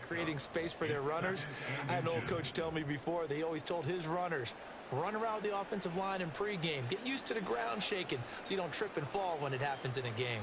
creating space for their runners. I had an old coach tell me before, they always told his runners, run around the offensive line in pregame. Get used to the ground shaking so you don't trip and fall when it happens in a game.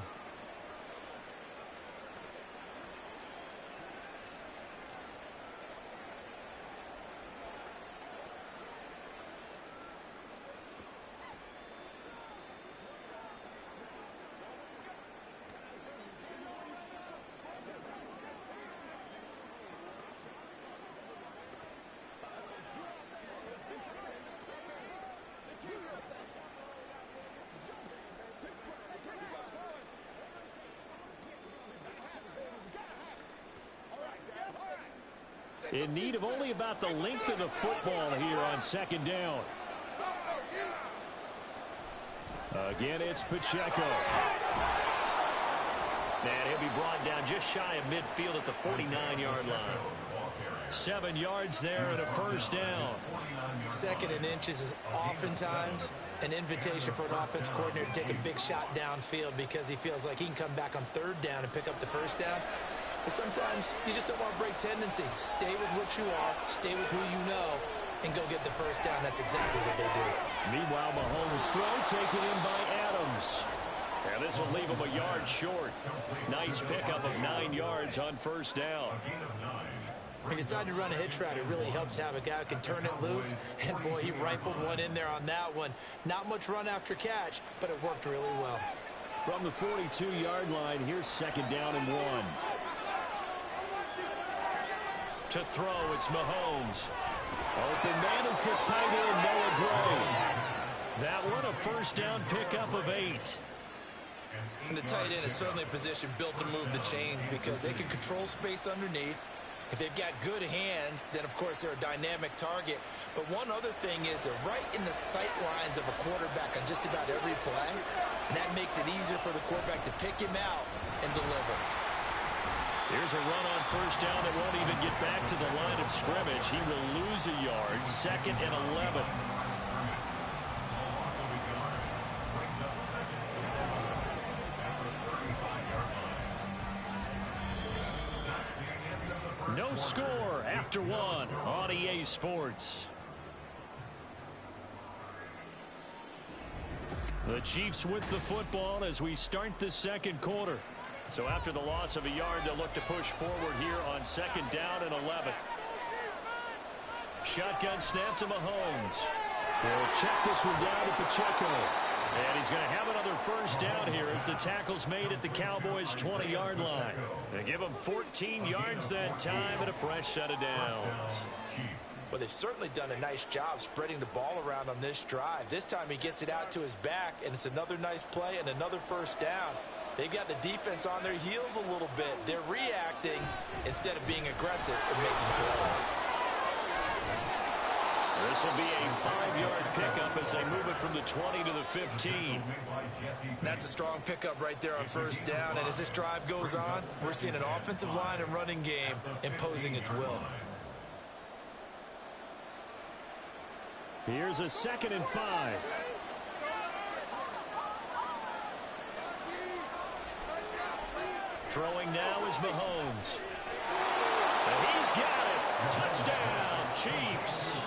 In need of only about the length of the football here on second down. Again, it's Pacheco. And he'll be brought down just shy of midfield at the 49-yard line. 7 yards there and a first down. 2nd and inches is oftentimes an invitation for an offense coordinator to take a big shot downfield because he feels like he can come back on 3rd down and pick up the first down. But sometimes you just don't want to break tendency. Stay with what you are, stay with who you know, and go get the first down. That's exactly what they do. Meanwhile, Mahomes' throw taken in by Adams. And this will leave him a yard short. Nice pickup of 9 yards on first down. When you decide to run a hitch route, it really helps to have a guy who can turn it loose. And, boy, he rifled one in there on that one. Not much run after catch, but it worked really well. From the 42-yard line, here's 2nd down and 1. To throw, it's Mahomes. Open man is the tight end, Noah Gray. That one a first down pickup of 8. And the tight end is certainly a position built to move the chains because they can control space underneath. If they've got good hands, then, of course, they're a dynamic target. But one other thing is they're right in the sight lines of a quarterback on just about every play. And that makes it easier for the quarterback to pick him out and deliver. Here's a run on first down that won't even get back to the line of scrimmage. He will lose a yard. 2nd and 11. No score after 1 on EA Sports. The Chiefs with the football as we start the 2nd quarter. So after the loss of a yard, they'll look to push forward here on 2nd down and 11. Shotgun snap to Mahomes. He'll check this one down to Pacheco. And he's going to have another first down here as the tackle's made at the Cowboys' 20-yard line. They give him 14 yards that time and a fresh set of downs. Well, they've certainly done a nice job spreading the ball around on this drive. This time he gets it out to his back, and it's another nice play and another first down. They've got the defense on their heels a little bit. They're reacting instead of being aggressive and making plays. This will be a 5-yard pickup as they move it from the 20 to the 15. That's a strong pickup right there on first down. And as this drive goes on, we're seeing an offensive line and running game imposing its will. Here's a 2nd and 5. Throwing now is Mahomes. And he's got it. Touchdown, Chiefs.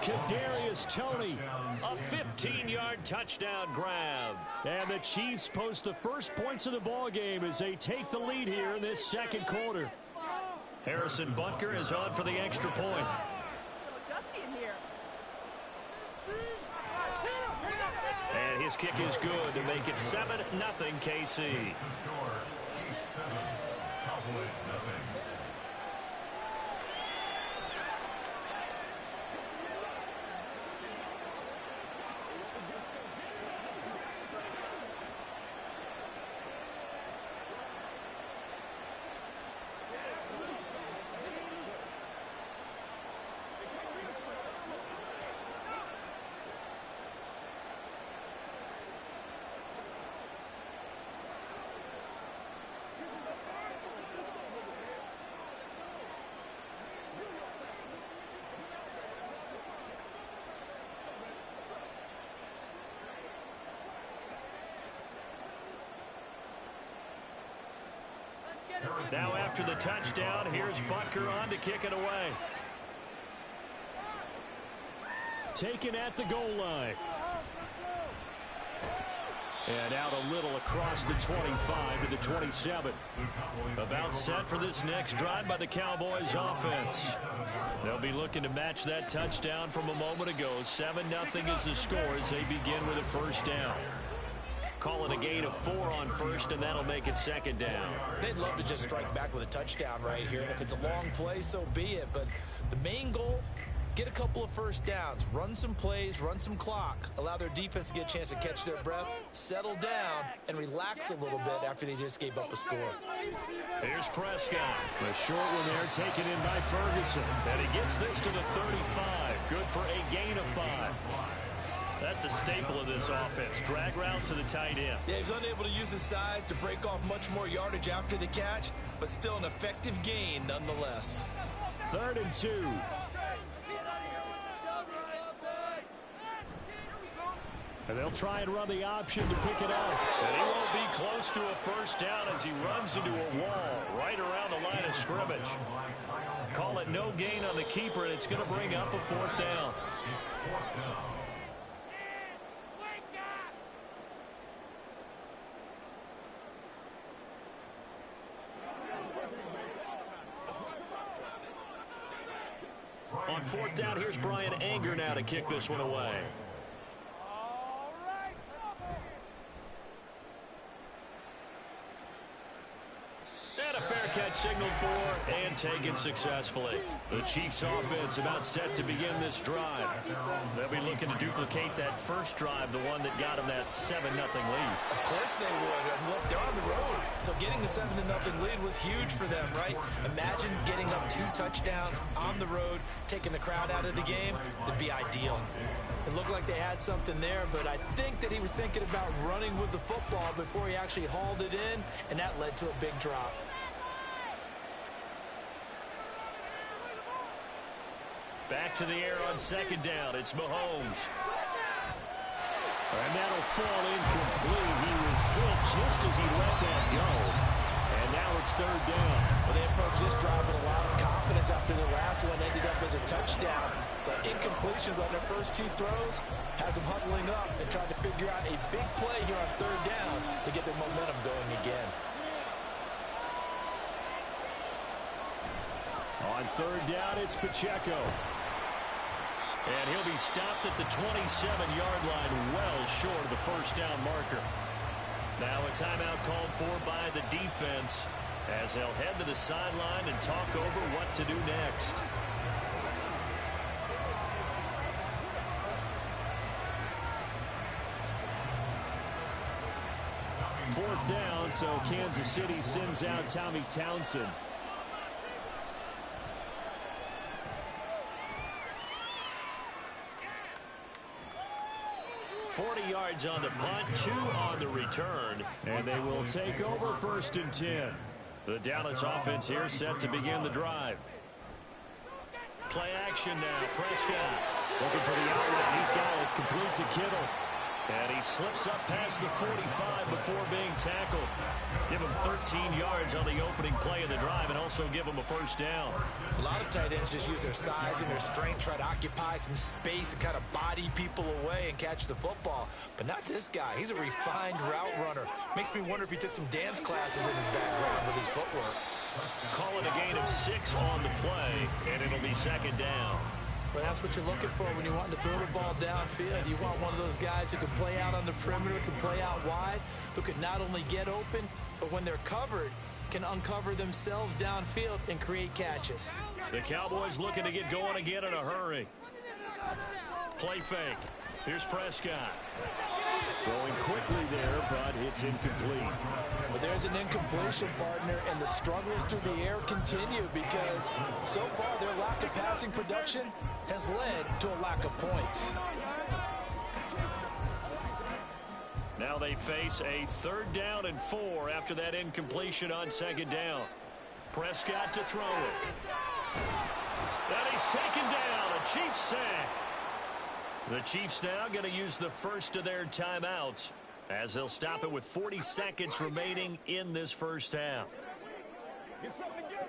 Kadarius Toney. A 15-yard touchdown grab. And the Chiefs post the first points of the ball game as they take the lead here in this 2nd quarter. Harrison Butker is on for the extra point. And his kick is good to make it 7-0 KC. Now after the touchdown, here's Butker on to kick it away. Taken at the goal line. And out a little across the 25 to the 27. About set for this next drive by the Cowboys offense. They'll be looking to match that touchdown from a moment ago. 7-0 is the score as they begin with a first down. Call it a gain of 4 on first, and that'll make it second down. They'd love to just strike back with a touchdown right here, and if it's a long play, so be it. But the main goal, get a couple of first downs, run some plays, run some clock, allow their defense to get a chance to catch their breath, settle down, and relax a little bit after they just gave up a score. Here's Prescott. A short one there taken in by Ferguson. And he gets this to the 35. Good for a gain of 5. That's a staple of this offense. Drag route to the tight end. Yeah, he's unable to use his size to break off much more yardage after the catch, but still an effective gain nonetheless. 3rd and 2. And they'll try and run the option to pick it up. And he won't be close to a first down as he runs into a wall right around the line of scrimmage. Call it no gain on the keeper, and it's going to bring up a 4th down. On 4th down, here's Brian Anger now to kick this one away. And a fair catch signaled for and taken successfully. The Chiefs offense about set to begin this drive. They'll be looking to duplicate that first drive, the one that got them that 7-0 lead. Of course they would. And look, they're on the road. So getting the 7-0 lead was huge for them, right? Imagine getting up 2 touchdowns on the road, taking the crowd out of the game. It'd be ideal. It looked like they had something there, but I think that he was thinking about running with the football before he actually hauled it in, and that led to a big drop. Back to the air on 2nd down. It's Mahomes. And that'll fall incomplete. He was hit just as he let that go. And now it's 3rd down. Well, they approached this drive with a lot of confidence after the last one ended up as a touchdown. But incompletions on their first 2 throws has them huddling up and trying to figure out a big play here on 3rd down to get their momentum going again. On 3rd down, it's Pacheco. And he'll be stopped at the 27-yard line, well short of the first down marker. Now a timeout called for by the defense as they'll head to the sideline and talk over what to do next. Fourth down, so Kansas City sends out Tommy Townsend. Yards on the punt, 2 on the return, and they will take over 1st and 10. The Dallas offense here set to begin the drive. Play action now. Prescott looking for the outlet. He's got it. Complete to Kittle. And he slips up past the 45 before being tackled. Give him 13 yards on the opening play of the drive and also give him a first down. A lot of tight ends just use their size and their strength, try to occupy some space and kind of body people away and catch the football. But not this guy. He's a refined route runner. Makes me wonder if he took some dance classes in his background with his footwork. Call it a gain of 6 on the play, and it'll be 2nd down. But that's what you're looking for when you want to throw the ball downfield. You want one of those guys who can play out on the perimeter, can play out wide, who can not only get open, but when they're covered, can uncover themselves downfield and create catches. The Cowboys looking to get going again in a hurry. Play fake. Here's Prescott. Throwing quickly there, but it's incomplete. But there's an incompletion, partner, and the struggles through the air continue because so far their lack of passing production has led to a lack of points. Now they face a 3rd down and 4 after that incompletion on 2nd down. Prescott to throw it. And he's taken down. A Chiefs sack. The Chiefs now going to use the first of their timeouts as they'll stop it with 40 seconds remaining in this first half. Get something together.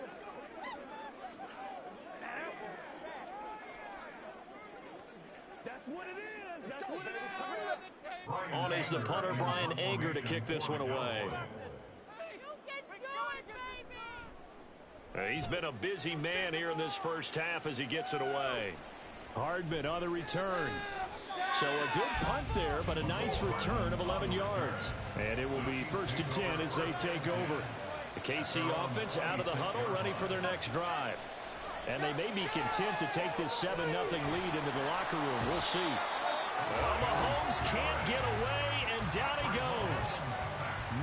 That's what it is. That's what it is. On is the punter, Brian Anger, to kick this one away. He's been a busy man here in this first half as he gets it away. Hardman on the return. So a good punt there, but a nice return of 11 yards. And it will be 1st and 10 as they take over. The KC offense out of the huddle, ready for their next drive. And they may be content to take this 7-0 lead into the locker room. We'll see. Well, Mahomes can't get away, and down he goes.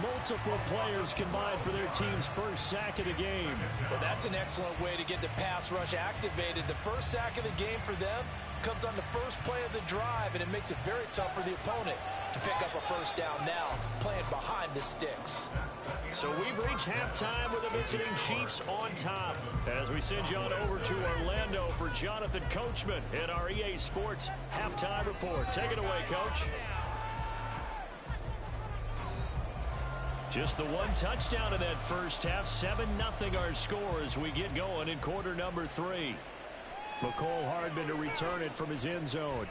Multiple players combined for their team's first sack of the game. Well, that's an excellent way to get the pass rush activated. The first sack of the game for them comes on the first play of the drive, and it makes it very tough for the opponent to pick up a first down now, playing behind the sticks. So we've reached halftime with the visiting Chiefs on top. As we send you on over to Orlando for Jonathan Coachman in our EA Sports Halftime Report. Take it away, Coach. Just the one touchdown in that first half. 7-0 our score as we get going in quarter number 3. McCole Hardman to return it from his end zone.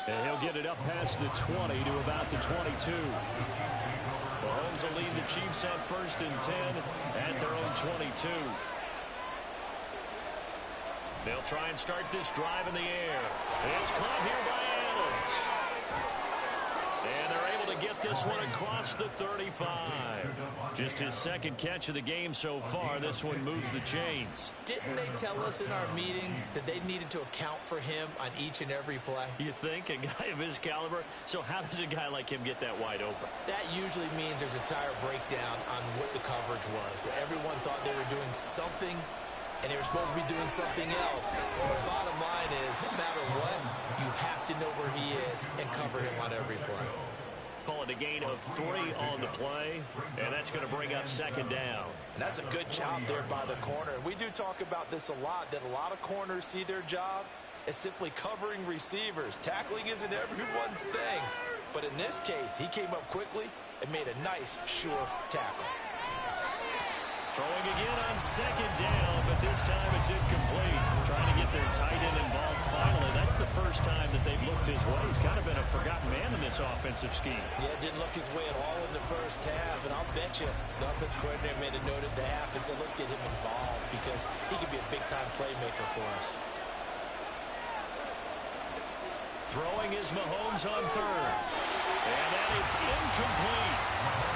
And he'll get it up past the 20 to about the 22. Mahomes will lead the Chiefs at 1st and 10 at their own 22. They'll try and start this drive in the air. It's caught here by Adams. And they're able to get this one across the 35. Just his second catch of the game so far. This one moves the chains. Didn't they tell us in our meetings that they needed to account for him on each and every play? You think? A guy of his caliber? So how does a guy like him get that wide open? That usually means there's a tire breakdown on what the coverage was. That everyone thought they were doing something, and they were supposed to be doing something else. The bottom line is, no matter what, you have to know where he is and cover him on every play. Call it a gain of 3 on the play, and that's going to bring up 2nd down. And that's a good job there by the corner. We do talk about this a lot, that a lot of corners see their job as simply covering receivers. Tackling isn't everyone's thing. But in this case, he came up quickly and made a nice, sure tackle. Throwing again on 2nd down, but this time it's incomplete. Trying to get their tight end involved finally. That's the first time that they've looked his way. He's kind of been a forgotten man in this offensive scheme. Yeah, didn't look his way at all in the first half, and I'll bet you the offensive coordinator made a note at the half and said, let's get him involved because he could be a big-time playmaker for us. Throwing is Mahomes on 3rd. And that is incomplete.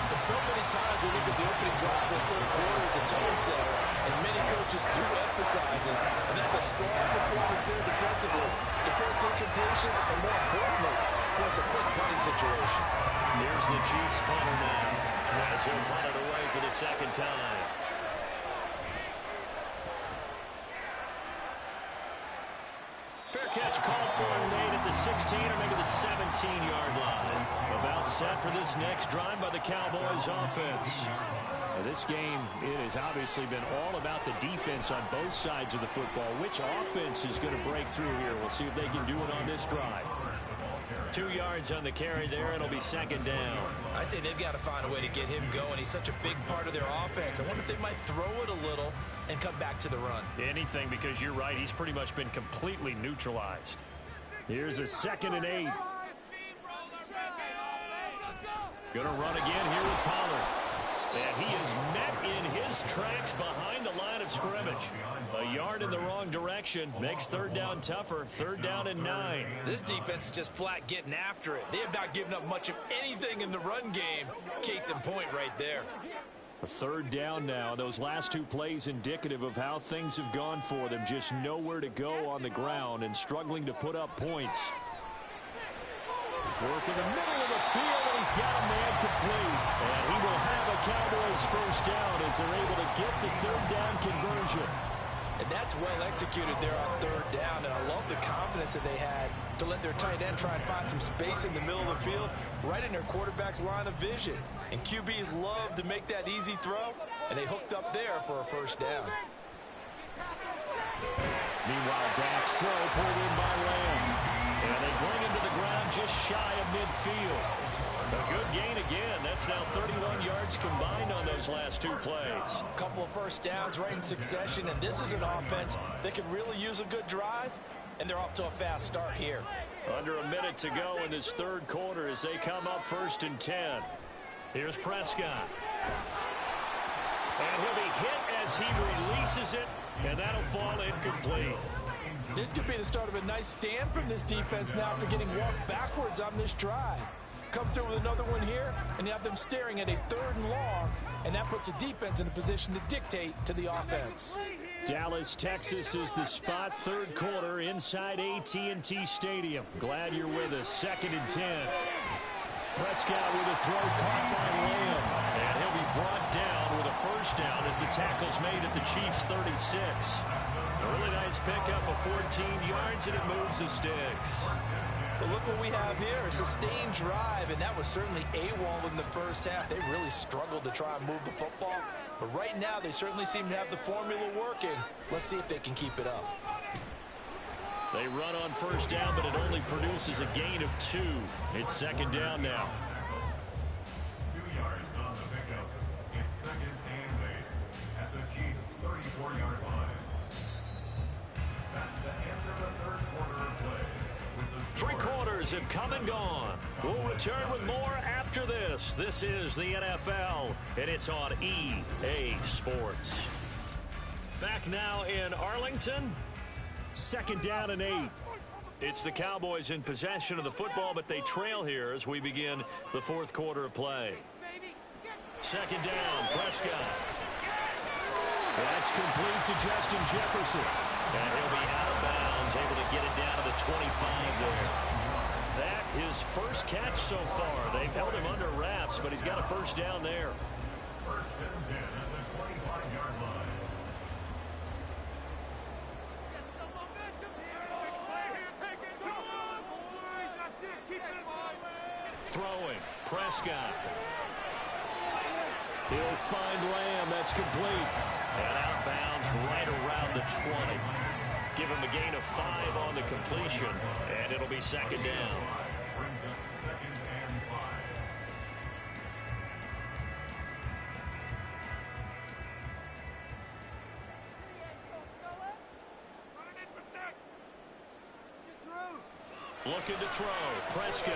And so many times we look at the opening drive of the 3rd quarter as a tone setter, and many coaches do emphasize it. And that's a strong performance there defensively. The first incompletion, and more importantly, force a quick punting situation. Here's the Chiefs punter now, as he'll punt it away for the 2nd time. Fair catch called for and made at the 16 or maybe the 17-yard line. About set for this next drive by the Cowboys offense. Now this game, it has obviously been all about the defense on both sides of the football. Which offense is going to break through here? We'll see if they can do it on this drive. 2 yards on the carry there. It'll be 2nd down. I'd say they've got to find a way to get him going. He's such a big part of their offense. I wonder if they might throw it a little and come back to the run. Anything, because you're right. He's pretty much been completely neutralized. Here's a 2nd and 8. Gonna run again here with Pollard. And he is met in his tracks behind the line of scrimmage. A yard in the wrong direction makes 3rd down tougher. 3rd down and 9. This defense is just flat getting after it. They have not given up much of anything in the run game. Case in point right there. A 3rd down now. Those last 2 plays indicative of how things have gone for them. Just nowhere to go on the ground and struggling to put up points. Work in the middle of the field, and he's got a man complete. And he will have a Cowboys first down as they're able to get the 3rd down conversion. And that's well executed there on 3rd down. And I love the confidence that they had to let their tight end try and find some space in the middle of the field, right in their quarterback's line of vision. And QBs love to make that easy throw, and they hooked up there for a first down. Meanwhile, Dak's throw pulled in by Lamb. And they bring him to the ground just shy of midfield. A good gain again. That's now 31 yards combined on those last two plays. A couple of first downs right in succession, and this is an offense that can really use a good drive, and they're off to a fast start here. Under a minute to go in this third quarter as they come up 1st and 10. Here's Prescott. And he'll be hit as he releases it, and that'll fall incomplete. This could be the start of a nice stand from this defense now after getting walked backwards on this drive. Come through with another one here, and you have them staring at a 3rd and long, and that puts the defense in a position to dictate to the offense. Dallas, Texas is the spot. Third quarter inside AT&T Stadium. Glad you're with us. 2nd and 10. Prescott with a throw caught by Lamb. And he'll be brought down with a first down as the tackle's made at the Chiefs' 36. A really nice pickup of 14 yards, and it moves the sticks. But look what we have here, a sustained drive, and that was certainly AWOL in the first half. They really struggled to try and move the football. But right now, they certainly seem to have the formula working. Let's see if they can keep it up. They run on first down, but it only produces a gain of 2. It's 2nd down now. 2 yards on the pickup. It's 2nd and 8 at the Chiefs' 34-yard line. That's the end of the third quarter of play. 3 quarters have come and gone. We'll return with more after this. This is the NFL, and it's on EA Sports. Back now in Arlington. 2nd down and 8. It's the Cowboys in possession of the football, but they trail here as we begin the 4th quarter of play. 2nd down, Prescott. That's complete to Justin Jefferson. And he'll be out of bounds, able to get it down to the 25 there. That his first catch so far. They've held him under wraps, but he's got a first down there. 1st and 10 at the 25-yard line. Throwing, Prescott. He'll find Lamb. That's complete. And out of bounds right around the 20. Give him a gain of 5 on the completion, and it'll be 2nd down. Brings up 2nd and 5. Looking to throw. Prescott.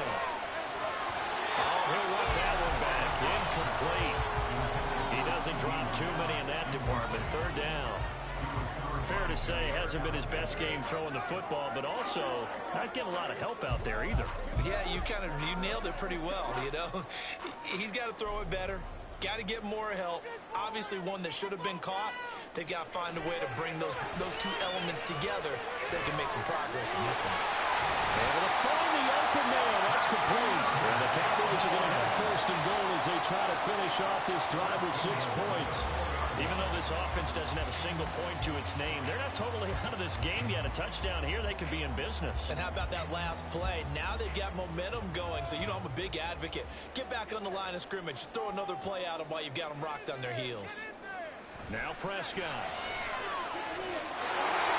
Oh, he'll run that one back. Incomplete. He doesn't drop too many in that department. 3rd down. Fair to say, hasn't been his best game throwing the football, but also not getting a lot of help out there either. Yeah, you nailed it pretty well, you know. He's got to throw it better. Got to get more help. Obviously one that should have been caught. They've got to find a way to bring those two elements together so they can make some progress in this one. Able to find the open man. That's complete. And the Cowboys are going to have 1st and goal as they try to finish off this drive with 6 points. Even though this offense doesn't have a single point to its name, they're not totally out of this game yet. A touchdown here, they could be in business. And how about that last play? Now they've got momentum going. So, you know, I'm a big advocate. Get back on the line of scrimmage. Throw another play at them while you've got them rocked on their heels. Now Prescott.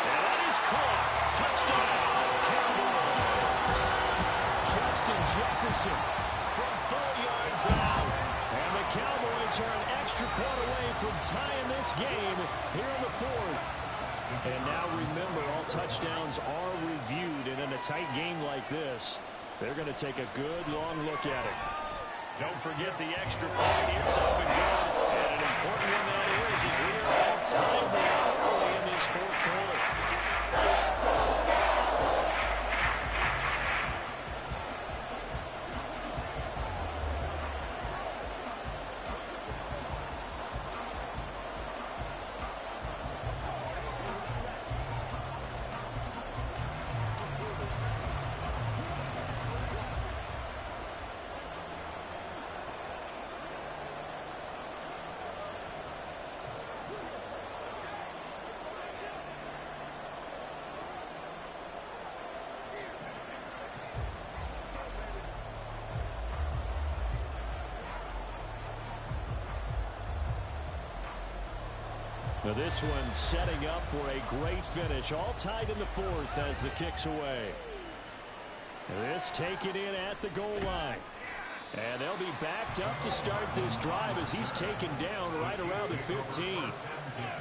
And that is caught. Touchdown, Cowboys. Justin Jefferson from 4 yards out. And the Cowboys are an extra point away from tying this game here in the 4th. And now remember, all touchdowns are reviewed. And in a tight game like this, they're going to take a good long look at it. Don't forget the extra point. It's up and good. And an important one that is we are all tied now early in this 4th quarter. Now this one setting up for a great finish. All tied in the 4th as the kick's away. This taken in at the goal line. And they'll be backed up to start this drive as he's taken down right around the 15.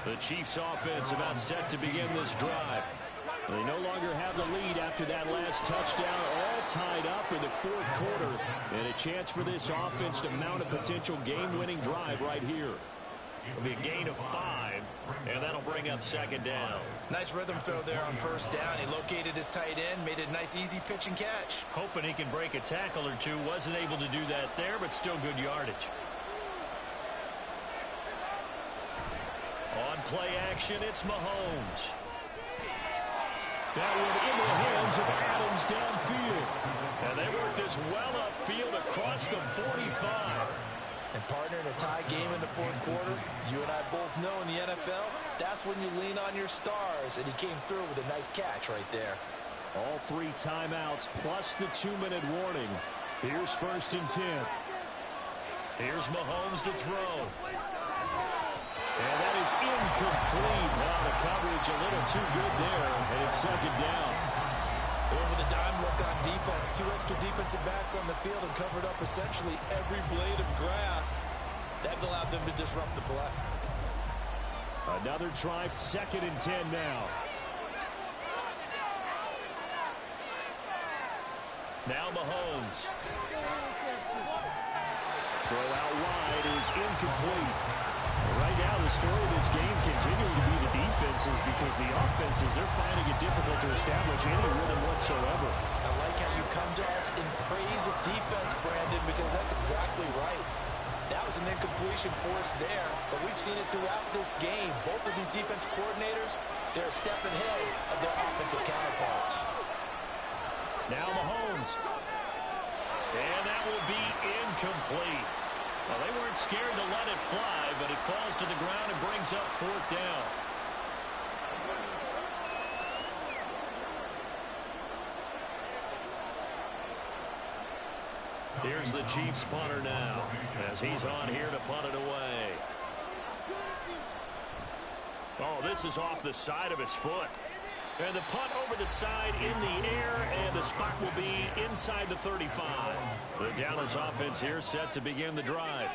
The Chiefs offense about set to begin this drive. They no longer have the lead after that last touchdown, all tied up in the fourth quarter. And a chance for this offense to mount a potential game-winning drive right here. It'll be a gain of 5, and that'll bring up second down. Nice rhythm throw there on first down. He located his tight end, made it a nice, easy pitch and catch. Hoping he can break a tackle or two. Wasn't able to do that there, but still good yardage. On play action, it's Mahomes. That one into the hands of Adams downfield. And they work this well upfield across the 45. And partner, in a tie game in the fourth quarter, you and I both know in the NFL, that's when you lean on your stars. And he came through with a nice catch right there. All 3 timeouts plus the 2-minute warning. Here's 1st and 10. Here's Mahomes to throw. And that is incomplete. Now the coverage a little too good there, and it's second down. With a dime look on defense, 2 extra defensive backs on the field and covered up essentially every blade of grass. That allowed them to disrupt the play. Another try, 2nd and 10 now. Now Mahomes. Throw out wide is incomplete. Right now, the story of this game continuing to be the defenses because the offenses, they're finding it difficult to establish any rhythm whatsoever. I like how you come to us in praise of defense, Brandon, because that's exactly right. That was an incompletion for us there, but we've seen it throughout this game. Both of these defense coordinators, they're a step ahead of their offensive counterparts. Now Mahomes. And that will be incomplete. Well, they weren't scared to let it fly, but it falls to the ground and brings up 4th down. Here's the Chiefs punter now, as he's on here to punt it away. Oh, this is off the side of his foot. And the punt over the side in the air, and the spot will be inside the 35. The Dallas offense here set to begin the drive.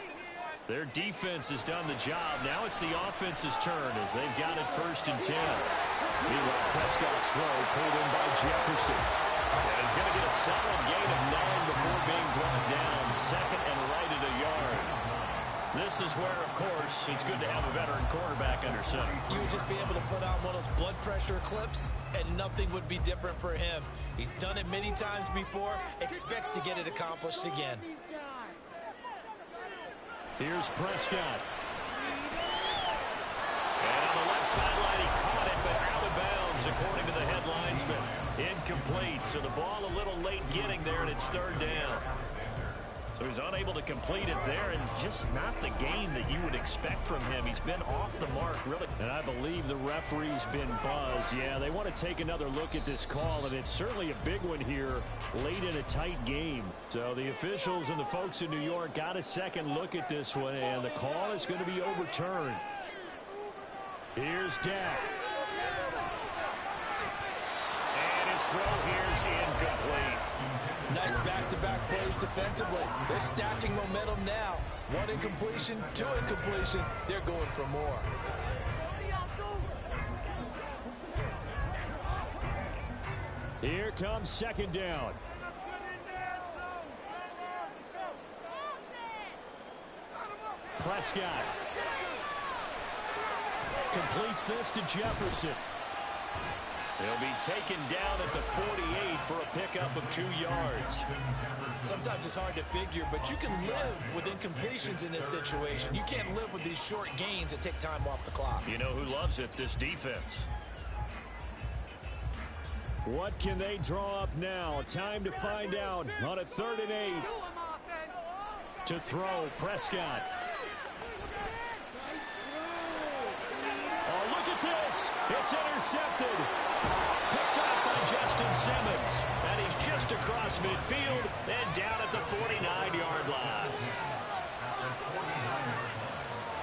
Their defense has done the job. Now it's the offense's turn as they've got it 1st and 10. Meanwhile, Prescott's throw pulled in by Jefferson. And he's going to get a solid gain of 9 before being brought down. 2nd and right at a yard. This is where, of course, it's good to have a veteran quarterback under center. You would just be able to put on one of those blood pressure clips, and nothing would be different for him. He's done it many times before, expects to get it accomplished again. Here's Prescott. And on the left sideline, he caught it, but out of bounds, according to the headlines. But incomplete, so the ball a little late getting there, and it's 3rd down. So he's unable to complete it there, and just not the game that you would expect from him. He's been off the mark, really. And I believe the referee's been buzzed. Yeah, they want to take another look at this call, and it's certainly a big one here late in a tight game. So the officials and the folks in New York got a second look at this one, and the call is going to be overturned. Here's Dak. And his throw here's incomplete. Nice back-to-back plays defensively. They're stacking momentum now. 1 incompletion, 2 incompletion. They're going for more. Here comes 2nd down. Prescott completes this to Jefferson. He'll be taken down at the 48 for a pickup of 2 yards. Sometimes it's hard to figure, but you can live with incompletions in this situation. You can't live with these short gains that take time off the clock. You know who loves it? This defense. What can they draw up now? Time to find out on a 3rd and 8. To throw, Prescott. Oh, look at this. It's intercepted. Picked off by Justin Simmons. And he's just across midfield and down at the 49-yard line.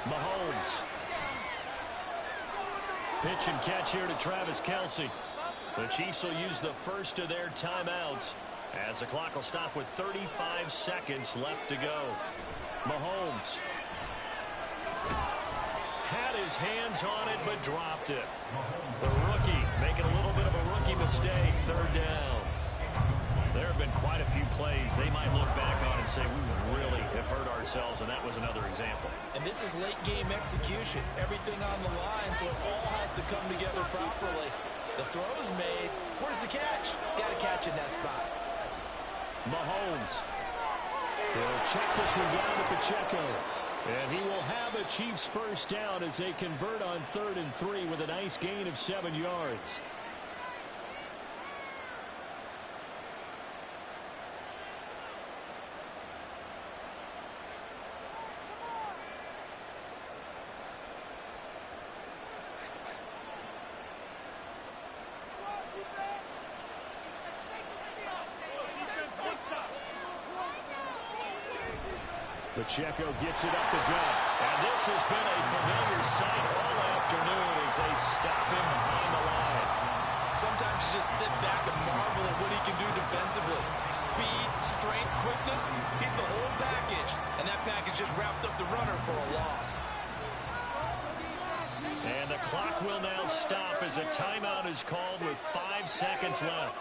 Mahomes. Pitch and catch here to Travis Kelce. The Chiefs will use the first of their timeouts As the clock will stop with 35 seconds left to go. Mahomes had his hands on it but dropped it. The rookie making a little bit of a rookie mistake. Third down. There have been quite a few plays they might look back on and say, we really have hurt ourselves, and that was another example. And this is late game execution. Everything on the line, so it all has to come together properly. The throw's made. Where's the catch? Got to catch in that spot. Mahomes. He'll check this one down at Pacheco. And he will have a Chiefs first down as they convert on 3rd and 3 with a nice gain of 7 yards. Pacheco gets it up the gut. And this has been a familiar sight all afternoon as they stop him behind the line. Sometimes you just sit back and marvel at what he can do defensively. Speed, strength, quickness. He's the whole package. And that package just wrapped up the runner for a loss. And the clock will now stop as a timeout is called with 5 seconds left.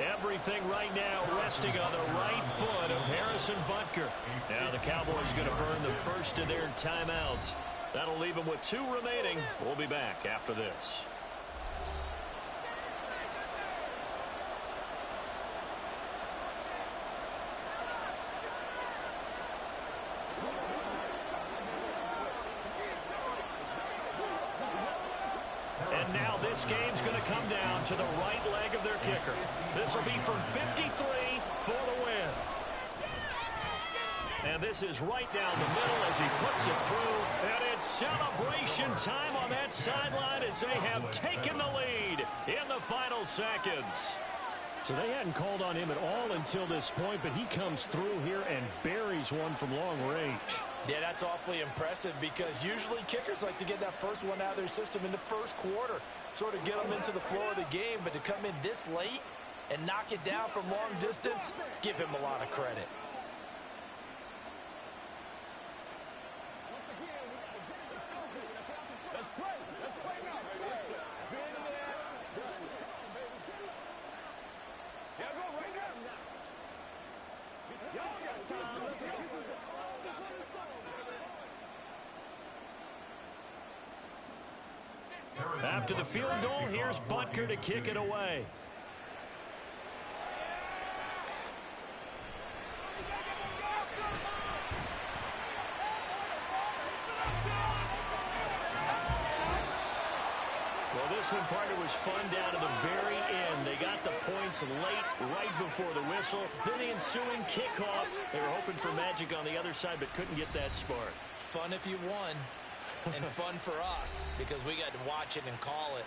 Everything right now resting on the right foot of Harrison Butker. Now the Cowboys going to burn the first of their timeouts. That'll leave them with 2 remaining. We'll be back after this. And now this game's going to come down to the right leg of their kicker. This will be from 53 for the win. And this is right down the middle as he puts it through. And it's celebration time on that sideline as they have taken the lead in the final seconds. So they hadn't called on him at all until this point, but he comes through here and buries one from long range. Yeah, that's awfully impressive because usually kickers like to get that first one out of their system in the first quarter, sort of get them into the flow of the game, but to come in this late and knock it down from long distance, give him a lot of credit. After the field goal, here's Butker to kick it away. Well, this one, partner, was fun down to the very end. They got the points late, right before the whistle. Then the ensuing kickoff. They were hoping for magic on the other side, but couldn't get that spark. Fun if you won. And fun for us because we got to watch it and call it.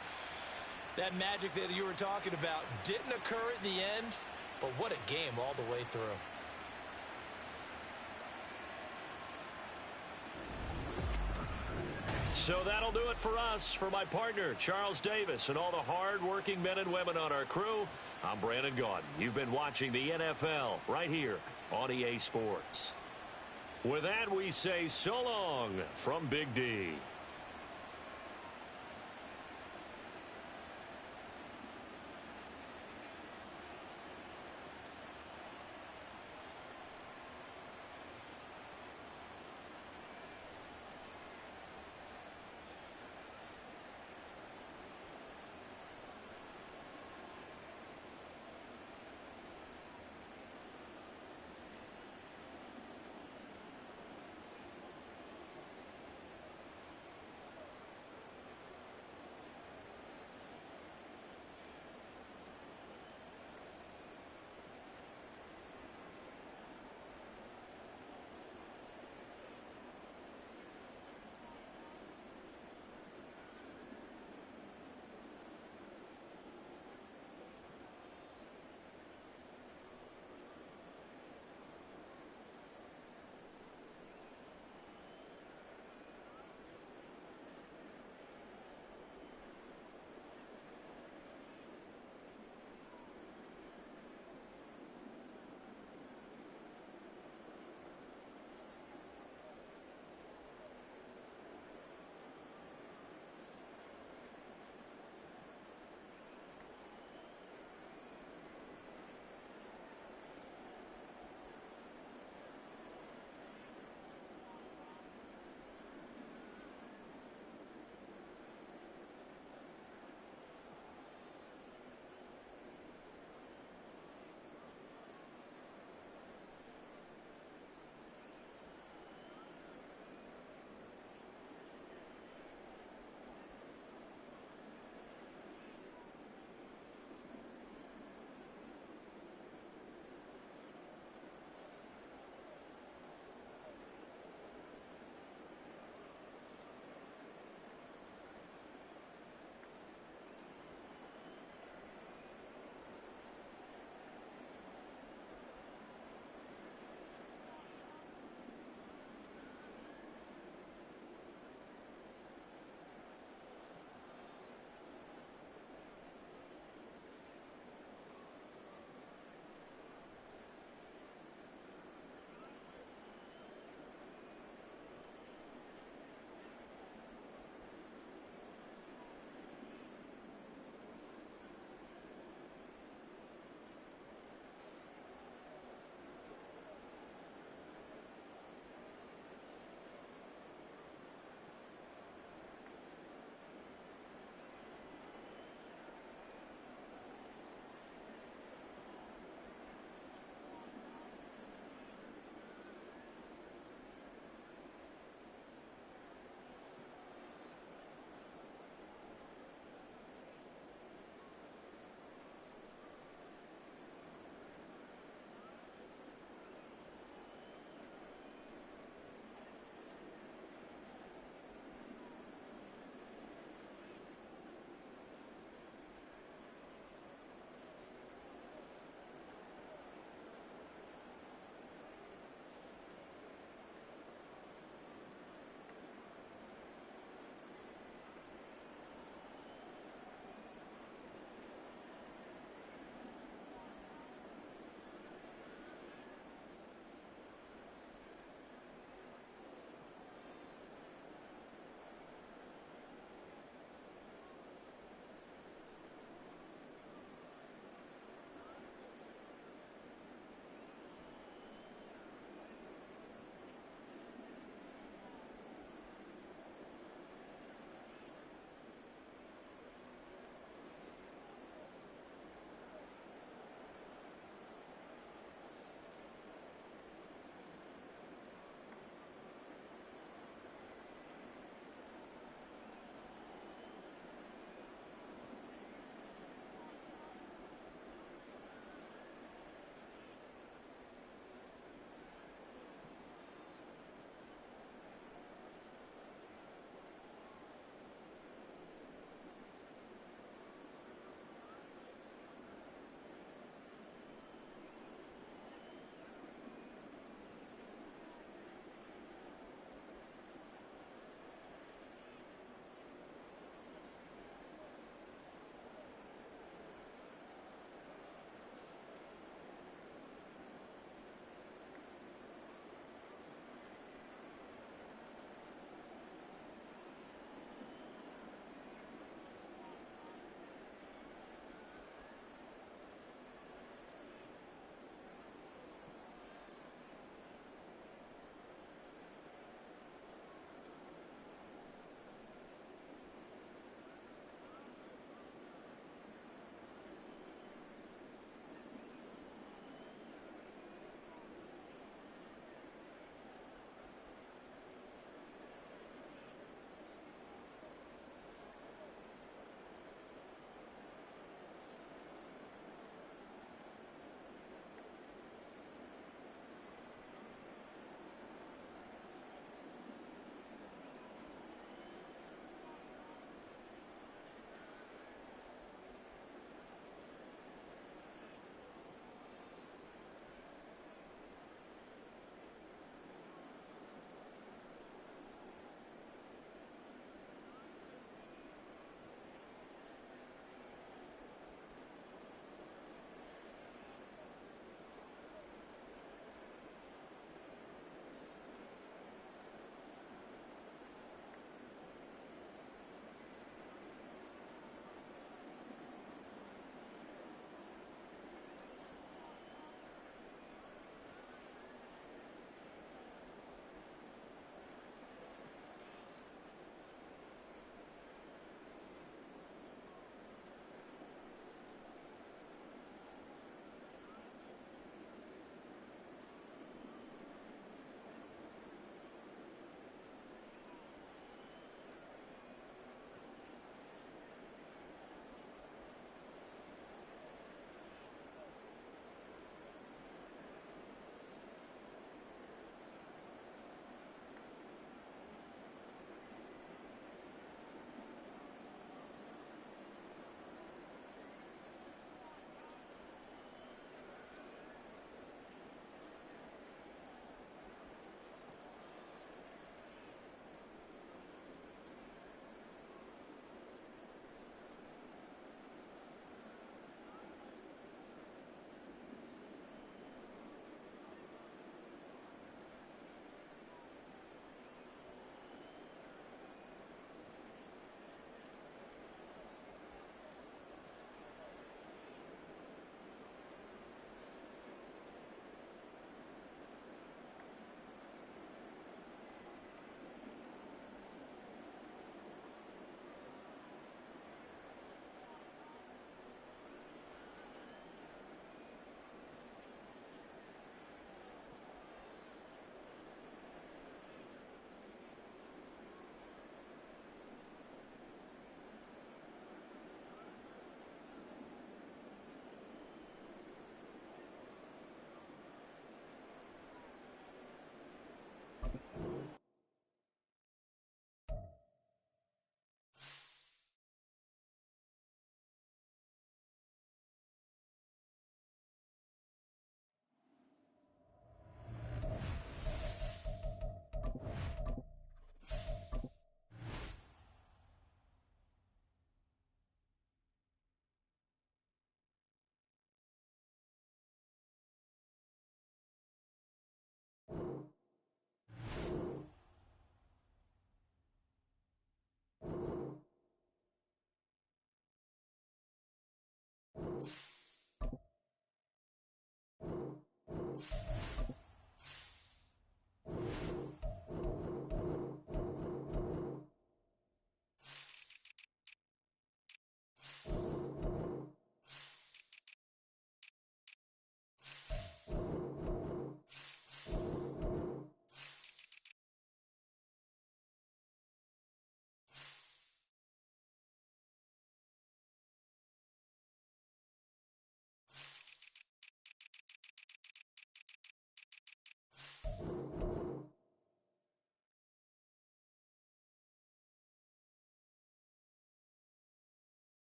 That magic that you were talking about didn't occur at the end, but what a game all the way through. So that'll do it for us. For my partner, Charles Davis, and all the hard-working men and women on our crew, I'm Brandon Gaudin. You've been watching the NFL right here on EA Sports. With that, we say so long from Big D.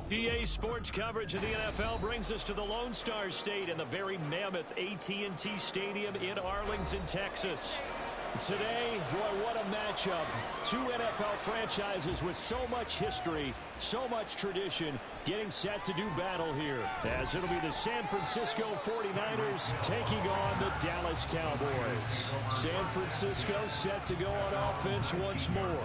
PA Sports coverage of the NFL brings us to the Lone Star State and the very mammoth AT&T Stadium in Arlington, Texas. Today, boy, what a matchup. Two NFL franchises with so much history, so much tradition, getting set to do battle here. As it'll be the San Francisco 49ers taking on the Dallas Cowboys. San Francisco set to go on offense once more.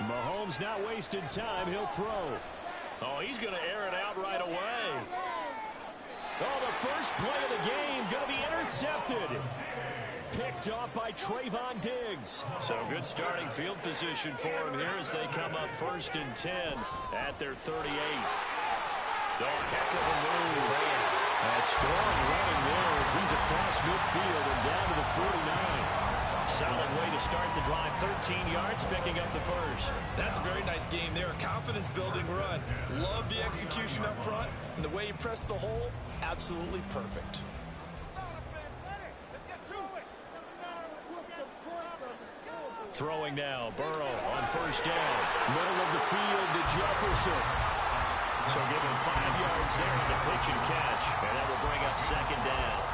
Mahomes not wasting time. He'll throw. Oh, he's going to air it out right away. Oh, the first play of the game going to be intercepted. Picked off by Trayvon Diggs. So good starting field position for him here as they come up 1st and 10 at their 38. Oh, heck of a move. A strong running there as he's across midfield and down to the 49. Solid way to start the drive. 13 yards, picking up the first. That's a very nice game there. Confidence-building run. Love the execution up front. And the way he pressed the hole, absolutely perfect. Throwing now, Burrow on 1st down. Middle of the field to Jefferson. So give him 5 yards there on the pitch and catch. And that will bring up 2nd down.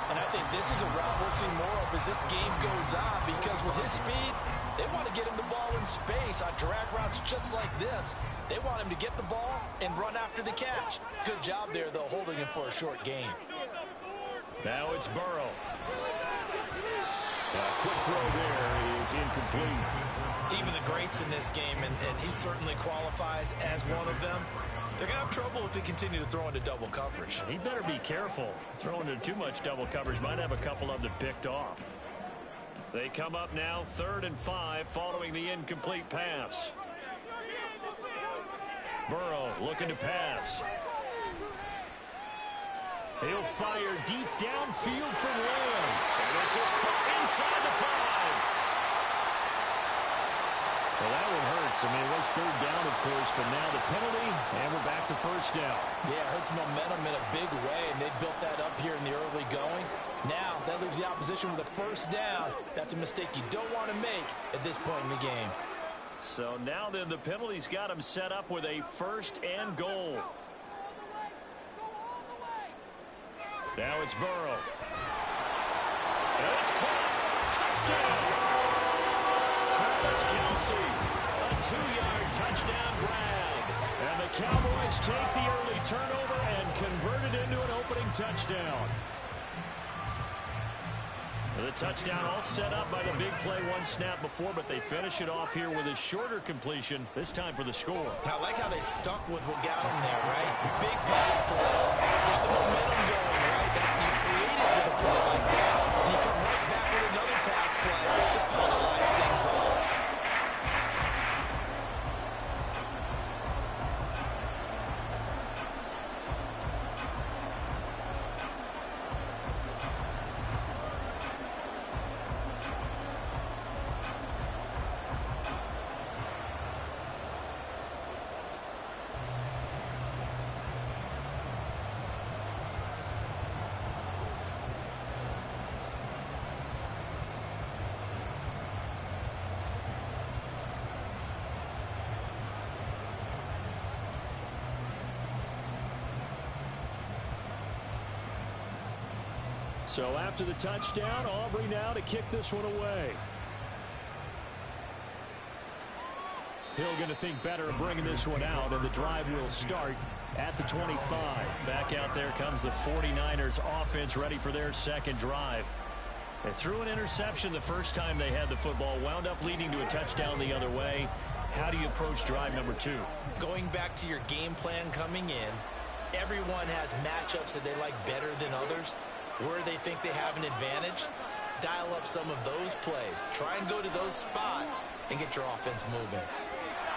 And I think this is a route we'll see more of as this game goes on, because with his speed, they want to get him the ball in space on drag routes just like this. They want him to get the ball and run after the catch. Good job there, though, holding him for a short gain. Now it's Burrow. A quick throw there is incomplete. Even the greats in this game, and he certainly qualifies as one of them, they're going to have trouble if they continue to throw into double coverage. He better be careful. Throwing into too much double coverage might have a couple of them picked off. They come up now 3rd and 5 following the incomplete pass. Burrow looking to pass. He'll fire deep downfield from Lamb. And this is caught inside the 5. Well, that one hurts. I mean, it was 3rd down, of course, but now the penalty, and we're back to 1st down. Yeah, it hurts momentum in a big way, and they built that up here in the early going. Now, that leaves the opposition with a 1st down. That's a mistake you don't want to make at this point in the game. So now then, the penalty's got him set up with a 1st and goal. Now it's Burrow. And it's caught. Touchdown! Travis Kelce, a 2-yard touchdown grab. And the Cowboys take the early turnover and convert it into an opening touchdown. The touchdown all set up by the big play one snap before, but they finish it off here with a shorter completion, this time for the score. I like how they stuck with what got them there, right? The big pass play, get the momentum going, right? That's you create it with a play like that, and you come right back with another pass play to finalize things off. So after the touchdown, Aubrey now to kick this one away. Hill going to think better of bringing this one out, and the drive will start at the 25. Back out there comes the 49ers offense ready for their second drive. They threw an interception the first time they had the football, wound up leading to a touchdown the other way. How do you approach drive number 2? Going back to your game plan coming in, everyone has matchups that they like better than others, where they think they have an advantage. Dial up some of those plays. Try and go to those spots and get your offense moving.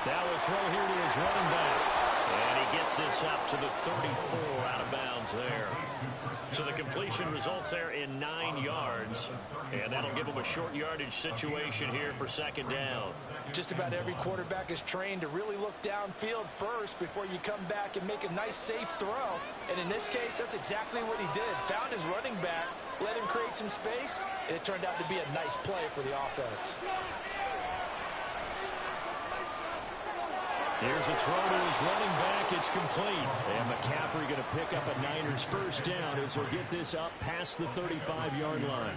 Now a throw here to his running back. And he gets this up to the 34 out of bounds there. So the completion results there in 9 yards. And that'll give him a short yardage situation here for second down. Just about every quarterback is trained to really look downfield first before you come back and make a nice, safe throw. And in this case, that's exactly what he did. Found his running back, let him create some space, and it turned out to be a nice play for the offense. Here's a throw to his running back. It's complete. And McCaffrey going to pick up a Niners first down as he'll get this up past the 35-yard line.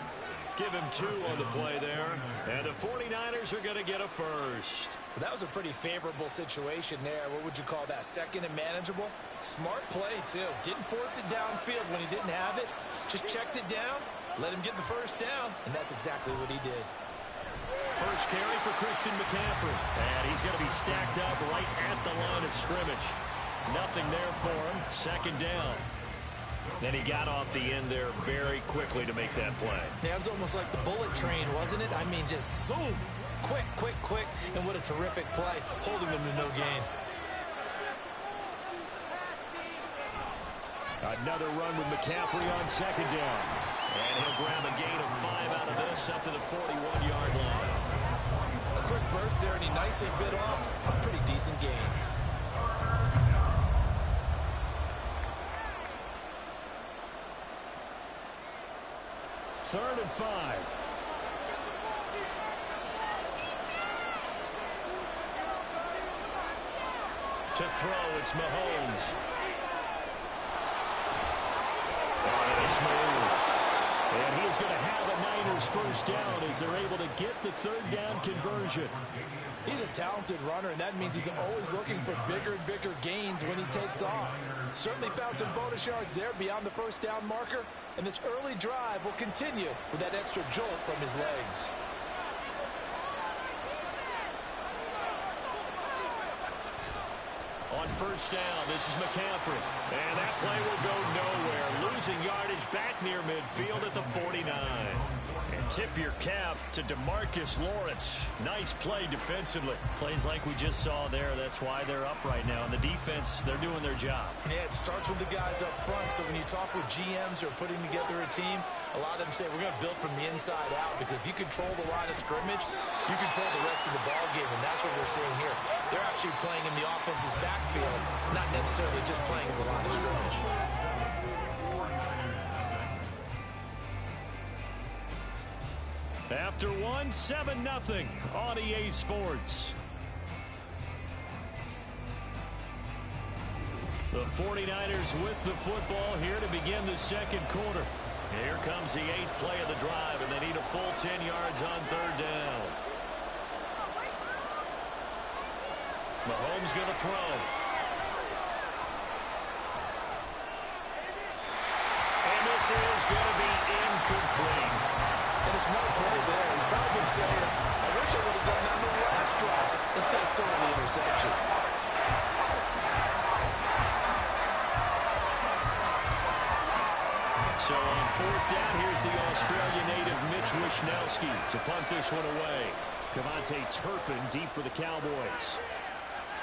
Give him 2 on the play there. And the 49ers are going to get a first. That was a pretty favorable situation there. What would you call that? Second and manageable? Smart play, too. Didn't force it downfield when he didn't have it. Just checked it down, let him get the first down, and that's exactly what he did. First carry for Christian McCaffrey. And he's going to be stacked up right at the line of scrimmage. Nothing there for him. Second down. Then he got off the end there very quickly to make that play. Yeah, it was almost like the bullet train, wasn't it? I mean, just zoom. Quick, quick, quick. And what a terrific play, holding them to no gain. Another run with McCaffrey on second down. And he'll grab a gain of 5 out of this up to the 41-yard line. A quick burst there, and he nicely bit off a pretty decent gain. Third and 5. To throw, it's Mahomes. Smooth. And he's going to have a Niners first down as they're able to get the third down conversion. He's a talented runner, and that means he's always looking for bigger and bigger gains when he takes off. Certainly found some bonus yards there beyond the first down marker, and this early drive will continue with that extra jolt from his legs. On first down, this is McCaffrey. And that play will go nowhere. Losing yardage back near midfield at the 49. And tip your cap to DeMarcus Lawrence. Nice play defensively. Plays like we just saw there. That's why they're up right now. And the defense, they're doing their job. Yeah, it starts with the guys up front. So when you talk with GMs who are putting together a team, a lot of them say we're going to build from the inside out, because if you control the line of scrimmage, you control the rest of the ball game, and that's what we're seeing here. They're actually playing in the offense's backfield, not necessarily just playing at the line of scrimmage. After one, 7-0 on EA Sports. The 49ers with the football here to begin the second quarter. Here comes the 8th play of the drive, and they need a full 10 yards on third down. Mahomes going to throw. And this is going to be incomplete. And a smart play there. He's probably been saying, I wish I would have done that on the last drive instead of throwing the interception. So on fourth down, here's the Australian native Mitch Wishnowsky to punt this one away. Cavante Turpin deep for the Cowboys.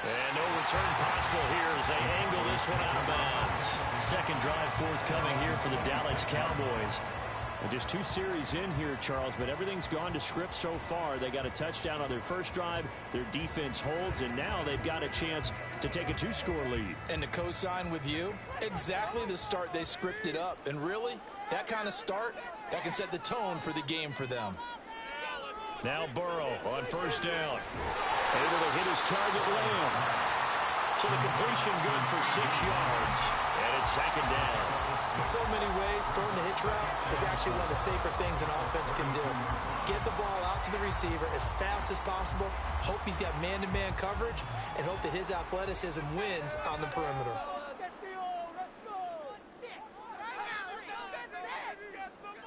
And no return possible here as they angle this one out of bounds. Second drive forthcoming here for the Dallas Cowboys. And just 2 series in here, Charles, but everything's gone to script so far. They got a touchdown on their first drive. Their defense holds, and now they've got a chance to take a 2-score lead. And to co-sign with you, exactly the start they scripted up. And really, that kind of start, that can set the tone for the game for them. Now Burrow on first down. Able to hit his target, Lamb. So the completion good for 6 yards. And it's second down. In so many ways, throwing the hitch route is actually one of the safer things an offense can do. Get the ball out to the receiver as fast as possible, hope he's got man-to-man coverage, and hope that his athleticism wins on the perimeter.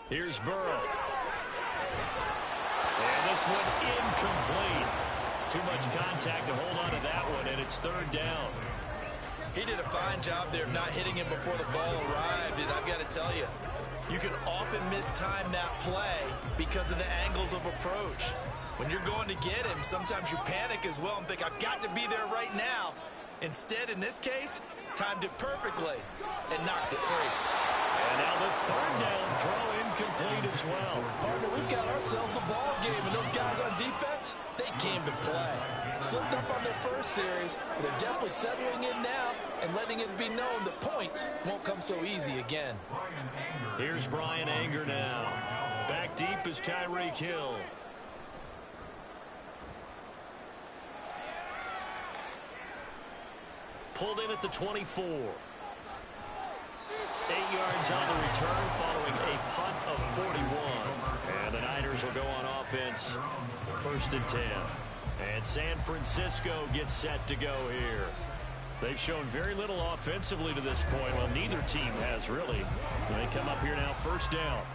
Here's Burrow. And this one incomplete. Too much contact to hold on to that one, and it's third down. He did a fine job there of not hitting him before the ball arrived, and I've got to tell you, you can often mistime that play because of the angles of approach. When you're going to get him, sometimes you panic as well and think, I've got to be there right now. Instead, in this case, timed it perfectly and knocked it free. And now the third down throw incomplete as well. Partner, we've got ourselves a ball game, and those guys on defense, they came to play. Slipped up on their first series, but they're definitely settling in now and letting it be known the points won't come so easy again. Here's Bryan Anger now. Back deep is Tyreek Hill. Pulled in at the 24. 8 yards on the return following a punt of 41. And the Niners will go on offense. First and 10. And San Francisco gets set to go here. They've shown very little offensively to this point. Well, neither team has really. They come up here now, first down.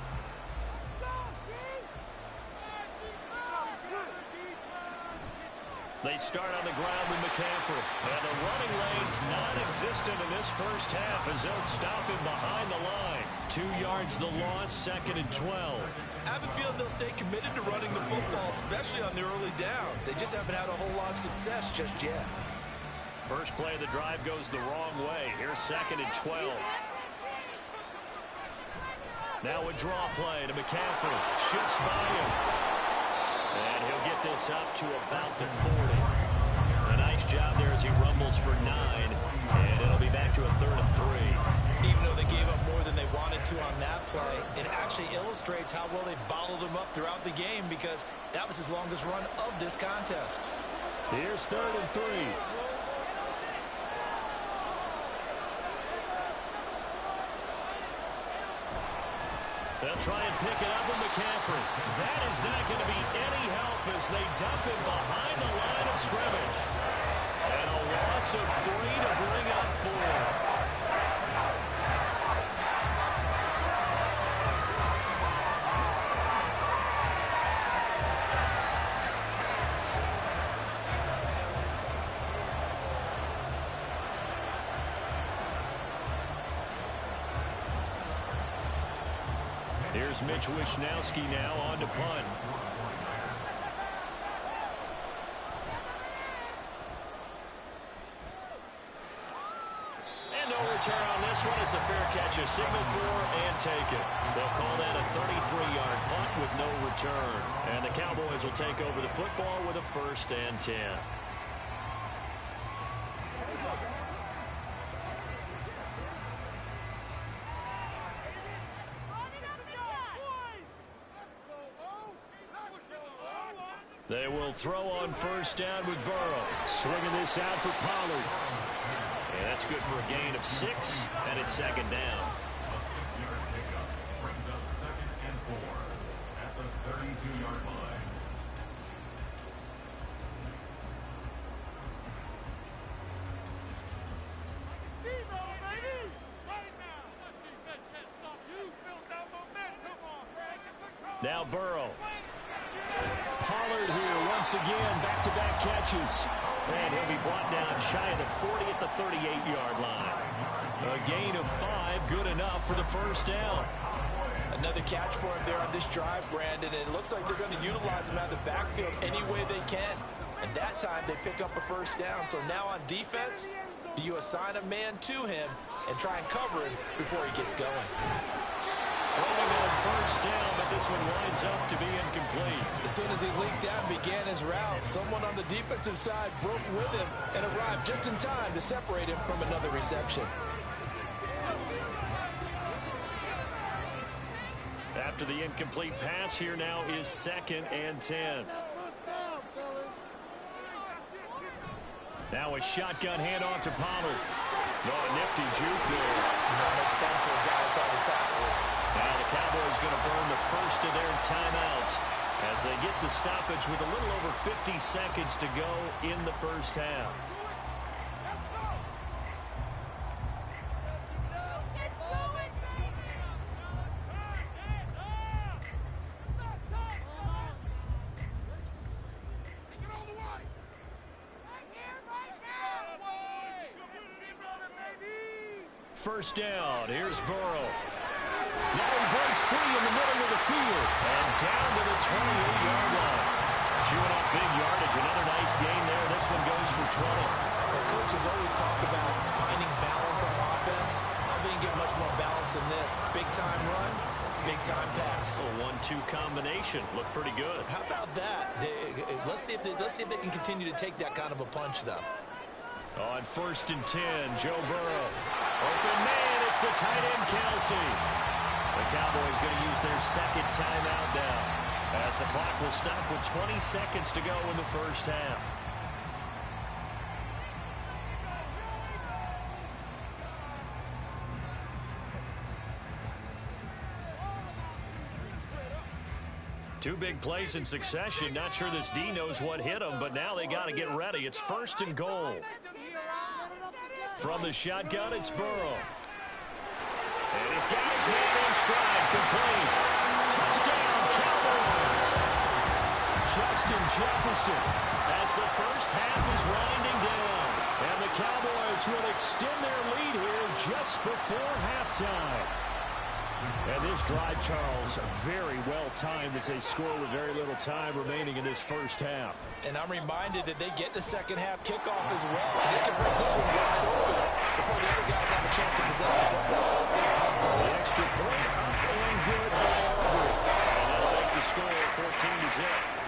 They start on the ground with McCaffrey. And the running lane's non-existent in this first half as they'll stop him behind the line. 2 yards the loss, second and 12. I have a feeling they'll stay committed to running the football, especially on the early downs. They just haven't had a whole lot of success just yet. First play of the drive goes the wrong way. Here's second and 12. Now a draw play to McCaffrey. Shifts by him. And he'll get this up to about the 40. A nice job there as he rumbles for 9. And it'll be back to a third and 3. Even though they gave up more than they wanted to on that play, it actually illustrates how well they bottled him up throughout the game because that was his longest run of this contest. Here's third and 3. They'll try and pick it up with McCaffrey. That is not going to be any help as they dump him behind the line of scrimmage. And a loss of 3 to bring up 4. Here's Mitch Wishnowsky now on to punt. And no return on this one as the fair catch is signaled for and taken. They'll call that a 33-yard punt with no return. And the Cowboys will take over the football with a first and 10. They will throw on first down with Burrow. Swinging this out for Pollard. And that's good for a gain of 6, and it's second down. A 6-yard pickup brings up second and 4 at the 32-yard line. Now Burrow. Pollard here once again, back-to-back catches. And he'll be brought down shy of the 40 at the 38-yard line. A gain of 5, good enough for the first down. Another catch for him there on this drive, Brandon, and it looks like they're going to utilize him out of the backfield any way they can. And that time they pick up a first down. So now on defense, do you assign a man to him and try and cover him before he gets going? Throwing on first down, but this one winds up to be incomplete. As soon as he leaked out and began his route, someone on the defensive side broke with him and arrived just in time to separate him from another reception. After the incomplete pass, here now is second and 10. Now a shotgun handoff to Pollard. Oh, a nifty juke there. That makes fun for a guy trying to tackle it. Now the Cowboys going to burn the first of their timeouts as they get the stoppage with a little over 50 seconds to go in the first half. First down. Here's Burrow. Now he breaks free in the middle of the field and down to the 28-yard line. Chewing up big yardage. Another nice gain there. This one goes for 20. Well, coaches always talk about finding balance on offense. I don't think you get much more balance than this. Big-time run, big-time pass. A 1-2 combination. Looked pretty good. How about that? Let's see if they can continue to take that kind of a punch, though. On 1st and 10, Joe Burrow. Open man, it's the tight end, Kelsey. The Cowboys going to use their second timeout now, as the clock will stop with 20 seconds to go in the first half. Two big plays in succession. Not sure this D knows what hit them, but now they got to get ready. It's 1st and goal. From the shotgun, it's Burrow. And his guy's man in stride, complete. Touchdown, Cowboys. Justin Jefferson as the first half is winding down. And the Cowboys will extend their lead here just before halftime. And this drive, Charles, very well timed as they score with very little time remaining in this first half. And I'm reminded that they get the second half kickoff as well, so they can break this one wide open before the other guys have a chance to possess the football. The extra point up and good by Aubrey. And that'll make the score 14-0.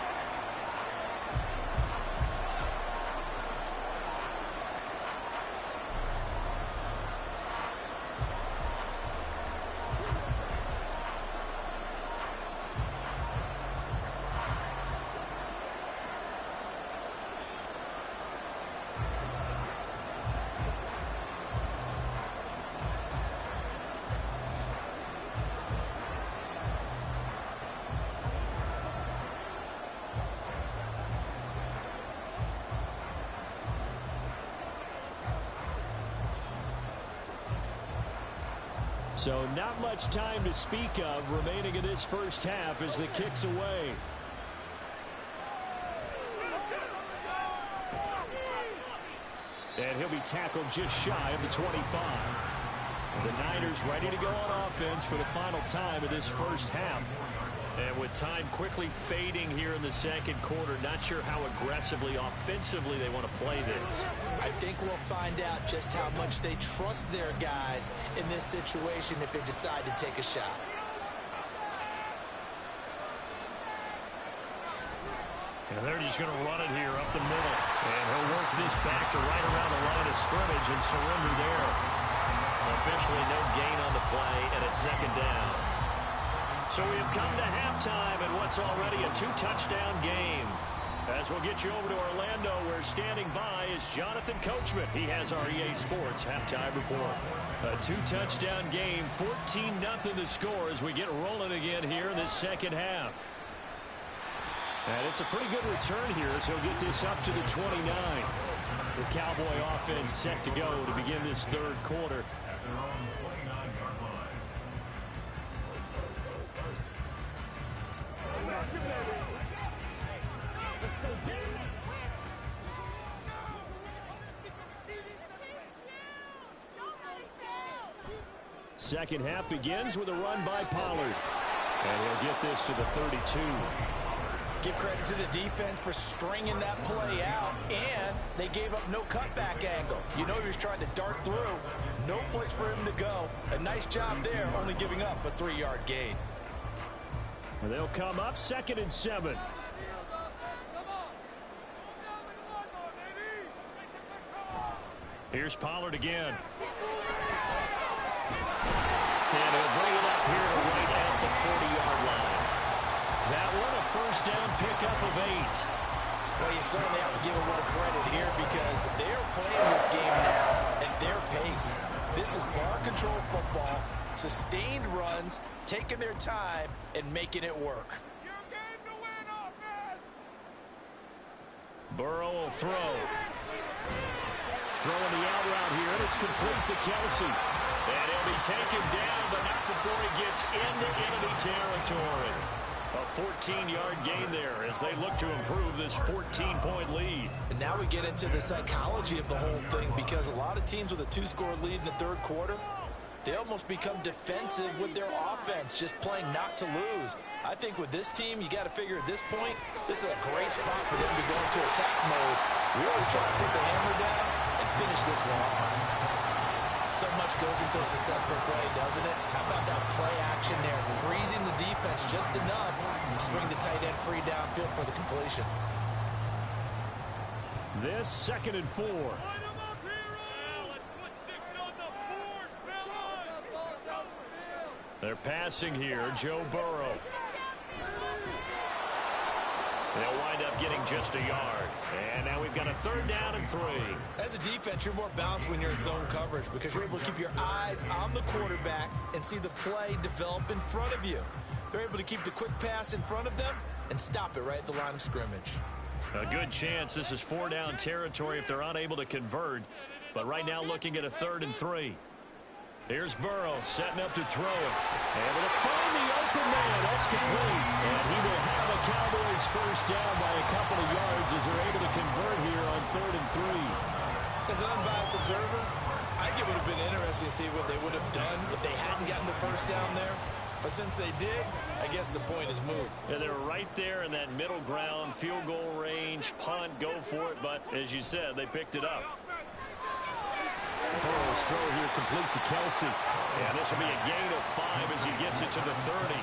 So not much time to speak of remaining in this first half as the kick's away. And he'll be tackled just shy of the 25. The Niners ready to go on offense for the final time of this first half. And with time quickly fading here in the second quarter, not sure how aggressively, offensively they want to play this. I think we'll find out just how much they trust their guys in this situation if they decide to take a shot. And they're just going to run it here up the middle. And he'll work this back to right around the line of scrimmage and surrender there. Officially no gain on the play, and it's second down. So we have come to halftime in what's already a two-touchdown game. As we'll get you over to Orlando, where standing by is Jonathan Coachman. He has our EA Sports halftime report. A two-touchdown game, 14-0 the score as we get rolling again here in this second half. And it's a pretty good return here as he'll get this up to the 29. The Cowboy offense set to go to begin this third quarter. At their own 29-yard line. Let's go get it. Second half begins with a run by Pollard. And he'll get this to the 32. Give credit to the defense for stringing that play out, and they gave up no cutback angle. You know he was trying to dart through. No place for him to go. A nice job there, only giving up a 3-yard gain. And they'll come up 2nd and 7. Here's Pollard again. And he'll bring it up here to right at the 40-yard line. That one a first down pickup of 8. Well, you certainly have to give a little credit here because they're playing this game now at their pace. This is ball control football, sustained runs, taking their time, and making it work. Burrow will throw. Throwing the out route here, and it's complete to Kelsey. And he'll be taken down, but not before he gets into enemy territory. A 14-yard gain there as they look to improve this 14-point lead. And now we get into the psychology of the whole thing, because a lot of teams with a 2-score lead in the third quarter, they almost become defensive with their offense, just playing not to lose. I think with this team, you got to figure at this point, this is a great spot for them to go into attack mode, really try to put the hammer down and finish this one off. So much goes into a successful play, doesn't it? How about that play action there, freezing the defense just enough to bring the tight end free downfield for the completion. This 2nd and 4. They're passing here, Joe Burrow. They'll wind up getting just a yard. And now we've got a 3rd down and 3. As a defense, you're more balanced when you're in zone coverage because you're able to keep your eyes on the quarterback and see the play develop in front of you. They're able to keep the quick pass in front of them and stop it right at the line of scrimmage. A good chance this is 4-down territory if they're unable to convert. But right now looking at a 3rd and 3. Here's Burrow setting up to throw it. Able to find the open man. That's complete. And he will have a Cowboys first down by a couple of yards as they're able to convert here on 3rd and 3. As an unbiased observer, I think it would have been interesting to see what they would have done if they hadn't gotten the first down there. But since they did, I guess the point is moot. Yeah, they're right there in that middle ground, field goal range, punt, go for it. But as you said, they picked it up. Burrow's throw here complete to Kelsey. And this will be a gain of 5 as he gets it to the 30.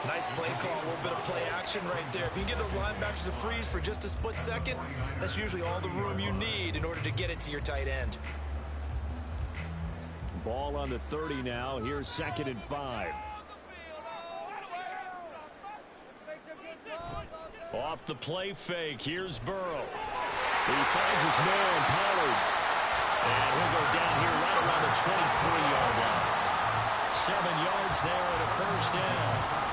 Nice play call, a little bit of play action right there. If you can get those linebackers to freeze for just a split second, that's usually all the room you need in order to get it to your tight end. Ball on the 30 now. Here's 2nd and 5. Off the play fake. Here's Burrow. He finds his man, Pollard. And he'll go down here right around the 23-yard line. 7 yards there and a first down.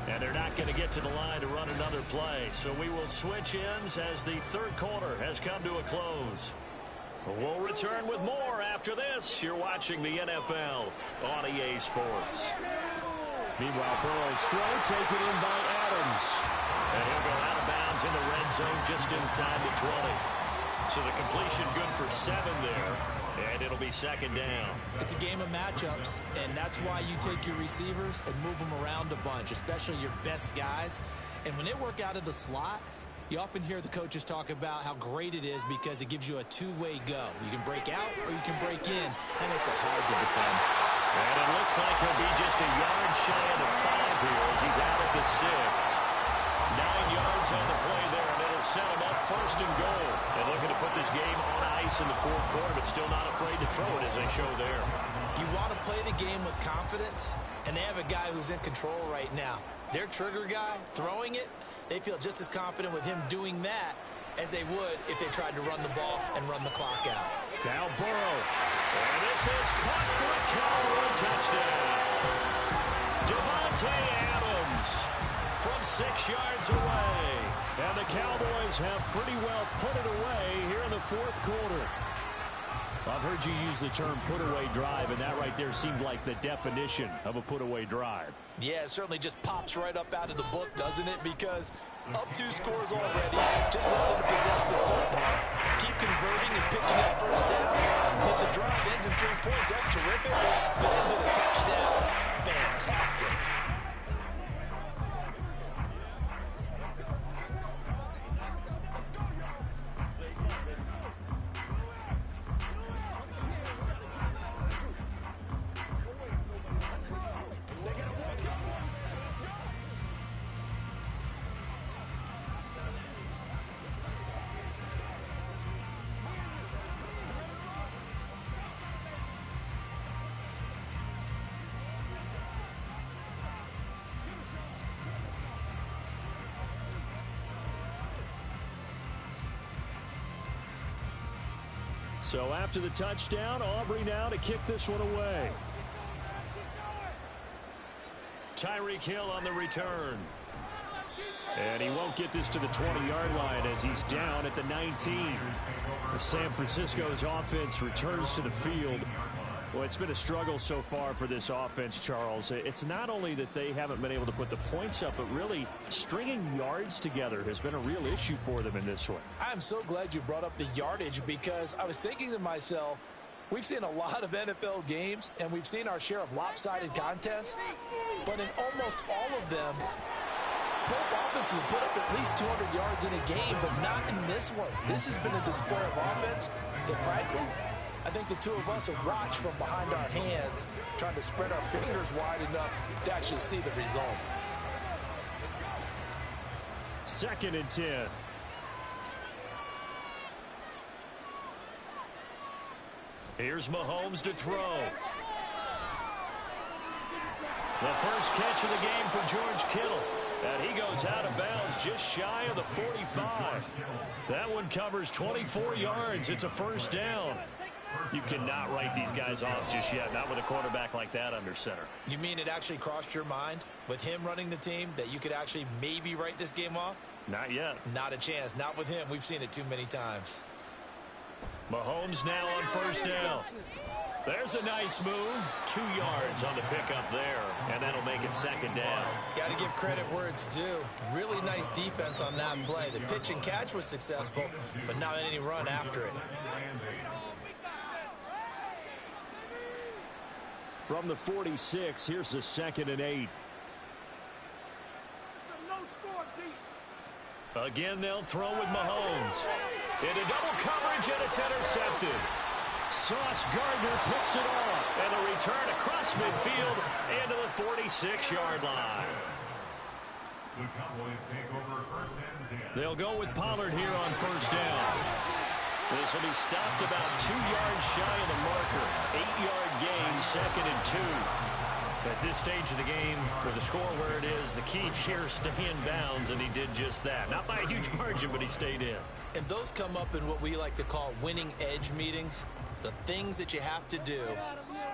And they're not going to get to the line to run another play. So we will switch ends as the third quarter has come to a close. We'll return with more after this. You're watching the NFL on EA Sports. Meanwhile, Burrow's throw taken in by Adams. And he'll go out of bounds in the red zone just inside the 20. So the completion good for 7 there. And it'll be 2nd down. It's a game of matchups, and that's why you take your receivers and move them around a bunch, especially your best guys. And when they work out of the slot, you often hear the coaches talk about how great it is because it gives you a two-way go. You can break out or you can break in. That makes it hard to defend. And it looks like he'll be just a yard shy of the 5 here as he's out at the 6. 9 yards on the play there, and it'll set him up 1st and goal. They're looking to put this game on ice in the 4th quarter, but still not afraid to throw it as they show there. You want to play the game with confidence, and they have a guy who's in control right now. Their trigger guy, throwing it, they feel just as confident with him doing that as they would if they tried to run the ball and run the clock out. Now Burrow. And this is caught for a Cowboy touchdown. Davante Adams from 6 yards away. And the Cowboys have pretty well put it away here in the 4th quarter. I've heard you use the term put-away drive, and that right there seemed like the definition of a put-away drive. Yeah, it certainly just pops right up out of the book, doesn't it? Because up 2 scores already, just wanted to possess the football, keep converting and picking up first down. And if the drive ends in 3 points, that's terrific. If it ends in a touchdown, fantastic. So after the touchdown, Aubrey now to kick this one away. Tyreek Hill on the return. And he won't get this to the 20-yard line as he's down at the 19. San Francisco's offense returns to the field. Well, it's been a struggle so far for this offense, Charles. It's not only that they haven't been able to put the points up, but really stringing yards together has been a real issue for them in this one. I'm so glad you brought up the yardage because I was thinking to myself, we've seen a lot of NFL games, and we've seen our share of lopsided contests, but in almost all of them, both offenses have put up at least 200 yards in a game, but not in this one. This has been a display of offense that, frankly, I think the two of us have watched from behind our hands, trying to spread our fingers wide enough to actually see the result. 2nd and 10. Here's Mahomes to throw. The first catch of the game for George Kittle. And he goes out of bounds just shy of the 45. That one covers 24 yards. It's a first down. You cannot write these guys off just yet, not with a quarterback like that under center. You mean it actually crossed your mind with him running the team that you could actually maybe write this game off? Not yet. Not a chance. Not with him. We've seen it too many times. Mahomes now on first down. There's a nice move. 2 yards on the pickup there, and that'll make it 2nd down. Got to give credit where it's due. Really nice defense on that play. The pitch and catch was successful, but not any run after it. From the 46, here's the 2nd and 8. Again, they'll throw with Mahomes. Into double coverage, and it's intercepted. Sauce Gardner picks it off, and a return across midfield into the 46-yard line. The Cowboys take over 1st and 10. They'll go with Pollard here on first down. This will be stopped about 2 yards shy of the marker. 8-yard gain, 2nd and 2. At this stage of the game, with the score where it is, the key here is stay in bounds, and he did just that. Not by a huge margin, but he stayed in. And those come up in what we like to call winning edge meetings. The things that you have to do,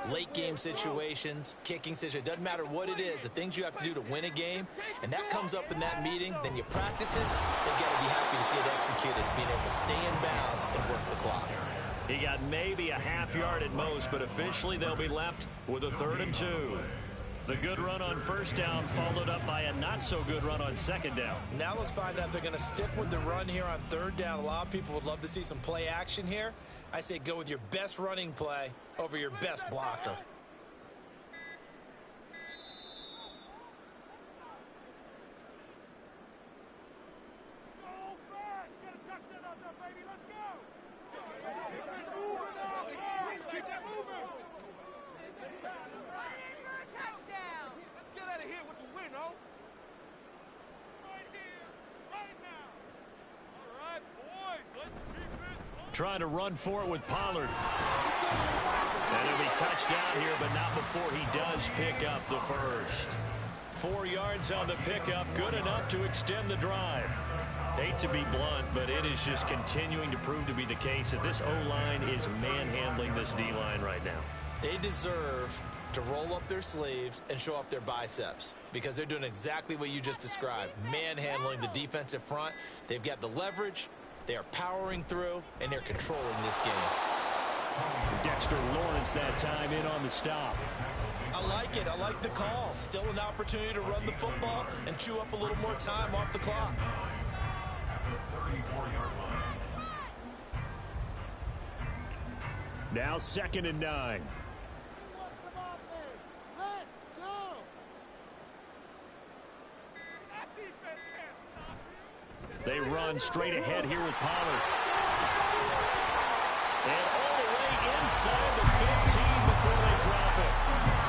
late game situations, kicking situations, doesn't matter what it is, the things you have to do to win a game, and that comes up in that meeting, then you practice it, you got to be happy to see it executed, being able to stay in bounds and work the clock. He got maybe a half yard at most, but officially they'll be left with a 3rd and 2. The good run on first down followed up by a not-so-good run on 2nd down. Now let's find out if they're going to stick with the run here on 3rd down. A lot of people would love to see some play action here. I say go with your best running play over your best blocker. Trying to run for it with Pollard. And it'll be touchdown here, but not before he does pick up the first. 4 yards on the pickup, good enough to extend the drive. Hate to be blunt, but it is just continuing to prove to be the case that this O-line is manhandling this D-line right now. They deserve to roll up their sleeves and show up their biceps because they're doing exactly what you just described, manhandling the defensive front. They've got the leverage. They are powering through, and they're controlling this game. Dexter Lawrence that time in on the stop. I like it. I like the call. Still an opportunity to run the football and chew up a little more time off the clock. Now 2nd and 9. They run straight ahead here with Pollard. And all the way inside the 15 before they drop it.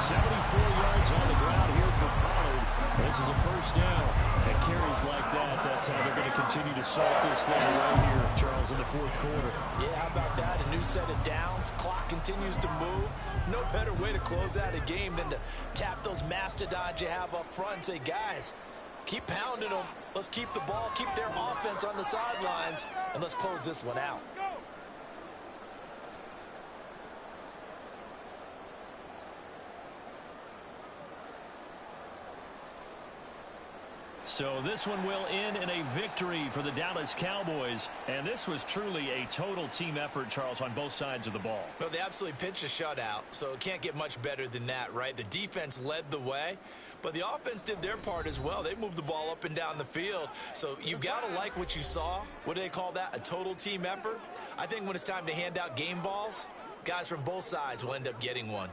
74 yards on the ground here for Pollard. This is a first down. And carries like that, that's how they're going to continue to salt this thing right here, Charles, in the 4th quarter. Yeah, how about that? A new set of downs. Clock continues to move. No better way to close out a game than to tap those mastodons you have up front and say, guys, keep pounding them. Let's keep the ball, keep their offense on the sidelines, and let's close this one out. So this one will end in a victory for the Dallas Cowboys. And this was truly a total team effort, Charles, on both sides of the ball. Well, they absolutely pitched a shutout, so it can't get much better than that, right? The defense led the way, but the offense did their part as well. They moved the ball up and down the field. So you've got to like what you saw. What do they call that? A total team effort? I think when it's time to hand out game balls, guys from both sides will end up getting one.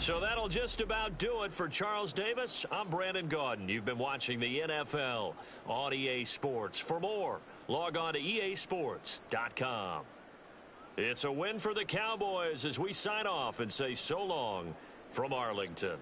So that'll just about do it for Charles Davis. I'm Brandon Gaudin. You've been watching the NFL on EA Sports. For more, log on to easports.com. It's a win for the Cowboys as we sign off and say so long from Arlington.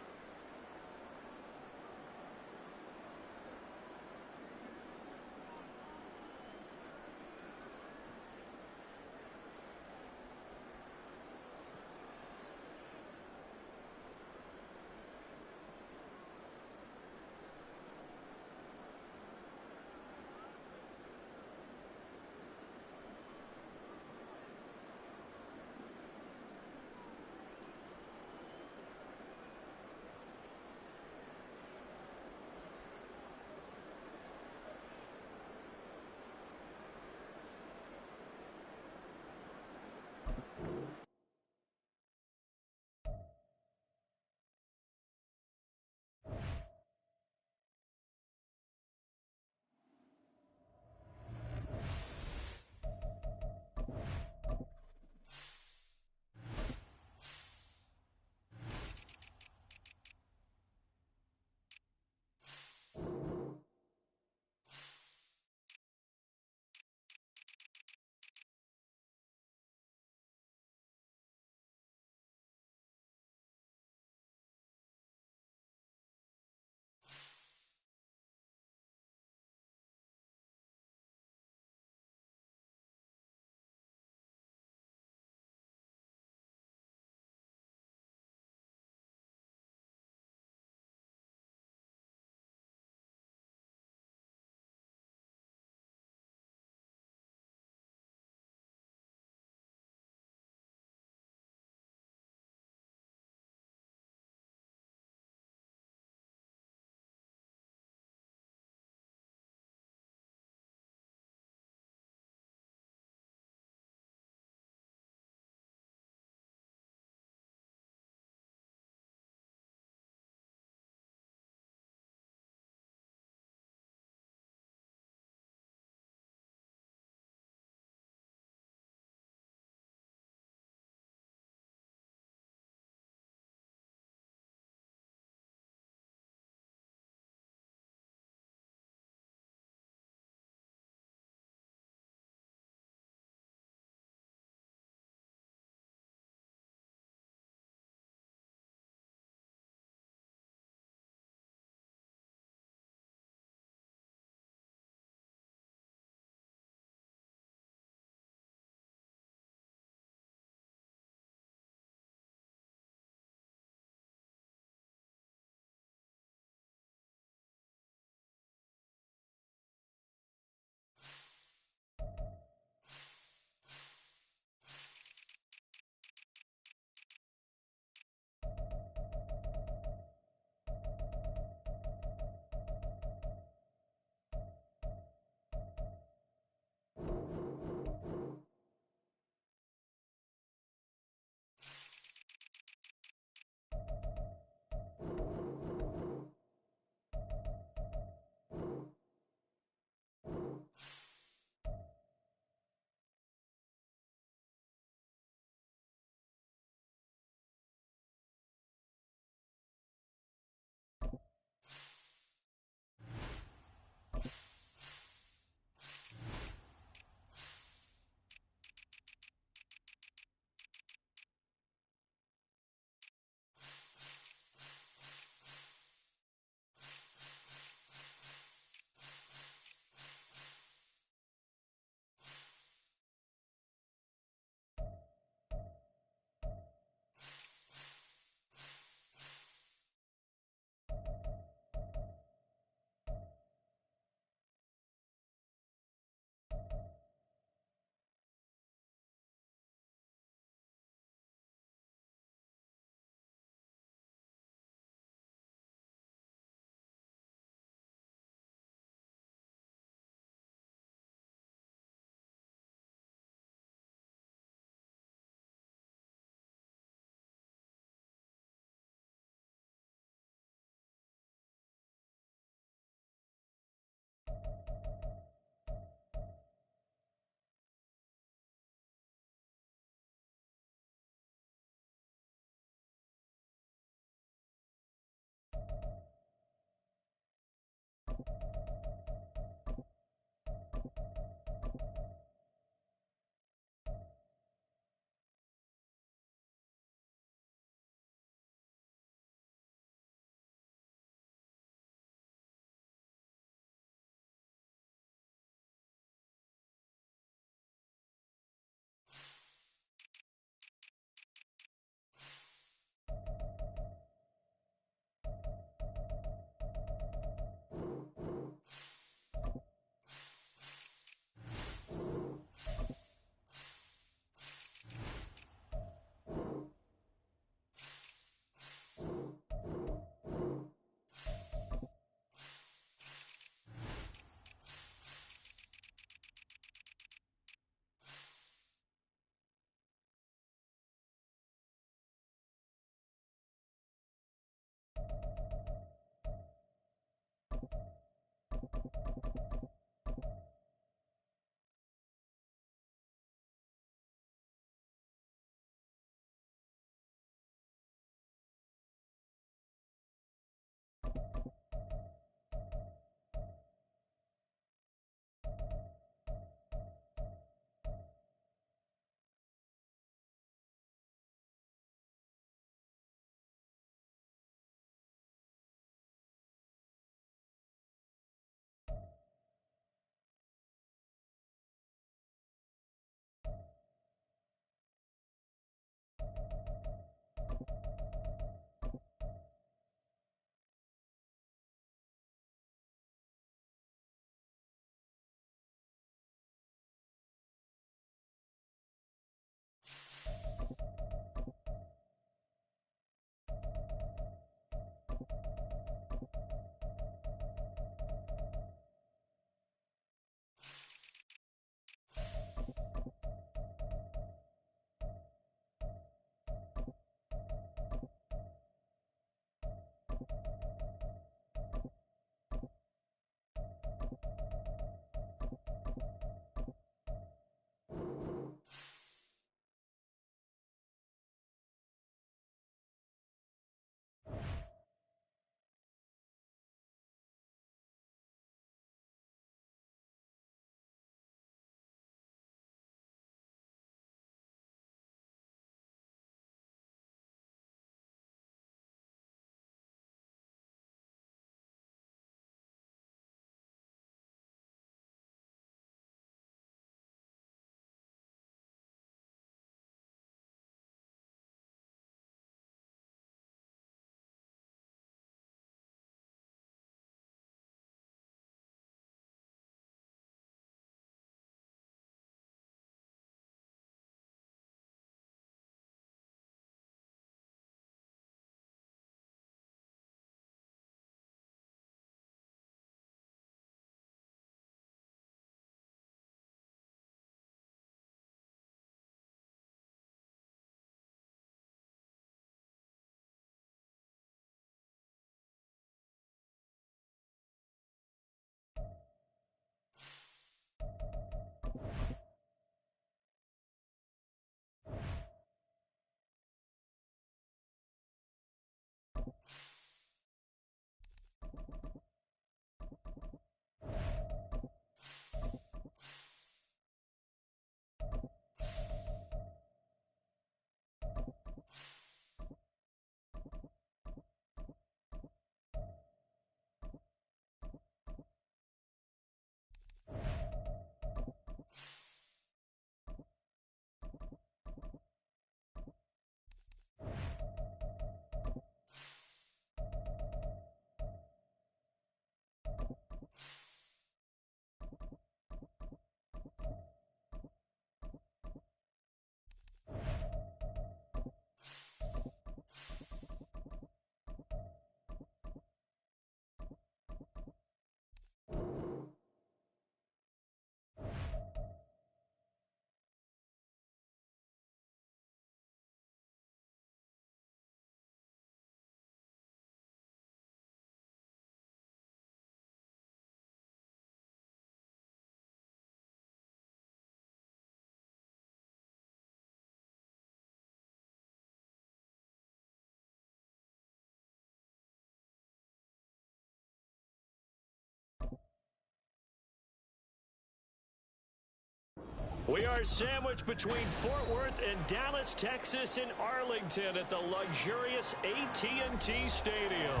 We are sandwiched between Fort Worth and Dallas, Texas, and Arlington at the luxurious AT&T Stadium.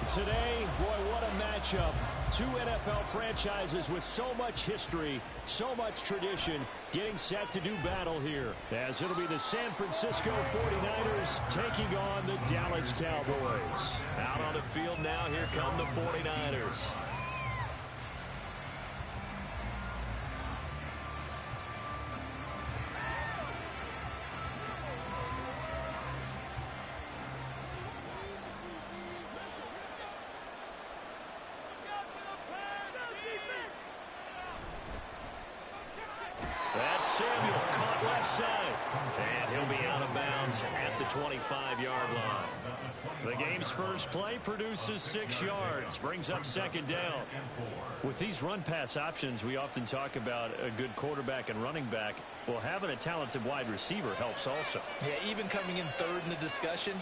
Today, boy, what a matchup. Two NFL franchises with so much history, so much tradition, getting set to do battle here. As it'll be the San Francisco 49ers taking on the Dallas Cowboys. Out on the field now, here come the 49ers. That's Samuel, caught left side. And he'll be out of bounds at the 25-yard line. The game's first play produces 6 yards, brings up second down. With these run-pass options, we often talk about a good quarterback and running back. Well, having a talented wide receiver helps also. Yeah, even coming in third in the discussion,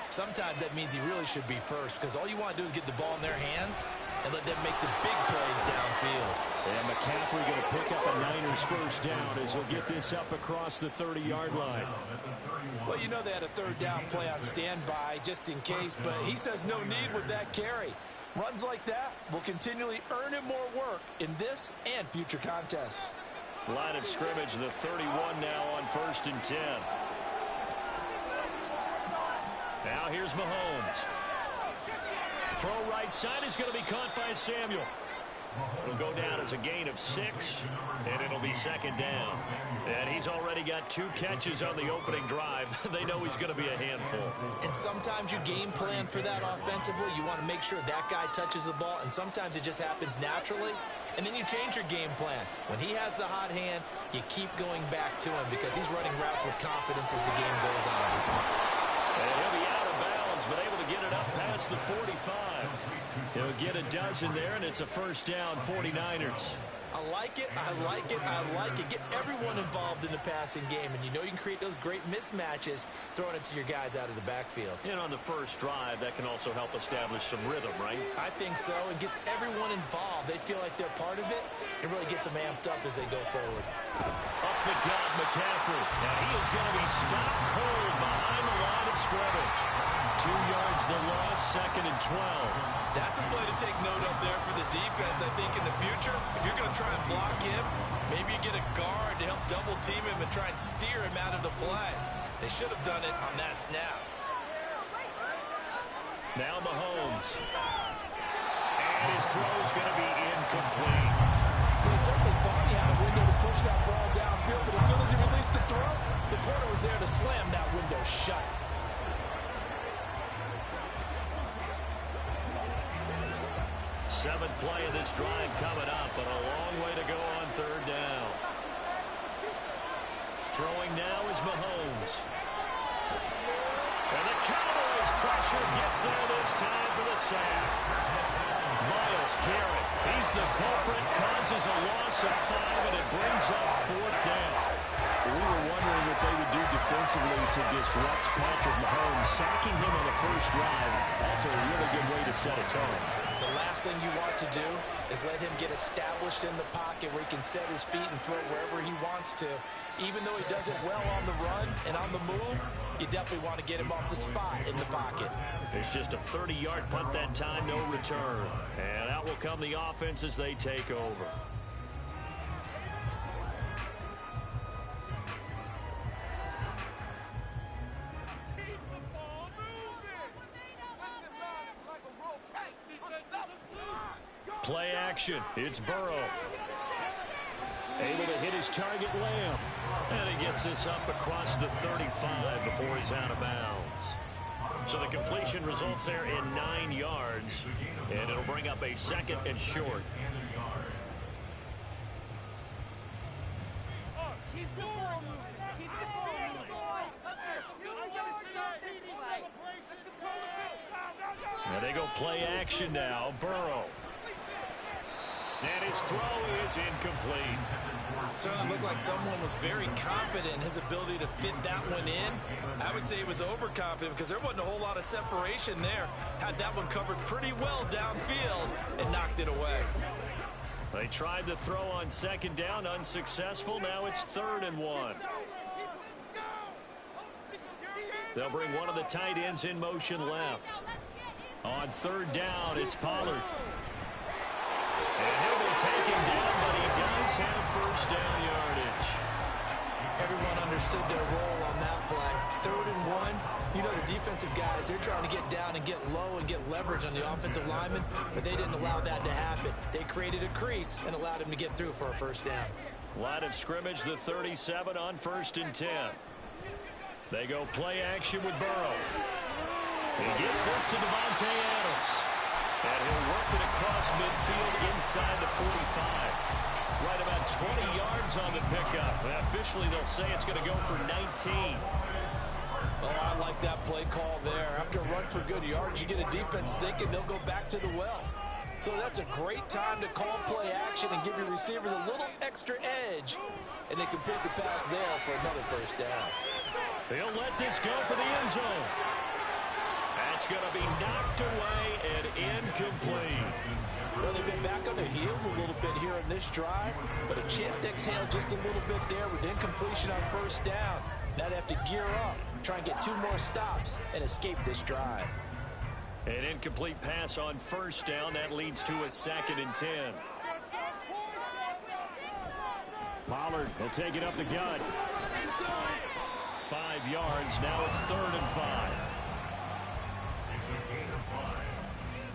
sometimes that means he really should be first, because all you want to do is get the ball in their hands and let them make the big plays downfield. And McCaffrey going to pick up a Niners first down as he'll get this up across the 30-yard line. Well, you know they had a third down play on standby just in case, but he says no need with that carry. Runs like that will continually earn him more work in this and future contests. Line of scrimmage, the 31 now on 1st and 10. Now here's Mahomes. Throw right side is going to be caught by Samuel. It'll go down as a gain of 6, and it'll be second down. And he's already got 2 catches on the opening drive. They know he's going to be a handful. And sometimes you game plan for that offensively. You want to make sure that guy touches the ball, and sometimes it just happens naturally. And then you change your game plan. When he has the hot hand, you keep going back to him because he's running routes with confidence as the game goes on. And he'll be out of bounds, but able to get it up past the 45. He'll get a dozen there, and it's a first down, 49ers. I like it, I like it, I like it. Get everyone involved in the passing game, and you know you can create those great mismatches throwing it to your guys out of the backfield. And on the first drive, that can also help establish some rhythm, right? I think so. It gets everyone involved. They feel like they're part of it. It really gets them amped up as they go forward. Up the gut, McCaffrey. And he is going to be stopped cold behind the line of scrimmage. 2 yards the loss, 2nd and 12. That's a play to take note of there for the defense, I think, in the future. If you're going to try and block him, maybe you get a guard to help double team him and try and steer him out of the play. They should have done it on that snap. Now Mahomes. And his throw is going to be incomplete. He certainly thought he had a window to push that ball downfield, but as soon as he released the throw, the corner was there to slam that window shut. Seventh play of this drive coming up, but a long way to go on 3rd down. Throwing now is Mahomes. And the Cowboys pressure gets there this time for the sack. Myles Garrett, he's the culprit, causes a loss of 5, and it brings up 4th down. We were wondering what they would do defensively to disrupt Patrick Mahomes. Sacking him on the first drive, that's a really good way to set a tone. The last thing you want to do is let him get established in the pocket where he can set his feet and throw wherever he wants to. Even though he does it well on the run and on the move, you definitely want to get him off the spot in the pocket. It's just a 30-yard punt that time, no return. And out will come the offense as they take over. Play action. It's Burrow. Able to hit his target, Lamb. And he gets this up across the 35 before he's out of bounds. So the completion results there in 9 yards. And it'll bring up a 2nd and short. Now they go play action now. Burrow. And his throw is incomplete. Certainly looked like someone was very confident in his ability to fit that one in. I would say he was overconfident because there wasn't a whole lot of separation there. Had that one covered pretty well downfield and knocked it away. They tried the throw on second down, unsuccessful. Now it's 3rd and 1. They'll bring one of the tight ends in motion left. On 3rd down, it's Pollard. And he'll be taken down, but he does have first down yardage. Everyone understood their role on that play. 3rd and 1. You know, the defensive guys, they're trying to get down and get low and get leverage on the offensive lineman, but they didn't allow that to happen. They created a crease and allowed him to get through for a first down. Line of scrimmage, the 37 on 1st and 10. They go play action with Burrow. He gets this to Davante Adams. And he'll work it across midfield inside the 45. Right about 20 yards on the pickup. And officially, they'll say it's going to go for 19. Oh, I like that play call there. After a run for good yards, you get a defense thinking they'll go back to the well. So that's a great time to call play action and give your receivers a little extra edge. And they complete the pass there for another first down. They'll let this go for the end zone. That's going to be knocked away and incomplete. Well, they've been back on their heels a little bit here in this drive, but a chance to exhale just a little bit there with incompletion on first down. Now they have to gear up, try and get 2 more stops, and escape this drive. An incomplete pass on first down. That leads to a 2nd and 10. Pollard will take it up the gut. 5 yards. Now it's 3rd and 5. It's a gain of 5.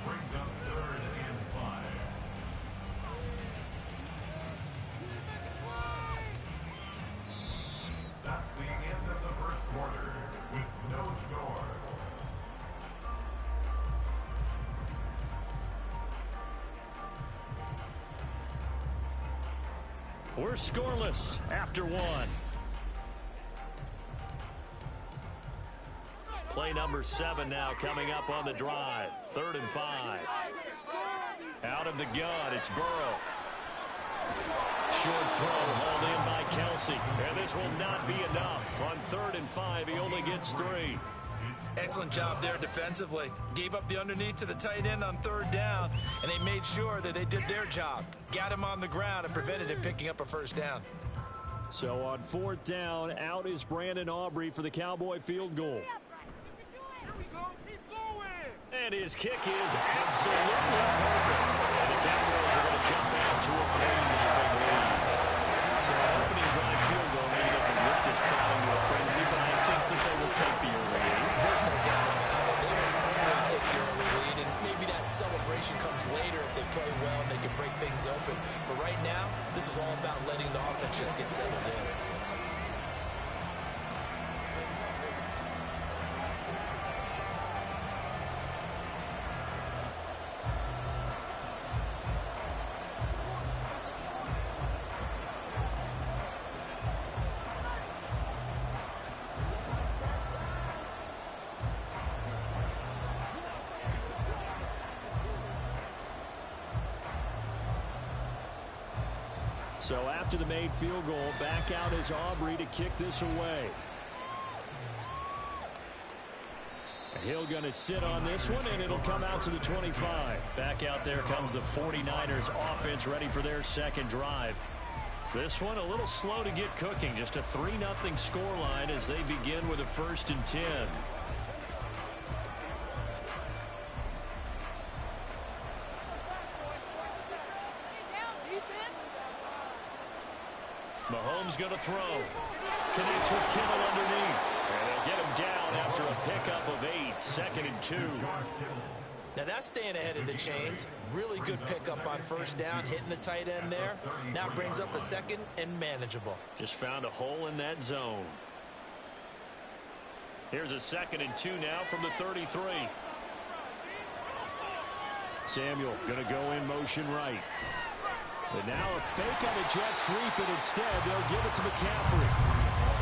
Brings up 3rd and 5. That's the end of the first quarter with no score. We're scoreless after 1. Play number 7 now coming up on the drive. 3rd and 5. Out of the gun, it's Burrow. Short throw, hauled in by Kelsey. And this will not be enough. On 3rd and 5, he only gets 3. Excellent job there defensively. Gave up the underneath to the tight end on 3rd down, and they made sure that they did their job. Got him on the ground and prevented him picking up a first down. So on 4th down, out is Brandon Aubrey for the Cowboy field goal. And his kick is absolutely perfect. And the Cowboys are going to jump out to a 3-0 lead. So an opening drive field goal maybe doesn't whip this crowd into a frenzy, but I think that they will take the early lead. There's no doubt about it. They will always take the early lead, and maybe that celebration comes later if they play well and they can break things open. But right now, this is all about letting the offense just get settled in. So after the made field goal, back out is Aubrey to kick this away. Hill going to sit on this one, and it'll come out to the 25. Back out there comes the 49ers offense ready for their 2nd drive. This one a little slow to get cooking. Just a 3-0 scoreline as they begin with a 1st and 10. Mahomes going to throw. Connects with Kittle underneath. And they'll get him down after a pickup of 8. 2nd and 2. Now that's staying ahead of the chains. Really good pickup on first down, hitting the tight end there. Now brings up a 2nd and manageable. Just found a hole in that zone. Here's a 2nd and 2 now from the 33. Samuel going to go in motion right. But now a fake on a jet sweep, and instead they'll give it to McCaffrey.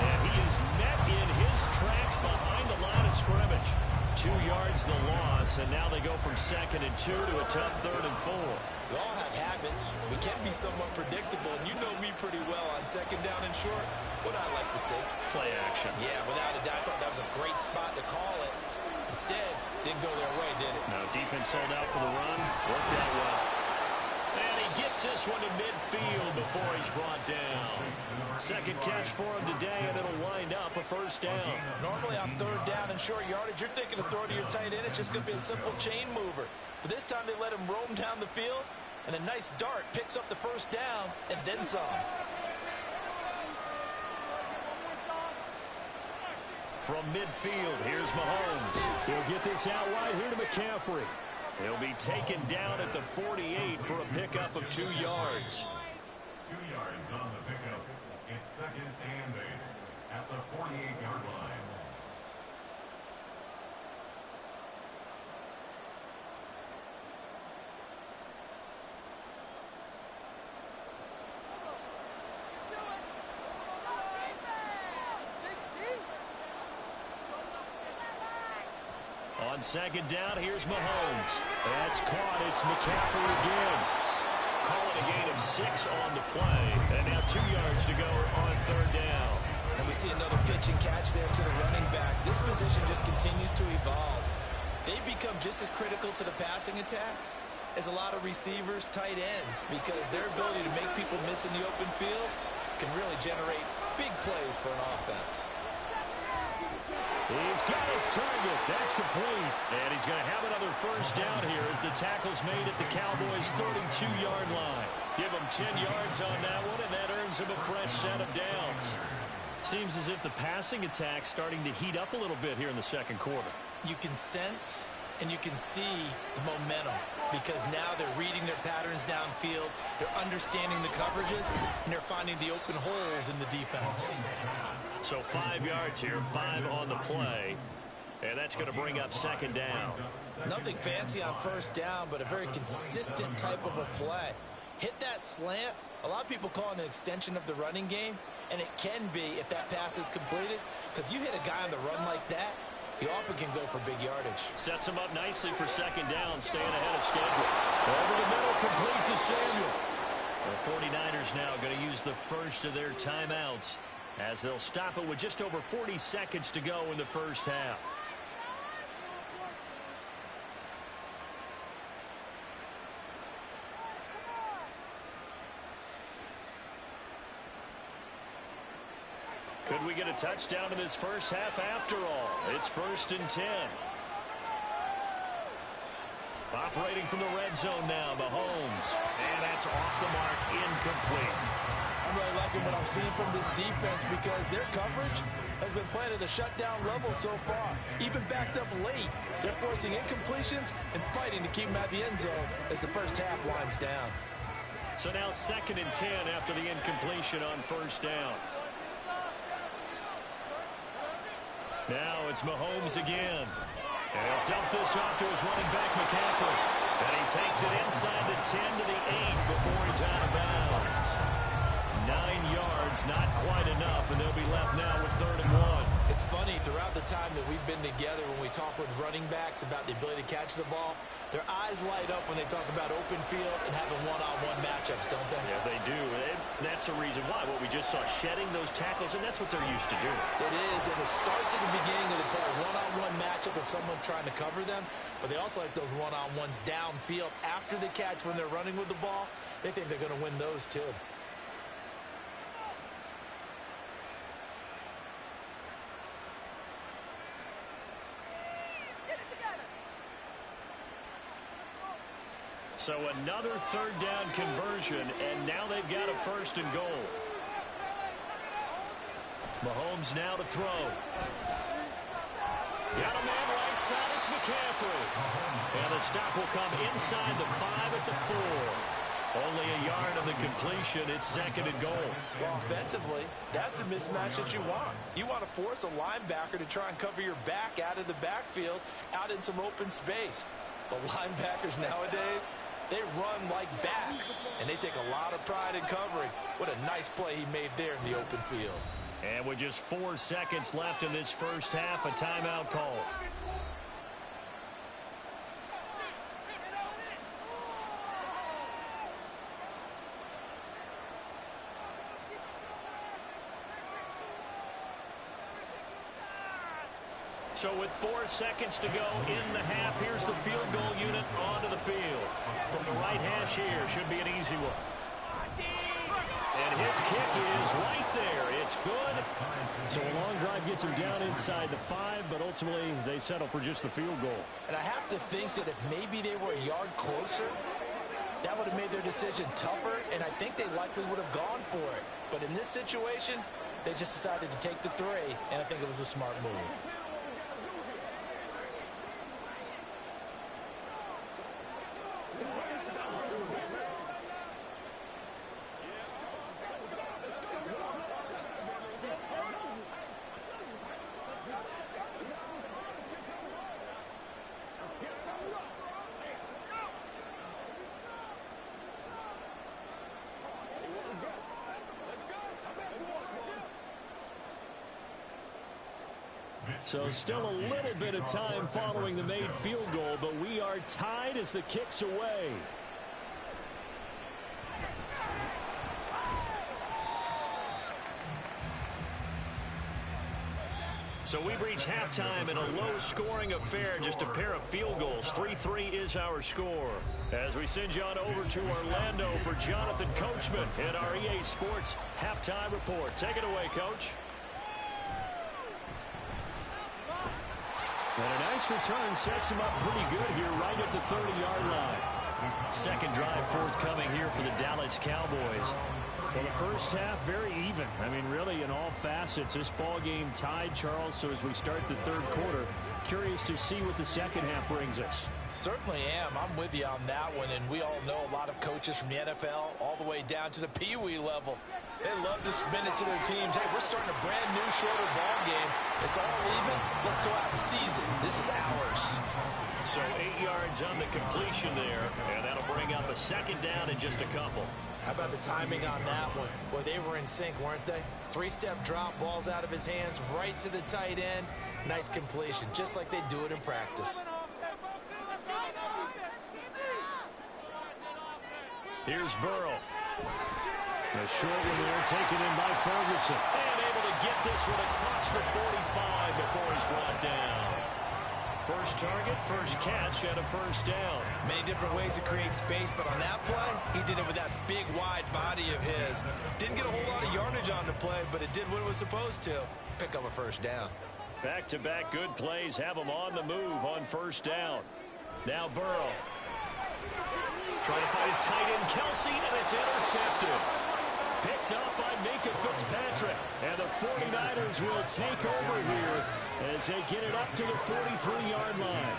And he is met in his tracks behind the line of scrimmage. 2 yards the loss, and now they go from 2nd and 2 to a tough 3rd and 4. We all have habits. We can be somewhat predictable, and you know me pretty well on 2nd down and short. What I like to see. Play action. Yeah, without a doubt. I thought that was a great spot to call it. Instead, didn't go their way, did it? No, defense sold out for the run. Worked out well. And he gets this one to midfield before he's brought down. Second catch for him today, and it'll wind up a first down. Normally on third down and short yardage, you're thinking of throw to your tight end. It's just going to be a simple chain mover. But this time they let him roam down the field, and a nice dart picks up the first down and then some. From midfield, here's Mahomes. He'll get this out wide here to McCaffrey. He'll be taken down at the 48 for a pickup of 2 yards. 2 yards on the pickup. It's second and 8 at the 48-yard line. On second down, here's Mahomes. That's caught. It's McCaffrey again. Calling a gain of 6 on the play. And now 2 yards to go on third down. And we see another pitch and catch there to the running back. This position just continues to evolve. They become just as critical to the passing attack as a lot of receivers, tight ends, because their ability to make people miss in the open field can really generate big plays for an offense. He's got his target. That's complete. And he's going to have another first down here as the tackle's made at the Cowboys' 32-yard line. Give him 10 yards on that one, and that earns him a fresh set of downs. Seems as if the passing attack's starting to heat up a little bit here in the second quarter. You can sense and you can see the momentum because now they're reading their patterns downfield, they're understanding the coverages, and they're finding the open holes in the defense. So 5 yards here, 5 on the play, and that's going to bring up second down. Nothing fancy on first down, but a very consistent type of a play. Hit that slant. A lot of people call it an extension of the running game, and it can be if that pass is completed, because you hit a guy on the run like that, he often can go for big yardage. Sets him up nicely for second down, staying ahead of schedule. Over the middle, complete to Samuel. The 49ers now going to use the first of their timeouts as they'll stop it with just over 40 seconds to go in the first half. Could we get a touchdown in this first half after all? It's 1st and 10. Operating from the red zone now, Mahomes. And that's off the mark, incomplete. I'm really liking what I'm seeing from this defense because their coverage has been playing at a shutdown level so far. Even backed up late, they're forcing incompletions and fighting to keep them at the end zone as the first half winds down. So now 2nd and 10 after the incompletion on first down. Now it's Mahomes again. And he'll dump this off to his running back, McCaffrey. And he takes it inside the 10 to the 8 before he's out of bounds. 9 yards, not quite enough, and they'll be left now with 3rd and 1. It's funny, throughout the time that we've been together, when we talk with running backs about the ability to catch the ball, their eyes light up when they talk about open field and having one-on-one matchups, don't they? Yeah, they do. And that's the reason why. What we just saw, shedding those tackles, and that's what they're used to doing. It is, and it starts at the beginning of the play, one-on-one matchup if someone's trying to cover them, but they also like those one-on-ones downfield after the catch when they're running with the ball. They think they're going to win those too. So another 3rd down conversion, and now they've got a 1st and goal. Mahomes now to throw. Got a man right side, it's McCaffrey. And the stop will come inside the 5 at the 4. Only a yard on the completion, it's 2nd and goal. Well, offensively, that's the mismatch that you want. You want to force a linebacker to try and cover your back out of the backfield, out in some open space. The linebackers nowadays, they run like backs, and they take a lot of pride in covering. What a nice play he made there in the open field. And with just 4 seconds left in this first half, a timeout call. So with 4 seconds to go in the half, here's the field goal unit onto the field. From the right hash here, should be an easy one. And his kick is right there. It's good. So a long drive gets him down inside the 5, but ultimately they settle for just the field goal. And I have to think that if maybe they were a yard closer, that would have made their decision tougher, and I think they likely would have gone for it. But in this situation, they just decided to take the 3, and I think it was a smart move. So still a little bit of time following the made field goal, but we are tied as the kick's away. So we've reached halftime in a low-scoring affair, just a pair of field goals. 3-3 is our score. As we send you on over to Orlando for Jonathan Coachman in our EA Sports Halftime Report. Take it away, Coach. And a nice return sets him up pretty good here right at the 30-yard line. Second drive forthcoming here for the Dallas Cowboys. Well, the first half, very even. I mean, really, in all facets, this ball game tied, Charles. So as we start the third quarter, curious to see what the second half brings us. Certainly am. I'm with you on that one, and we all know a lot of coaches from the NFL all the way down to the Pee Wee level. They love to spin it to their teams. Hey, we're starting a brand new, shorter ball game. It's all even. Let's go out and seize it. This is ours. So 8 yards on the completion there, and that'll bring up a second down in just a couple. How about the timing on that one? Boy, they were in sync, weren't they? 3-step drop, balls out of his hands, right to the tight end. Nice completion, just like they do it in practice. Here's Burrow. A short one there, taken in by Ferguson. And able to get this one across the 45 before he's brought down. First target, first catch, and a first down. Many different ways to create space, but on that play, he did it with that big, wide body of his. Didn't get a whole lot of yardage on the play, but it did what it was supposed to. Pick up a first down. Back-to-back good plays have him on the move on first down. Now Burrow. Trying to find his tight end, Kelsey, and it's intercepted. Picked up by Minkah Fitzpatrick. And the 49ers will take over here as they get it up to the 43-yard line.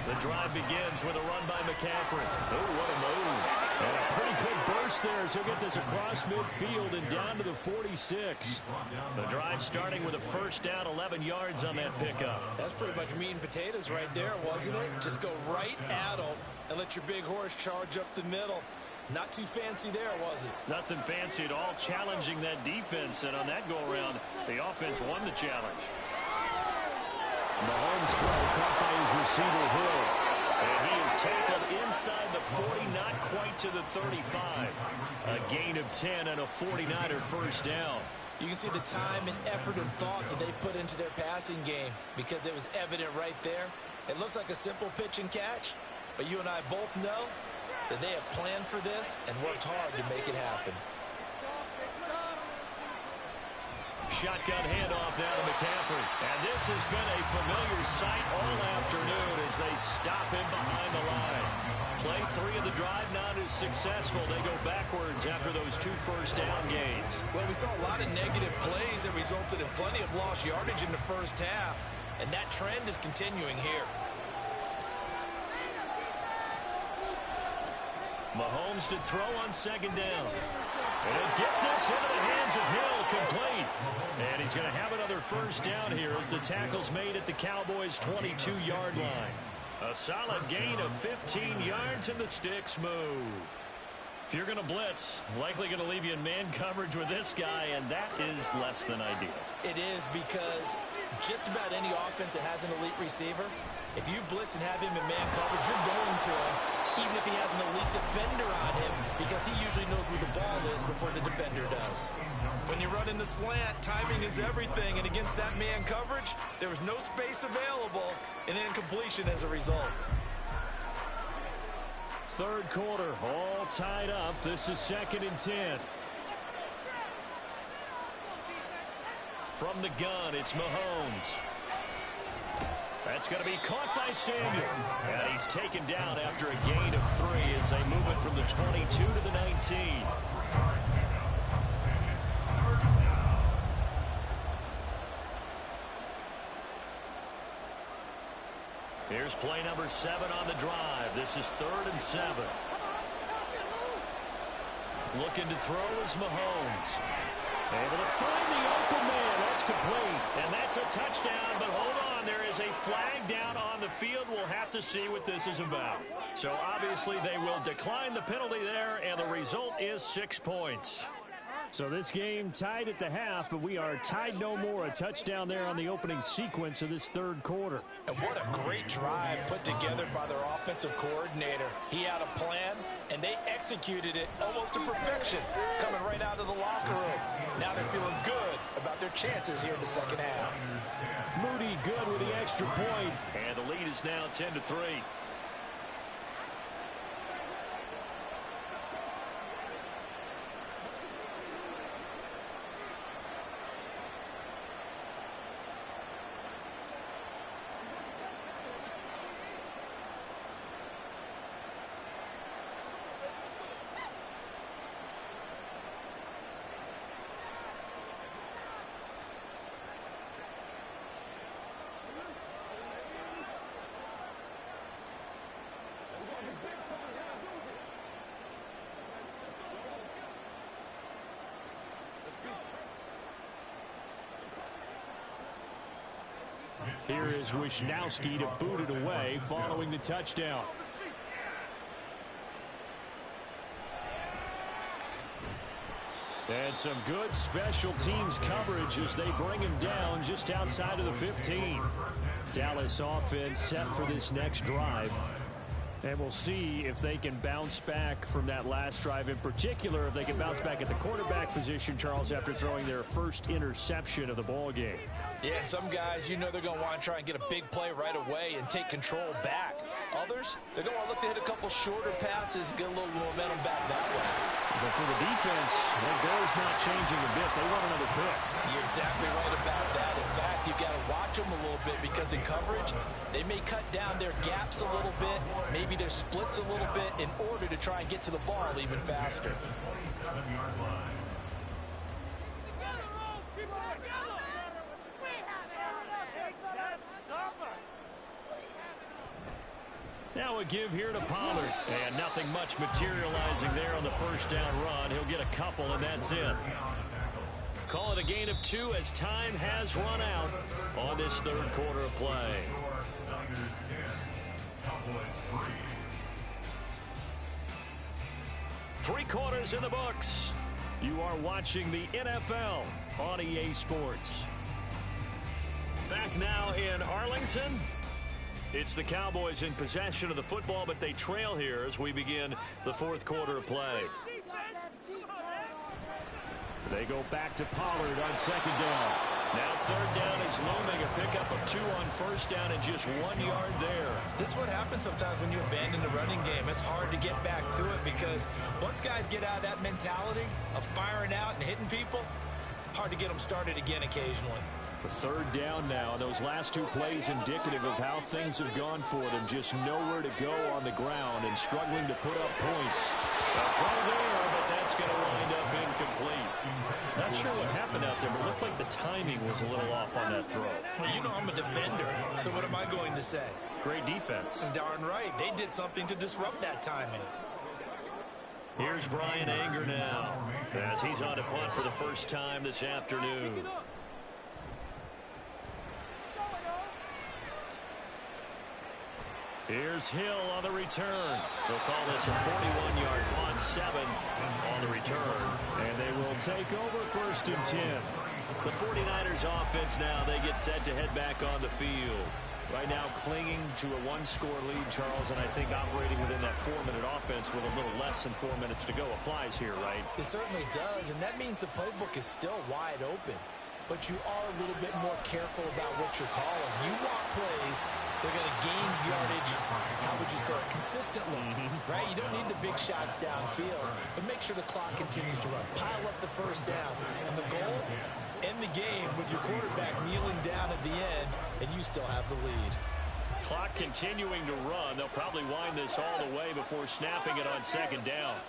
The drive begins with a run by McCaffrey. Oh, what a move. And a pretty good burst there as he'll get this across midfield and down to the 46. The drive starting with a first down, 11 yards on that pickup. That's pretty much meat and potatoes right there, wasn't it? Just go right at them and let your big horse charge up the middle. Not too fancy there, was it? Nothing fancy at all, challenging that defense, and on that go-around, the offense won the challenge. Mahomes throw caught by his receiver, Hill. And he is tackled inside the 40, not quite to the 35. A gain of 10 and a 49er first down. You can see the time and effort and thought that they put into their passing game because it was evident right there. It looks like a simple pitch and catch, but you and I both know that they have planned for this and worked hard to make it happen. Shotgun handoff now to McCaffrey. And this has been a familiar sight all afternoon as they stop him behind the line. Play 3 of the drive not as successful. They go backwards after those 2 first down gains. Well, we saw a lot of negative plays that resulted in plenty of lost yardage in the first half, and that trend is continuing here. Mahomes to throw on second down. And he'll get this into the hands of Hill, complete. And he's going to have another first down here as the tackle's made at the Cowboys' 22-yard line. A solid gain of 15 yards and the sticks move. If you're going to blitz, likely going to leave you in man coverage with this guy, and that is less than ideal. It is because just about any offense that has an elite receiver, if you blitz and have him in man coverage, you're going to him, even if he has an elite defender on him, because because he usually knows where the ball is before the defender does. When you run in the slant, timing is everything, and against that man coverage, there was no space available, and incompletion as a result. Third quarter, all tied up. This is 2nd and 10. From the gun, it's Mahomes. That's going to be caught by Samuel. And he's taken down after a gain of 3 as they move it from the 22 to the 19. Here's play number 7 on the drive. This is 3rd and 7. Looking to throw is Mahomes. Able to find the open man. That's complete. And that's a touchdown, but hold on. There is a flag down on the field. We'll have to see what this is about. So obviously they will decline the penalty there, and the result is 6 points. So this game tied at the half, but we are tied no more. A touchdown there on the opening sequence of this third quarter. And what a great drive put together by their offensive coordinator. He had a plan, and they executed it almost to perfection, coming right out of the locker room. Now they're feeling good about their chances here in the second half. Moody good with the extra point. And the lead is now 10-3. Here is Wisnowski to boot it away following the touchdown. And some good special teams coverage as they bring him down just outside of the 15. Dallas offense set for this next drive. And we'll see if they can bounce back from that last drive, in particular if they can bounce back at the quarterback position, Charles, after throwing their first interception of the ball game. Yeah, and some guys, you know they're going to want to try and get a big play right away and take control back. Others, they're going to look to hit a couple shorter passes, get a little momentum back that way. But for the defense, their goal's not changing a bit. They want another pick. You're exactly right about that. In fact, you've got to watch them a little bit because in coverage, they may cut down their gaps a little bit, maybe their splits a little bit in order to try and get to the ball even faster. Now a give here to Pollard. And nothing much materializing there on the first down run. He'll get a couple, and that's it. Call it a gain of 2 as time has run out on this third quarter of play. Three quarters in the books. You are watching the NFL on EA Sports. Back now in Arlington. It's the Cowboys in possession of the football, but they trail here as we begin the fourth quarter of play. They go back to Pollard on second down. Now third down is looming. A pickup of 2 on first down and just 1 yard there. This is what happens sometimes when you abandon the running game. It's hard to get back to it because once guys get out of that mentality of firing out and hitting people, hard to get them started again occasionally. A third down now. Those last 2 plays indicative of how things have gone for them. Just nowhere to go on the ground and struggling to put up points. A throw there, but that's going to wind up incomplete. Not sure what happened out there, but it looked like the timing was a little off on that throw. Well, you know I'm a defender, so what am I going to say? Great defense. Darn right. They did something to disrupt that timing. Here's Brian Anger now as he's on to punt for the first time this afternoon. Here's Hill on the return. They'll call this a 41-yard punt, 7 on the return. And they will take over first and 10. The 49ers offense now, they get set to head back on the field. Right now clinging to a one-score lead, Charles, and I think operating within that 4-minute offense with a little less than 4 minutes to go applies here, right? It certainly does, and that means the playbook is still wide open. But you are a little bit more careful about what you're calling. You want plays, they're going to gain yardage, how would you say it, consistently, right? You don't need the big shots downfield, but make sure the clock continues to run. Pile up the first down, and the goal, end the game with your quarterback kneeling down at the end, and you still have the lead. Clock continuing to run. They'll probably wind this all the way before snapping it on second down.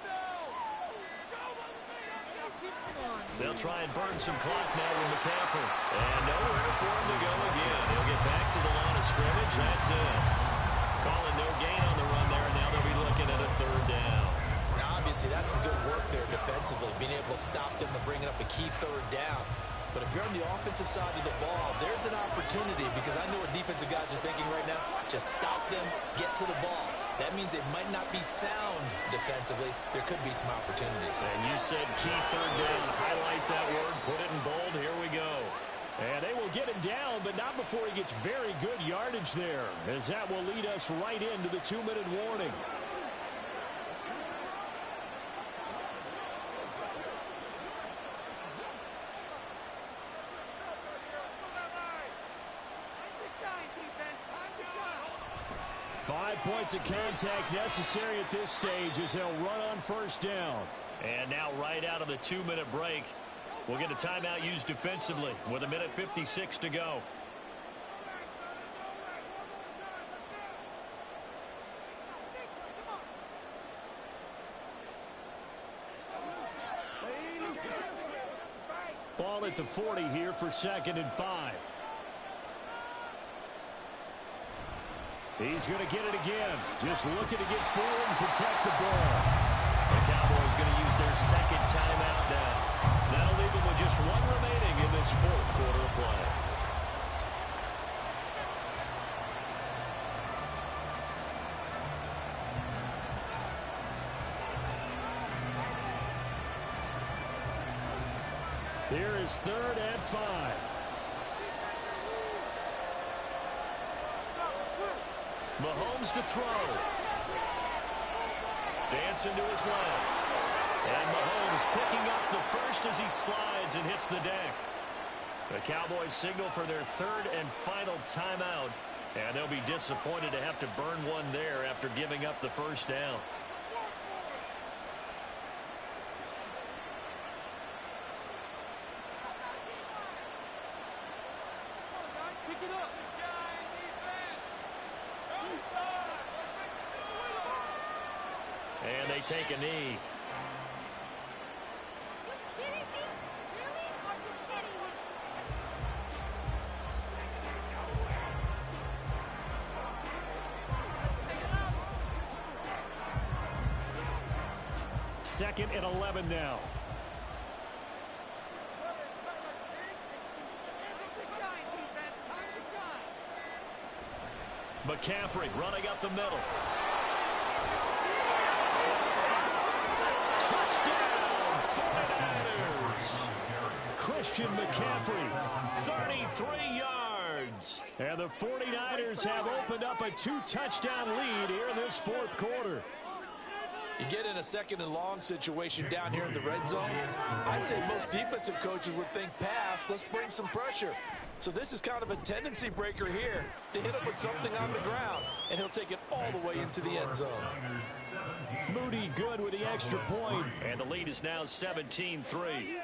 They'll try and burn some clock now with McCaffrey. And nowhere for him to go again. He'll get back to the line of scrimmage. That's it. Calling no gain on the run there. Now they'll be looking at a third down. Now, obviously, that's some good work there defensively, being able to stop them and bring it up a key third down. But if you're on the offensive side of the ball, there's an opportunity, because I know what defensive guys are thinking right now. Just stop them, get to the ball. That means it might not be sound defensively. There could be some opportunities. And you said key third down. Highlight that word. Put it in bold. Here we go. And they will get him down, but not before he gets very good yardage there, as that will lead us right into the 2-minute warning. Five points of contact necessary at this stage as they'll run on first down. And now right out of the 2-minute break, we'll get a timeout used defensively with 1:56 to go. Ball at the 40 here for 2nd and 5. He's going to get it again. Just looking to get forward and protect the ball. The Cowboys going to use their second timeout now. That'll leave them with just one remaining in this 4th quarter of play. Here is 3rd and 5. Mahomes to throw. Dancing to his left. And Mahomes picking up the first as he slides and hits the deck. The Cowboys signal for their 3rd and final timeout. And they'll be disappointed to have to burn one there after giving up the first down. And they take a knee. Second and 11 now. McCaffrey running up the middle. Touchdown, 49ers. Christian McCaffrey, 33 yards. And the 49ers have opened up a 2-touchdown lead here in this 4th quarter. You get in a 2nd and long situation down here in the red zone. I'd say most defensive coaches would think pass, let's bring some pressure. So this is kind of a tendency breaker here to hit him with something on the ground, and he'll take it all the way into the end zone. Moody good with the extra point, and the lead is now 17-3.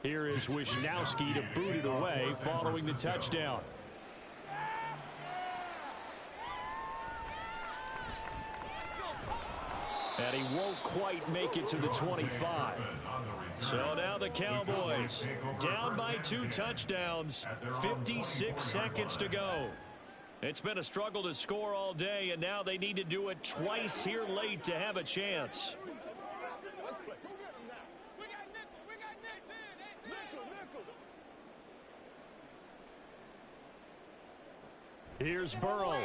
Here is Wisnowski to boot it away following the touchdown. And he won't quite make it to the 25. So now the Cowboys down by 2 touchdowns, 56 seconds to go. It's been a struggle to score all day, and now they need to do it twice here late to have a chance. Here's Burrow.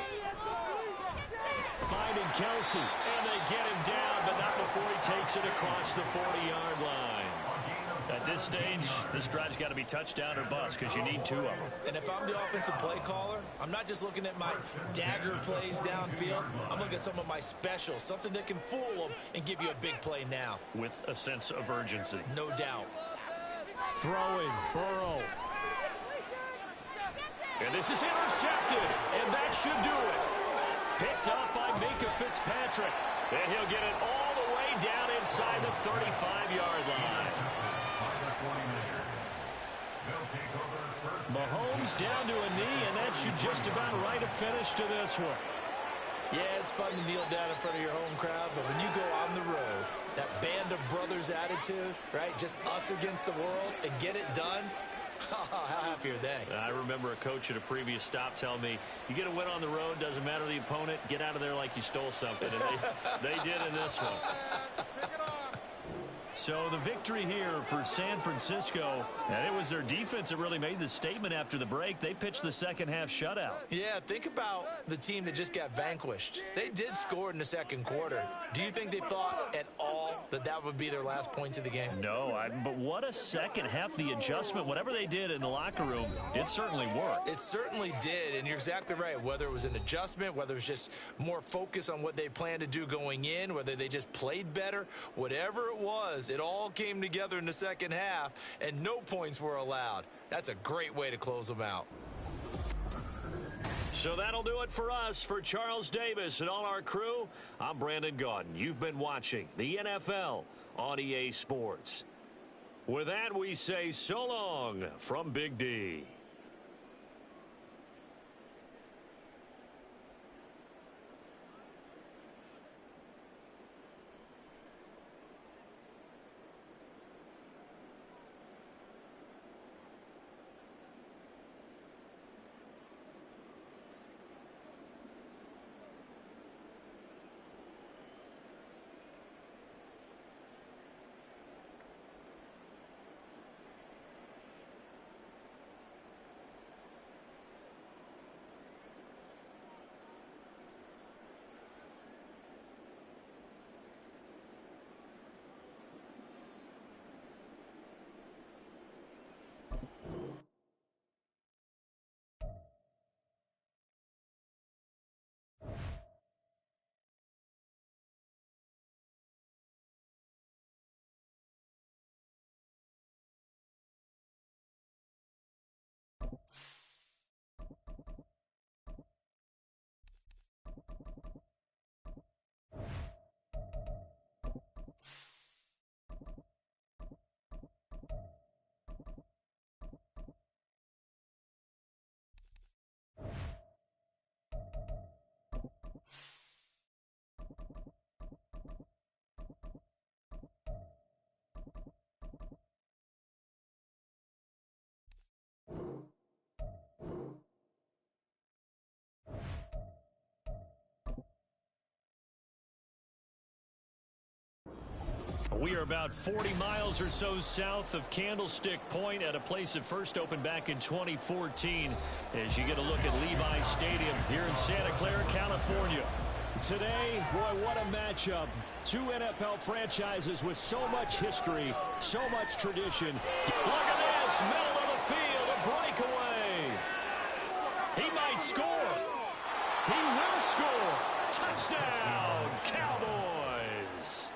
Finding Kelsey, and they get him down, but not before he takes it across the 40-yard line. At this stage, this drive's got to be touchdown or bust because you need 2 of them. And if I'm the offensive play caller, I'm not just looking at my dagger plays downfield. I'm looking at some of my specials, something that can fool them and give you a big play now. With a sense of urgency. No doubt. Throwing, Burrow. And this is intercepted, and that should do it. Picked up by Minkah Fitzpatrick. And he'll get it all the way down inside the 35-yard line. Mahomes down to a knee, and that should just about write a finish to this one. Yeah, it's fun to kneel down in front of your home crowd, but when you go on the road, that band of brothers attitude, right, just us against the world, and get it done, how happy are they? I remember a coach at a previous stop telling me, you get a win on the road, doesn't matter the opponent, get out of there like you stole something. And they did in this one. So the victory here for San Francisco, and it was their defense that really made the statement after the break. They pitched the second half shutout. Yeah, think about the team that just got vanquished. They did score in the second quarter. Do you think they thought at all that that would be their last points of the game? No, but what a second half, the adjustment, whatever they did in the locker room, it certainly worked. It certainly did, and you're exactly right. Whether it was an adjustment, whether it was just more focus on what they planned to do going in, whether they just played better, whatever it was, it all came together in the second half, and no points were allowed. That's a great way to close them out. So that'll do it for us. For Charles Davis and all our crew, I'm Brandon Gaudin. You've been watching the NFL on EA Sports. With that, we say so long from Big D. We are about 40 miles or so south of Candlestick Point at a place that first opened back in 2014 as you get a look at Levi's Stadium here in Santa Clara, California. Today, boy, what a matchup. 2 NFL franchises with so much history, so much tradition. Look at this, middle of the field, a breakaway. He might score. He will score. Touchdown, Cowboys.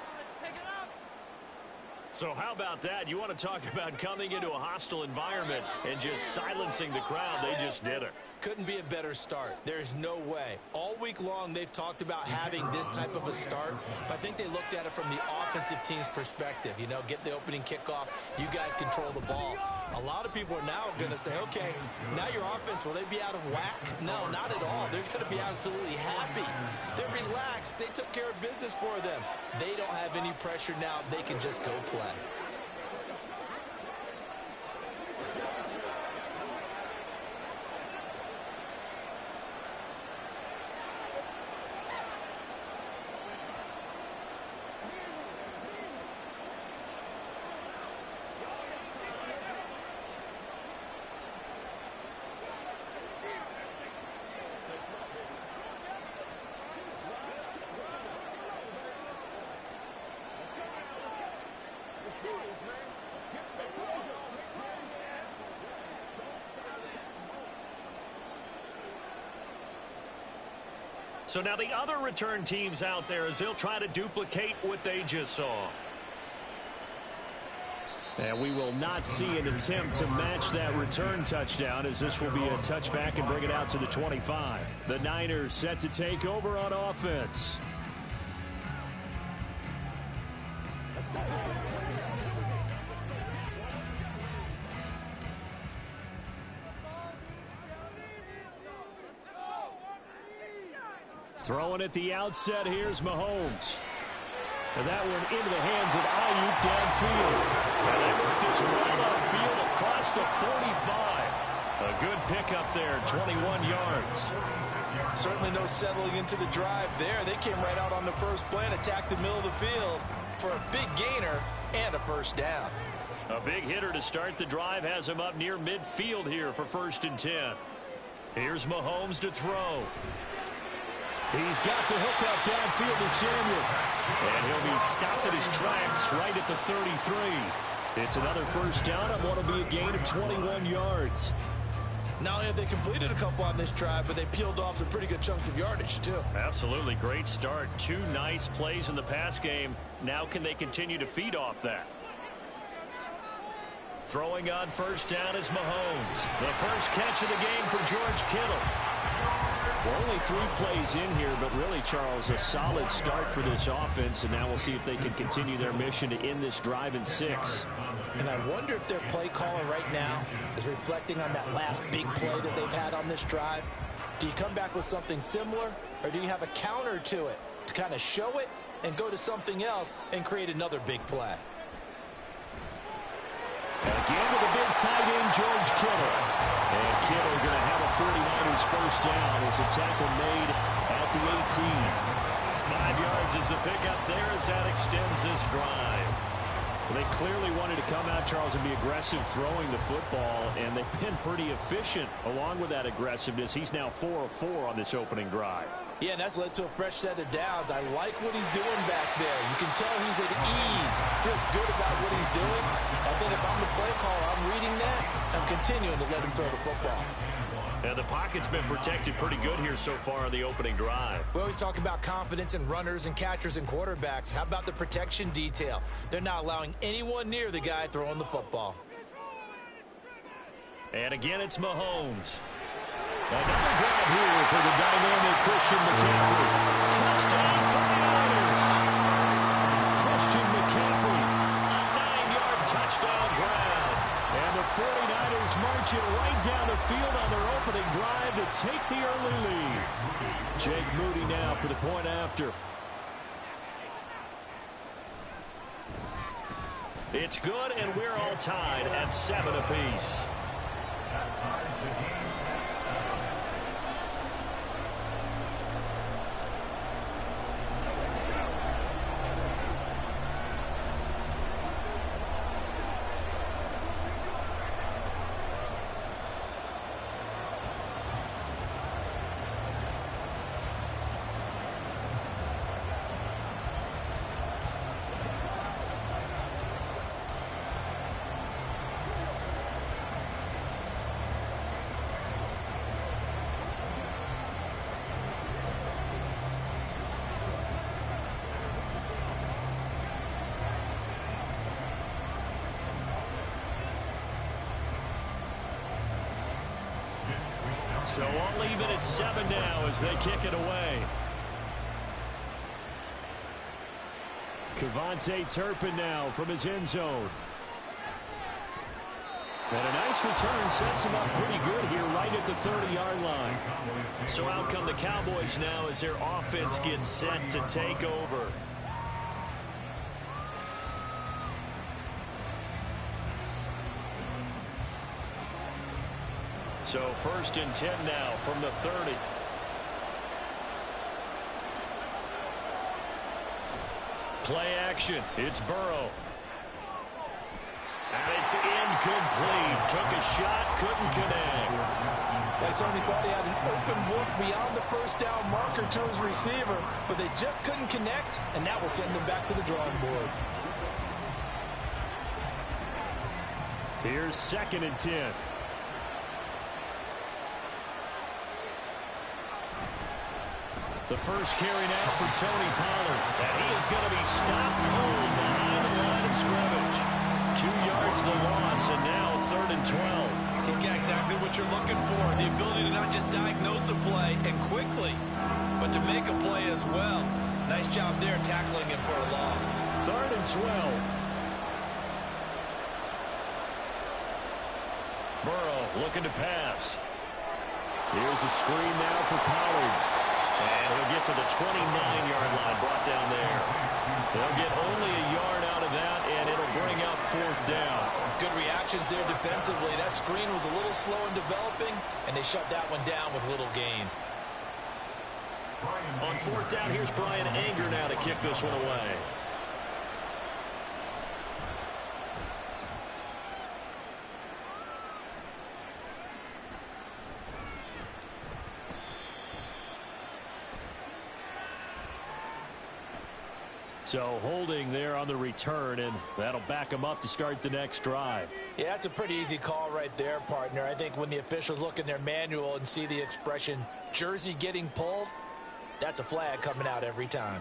So how about that? You want to talk about coming into a hostile environment and just silencing the crowd? They just did it. Couldn't be a better start. There's no way. All week long, they've talked about having this type of a start, but I think they looked at it from the offensive team's perspective. You know, get the opening kickoff. You guys control the ball. A lot of people are now going to say, okay, now your offense, will they be out of whack? No, not at all. They're going to be absolutely happy. They're relaxed. They took care of business for them. They don't have any pressure now. They can just go play. So now the other return teams out there as they'll try to duplicate what they just saw. And we will not see an attempt to match that return touchdown, as this will be a touchback and bring it out to the 25. The Niners set to take over on offense. Throwing at the outset, here's Mahomes. And that one into the hands of Ayuk downfield. And they put this well upfield across the 45. A good pickup there, 21 yards. Certainly no settling into the drive there. They came right out on the first play and attacked the middle of the field for a big gainer and a first down. A big hitter to start the drive has him up near midfield here for 1st and 10. Here's Mahomes to throw. He's got the hook up downfield to Samuel. And he'll be stopped at his tracks right at the 33. It's another first down on what will be a gain of 21 yards. Not only have they completed a couple on this drive, but they peeled off some pretty good chunks of yardage, too. Absolutely great start. 2 nice plays in the pass game. Now can they continue to feed off that? Throwing on first down is Mahomes. The first catch of the game for George Kittle. We're only 3 plays in here, but really, Charles, a solid start for this offense, and now we'll see if they can continue their mission to end this drive in 6. And I wonder if their play caller right now is reflecting on that last big play that they've had on this drive. Do you come back with something similar, or do you have a counter to it to kind of show it and go to something else and create another big play? Again with a big tight end, George Kittle. And Kittle going to have a 49ers first down as a tackle made at the 18. 5 yards is the pickup there as that extends this drive. Well, they clearly wanted to come out, Charles, and be aggressive throwing the football, and they've been pretty efficient along with that aggressiveness. He's now 4 of 4 on this opening drive. Yeah, and that's led to a fresh set of downs. I like what he's doing back there. You can tell he's at ease. Feels good about what he's doing. I think if I'm the play caller, I'm reading that. I'm continuing to let him throw the football. Yeah, the pocket's been protected pretty good here so far on the opening drive. We always talk about confidence in runners and catchers and quarterbacks. How about the protection detail? They're not allowing anyone near the guy throwing the football. And again, it's Mahomes. Another grab here for the dynamic Christian McCaffrey. Touchdown 49ers. Christian McCaffrey, a 9-yard touchdown grab. And the 49ers marching right down the field on their opening drive to take the early lead. Jake Moody now for the point after. It's good, and we're all tied at 7 apiece. So all even at 7 now as they kick it away. KaVontae Turpin now from his end zone. And a nice return sets him up pretty good here right at the 30-yard line. So out come the Cowboys now as their offense gets set to take over. So 1st and 10 now from the 30. Play action. It's Burrow. And it's incomplete. Took a shot, couldn't connect. They certainly thought he had an open look beyond the first down marker to his receiver, but they just couldn't connect, and that will send them back to the drawing board. Here's 2nd and 10. The first carry now for Tony Pollard. And he is going to be stopped cold behind the line of scrimmage. 2 yards the loss, and now 3rd and 12. He's got exactly what you're looking for, the ability to not just diagnose a play and quickly, but to make a play as well. Nice job there tackling him for a loss. 3rd and 12. Burrow looking to pass. Here's a screen now for Pollard. And he'll get to the 29-yard line, brought down there. They'll get only a yard out of that, and it'll bring up 4th down. Good reactions there defensively. That screen was a little slow in developing, and they shut that one down with little gain. On 4th down, here's Brian Anger now to kick this one away. So holding there on the return, and that'll back them up to start the next drive. Yeah, that's a pretty easy call right there, partner. I think when the officials look in their manual and see the expression jersey getting pulled, that's a flag coming out every time.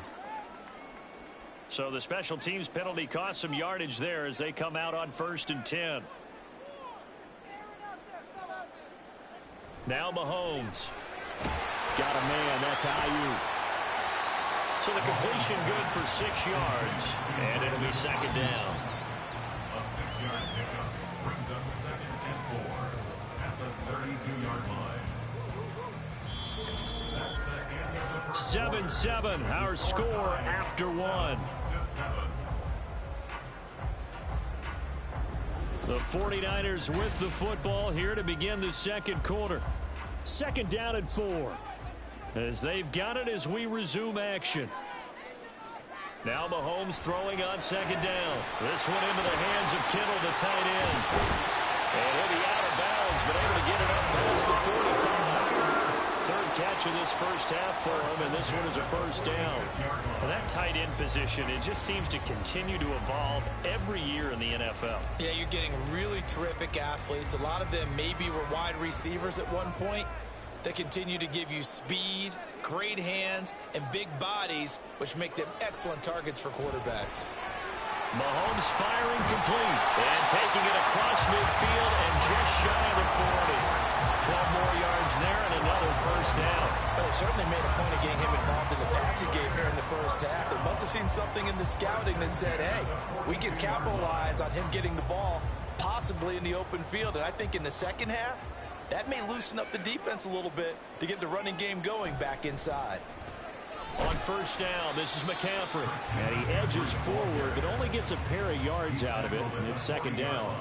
So the special teams penalty cost some yardage there as they come out on 1st and 10. Now Mahomes. Got a man, that's Ayuk. So the completion good for 6 yards, and it'll be 2nd down. A 6-yard pickup brings up 2nd and 4 at the 32-yard line. That's the end of the 7-7, our score after 1. The 49ers with the football here to begin the 2nd quarter. 2nd down and 4. As they've got it as we resume action. Now Mahomes throwing on 2nd down. This one into the hands of Kittle, the tight end. And he'll be out of bounds, but able to get it up past the 45. 3rd catch of this first half for him, and this one is a 1st down. Well, that tight end position, it just seems to continue to evolve every year in the NFL. Yeah, you're getting really terrific athletes. A lot of them maybe were wide receivers at one point. They continue to give you speed, great hands, and big bodies, which make them excellent targets for quarterbacks. Mahomes firing complete and taking it across midfield and just shy of the 40. 12 more yards there and another 1st down. Well, they certainly made a point of getting him involved in the passing game here in the first half. They must have seen something in the scouting that said, hey, we can capitalize on him getting the ball possibly in the open field. And I think in the second half, that may loosen up the defense a little bit to get the running game going back inside. On 1st down, this is McCaffrey. And he edges forward, but only gets a pair of yards out of it. And it's 2nd down.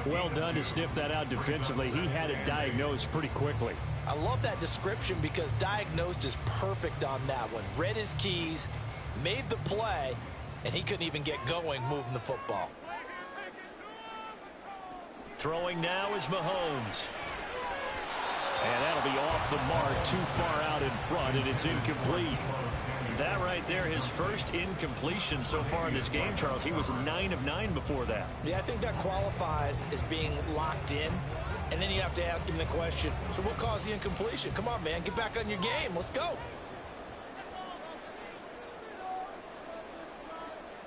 Well done to sniff that out defensively. He had it diagnosed pretty quickly. I love that description because diagnosed is perfect on that one. Read his keys, made the play, and he couldn't even get going moving the football. Throwing now is Mahomes. And that'll be off the mark, too far out in front, and it's incomplete. That right there, his first incompletion so far in this game, Charles. He was 9 of 9 before that. Yeah, I think that qualifies as being locked in. And then you have to ask him the question, so what caused the incompletion? Come on, man, get back on your game. Let's go.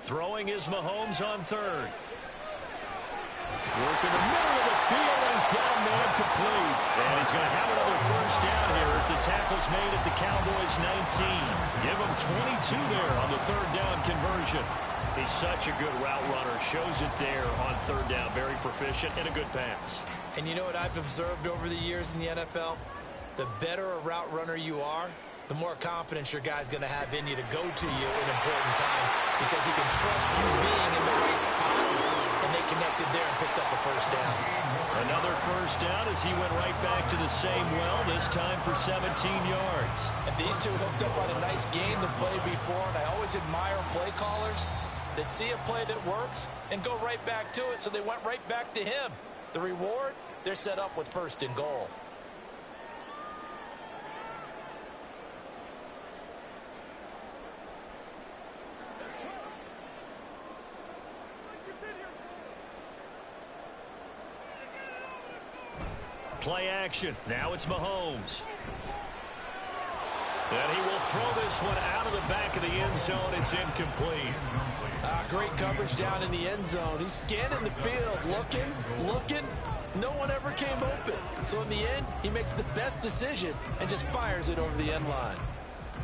Throwing is Mahomes on 3rd. Work in the middle of the field, and he's got a man incomplete. And he's going to have another first down here as the tackle's made at the Cowboys' 19. Give him 22 there on the third down conversion. He's such a good route runner. Shows it there on third down. Very proficient and a good pass. And you know what I've observed over the years in the NFL? The better a route runner you are, the more confidence your guy's going to have in you to go to you in important times because he can trust you being in the right spot. And they connected there and picked up a first down. Another first down as he went right back to the same well, this time for 17 yards. And these two hooked up on a nice game to play before, and I always admire play callers that see a play that works and go right back to it, so they went right back to him. The reward, they're set up with first and goal. Play action. Now it's Mahomes. And he will throw this one out of the back of the end zone. It's incomplete. Great coverage down in the end zone. He's scanning the field, looking. No one ever came open. So in the end, he makes the best decision and just fires it over the end line.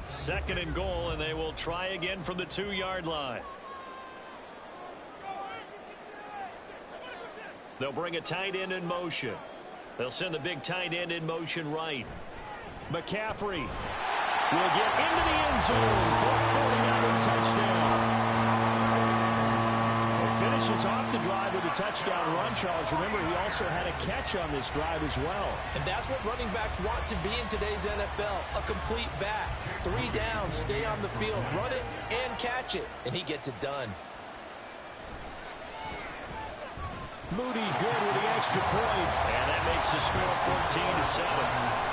Second and goal, and they will try again from the 2-yard line. They'll bring a tight end in motion. They'll send the big tight end in motion right. McCaffrey will get into the end zone for a 40-yard touchdown. It finishes off the drive with a touchdown run, Charles. Remember, he also had a catch on this drive as well. And that's what running backs want to be in today's NFL, a complete back. 3 downs, stay on the field, run it, and catch it. And he gets it done. Moody good with the extra point. And that makes the score 14-7.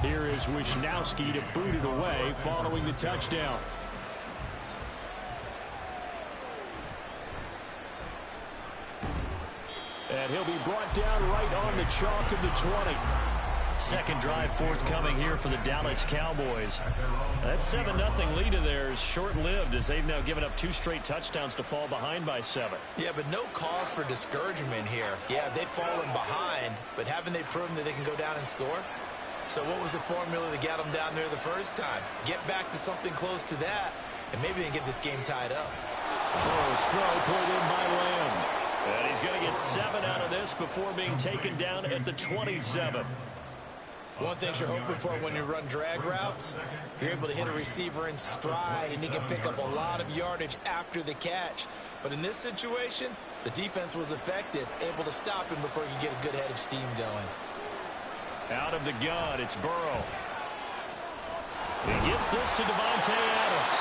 Here is Wisnowski to boot it away following the touchdown. And he'll be brought down right on the chalk of the 20. Second drive forthcoming here for the Dallas Cowboys. That 7-0 lead of theirs short-lived as they've now given up 2 straight touchdowns to fall behind by 7. Yeah, but no cause for discouragement here. Yeah, they've fallen behind, but haven't they proven that they can go down and score? So what was the formula that got them down there the first time? Get back to something close to that, and maybe they can get this game tied up. Burrow's throw pulled in by Lamb. And he's going to get 7 out of this before being taken down at the 27. One thing you're hoping for when you run drag routes, you're able to hit a receiver in stride, and he can pick up a lot of yardage after the catch. But in this situation, the defense was effective, able to stop him before he could get a good head of steam going. Out of the gun, it's Burrow. He gets this to Davante Adams.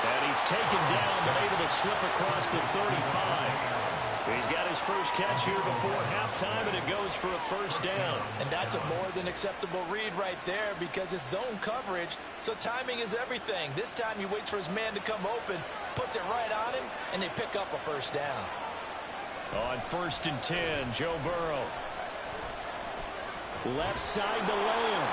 And he's taken down, but able to slip across the 35. He's got his first catch here before halftime, and it goes for a first down. And that's a more than acceptable read right there because it's zone coverage, so timing is everything. This time he waits for his man to come open, puts it right on him, and they pick up a first down. On 1st and 10, Joe Burrow. Left side to Lamb.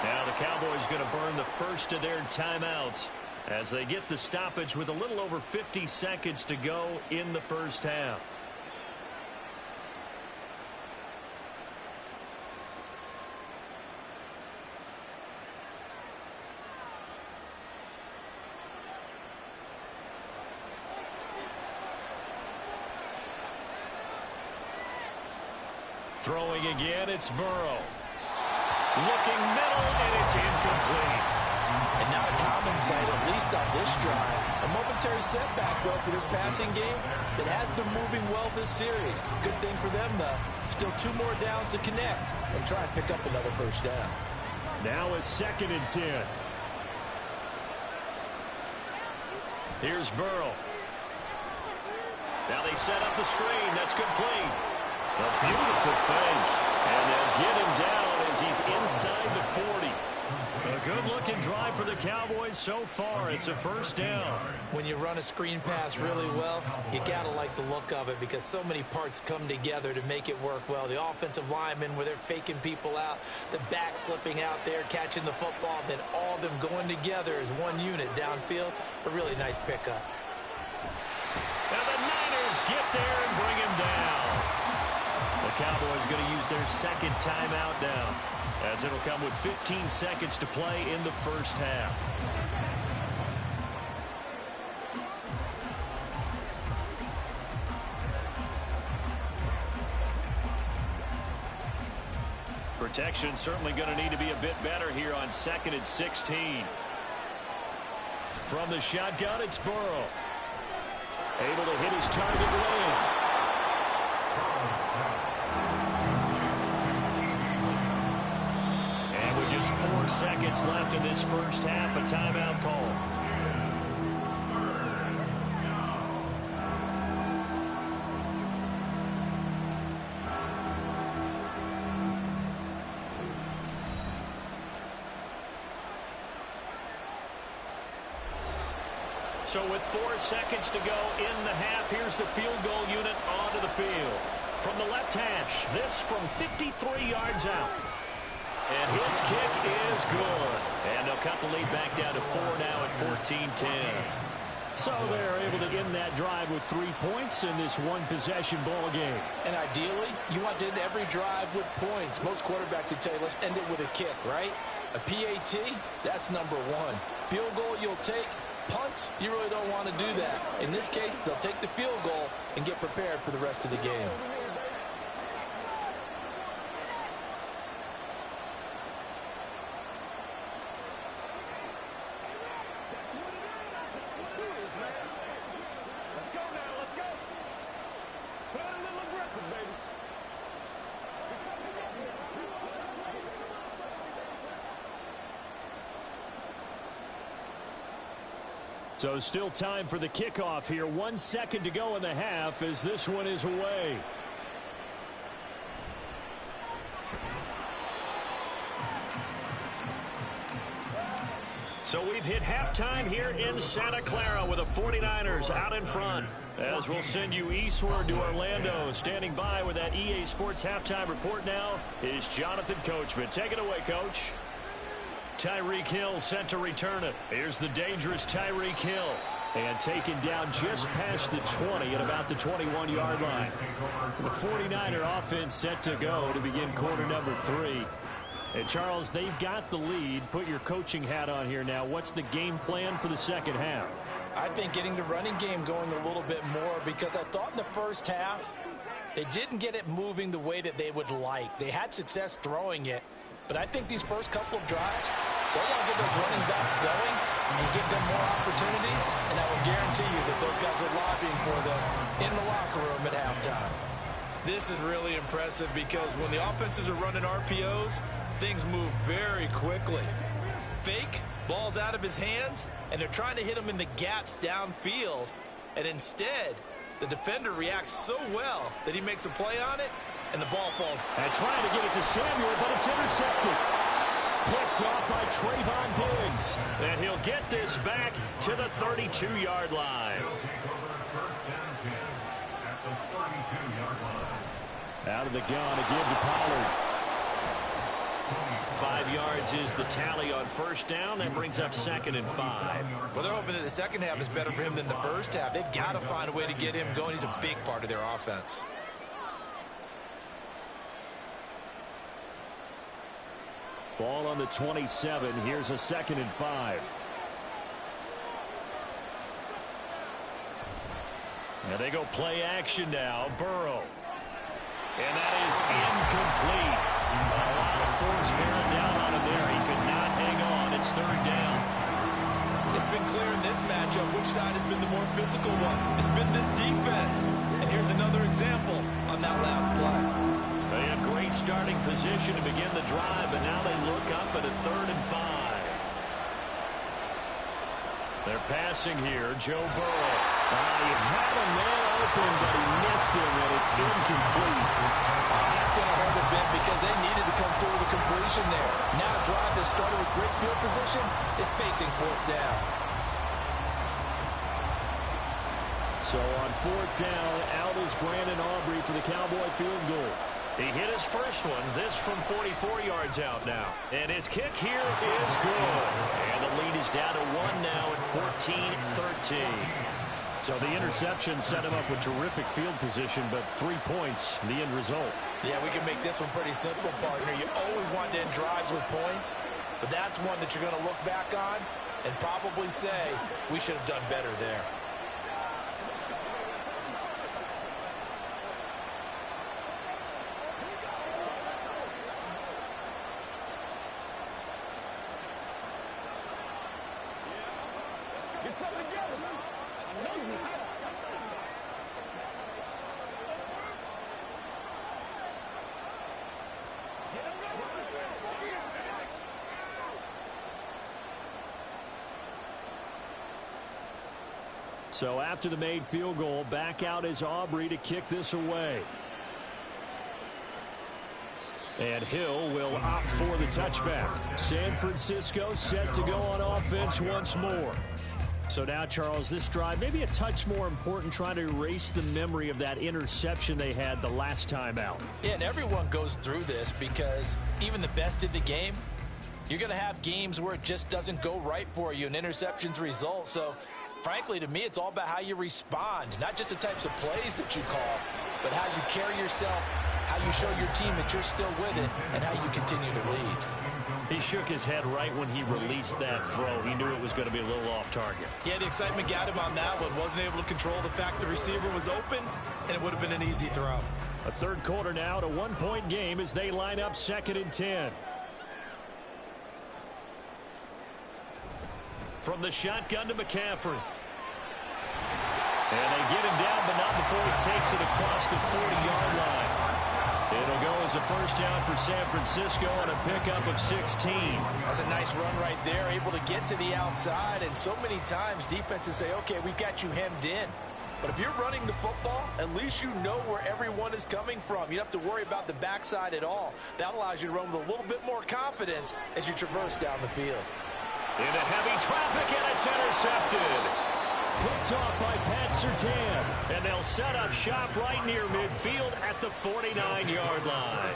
Now the Cowboys going to burn the first of their timeouts as they get the stoppage with a little over 50 seconds to go in the first half. Throwing again, it's Burrow. Looking middle, and it's incomplete. And not a common sight, at least on this drive. A momentary setback, though, for this passing game that has been moving well this series. Good thing for them, though. Still 2 more downs to connect and try and pick up another first down. Now a 2nd and 10. Here's Burrow. Now they set up the screen. That's complete. A beautiful fake. And they'll get him down as he's inside the 40. A good-looking drive for the Cowboys so far. It's a first down. When you run a screen pass really well, you got to like the look of it because so many parts come together to make it work well. The offensive linemen, where they're faking people out, the back slipping out there, catching the football, then all of them going together as one unit downfield. A really nice pickup. And the Niners get there and bring him down. The Cowboys are going to use their 2nd timeout now, as it'll come with 15 seconds to play in the first half. Protection certainly going to need to be a bit better here on 2nd and 16. From the shotgun, it's Burrow. Able to hit his target lane. And with just 4 seconds left in this first half, a timeout call. So with 4 seconds to go in the half, here's the field goal unit onto the field. From the left hash, this from 53 yards out. And his kick is good. And they'll cut the lead back down to 4 now at 14-10. So they're able to end that drive with 3 points in this one-possession ball game. And ideally, you want to end every drive with points. Most quarterbacks would tell you, let's end it with a kick, right? A PAT, that's number 1. Field goal you'll take. Punts, you really don't want to do that. In this case, they'll take the field goal and get prepared for the rest of the game. Let's go now, let's go. Put a little aggressive, baby. So still time for the kickoff here. 1 second to go in the half as this one is away. So we've hit halftime here in Santa Clara with the 49ers out in front. As we'll send you eastward to Orlando. Standing by with that EA Sports halftime report now is Jonathan Coachman. Take it away, Coach. Tyreek Hill set to return it. Here's the dangerous Tyreek Hill. And taken down just past the 20 at about the 21-yard line. The 49er offense set to go to begin quarter number 3. And, Charles, they've got the lead. Put your coaching hat on here now. What's the game plan for the second half? I think getting the running game going a little bit more because I thought in the first half they didn't get it moving the way that they would like. They had success throwing it. But I think these first couple of drives, they want to get those running backs going and give them more opportunities, and I will guarantee you that those guys are lobbying for them in the locker room at halftime. This is really impressive because when the offenses are running RPOs, things move very quickly. Fake, ball's out of his hands, and they're trying to hit him in the gaps downfield, and instead, the defender reacts so well that he makes a play on it, and the ball falls. And trying to get it to Samuel, but it's intercepted. Picked off by Trayvon Diggs. And he'll get this back to the 32-yard line. Out of the gun again to Pollard. 5 yards is the tally on first down. That brings up 2nd and 5. Well, they're hoping that the second half is better for him than the first half. They've got to find a way to get him going. He's a big part of their offense. Ball on the 27. Here's a 2nd and 5. And they go play action now. Burrow. And that is incomplete. A lot of force bearing down on him there. He could not hang on. It's 3rd down. side has been the more physical one. It's been this defense. And here's another example on that last play. They have great starting position to begin the drive, but now they look up at a 3rd and 5. They're passing here. Joe Burrow. He had a man open, but he missed him, and it's incomplete. That's going to hurt a bit because they needed to come through with a completion there. Now a drive that started with great field position is facing 4th down. So on 4th down, out is Brandon Aubrey for the Cowboy field goal. He hit his first one, this from 44 yards out now. And his kick here is good. And the lead is down to 1 now at 14-13. So the interception set him up with terrific field position, but 3 points, the end result. Yeah, we can make this one pretty simple, partner. You always want to end drives with points, but that's one that you're going to look back on and probably say, we should have done better there. So after the made field goal, back out is Aubrey to kick this away. And Hill will opt for the touchback. San Francisco set to go on offense once more. So now, Charles, this drive maybe a touch more important, trying to erase the memory of that interception they had the last time out. Yeah, and everyone goes through this because even the best in the game, you're going to have games where it just doesn't go right for you and interceptions result. So frankly, to me, it's all about how you respond, not just the types of plays that you call, but how you carry yourself, how you show your team that you're still with it, and how you continue to lead. He shook his head right when he released that throw. He knew it was going to be a little off target. Yeah, the excitement got him on that one. Wasn't able to control the fact the receiver was open, and it would have been an easy throw. A third quarter now, a 1-point game as they line up 2nd and 10. From the shotgun to McCaffrey. And they get him down, but not before he takes it across the 40-yard line. It'll go as a first down for San Francisco on a pickup of 16. That's a nice run right there, able to get to the outside. And so many times defenses say, okay, we've got you hemmed in. But if you're running the football, at least you know where everyone is coming from. You don't have to worry about the backside at all. That allows you to run with a little bit more confidence as you traverse down the field. Into heavy traffic, and it's intercepted. Picked off by Pat Surtain. And they'll set up shop right near midfield at the 49-yard line.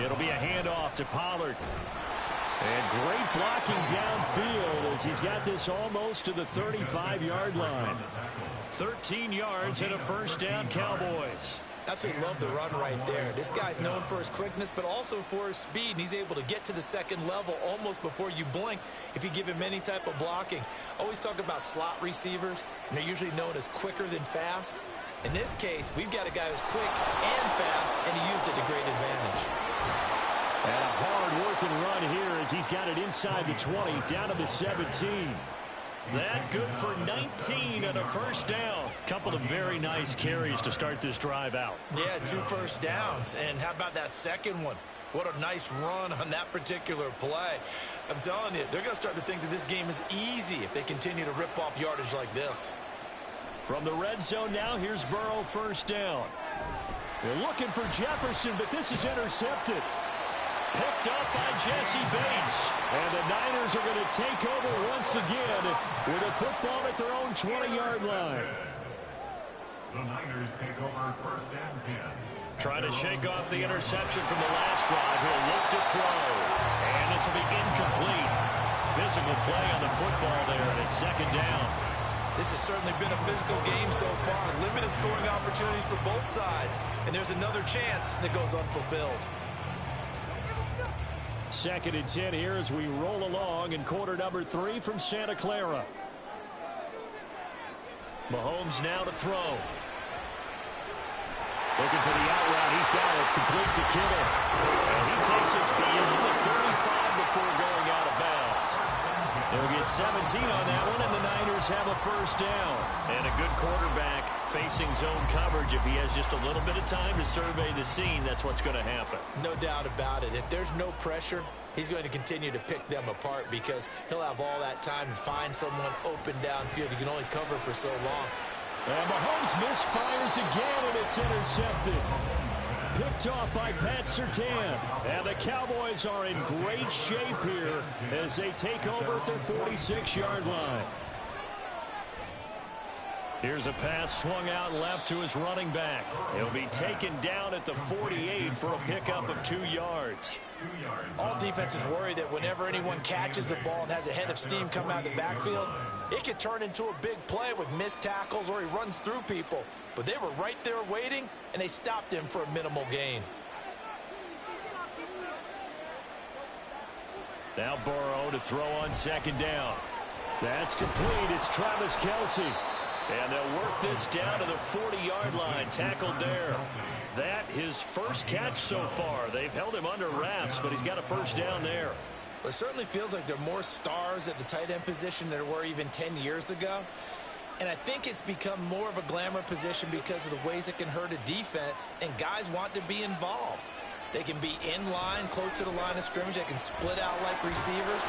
It'll be a handoff to Pollard. And great blocking downfield as he's got this almost to the 35-yard line. 13 yards and a first down, Cowboys. Absolutely love the run right there. This guy's known for his quickness, but also for his speed, and he's able to get to the second level almost before you blink if you give him any type of blocking. Always talk about slot receivers, and they're usually known as quicker than fast. In this case, we've got a guy who's quick and fast, and he used it to great advantage. And a hard-working run here as he's got it inside the 20, down to the 17. That good for 19 and a first down. Couple of very nice carries to start this drive out. Yeah, 2 first downs. And how about that second one? What a nice run on that particular play. I'm telling you, they're going to start to think that this game is easy if they continue to rip off yardage like this. From the red zone now, here's Burrow first down. They're looking for Jefferson, but this is intercepted. Picked up by Jesse Bates. And the Niners are going to take over once again with a football at their own 20-yard line. The Niners take over first and 10. Trying to shake off the interception from the last drive. He'll look to throw. And this will be incomplete. Physical play on the football there, and it's second down. This has certainly been a physical game so far. Limited scoring opportunities for both sides. And there's another chance that goes unfulfilled. 2nd and 10 here as we roll along in quarter number 3 from Santa Clara. Mahomes now to throw. Looking for the out route. He's got it. Complete to Kittle. And he takes us beyond the 35 before going out of bounds. They'll get 17 on that one, and the Niners have a first down. And a good quarterback facing zone coverage. If he has just a little bit of time to survey the scene, that's what's going to happen. No doubt about it. If there's no pressure, he's going to continue to pick them apart because he'll have all that time to find someone open downfield. You can only cover for so long. And Mahomes misfires again, and it's intercepted. Picked off by Pat Surtain. And the Cowboys are in great shape here as they take over at their 46-yard line. Here's a pass swung out left to his running back. He'll be taken down at the 48 for a pickup of 2 yards. All defenses worry that whenever anyone catches the ball and has a head of steam coming out of the backfield, it could turn into a big play with missed tackles or he runs through people. But they were right there waiting, and they stopped him for a minimal gain. Now Burrow to throw on second down. That's complete. It's Travis Kelce. And they'll work this down to the 40-yard line. Tackled there. That his first catch so far. They've held him under wraps, but he's got a first down there. It certainly feels like there are more stars at the tight end position than there were even 10 years ago. And I think it's become more of a glamour position because of the ways it can hurt a defense, and guys want to be involved. They can be in line, close to the line of scrimmage. They can split out like receivers.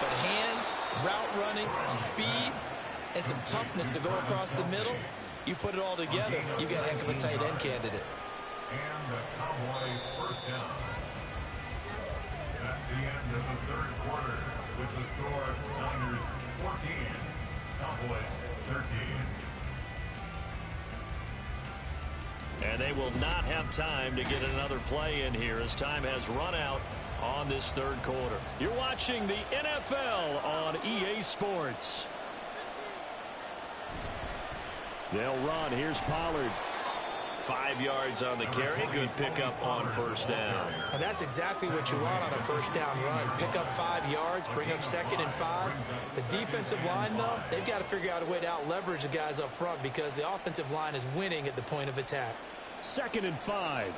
But hands, route running, speed, and some toughness to go across the middle, you put it all together, you got a heck of a tight end candidate. And the Cowboy first down. That's the end of the third quarter with the score Niners 14, Cowboys 13. And they will not have time to get another play in here as time has run out on this third quarter. You're watching the NFL on EA Sports. They'll run. Here's Pollard. 5 yards on the carry. Good pickup on first down. And that's exactly what you want on a first down run. Pick up 5 yards, bring up 2nd and 5. The defensive line, though, they've got to figure out a way to out-leverage the guys up front because the offensive line is winning at the point of attack. 2nd and 5.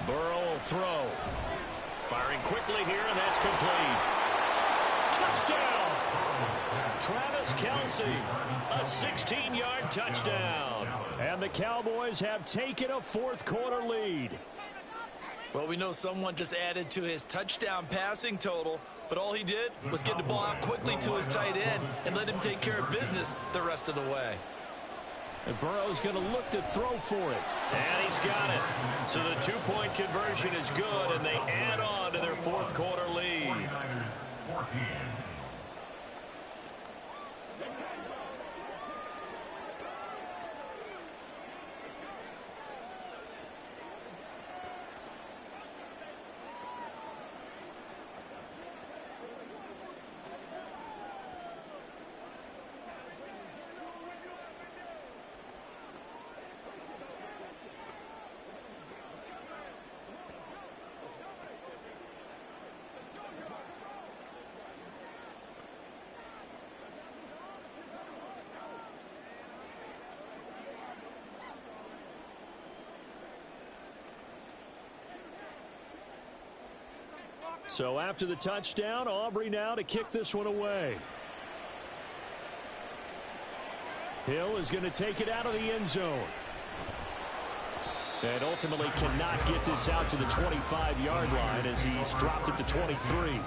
Burrow will throw. Firing quickly here, and that's complete. Touchdown! Travis Kelce, a 16-yard touchdown. And the Cowboys have taken a fourth-quarter lead. Well, we know someone just added to his touchdown passing total, but all he did was get the ball out quickly to his tight end and let him take care of business the rest of the way. And Burrow's going to look to throw for it. And he's got it. So the two-point conversion is good, and they add on to their fourth-quarter lead. 49ers 14. So after the touchdown, Aubrey now to kick this one away. Hill is going to take it out of the end zone. And ultimately cannot get this out to the 25-yard line as he's dropped at the 23.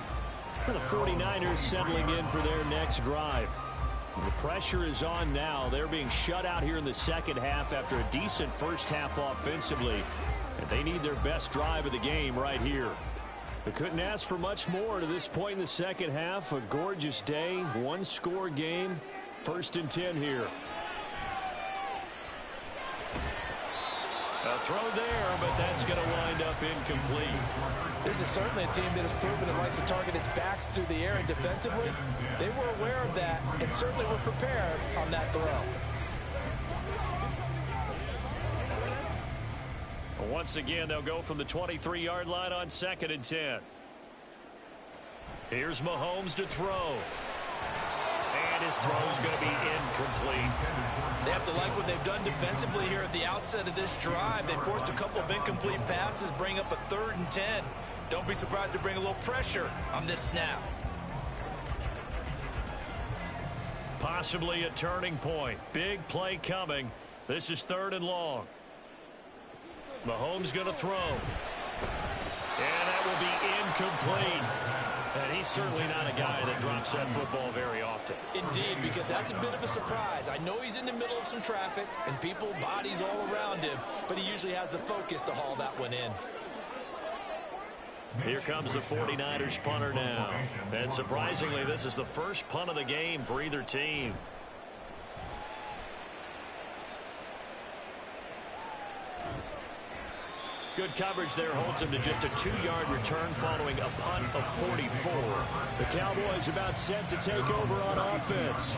And the 49ers settling in for their next drive. The pressure is on now. They're being shut out here in the second half after a decent first half offensively. And they need their best drive of the game right here. They couldn't ask for much more to this point in the second half. A gorgeous day, one-score game. 1st and 10 here. A throw there, but that's going to wind up incomplete. This is certainly a team that has proven it likes to target its backs through the air, and defensively, they were aware of that and certainly were prepared on that throw. Once again, they'll go from the 23-yard line on 2nd and 10. Here's Mahomes to throw. And his throw's going to be incomplete. They have to like what they've done defensively here at the outset of this drive. They forced a couple of incomplete passes, bring up a 3rd and 10. Don't be surprised to bring a little pressure on this snap. Possibly a turning point. Big play coming. This is 3rd and long. Mahomes going to throw. And that will be incomplete. And he's certainly not a guy that drops that football very often. Indeed, because that's a bit of a surprise. I know he's in the middle of some traffic and people, bodies all around him, but he usually has the focus to haul that one in. Here comes the 49ers punter now. And surprisingly, this is the first punt of the game for either team. Good coverage there holds him to just a 2-yard return following a punt of 44. The Cowboys about set to take over on offense.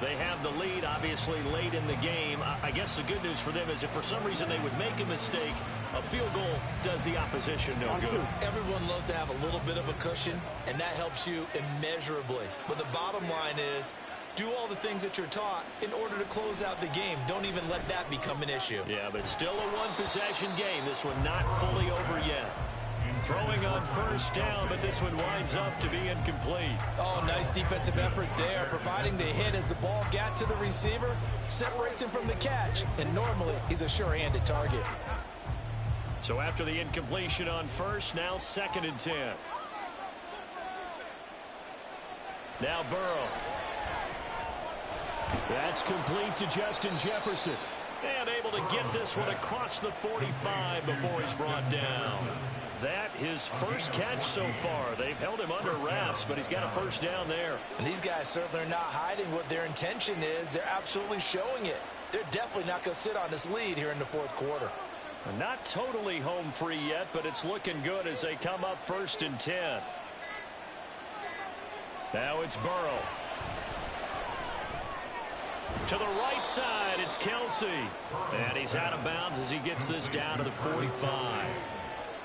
They have the lead, obviously, late in the game. I guess the good news for them is if for some reason they would make a mistake, a field goal does the opposition no good. Everyone loves to have a little bit of a cushion, and that helps you immeasurably. But the bottom line is, do all the things that you're taught in order to close out the game. Don't even let that become an issue. Yeah, but still a one-possession game. This one not fully over yet. Throwing on 1st down, but this one winds up to be incomplete. Oh, nice defensive effort there, providing the hit as the ball got to the receiver, separates him from the catch, and normally he's a sure-handed target. So after the incompletion on 1st, now 2nd and 10. Now Burrow. That's complete to Justin Jefferson. And able to get this one across the 45 before he's brought down. That his first catch so far. They've held him under wraps, but he's got a 1st down there. And these guys certainly are not hiding what their intention is. They're absolutely showing it. They're definitely not going to sit on this lead here in the 4th quarter. Not totally home free yet, but it's looking good as they come up 1st and 10. Now it's Burrow. To the right side, it's Kelsey. And he's out of bounds as he gets this down to the 45.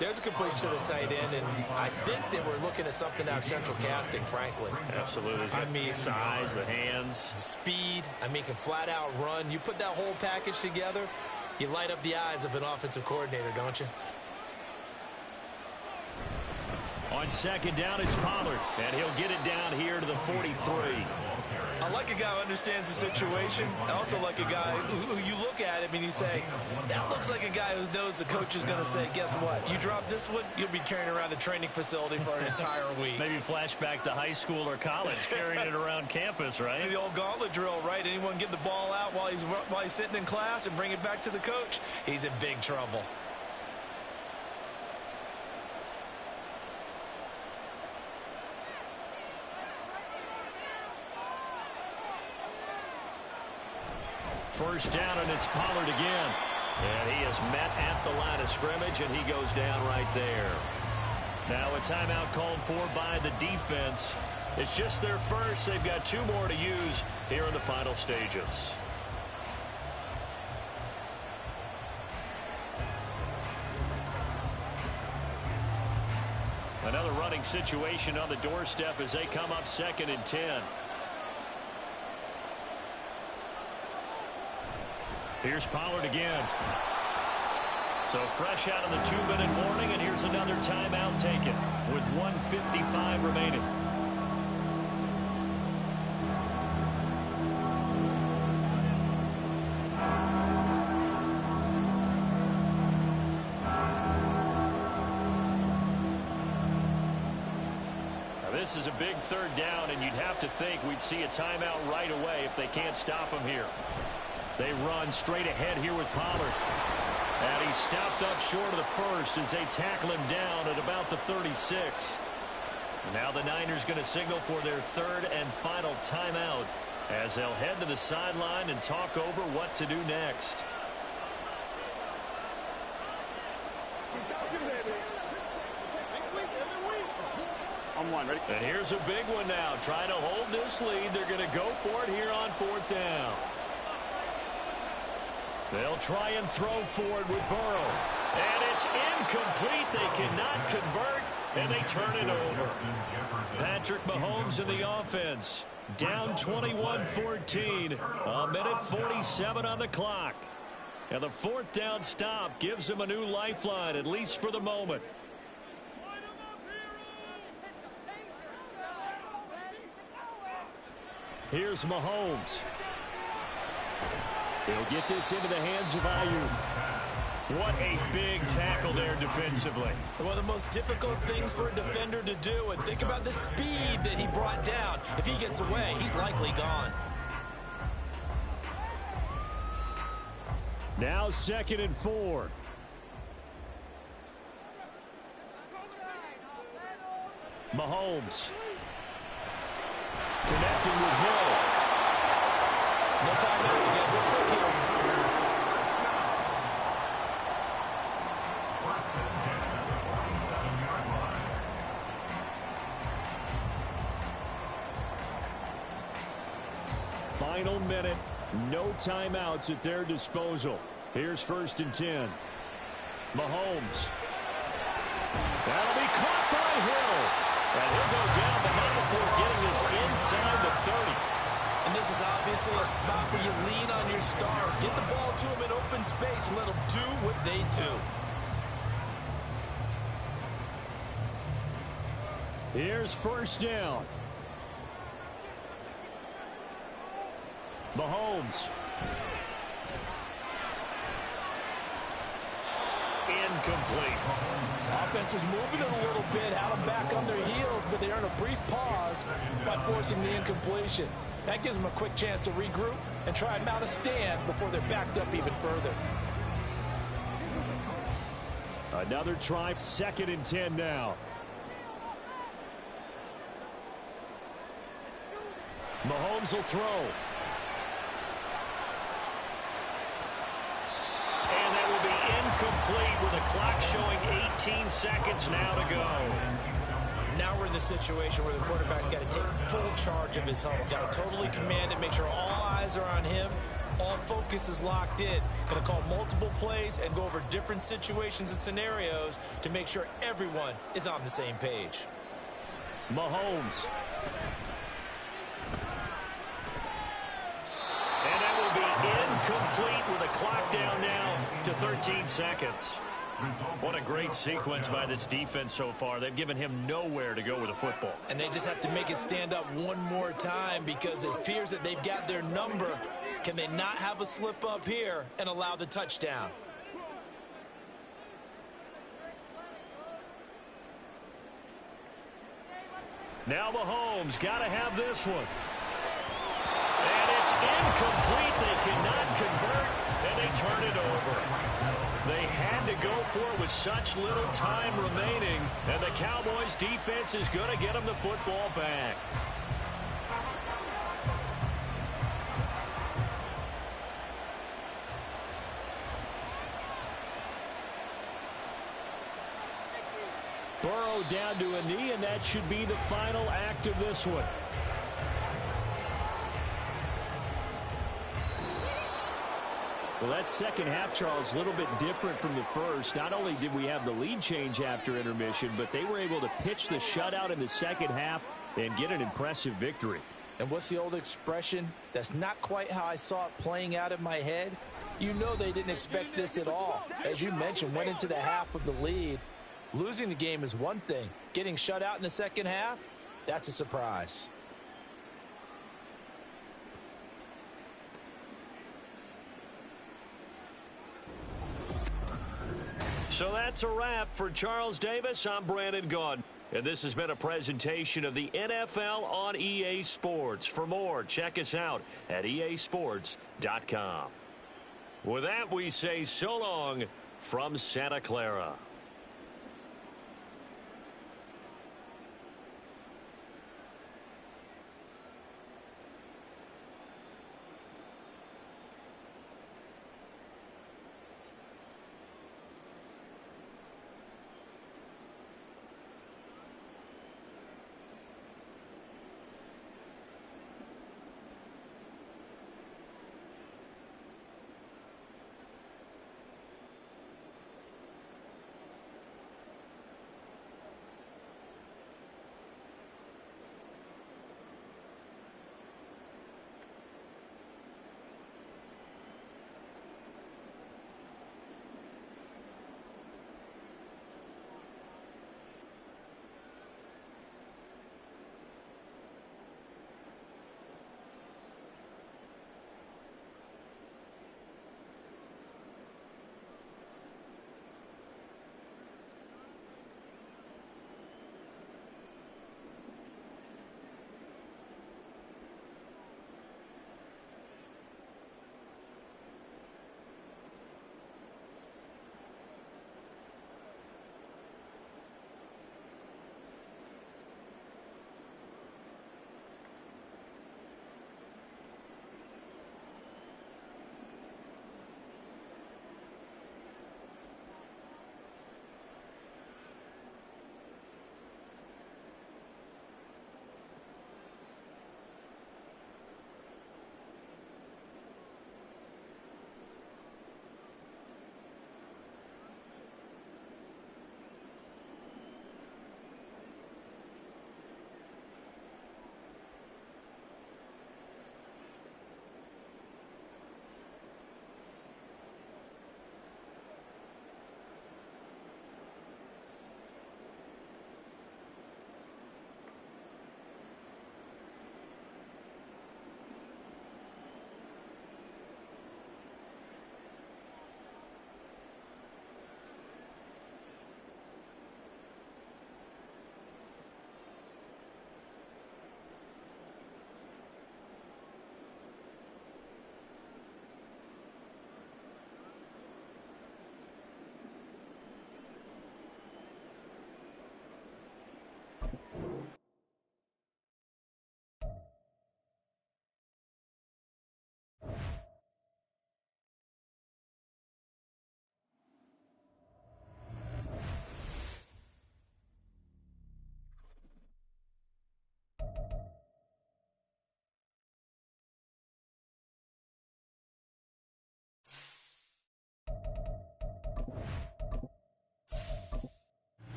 There's a completion to the tight end, and I think they were looking at something out of central casting, frankly. Absolutely. I mean, size, the hands. Speed, I mean, can flat out run. You put that whole package together, you light up the eyes of an offensive coordinator, don't you? On 2nd down, it's Pollard, and he'll get it down here to the 43. I like a guy who understands the situation. I also like a guy who you look at him and you say, that looks like a guy who knows the coach is going to say, guess what? You drop this one, you'll be carrying around the training facility for an entire week. Maybe flashback to high school or college, carrying it around campus, right? The old gauntlet drill, right? Anyone get the ball out while he's sitting in class and bring it back to the coach, he's in big trouble. First down, and it's Pollard again. And he is met at the line of scrimmage, and he goes down right there. Now a timeout called for by the defense. It's just their first. They've got 2 more to use here in the final stages. Another running situation on the doorstep as they come up 2nd and 10. Here's Pollard again. So fresh out of the 2-minute warning, and here's another timeout taken with 1:55 remaining. Now this is a big 3rd down, and you'd have to think we'd see a timeout right away if they can't stop him here. They run straight ahead here with Pollard. And he's stopped up short of the 1st as they tackle him down at about the 36. Now the Niners going to signal for their 3rd and final timeout as they'll head to the sideline and talk over what to do next. And here's a big one now. Trying to hold this lead. They're going to go for it here on 4th down. They'll try and throw forward with Burrow. And it's incomplete. They cannot convert, and they turn it over. Patrick Mahomes in the offense. Down 21-14. A minute 47 on the clock. And the 4th down stop gives them a new lifeline, at least for the moment. Here's Mahomes. He'll get this into the hands of Ayuk. What a big tackle there defensively. One of the most difficult things for a defender to do. And think about the speed that he brought down. If he gets away, he's likely gone. Now 2nd and 4. Mahomes. Connecting with Hill. No timeouts. You got to go quick here. Final minute. No timeouts at their disposal. Here's 1st and 10. Mahomes. That'll be caught by Hill. And he'll go down, but not before getting this inside the 30. And this is obviously a spot where you lean on your stars. Get the ball to them in open space and let them do what they do. Here's 1st down. Mahomes. Incomplete. Offense was moving it a little bit, had them back on their heels, but they earned a brief pause by forcing the incompletion. That gives them a quick chance to regroup and try and mount a stand before they're backed up even further. Another try, 2nd and 10 now. Mahomes will throw. And that will be incomplete with the clock showing 18 seconds now to go. Now we're in the situation where the quarterback's got to take full charge of his huddle. Got to totally command it, make sure all eyes are on him. All focus is locked in. Going to call multiple plays and go over different situations and scenarios to make sure everyone is on the same page. Mahomes. And that will be incomplete with the clock down now to 13 seconds. What a great sequence by this defense so far. They've given him nowhere to go with the football. And they just have to make it stand up one more time because it appears that they've got their number. Can they not have a slip up here and allow the touchdown? Now Mahomes got to have this one. And it's incomplete. They cannot convert, and they turn it over. They had to go for it with such little time remaining, and the Cowboys defense is going to get them the football back. Burrow down to a knee, and that should be the final act of this one. Well, that second half, Charles, a little bit different from the first. Not only did we have the lead change after intermission, but they were able to pitch the shutout in the second half and get an impressive victory. And what's the old expression? That's not quite how I saw it playing out in my head. You know they didn't expect this at all. As you mentioned, went into the half with the lead. Losing the game is one thing. Getting shut out in the second half, that's a surprise. So that's a wrap for Charles Davis. I'm Brandon Gaudin. And this has been a presentation of the NFL on EA Sports. For more, check us out at easports.com. With that, we say so long from Santa Clara.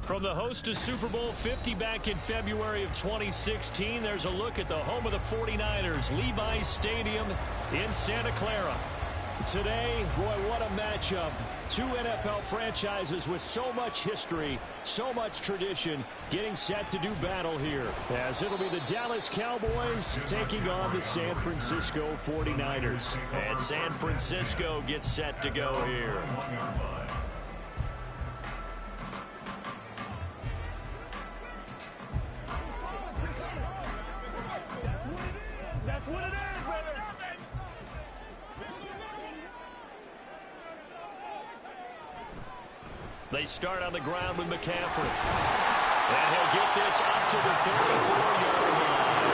From the host to Super Bowl 50 back in February of 2016, there's a look at the home of the 49ers, Levi's Stadium in Santa Clara. Today, boy, what a matchup. Two NFL franchises with so much history, so much tradition, getting set to do battle here. As it'll be the Dallas Cowboys taking on the San Francisco 49ers. And San Francisco gets set to go here. That's what it is, brother. They start on the ground with McCaffrey. And he'll get this up to the 34-yard line.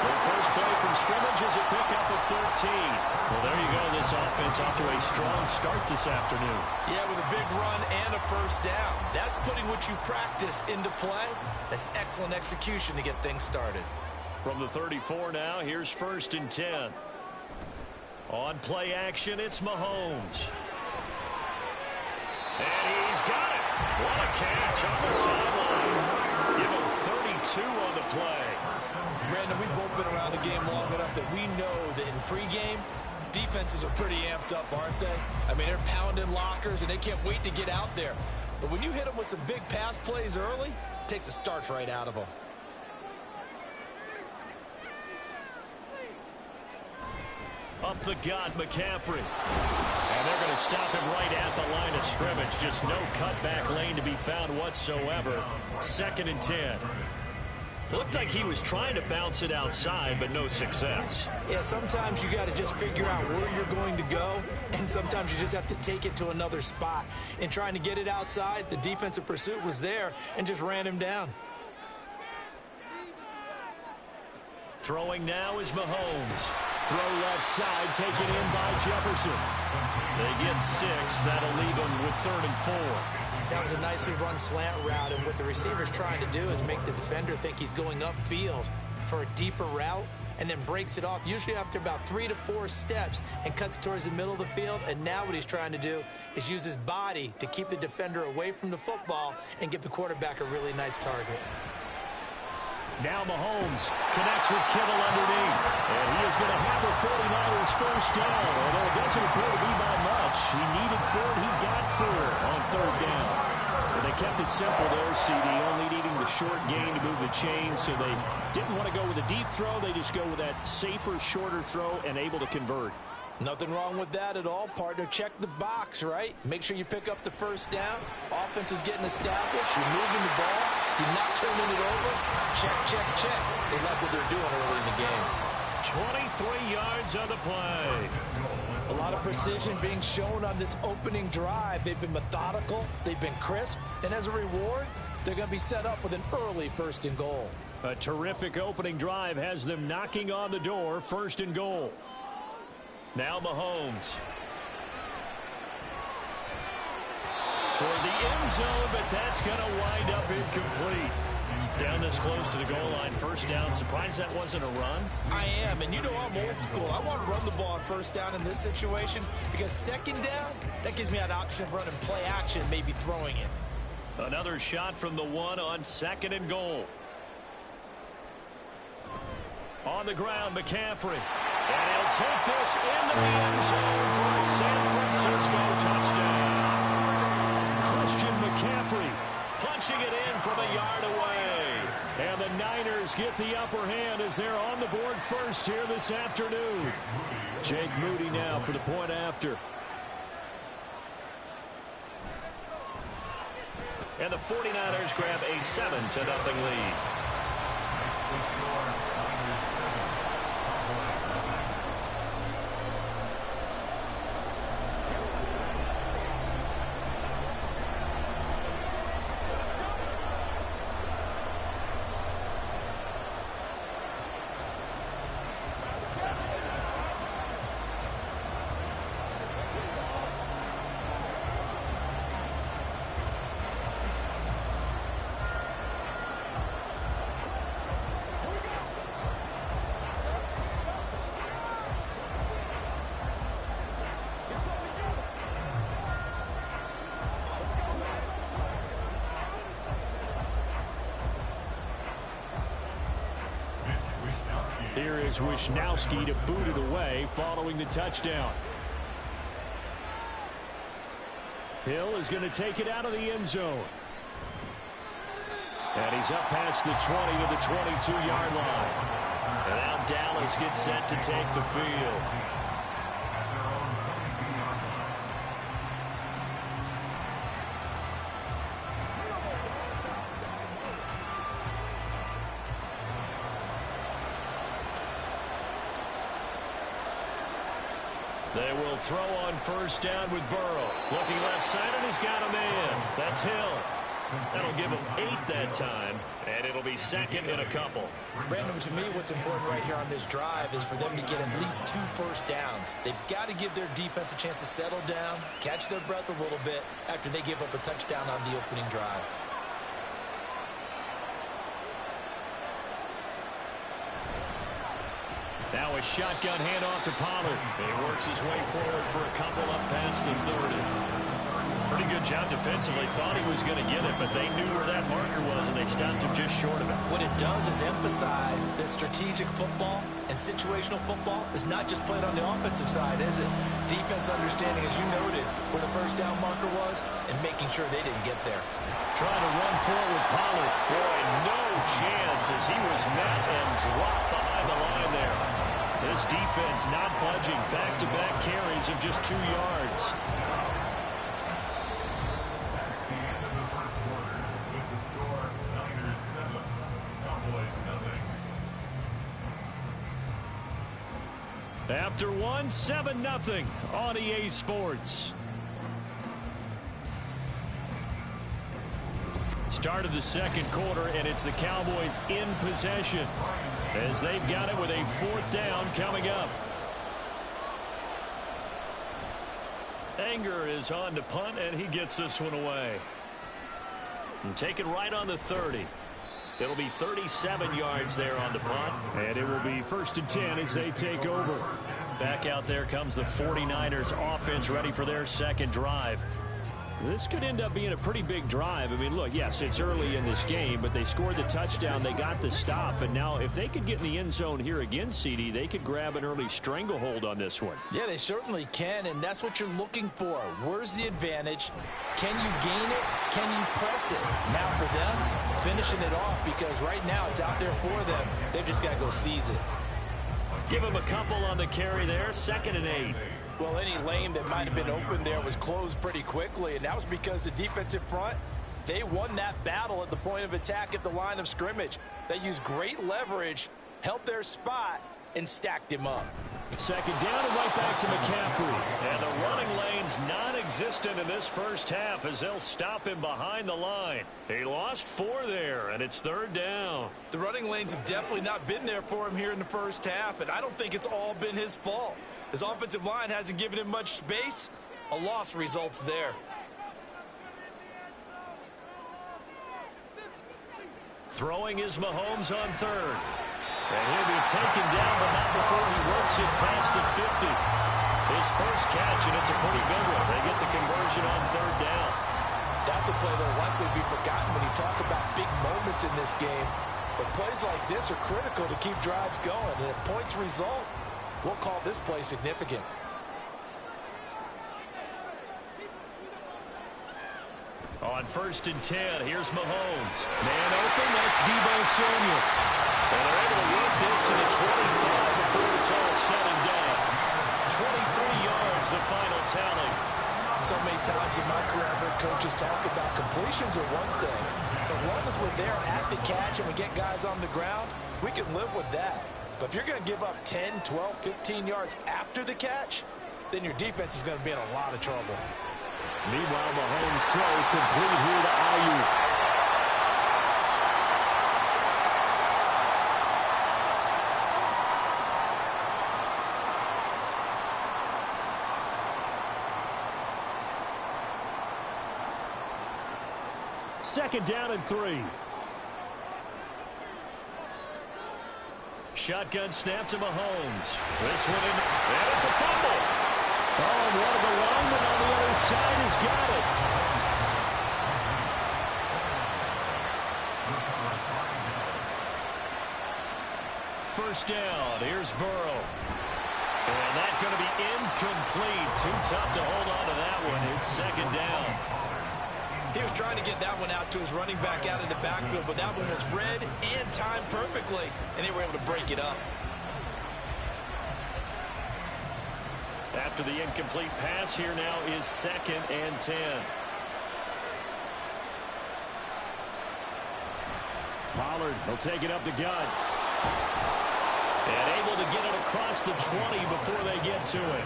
Their first play from scrimmage is a pickup of 13. Well, there you go. This offense off to a strong start this afternoon. Yeah, with a big run and a first down. That's putting what you practice into play. That's excellent execution to get things started. From the 34 now, here's 1st and 10. On play action, it's Mahomes. And he's got it. What a catch on the sideline. Give him 32 on the play. Brandon, we've both been around the game long enough that we know that in pregame, defenses are pretty amped up, aren't they? I mean, they're pounding lockers, and they can't wait to get out there. But when you hit them with some big pass plays early, it takes the starch right out of them. Up the gut, McCaffrey. And they're going to stop him right at the line of scrimmage. Just no cutback lane to be found whatsoever. 2nd and 10. Looked like he was trying to bounce it outside, but no success. Yeah, sometimes you got to just figure out where you're going to go, and sometimes you just have to take it to another spot. In trying to get it outside, the defensive pursuit was there and just ran him down. Throwing now is Mahomes. Throw left side, taken in by Jefferson. They get 6. That'll leave them with 3rd and 4. That was a nicely run slant route, and what the receiver's trying to do is make the defender think he's going upfield for a deeper route, and then breaks it off, usually after about 3 to 4 steps, and cuts towards the middle of the field. And now what he's trying to do is use his body to keep the defender away from the football and give the quarterback a really nice target. Now Mahomes connects with Kittle underneath. And he is going to have the 49ers first down. Although it doesn't appear to be by much. He needed 4. He got 4 on 3rd down. And they kept it simple there, CD. Only needing the short gain to move the chain. So they didn't want to go with a deep throw. They just go with that safer, shorter throw and able to convert. Nothing wrong with that at all, partner. Check the box, right? Make sure you pick up the first down. Offense is getting established. You're moving the ball. You're not turning it over. Check, check, check. They like what they're doing early in the game. 23 yards on the play. A lot of precision being shown on this opening drive. They've been methodical. They've been crisp. And as a reward, they're going to be set up with an early 1st and goal. A terrific opening drive has them knocking on the door. 1st and goal. Now Mahomes. Toward the end zone, but that's going to wind up incomplete. Down this close to the goal line, 1st down. Surprised that wasn't a run? I am, and you know I'm old school. I want to run the ball on 1st down in this situation because 2nd down, that gives me an option of running play action, maybe throwing it. Another shot from the 1 on 2nd and goal. On the ground, McCaffrey. And he'll take this in the end zone for a San Francisco touchdown. Christian McCaffrey Punching it in from a yard away. And the Niners get the upper hand as they're on the board first here this afternoon. Jake Moody now for the point after. And the 49ers grab a 7-0 lead. here is Wisnowski to boot it away following the touchdown. Hill is going to take it out of the end zone. And he's up past the 20 to the 22-yard line. And now Dallas gets set to take the field. They will throw on first down with Burrow. Looking left side, and he's got a man. That's Hill. That'll give him 8 that time, and it'll be second and a couple. Brandon, to me, what's important right here on this drive is for them to get at least 2 first downs. They've got to give their defense a chance to settle down, catch their breath a little bit after they give up a touchdown on the opening drive. Now a shotgun handoff to Pollard. He works his way forward for a couple up past the 30. Pretty good job defensively. Thought he was going to get it, but they knew where that marker was, and they stopped him just short of it. What it does is emphasize that strategic football and situational football is not just played on the offensive side, is it? Defense understanding, as you noted, where the first down marker was and making sure they didn't get there. Trying to run forward with Pollard. Boy, no chance as he was met and dropped behind the line there. This defense not budging. Back-to-back carries of just 2 yards. That's the end of the first quarter with the score Niners 7, Cowboys nothing. After one, 7-0 on EA Sports. Start of the second quarter, and it's the Cowboys in possession as they've got it with a 4th down coming up. Anger is on to punt, and he gets this one away. And taken right on the 30. It'll be 37 yards there on the punt, and it will be 1st and 10 as they take over. Back out there comes the 49ers offense ready for their second drive. This could end up being a pretty big drive. I mean, look, yes, it's early in this game, but they scored the touchdown. They got the stop. And now if they could get in the end zone here again, CD, they could grab an early stranglehold on this one. Yeah, they certainly can, and that's what you're looking for. Where's the advantage? Can you gain it? Can you press it? Now for them, finishing it off, because right now it's out there for them. They've just got to go seize it. Give them a couple on the carry there, 2nd and 8. Well, any lane that might have been open there was closed pretty quickly, and that was because the defensive front, they won that battle at the point of attack at the line of scrimmage. They used great leverage, held their spot, and stacked him up. 2nd down and right back to McCaffrey. And the running lane's non-existent in this first half as they'll stop him behind the line. He lost 4 there, and it's 3rd down. The running lanes have definitely not been there for him here in the first half, and I don't think it's all been his fault. His offensive line hasn't given him much space. A loss results there. Throwing is Mahomes on 3rd. And he'll be taken down, but not before he works it past the 50. His first catch, and it's a pretty good one. They get the conversion on 3rd down. That's a play that will likely be forgotten when you talk about big moments in this game. But plays like this are critical to keep drives going. And if points result, we'll call this play significant. On 1st and 10, here's Mahomes. Man open, that's Deebo Samuel. And they're able to work this to the 25 before it's all said and done. 23 yards, the final tally. So many times in my career, I've heard coaches talk about completions are one thing. As long as we're there at the catch and we get guys on the ground, we can live with that. But if you're going to give up 10, 12, 15 yards after the catch, then your defense is going to be in a lot of trouble. Meanwhile, Mahomes throw complete here to Ayuk. Second down and 3. Shotgun snap to Mahomes. This one in, and it's a fumble. Oh, and one of the linemen on the other side has got it. First down out. Here's Burrow. And that's going to be incomplete. Too tough to hold on to that one. It's second down. He was trying to get that one out to his running back out of the backfield, but that one was read and timed perfectly, and they were able to break it up. After the incomplete pass, here now is 2nd and 10. Pollard will take it up the gut. And able to get it across the 20 before they get to it.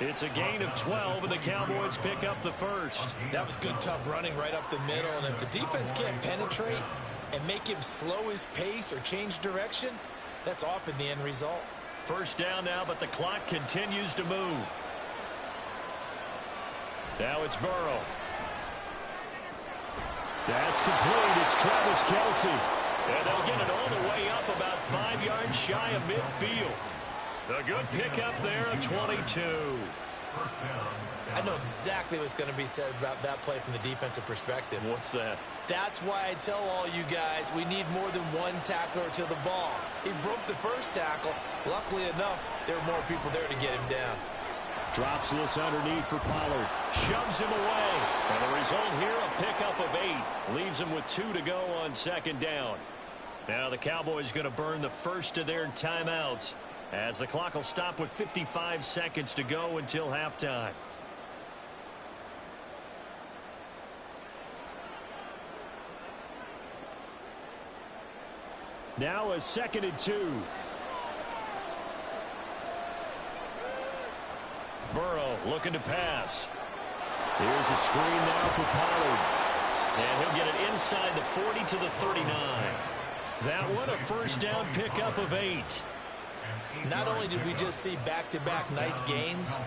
It's a gain of 12, and the Cowboys pick up the first. That was good, tough running right up the middle, and if the defense can't penetrate and make him slow his pace or change direction, that's often the end result. First down now, but the clock continues to move. Now it's Burrow. That's complete. It's Travis Kelce. And they'll get it all the way up about 5 yards shy of midfield. A good pickup there of 22. I know exactly what's going to be said about that play from the defensive perspective. What's that? That's why I tell all you guys we need more than one tackler to the ball. He broke the first tackle. Luckily enough, there were more people there to get him down. Drops this underneath for Pollard. Shoves him away. And the result here, a pickup of 8. Leaves him with 2 to go on second down. Now the Cowboys going to burn the first of their timeouts, as the clock will stop with 55 seconds to go until halftime. Now a 2nd and 2. Burrow looking to pass. Here's a screen now for Pollard. And he'll get it inside the 40 to the 39. That one a first down pickup of 8. Not only did we just see back-to-back nice gains,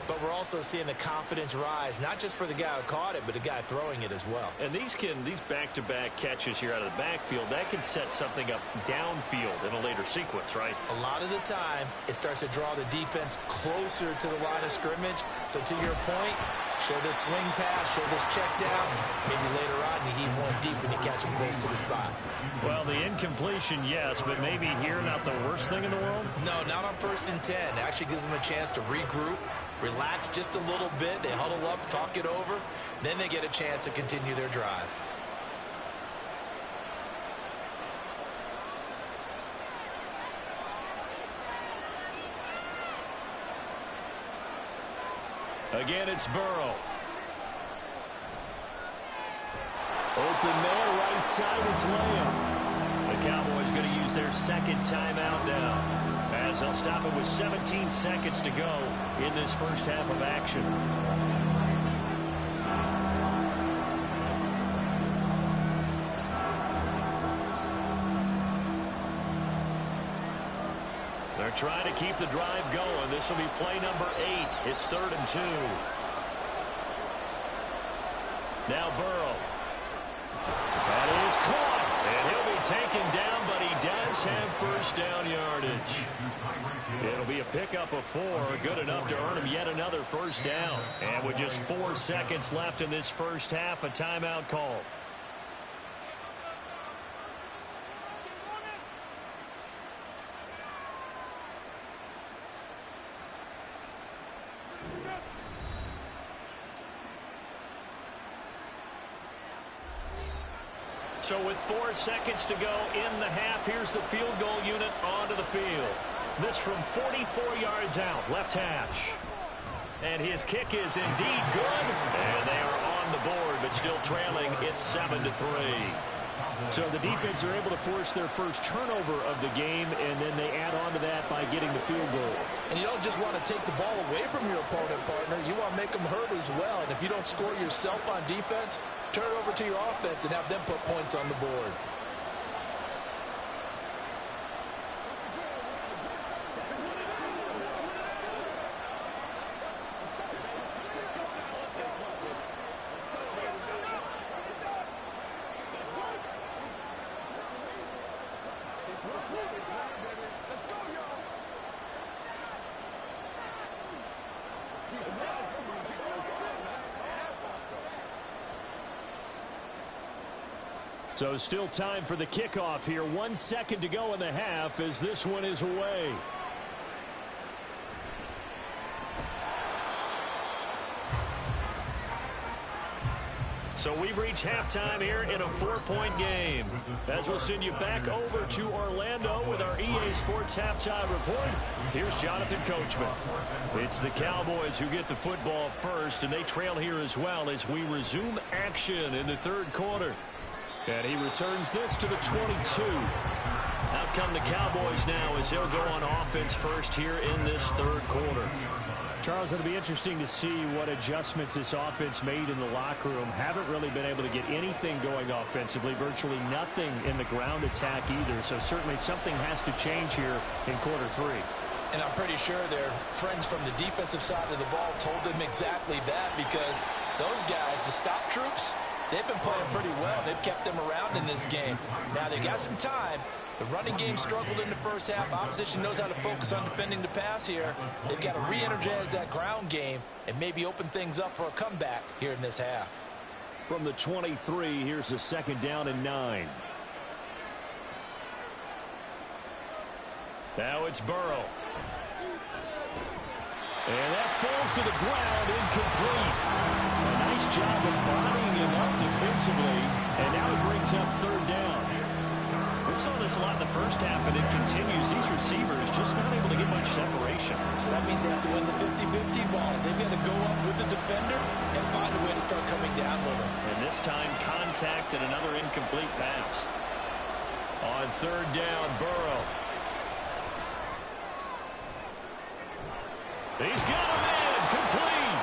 but we're also seeing the confidence rise, not just for the guy who caught it, but the guy throwing it as well. And these back-to-back catches here out of the backfield, that can set something up downfield in a later sequence, right? A lot of the time, it starts to draw the defense closer to the line of scrimmage. So to your point, show this swing pass, show this check down. Maybe later on you heave one deep and you catch him close to the spot. Well, the incompletion, yes, but maybe here not the worst thing in the world? No, not on 1st and 10. It actually gives them a chance to regroup, relax just a little bit. They huddle up, talk it over. Then they get a chance to continue their drive. Again, it's Burrow. Open man, right side, it's Lamb. The Cowboys going to use their 2nd timeout now, as they'll stop it with 17 seconds to go in this first half of action. They're trying to keep the drive going. This will be play number 8. It's 3rd and 2. Now Burrow. That is caught. And he'll be taken down, but he does have first down yardage. It'll be a pickup of 4, good enough to earn him yet another first down. And with just 4 seconds left in this first half, a timeout call. So with 4 seconds to go in the half, here's the field goal unit onto the field. This from 44 yards out, left hash. And his kick is indeed good. And they are on the board, but still trailing. It's 7-3. So the defense are able to force their first turnover of the game, and then they add on to that by getting the field goal. And you don't just want to take the ball away from your opponent, partner. You want to make them hurt as well. And if you don't score yourself on defense, turn it over to your offense and have them put points on the board. So still time for the kickoff here. 1 second to go in the half as this one is away. So we've reached halftime here in a 4-point game. As we'll send you back over to Orlando with our EA Sports Halftime Report, here's Jonathan Coachman. It's the Cowboys who get the football first, and they trail here as well as we resume action in the third quarter. And he returns this to the 22. Out come the Cowboys now as they'll go on offense first here in this third quarter. Charles, it'll be interesting to see what adjustments this offense made in the locker room. Haven't really been able to get anything going offensively, virtually nothing in the ground attack either. So certainly something has to change here in quarter three. And I'm pretty sure their friends from the defensive side of the ball told them exactly that, because those guys, the stop troops, they've been playing pretty well. They've kept them around in this game. Now they got some time. The running game struggled in the first half. Opposition knows how to focus on defending the pass here. They've got to re-energize that ground game and maybe open things up for a comeback here in this half. From the 23, here's a 2nd down and 9. Now it's Burrow. And that falls to the ground, incomplete. A nice job of bodying him up defensively, and now it brings up 3rd down. We saw this a lot in the first half, and it continues. These receivers just not able to get much separation. So that means they have to win the 50-50 balls. They've got to go up with the defender and find a way to start coming down with him. And this time, contact and another incomplete pass. On 3rd down, Burrow. He's got a man, complete.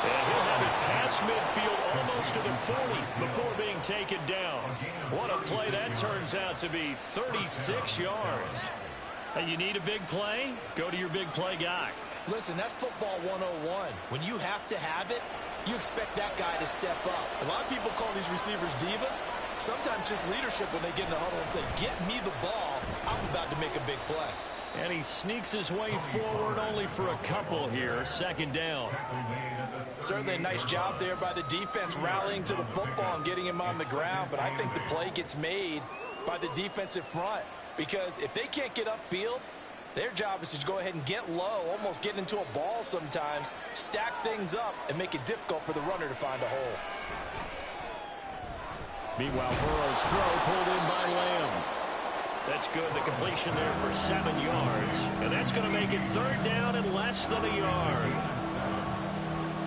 And he'll have it past midfield almost to the 40 before being taken down. What a play that turns out to be, 36 yards. And you need a big play? Go to your big play guy. Listen, that's football 101. When you have to have it, you expect that guy to step up. A lot of people call these receivers divas. Sometimes just leadership when they get in the huddle and say, get me the ball. I'm about to make a big play. And he sneaks his way forward only for a couple here. 2nd down. Certainly a nice job there by the defense rallying to the football and getting him on the ground. But I think the play gets made by the defensive front, because if they can't get upfield, their job is to go ahead and get low, almost get into a ball sometimes, stack things up, and make it difficult for the runner to find a hole. Meanwhile, Burrow's throw pulled in by Lamb. That's good. The completion there for 7 yards. And that's going to make it 3rd down and less than a yard.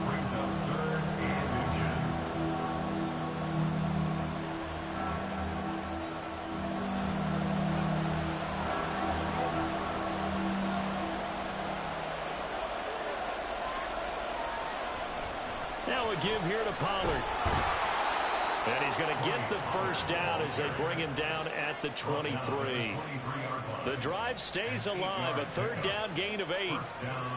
Brings up 3rd and inches. Now a give here to Pollard. And he's going to get the 1st down as they bring him down at the 23. The drive stays alive, a 3rd down gain of 8.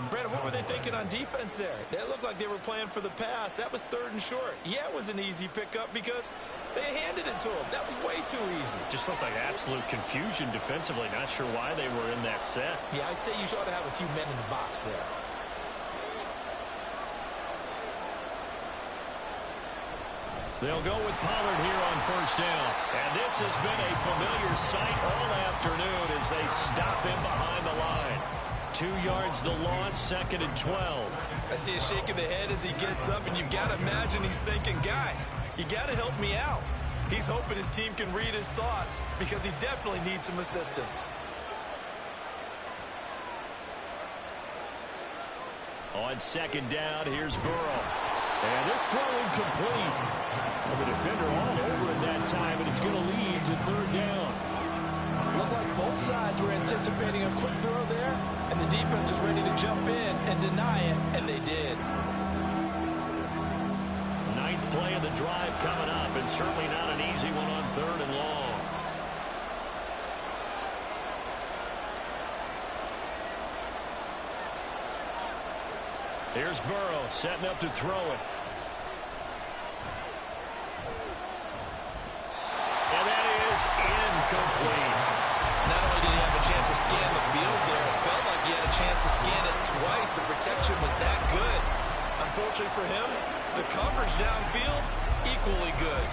Brandon, what were they thinking on defense there? They looked like they were playing for the pass. That was 3rd and short. Yeah, it was an easy pickup because they handed it to him. That was way too easy. Just looked like absolute confusion defensively. Not sure why they were in that set. Yeah, I'd say you ought to have a few men in the box there. They'll go with Pollard here on 1st down. And this has been a familiar sight all afternoon as they stop him behind the line. 2 yards the loss, 2nd and 12. I see a shake of the head as he gets up, and you've got to imagine he's thinking, guys, you got to help me out. He's hoping his team can read his thoughts because he definitely needs some assistance. On 2nd down, here's Burrow. And this throw incomplete. Well, the defender all over it that time, and it's going to lead to 3rd down. Looked like both sides were anticipating a quick throw there, and the defense was ready to jump in and deny it, and they did. 9th play of the drive coming up, and certainly not an easy one on 3rd and long. Here's Burrow setting up to throw it. And that is incomplete. Not only did he have a chance to scan the field there, it felt like he had a chance to scan it twice. The protection was that good. Unfortunately for him, the coverage downfield, equally good.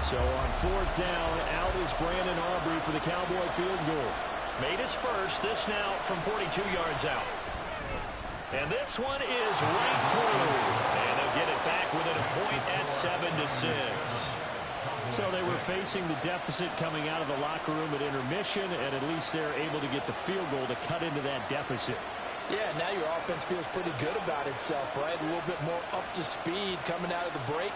So on fourth down, out is Brandon Aubrey for the Cowboy field goal. Made his first. This now from 42 yards out. And this one is right through. And they'll get it back within a point at 7-6. So they were facing the deficit coming out of the locker room at intermission, and at least they're able to get the field goal to cut into that deficit. Yeah, now your offense feels pretty good about itself, right? A little bit more up to speed coming out of the break.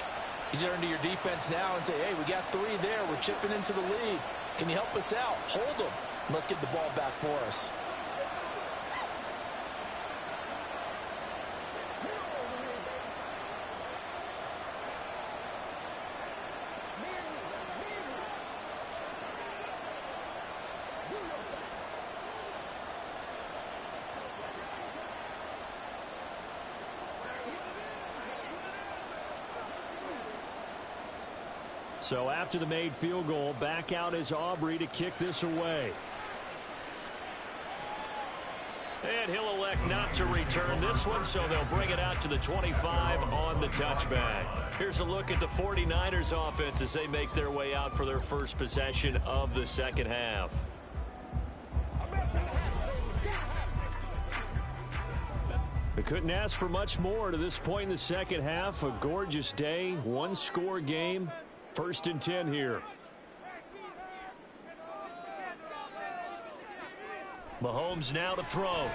You turn to your defense now and say, hey, we got 3 there. We're chipping into the lead. Can you help us out? Hold them. Let's get the ball back for us. So after the made field goal, back out is Aubrey to kick this away. And he'll elect not to return this one, so they'll bring it out to the 25 on the touchback. Here's a look at the 49ers offense as they make their way out for their first possession of the second half. They couldn't ask for much more to this point in the second half. A gorgeous day, one-score game. 1st and 10 here. Mahomes now to throw.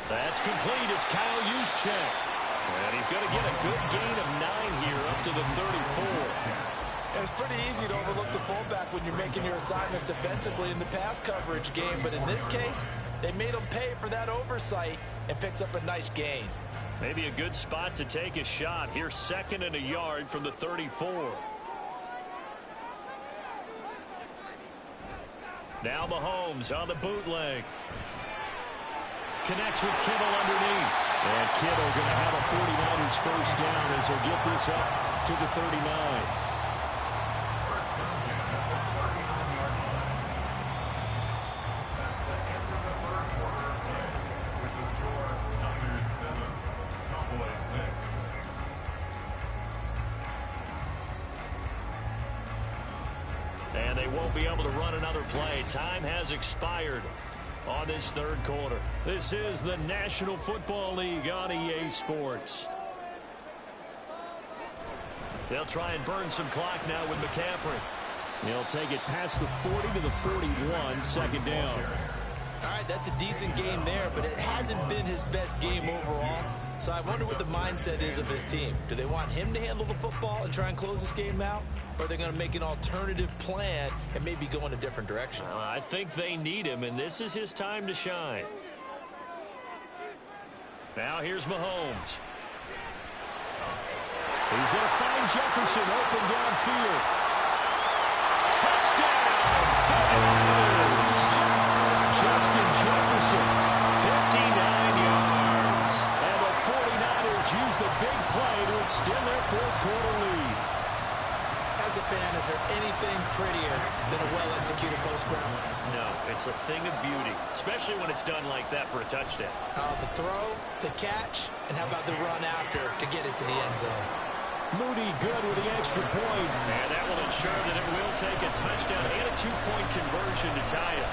That's complete. It's Kyle Juszczyk. And he's going to get a good gain of 9 here up to the 34. It's pretty easy to overlook the fullback when you're making your assignments defensively in the pass coverage game. But in this case, they made him pay for that oversight and picks up a nice gain. Maybe a good spot to take a shot. Here's 2nd and a yard from the 34. Now Mahomes on the bootleg. Connects with Kittle underneath. And Kittle going to have a 49ers first down as he'll get this up to the 39. And they won't be able to run another play. Time has expired on this 3rd quarter. This is the National Football League on EA Sports. They'll try and burn some clock now with McCaffrey. He'll take it past the 40 to the 41, 2nd down. All right, that's a decent game there, but it hasn't been his best game overall. So I wonder what the mindset is of his team. Do they want him to handle the football and try and close this game out? Or are they going to make an alternative plan and maybe go in a different direction? I think they need him, and this is his time to shine. Now here's Mahomes. He's going to find Jefferson open downfield. Touchdown! Justin Jefferson, 59 yards. And the 49ers use the big play to extend their 4th quarter lead. As a fan, is there anything prettier than a well-executed post route? No, it's a thing of beauty, especially when it's done like that for a touchdown. The throw, the catch, and how about the run after to get it to the end zone? Moody good with the extra point. And that will ensure that it will take a touchdown and a 2-point conversion to tie it.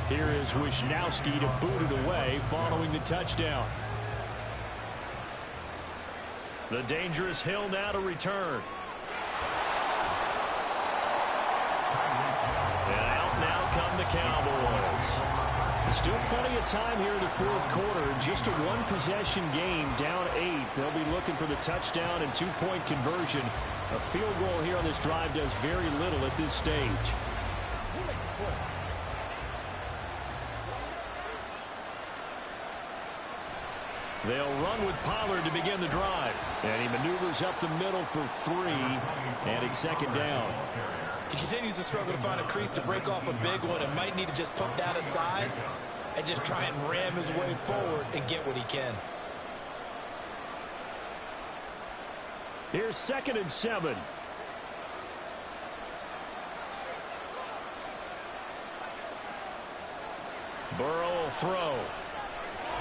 Here is Wisnowski to boot it away following the touchdown. The dangerous Hill now to return. And out now come the Cowboys. Still plenty of time here in the 4th quarter. Just a one-possession game, down 8. They'll be looking for the touchdown and 2-point conversion. A field goal here on this drive does very little at this stage. They'll run with Pollard to begin the drive. And he maneuvers up the middle for 3, and it's second down. He continues to struggle to find a crease to break off a big one and might need to just put that aside and just try and ram his way forward and get what he can. Here's 2nd and 7. Burrow will throw.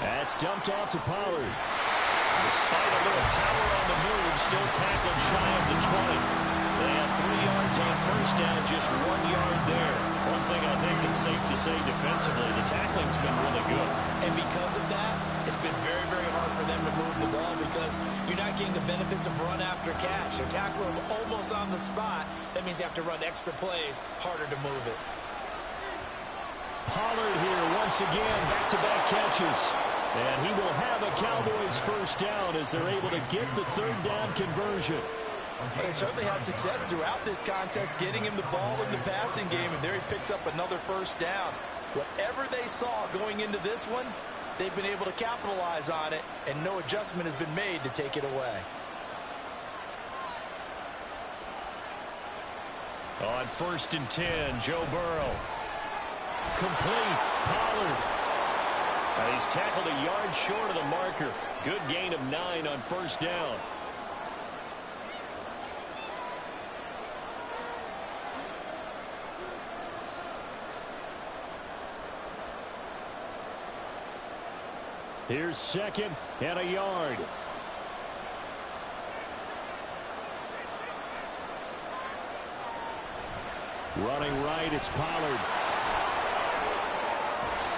That's dumped off to Pollard. Despite a little power on the move, still tackled shy of the 20. They have 3 yards on first down, just 1 yard there. One thing I think that's safe to say defensively, the tackling's been really good. And because of that, it's been very, very hard for them to move the ball because you're not getting the benefits of run after catch. They're tackling them almost on the spot. That means you have to run extra plays, harder to move it. Pollard here once again, back-to-back catches. And he will have a Cowboys first down as they're able to get the 3rd down conversion. But they certainly had success throughout this contest, getting him the ball in the passing game, and there he picks up another first down. Whatever they saw going into this one, they've been able to capitalize on it, and no adjustment has been made to take it away. On 1st and 10, Joe Burrow. Complete. Pollard. He's tackled a yard short of the marker. Good gain of 9 on first down. Here's 2nd and a yard. Running right, it's Pollard.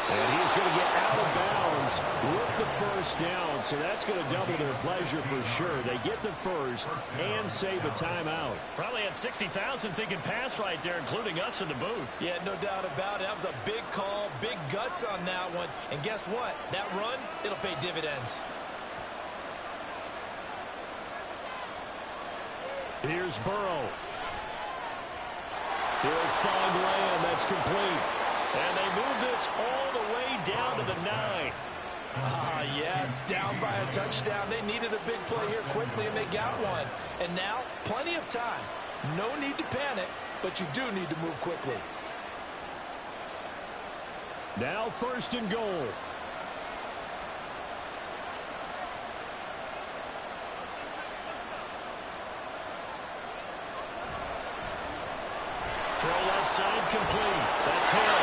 And he's going to get out of bounds with the first down, so that's going to double their pleasure for sure. They get the first and save a timeout. Probably had 60,000 thinking pass right there, including us in the booth. Yeah, no doubt about it. That was a big call, big guts on that one. And guess what? That run, it'll pay dividends. Here's Burrow. He'll find Lamb. That's complete. And they move this all the way down to the 9. Yes, down by a touchdown. They needed a big play here quickly, and they got one. And now, plenty of time. No need to panic, but you do need to move quickly. Now 1st and goal. Throw left side complete. That's Hill.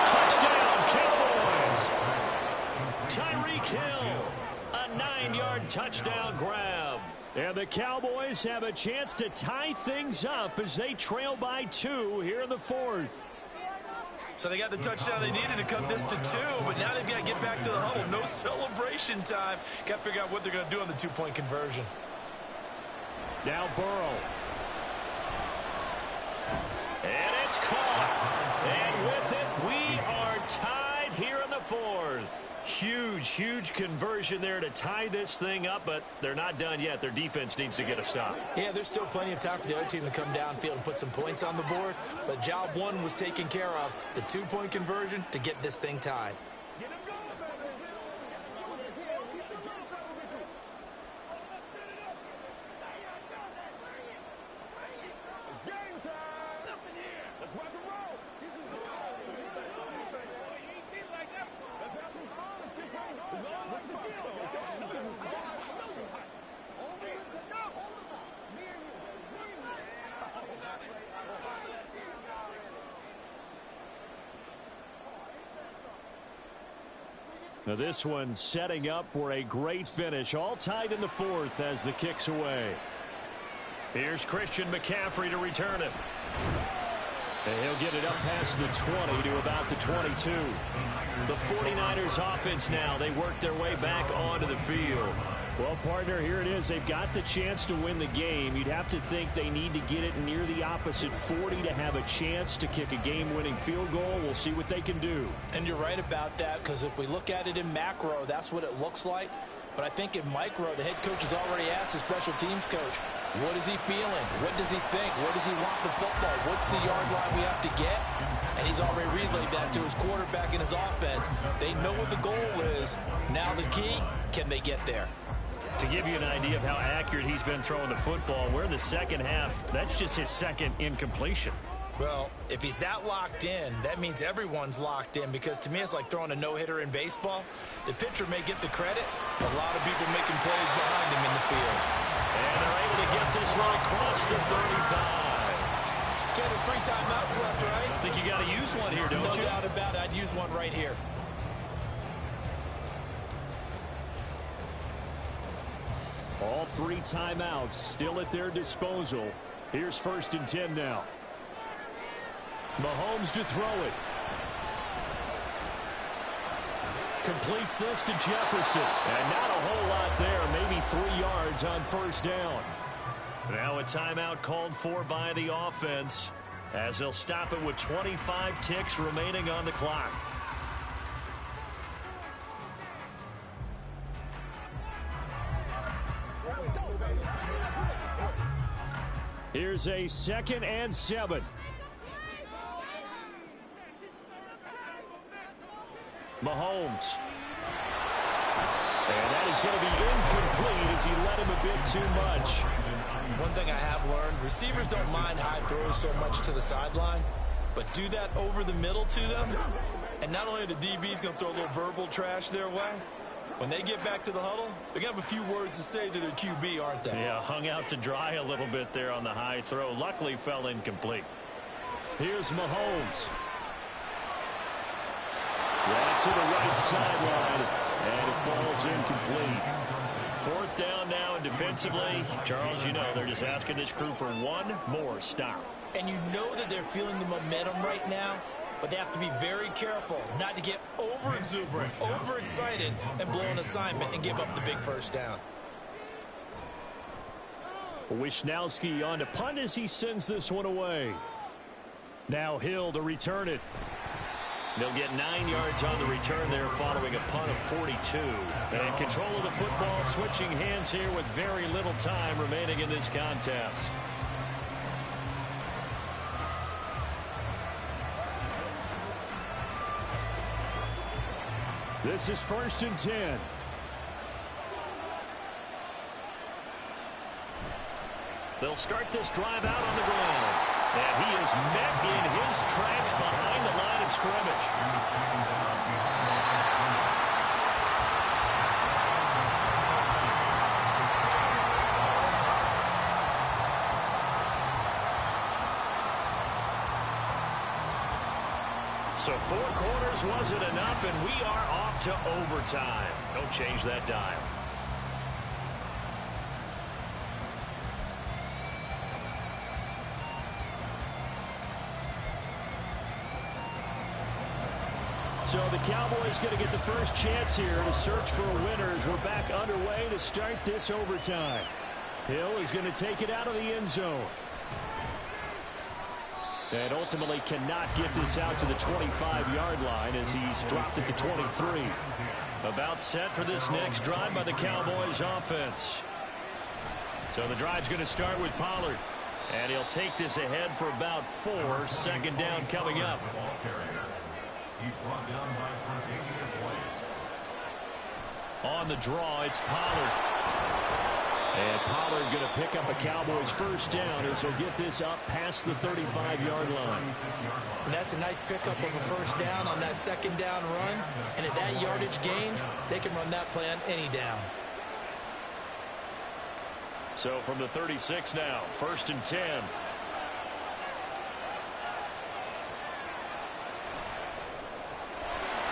Touchdown, Cowboys. Tyreek Hill. A 9-yard touchdown grab. And the Cowboys have a chance to tie things up as they trail by 2 here in the 4th. So they got the touchdown they needed to cut this to 2, but now they've got to get back to the huddle. No celebration time. Got to figure out what they're going to do on the 2-point conversion. Now Burrow. And it's caught. And with it, we are tied here in the 4th. Huge conversion there to tie this thing up, but they're not done yet. Their defense needs to get a stop. Yeah, there's still plenty of time for the other team to come downfield and put some points on the board, but job 1 was taken care of. The 2-point conversion to get this thing tied. Now this one setting up for a great finish. All tied in the 4th as the kick's away. Here's Christian McCaffrey to return it. And he'll get it up past the 20 to about the 22. The 49ers offense now. They work their way back onto the field. Well, partner, here it is. They've got the chance to win the game. You'd have to think they need to get it near the opposite 40 to have a chance to kick a game-winning field goal. We'll see what they can do. And you're right about that, because if we look at it in macro, that's what it looks like. But I think in micro, the head coach has already asked the special teams coach, What is he feeling? What does he think? Where does he want the football? What's the yard line we have to get? And he's already relayed that to his quarterback and his offense. They know what the goal is. Now the key, can they get there? To give you an idea of how accurate he's been throwing the football, we're in the second half. That's just his second incompletion. Well, if he's that locked in, that means everyone's locked in, because to me it's like throwing a no-hitter in baseball. The pitcher may get the credit, but a lot of people making plays behind him in the field. And they're able to get this one across the 35. Ken, there's 3 timeouts left, right? I think you got to use one here, don't you? No doubt about it. I'd use one right here. All 3 timeouts still at their disposal. Here's 1st and 10 now. Mahomes to throw it. Completes this to Jefferson. And not a whole lot there. Maybe 3 yards on 1st down. Now a timeout called for by the offense, as they'll stop it with 25 ticks remaining on the clock. Here's a 2nd and 7. Mahomes. And that is going to be incomplete as he led him a bit too much. One thing I have learned, receivers don't mind high throws so much to the sideline, but do that over the middle to them, and not only are the DBs going to throw a little verbal trash their way, when they get back to the huddle, they're going to have a few words to say to their QB, aren't they? Yeah, hung out to dry a little bit there on the high throw. Luckily fell incomplete. Here's Mahomes. Right to the right sideline, and it falls incomplete. 4th down now, and defensively, Charles, you know, they're just asking this crew for one more stop. And you know that they're feeling the momentum right now, but they have to be very careful not to get over-exuberant, over-excited, and blow an assignment and give up the big 1st down. Wishnowski on to punt as he sends this one away. Now Hill to return it. They'll get 9 yards on the return there following a punt of 42. And control of the football, switching hands here with very little time remaining in this contest. This is 1st and 10. They'll start this drive out on the ground. And he is met in his tracks behind the line of scrimmage. So 4 quarters wasn't enough, and we are off to overtime. Don't change that dial. So the Cowboys going to get the first chance here to search for a winner as we're back underway to start this overtime. Hill is going to take it out of the end zone. And ultimately cannot get this out to the 25-yard line as he's dropped at the 23. About set for this next drive by the Cowboys offense. So the drive's going to start with Pollard. And he'll take this ahead for about 4. 2nd down coming up. He's brought down by Tre'Davious White. On the draw, it's Pollard. And Pollard going to pick up a Cowboys 1st down as he'll get this up past the 35-yard line. And that's a nice pickup of a 1st down on that 2nd down run. And at that yardage gained, they can run that play on any down. So from the 36 now, 1st and 10.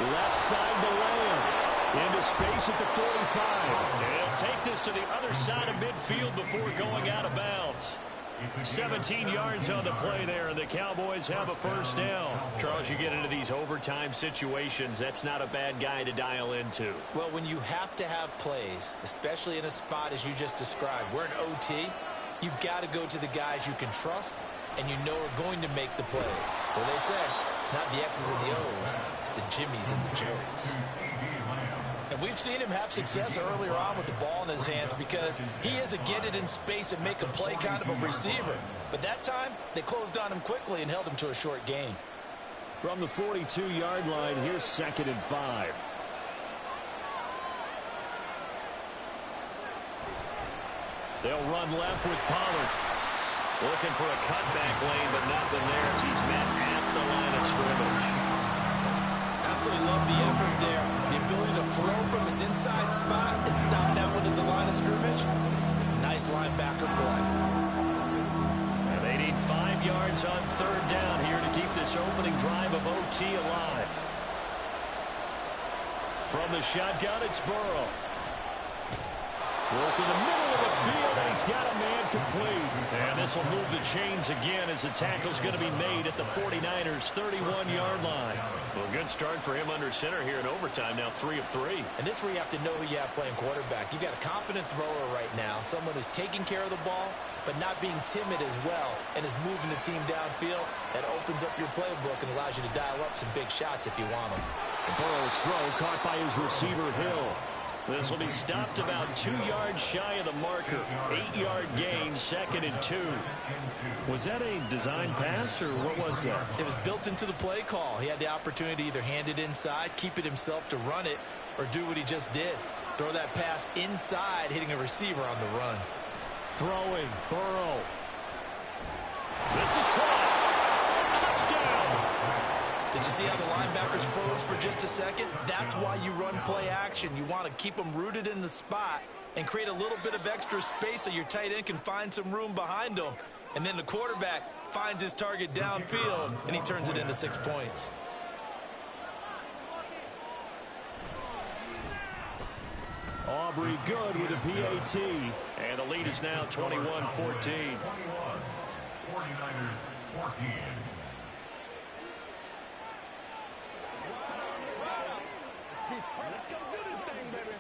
Left side to Lamb. Into space at the 45. And he'll take this to the other side of midfield before going out of bounds. 17 yards on the play there, and the Cowboys have a 1st down. Charles, you get into these overtime situations, that's not a bad guy to dial into. Well, when you have to have plays, especially in a spot as you just described, we're in OT, you've got to go to the guys you can trust and you know are going to make the plays. Well, they say it's not the X's and the O's, it's the Jimmies and the Joes. And we've seen him have success earlier on with the ball in his hands because he is a get it in space and make a play kind of a receiver. But that time, they closed on him quickly and held him to a short gain. From the 42-yard line, here's 2nd and 5. They'll run left with Pollard. Looking for a cutback lane, but nothing there as he's met at the line of scrimmage. Absolutely love the effort there. The ability to throw from his inside spot and stop that one at the line of scrimmage. Nice linebacker play. And they need 5 yards on 3rd down here to keep this opening drive of OT alive. From the shotgun, it's Burrow. Work in the middle of the field, and he's got a man complete. And this will move the chains again as the tackle's going to be made at the 49ers' 31-yard line. Well, good start for him under center here in overtime, now 3 of 3. And this is where you have to know who you have playing quarterback. You've got a confident thrower right now, someone who's taking care of the ball, but not being timid as well, and is moving the team downfield. That opens up your playbook and allows you to dial up some big shots if you want them. Burrow's throw caught by his receiver, Hill. This will be stopped about 2 yards shy of the marker. 8-yard gain, 2nd and 2. Was that a design pass, or what was that? It was built into the play call. He had the opportunity to either hand it inside, keep it himself to run it, or do what he just did. Throw that pass inside, hitting a receiver on the run. Throwing, Burrow. This is caught. Touchdown. Did you see how the linebackers froze for just a second? That's why you run play action. You want to keep them rooted in the spot and create a little bit of extra space so your tight end can find some room behind them. And then the quarterback finds his target downfield, and he turns it into 6 points. Aubrey good with a PAT. And the lead is now 21-14. 49ers 14. Let's go do this thing, baby.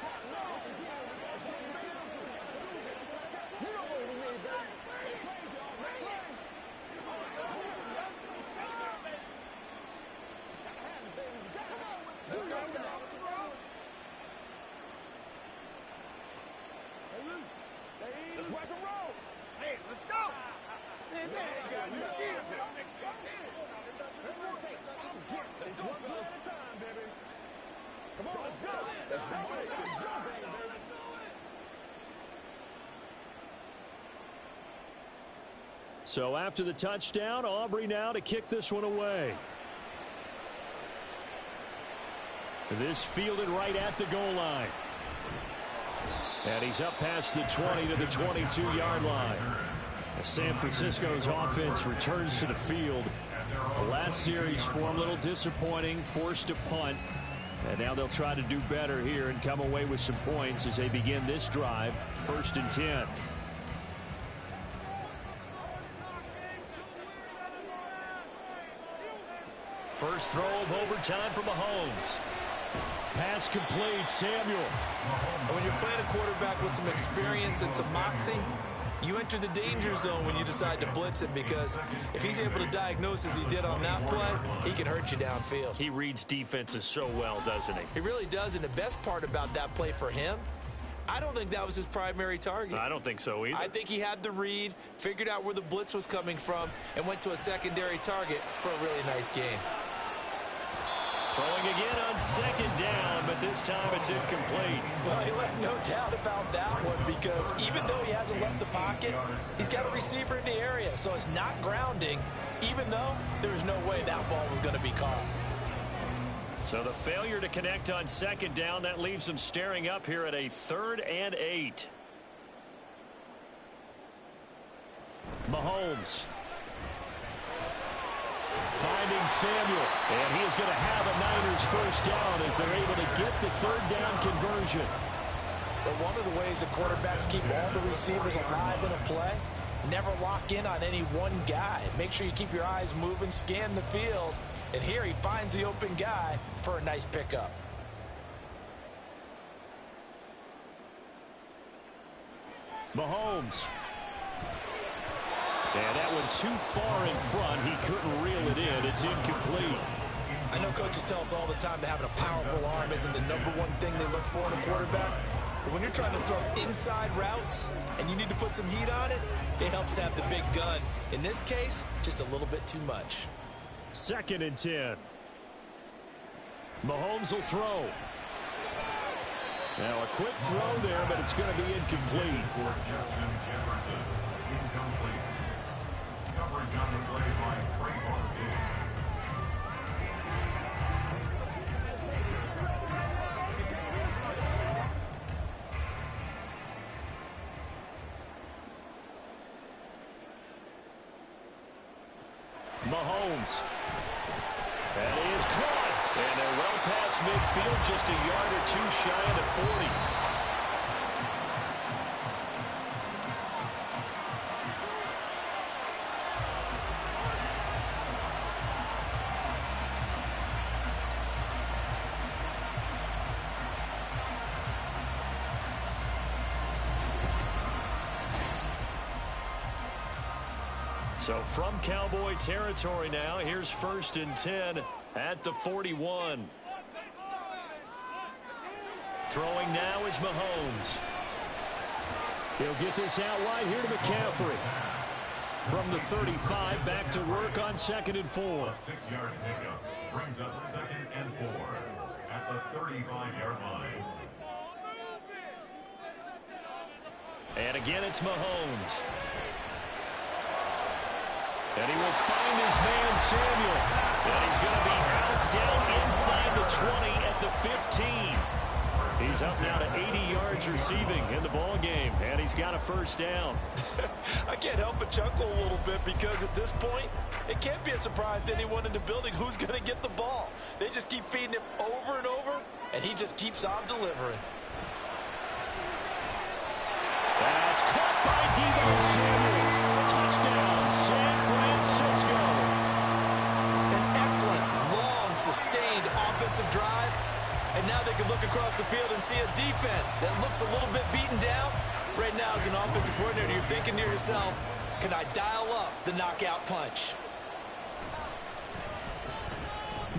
You know what we need, baby. Let's rock and roll. Hey, let's go. Let's go, fellas. Come on, let's go. Let's do it. It's your game, baby. So after the touchdown, Aubrey now to kick this one away. This fielded right at the goal line. And he's up past the 20 to the 22-yard line. San Francisco's offense returns to the field. The last series for him, a little disappointing, forced a punt. And now they'll try to do better here and come away with some points as they begin this drive, 1st and 10. First throw of overtime for Mahomes. Pass complete, Samuel. And when you're playing a quarterback with some experience and some moxie, you enter the danger zone when you decide to blitz him, because if he's able to diagnose as he did on that play, he can hurt you downfield. He reads defenses so well, doesn't he? He really does, and the best part about that play for him, I don't think that was his primary target. I don't think so either. I think he had the read, figured out where the blitz was coming from, and went to a secondary target for a really nice gain. Throwing again on 2nd down, but this time it's incomplete. Well, he left no doubt about that one, because even though he hasn't left the pocket, he's got a receiver in the area, so it's not grounding, even though there was no way that ball was going to be caught. So the failure to connect on 2nd down, that leaves them staring up here at a 3rd and 8. Mahomes. Finding Samuel, and he is going to have a Niners 1st down as they're able to get the 3rd down conversion. But one of the ways the quarterbacks keep all the receivers alive in a play, never lock in on any one guy. Make sure you keep your eyes moving, scan the field, and here he finds the open guy for a nice pickup. Mahomes. And that one too far in front. He couldn't reel it in. It's incomplete. I know coaches tell us all the time that having a powerful arm isn't the #1 thing they look for in a quarterback. But when you're trying to throw inside routes and you need to put some heat on it, it helps have the big gun. In this case, just a little bit too much. 2nd and 10. Mahomes will throw. Now a quick throw there, but it's going to be incomplete. For Justin Jefferson, incomplete. Coverage on the play by Trayvon Diggs. Mahomes. That is caught. And they're well past midfield, just a yard or two shy of the 40. So from Cowboy territory now, here's 1st and 10 at the 41. Throwing now is Mahomes. He'll get this out wide here to McCaffrey. From the 35, back to work on 2nd and 4. A 6-yard pickup brings up 2nd and 4 at the 35-yard line. And again, it's Mahomes. And he will find his man, Samuel. And he's going to be out down inside the 20 at the 15. He's up now to 80 yards receiving in the ball game, and he's got a 1st down. I can't help but chuckle a little bit because at this point, it can't be a surprise to anyone in the building who's going to get the ball. They just keep feeding him over and over, and he just keeps on delivering. That's caught by Deebo Samuel. Touchdown, San Francisco. An excellent, long, sustained offensive drive. And now they can look across the field and see a defense that looks a little bit beaten down. Right now, as an offensive coordinator, you're thinking to yourself, can I dial up the knockout punch?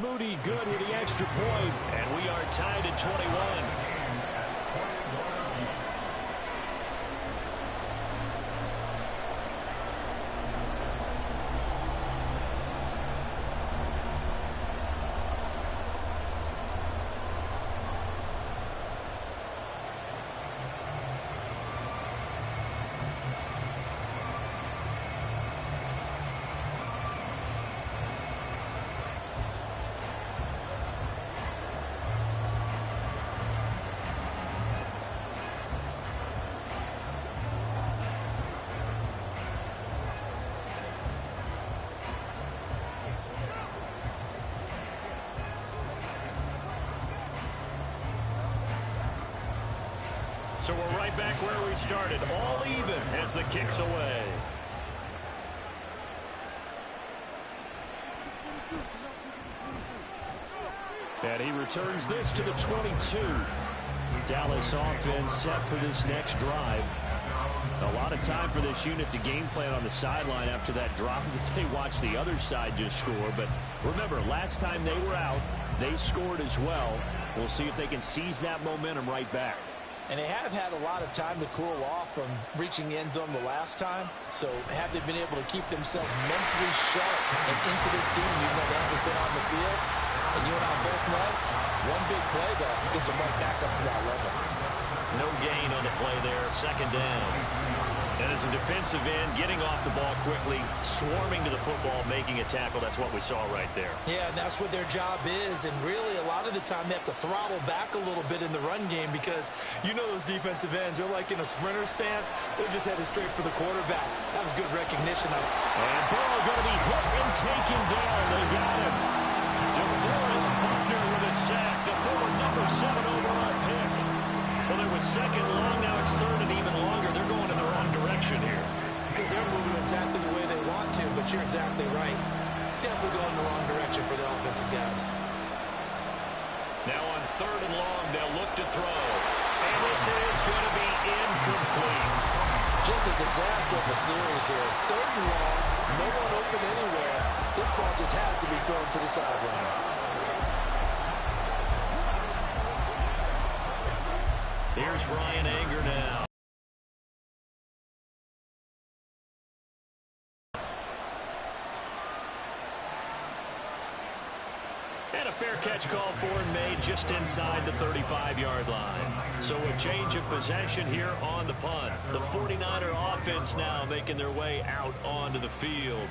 Moody good with the extra point, and we are tied at 21. So we're right back where we started, all even as the kick's away. And he returns this to the 22. Dallas offense set for this next drive. A lot of time for this unit to game plan on the sideline after that drop that they watched the other side just score. But remember, last time they were out, they scored as well. We'll see if they can seize that momentum right back. And they have had a lot of time to cool off from reaching the end zone the last time. So have they been able to keep themselves mentally sharp and into this game even though they haven't been on the field? And you and I both know, one big play, though, gets them right back up to that level. No gain on the play there, 2nd down. And as a defensive end, getting off the ball quickly, swarming to the football, making a tackle, that's what we saw right there. Yeah, and that's what their job is. And really, a lot of the time, they have to throttle back a little bit in the run game because you know those defensive ends, they're like in a sprinter stance. They're just headed straight for the quarterback. That was good recognition. And Burrow going to be hit and taken down. They got him. DeForest Buckner with a sack, the forward number 7 overall pick. Well, it was 2nd long, now it's 3rd and even longer. They're going in the wrong direction here. Because they're moving exactly the way they want to, but you're exactly right. Definitely going in the wrong direction for the offensive guys. Now on 3rd and long, they'll look to throw. And this is going to be incomplete. Just a disaster of a series here. 3rd and long, no one open anywhere. This ball just has to be thrown to the sideline. Here's Bryan Anger now. And a fair catch called for and made just inside the 35-yard line. So a change of possession here on the punt. The 49er offense now making their way out onto the field.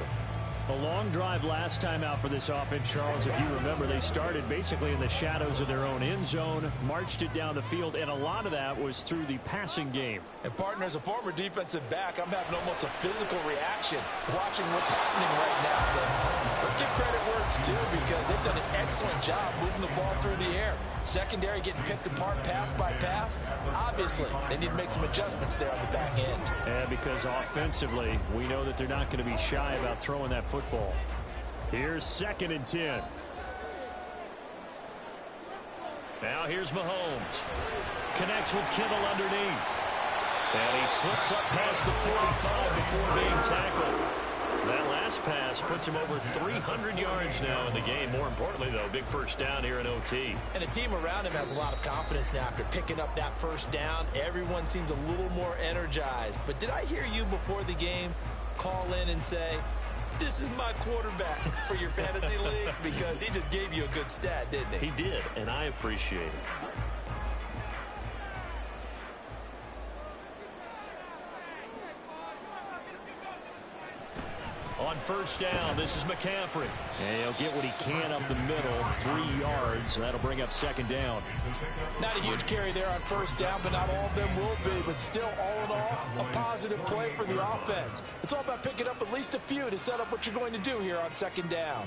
A long drive last time out for this offense, Charles. If you remember, they started basically in the shadows of their own end zone, marched it down the field, and a lot of that was through the passing game. And, partner, as a former defensive back, I'm having almost a physical reaction watching what's happening right now. But let's give credit where it's due because they've done an excellent job moving the ball through the air. Secondary getting picked apart pass by pass. Obviously, they need to make some adjustments there on the back end. And because offensively, we know that they're not going to be shy about throwing that football. Here's 2nd and 10. Now here's Mahomes. Connects with Kittle underneath. And he slips up past the 45 before being tackled. That last pass puts him over 300 yards now in the game. More importantly, though, big first down here in OT. And the team around him has a lot of confidence now after picking up that first down. Everyone seems a little more energized. But did I hear you before the game call in and say, this is my quarterback for your fantasy league? Because he just gave you a good stat, didn't he? He did, and I appreciate it. On first down, this is McCaffrey. And he'll get what he can up the middle, 3 yards. That'll bring up 2nd down. Not a huge carry there on first down, but not all of them will be. But still, all in all, a positive play for the offense. It's all about picking up at least a few to set up what you're going to do here on 2nd down.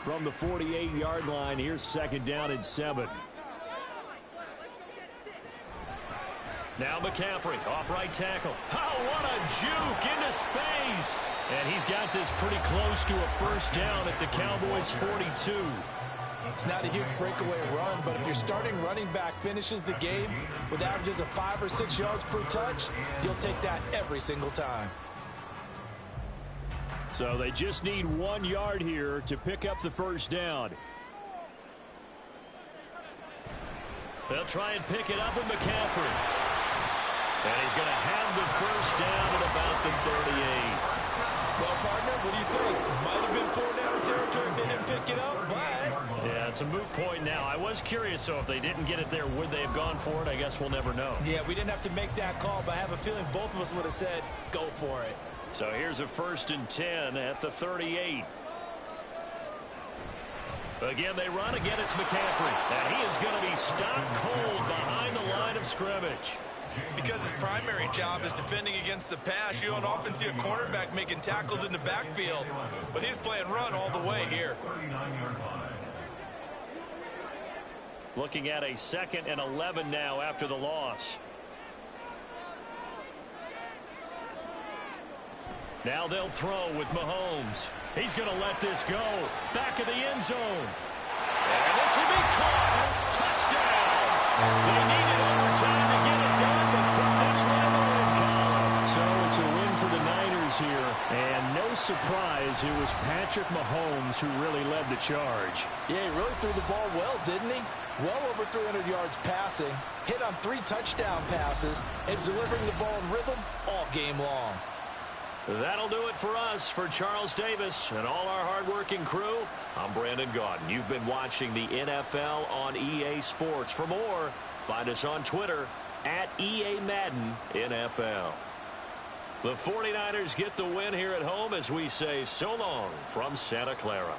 From the 48-yard line, here's 2nd down and 7. Now McCaffrey, off right tackle. Oh, what a juke into space. And he's got this pretty close to a first down at the Cowboys' 42. It's not a huge breakaway run, but if your starting running back finishes the game with averages of 5 or 6 yards per touch, you'll take that every single time. So they just need 1 yard here to pick up the first down. They'll try and pick it up with McCaffrey. And he's going to have the first down at about the 38. Well, partner, what do you think? Might have been 4-down territory if they didn't pick it up, but... Yeah, it's a moot point now. I was curious, so if they didn't get it there, would they have gone for it? I guess we'll never know. Yeah, we didn't have to make that call, but I have a feeling both of us would have said, go for it. So here's a 1st and 10 at the 38. Again, they run. Again, it's McCaffrey. And he is going to be stopped cold behind the line of scrimmage. Because his primary job is defending against the pass, you don't often see a cornerback making tackles in the backfield. But he's playing run all the way here. Looking at a 2nd and 11 now after the loss. Now they'll throw with Mahomes. He's going to let this go. Back of the end zone. And this will be caught. Touchdown. They needed overtime to get it done, but put this one away in Colin. So it's a win for the Niners here. And no surprise, it was Patrick Mahomes who really led the charge. Yeah, he really threw the ball well, didn't he? Well over 300 yards passing, hit on 3 touchdown passes, and delivering the ball in rhythm all game long. That'll do it for us. For Charles Davis and all our hardworking crew, I'm Brandon Gaudin. You've been watching the NFL on EA Sports. For more, find us on Twitter at EA Madden NFL. The 49ers get the win here at home as we say so long from Santa Clara.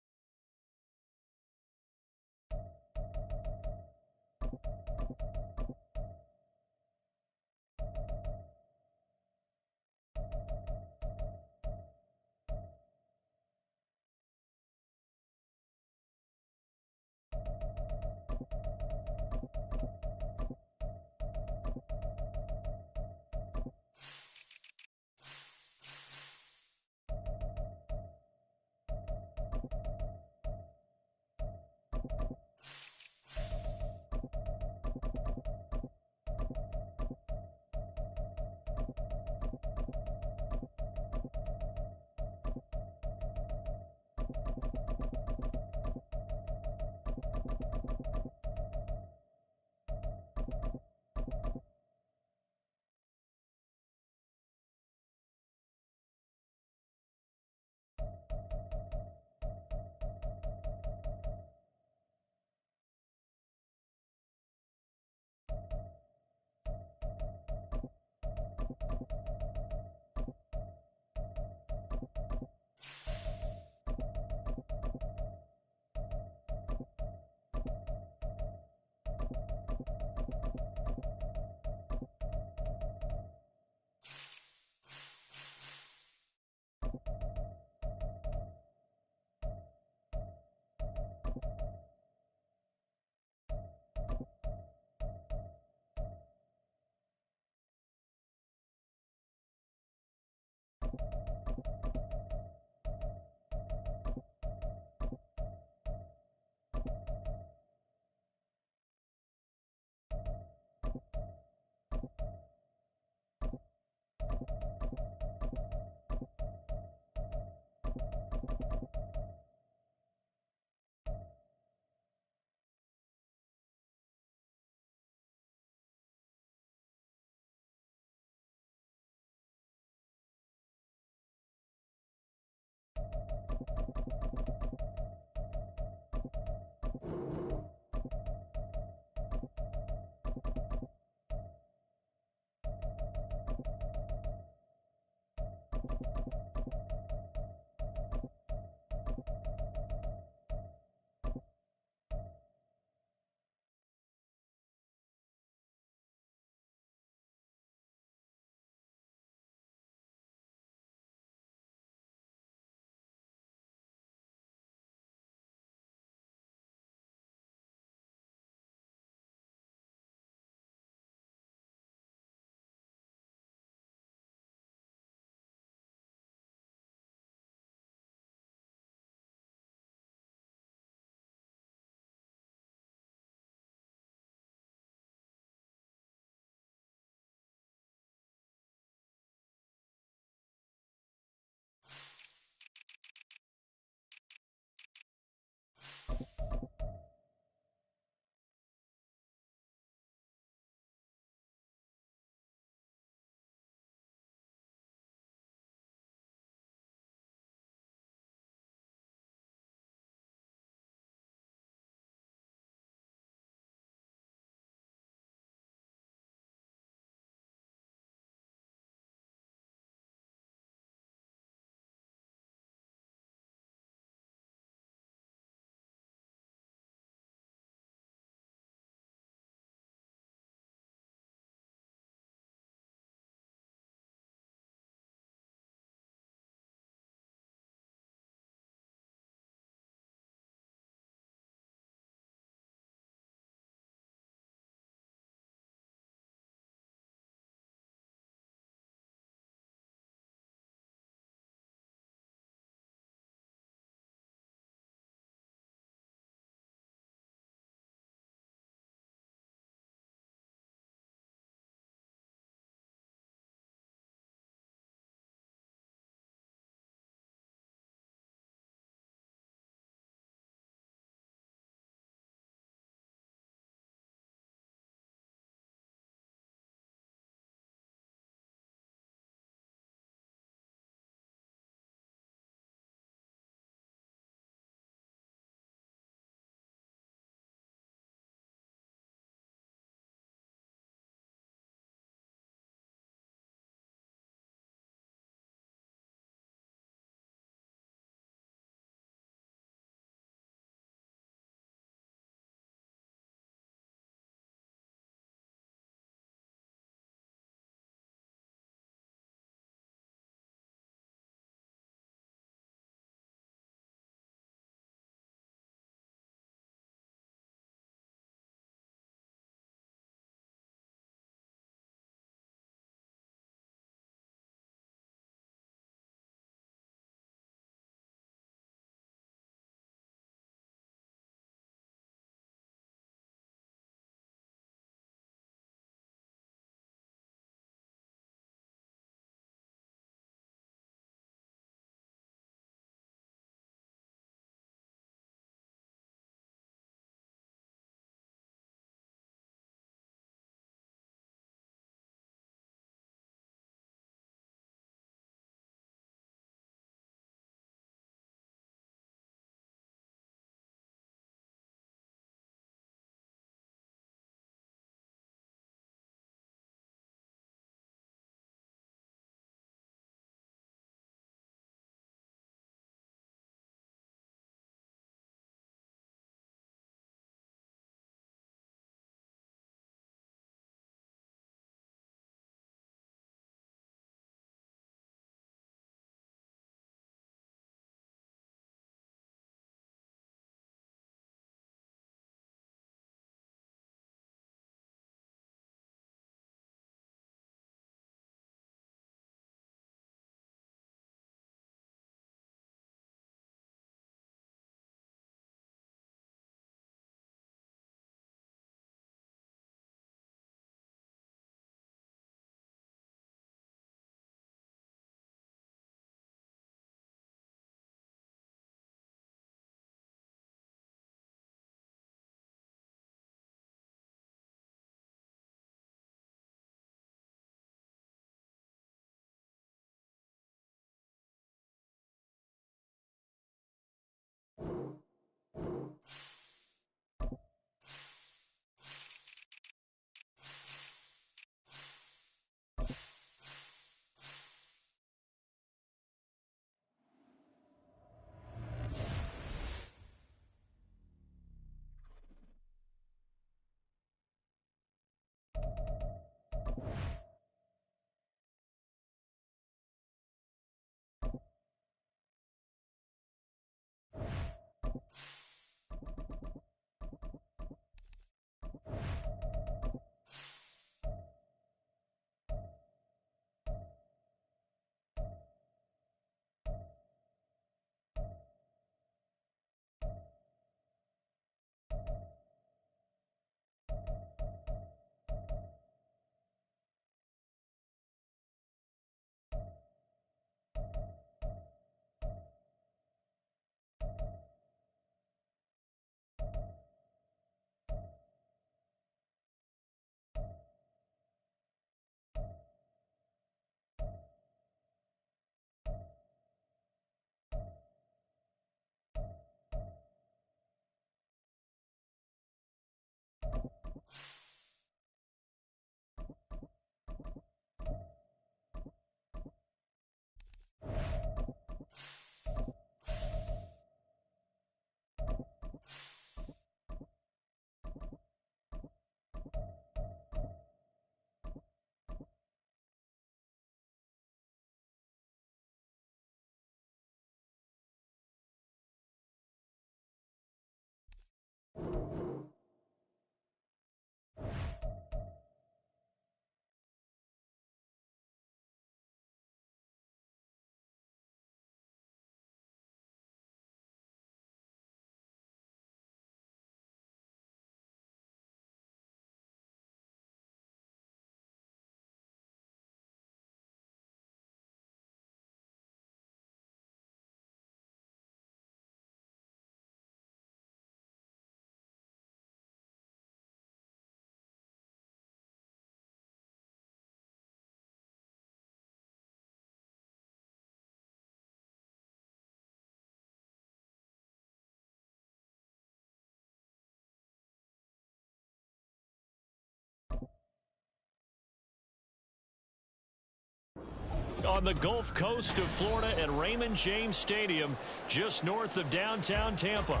On the Gulf Coast of Florida at Raymond James Stadium, just north of downtown Tampa.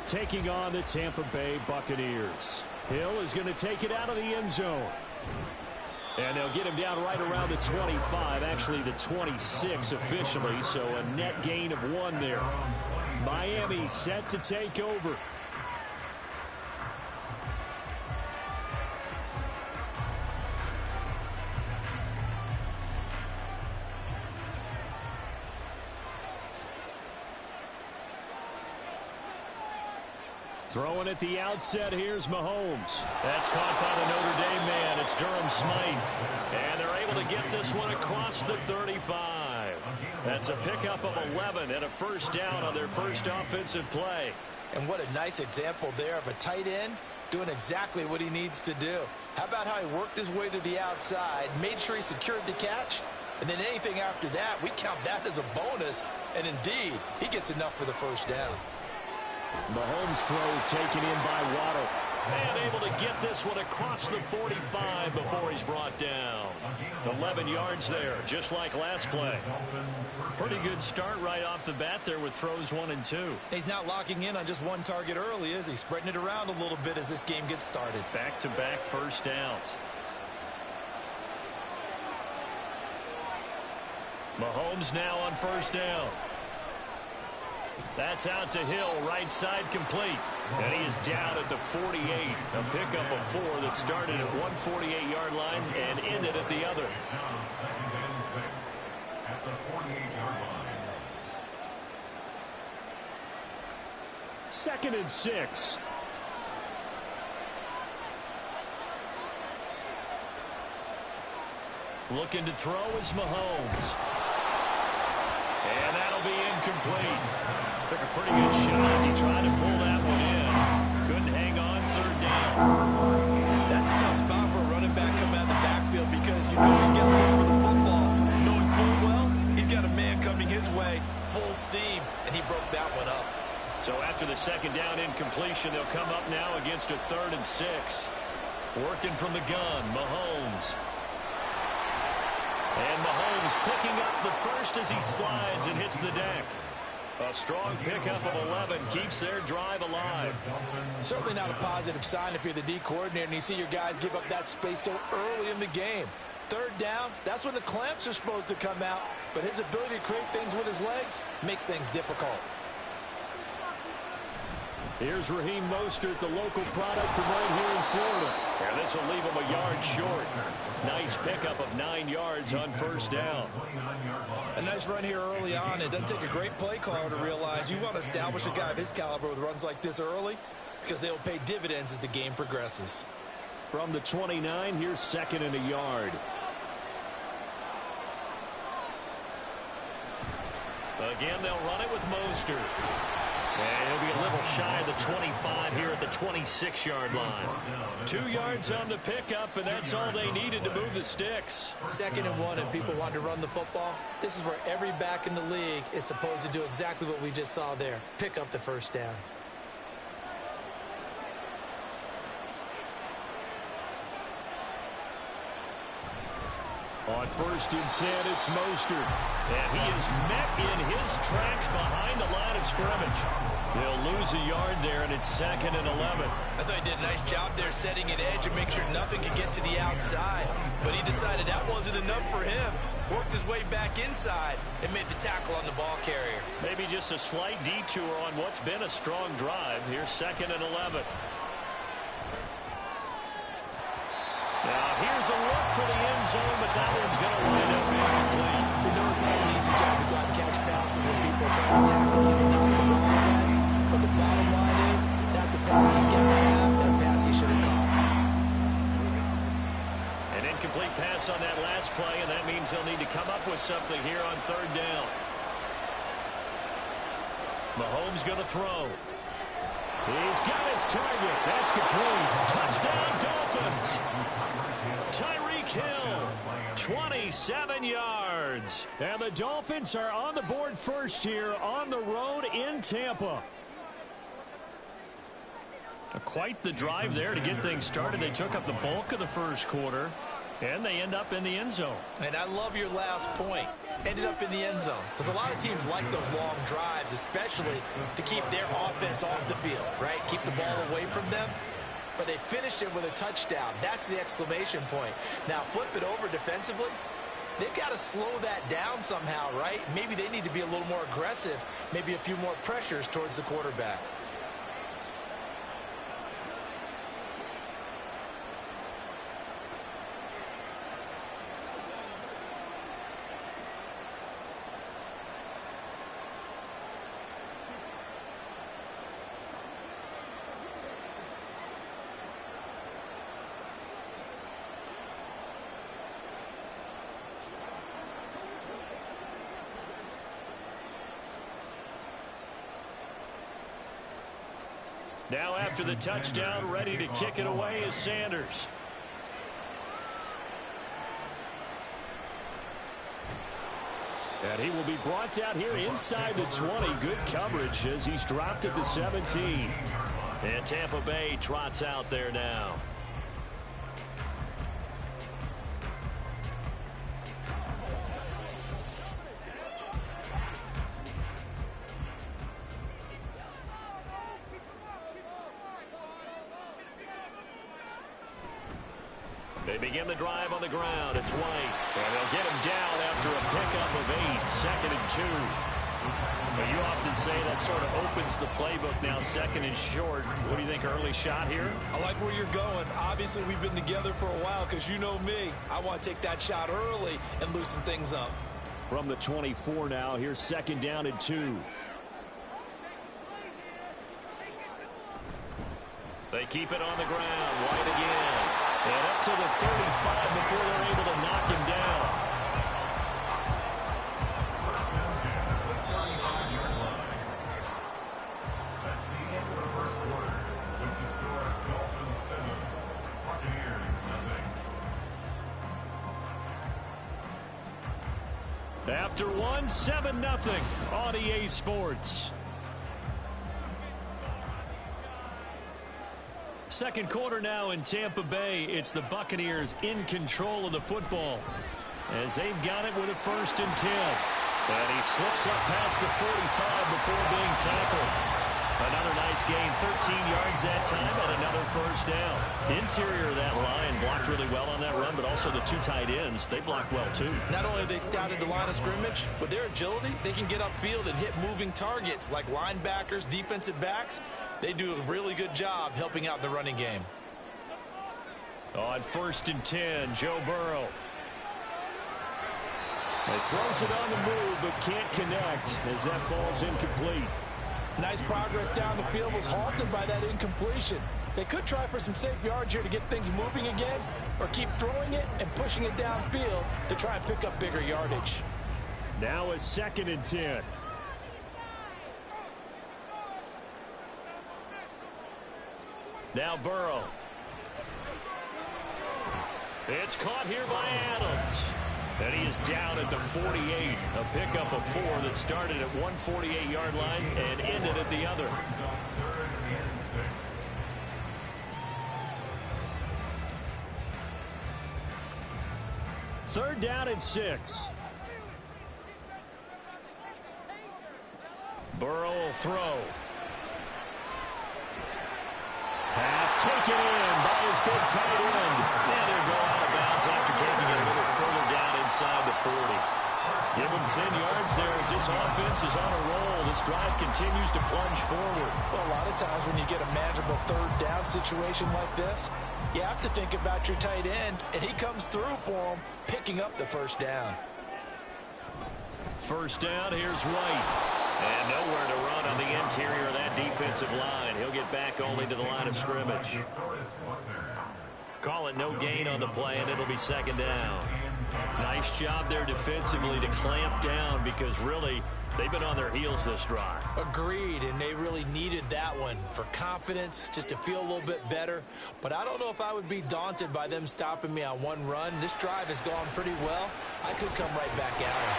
Taking on the Tampa Bay Buccaneers. Hill is going to take it out of the end zone. And they'll get him down right around the 25, actually the 26 officially, so a net gain of 1 there. Miami set to take over. Throwing at the outset, here's Mahomes. That's caught by the Notre Dame man. It's Durham Smythe. And they're able to get this one across the 35. That's a pickup of 11 and a first down on their first offensive play. And what a nice example there of a tight end doing exactly what he needs to do. How about how he worked his way to the outside, made sure he secured the catch, and then anything after that, we count that as a bonus. And indeed, he gets enough for the first down. Mahomes throws taken in by Waddle. And able to get this one across the 45 before he's brought down. 11 yards there, just like last play. Pretty good start right off the bat there with throws 1 and 2. He's not locking in on just one target early, is he? Spreading it around a little bit as this game gets started. Back-to-back first downs. Mahomes now on first down. That's out to Hill, right side complete. And he is down at the 48. A pickup of 4 that started at one 48-yard line and ended at the other. At the 48-yard line. 2nd and 6. Looking to throw is Mahomes. And that'll be incomplete. Took a pretty good shot as he tried to pull that one in. Couldn't hang on 3rd down. That's a tough spot for a running back coming out of the backfield because you know he's got to look for the football. Knowing full well, he's got a man coming his way, full steam, and he broke that one up. So after the 2nd down incompletion, they'll come up now against a 3rd and 6. Working from the gun, Mahomes. And Mahomes picking up the first as he slides and hits the deck. A strong pickup of 11 keeps their drive alive. Certainly not a positive sign if you're the D coordinator and you see your guys give up that space so early in the game. Third down, that's when the clamps are supposed to come out, but his ability to create things with his legs makes things difficult. Here's Raheem Mostert, the local product from right here in Florida. And this will leave him a yard short. Nice pickup of 9 yards on first down. A nice run here early on. It doesn't take a great play caller to realize you want to establish a guy of his caliber with runs like this early because they'll pay dividends as the game progresses. From the 29, here's 2nd and a yard. Again, they'll run it with Mostert. And he'll be a little shy of the 25 here at the 26-yard line. 2 yards on the pickup, and that's all they needed to move the sticks. 2nd and 1, and people want to run the football. This is where every back in the league is supposed to do exactly what we just saw there. Pick up the first down. On 1st and 10, it's Mostert. And he is met in his tracks behind the line of scrimmage. They'll lose a yard there, and it's 2nd and 11. I thought he did a nice job there setting an edge and make sure nothing could get to the outside. But he decided that wasn't enough for him. Worked his way back inside and made the tackle on the ball carrier. Maybe just a slight detour on what's been a strong drive. Here's 2nd and 11. Now, here's a look for the end zone, but that one's going to wind up incomplete. We know it's not an easy job to go out and catch passes when people are trying to tackle him and knock the ball away. But the bottom line is, that's a pass he's got to have and a pass he should have caught. An incomplete pass on that last play, and that means they'll need to come up with something here on 3rd down. Mahomes going to throw. He's got his target. That's complete. Touchdown, Dolphins. Tyreek Hill, 27 yards. And the Dolphins are on the board first here on the road in Tampa. Quite the drive there to get things started. They took up the bulk of the first quarter, and they end up in the end zone. And I love your last point. Ended up in the end zone. Because a lot of teams like those long drives, especially to keep their offense off the field, right? Keep the ball away from them. But they finished it with a touchdown. That's the exclamation point. Now, flip it over defensively. They've got to slow that down somehow, right? Maybe they need to be a little more aggressive. Maybe a few more pressures towards the quarterback. Now after the touchdown, ready to kick it away is Sanders. And he will be brought down here inside the 20. Good coverage as he's dropped at the 17. And Tampa Bay trots out there now. They begin the drive on the ground. It's White. And they'll get him down after a pickup of 8. 2nd and 2. But you often say that sort of opens the playbook now, 2nd and short. What do you think, early shot here? I like where you're going. Obviously, we've been together for a while because you know me. I want to take that shot early and loosen things up. From the 24 now, here's 2nd down and 2. They keep it on the ground. White again. And up to the 35 before they're able to knock him down. That's the end of the first quarter. With the score, Dolphins 7, Buccaneers 0. After one, 7-0 on EA Sports. Second quarter now in Tampa Bay. It's the Buccaneers in control of the football as they've got it with a 1st and 10. And he slips up past the 45 before being tackled. Another nice gain, 13 yards that time, and another first down. Interior of that line blocked really well on that run, but also the two tight ends, they blocked well too. Not only have they scouted the line of scrimmage, with their agility, they can get upfield and hit moving targets like linebackers, defensive backs. They do a really good job helping out the running game. On 1st and 10, Joe Burrow. He throws it on the move, but can't connect as that falls incomplete. Nice progress down the field was halted by that incompletion. They could try for some safe yards here to get things moving again, or keep throwing it and pushing it downfield to try and pick up bigger yardage. Now a 2nd and 10. Now Burrow. It's caught here by Adams. And he is down at the 48. A pickup of 4 that started at one 48-yard line and ended at the other. Third down and 6. Burrow will throw. Pass taken in by his big tight end. And he'll go out of bounds after taking it a little further down inside the 40. Give him 10 yards there as this offense is on a roll. This drive continues to plunge forward. Well, a lot of times when you get a manageable third down situation like this, you have to think about your tight end, and he comes through for him, picking up the first down. First down, here's White. And nowhere to run on the interior of that defensive line. He'll get back only to the line of scrimmage. Call it no gain on the play, and it'll be 2nd down. Nice job there defensively to clamp down because really they've been on their heels this drive. Agreed, and they really needed that one for confidence, just to feel a little bit better. But I don't know if I would be daunted by them stopping me on one run. This drive has gone pretty well. I could come right back at him.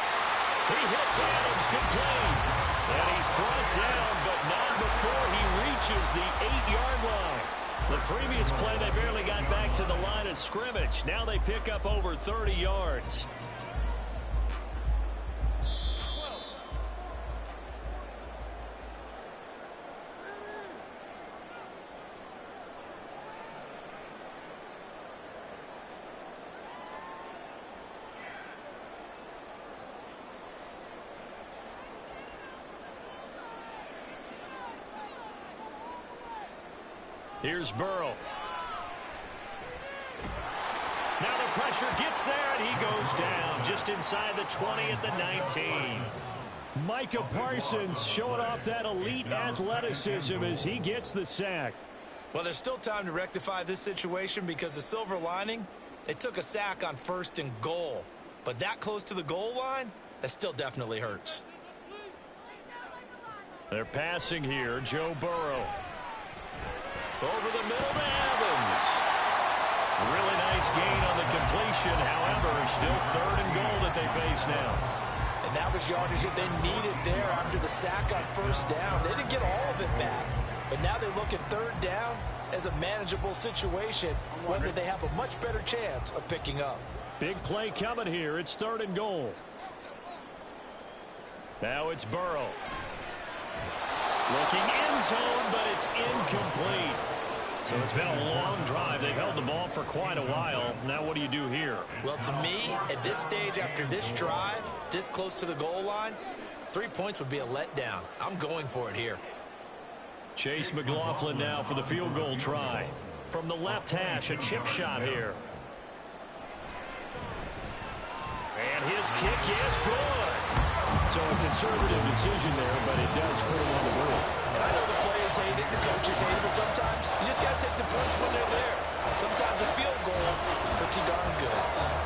He hits Adams complete. And he's brought down, but not before he reaches the 8-yard line. The previous play, they barely got back to the line of scrimmage. Now they pick up over 30 yards. Here's Burrow. Now the pressure gets there, and he goes down just inside the 20 at the 19. Micah Parsons showing off that elite athleticism as he gets the sack. Well, there's still time to rectify this situation because the silver lining, they took a sack on 1st and goal. But that close to the goal line, that still definitely hurts. They're passing here, Joe Burrow. Over the middle to Evans. Really nice gain on the completion. However, still 3rd and goal that they face now. And that was yardage that they needed there after the sack on 1st down. They didn't get all of it back, but now they look at 3rd down as a manageable situation, whether they have a much better chance of picking up. Big play coming here. It's 3rd and goal. Now it's Burrow. Looking end zone, but it's incomplete. So it's been a long drive. They've held the ball for quite a while. Now what do you do here? Well, to me, at this stage after this drive, this close to the goal line, 3 points would be a letdown. I'm going for it here. Chase McLaughlin now for the field goal try. From the left hash, a chip shot here. And his kick is good. So a conservative decision there, but it does put him on the board. And I know the players hate it, the coaches hate it, but sometimes you just got to take the points when they're there. Sometimes a field goal is pretty darn good.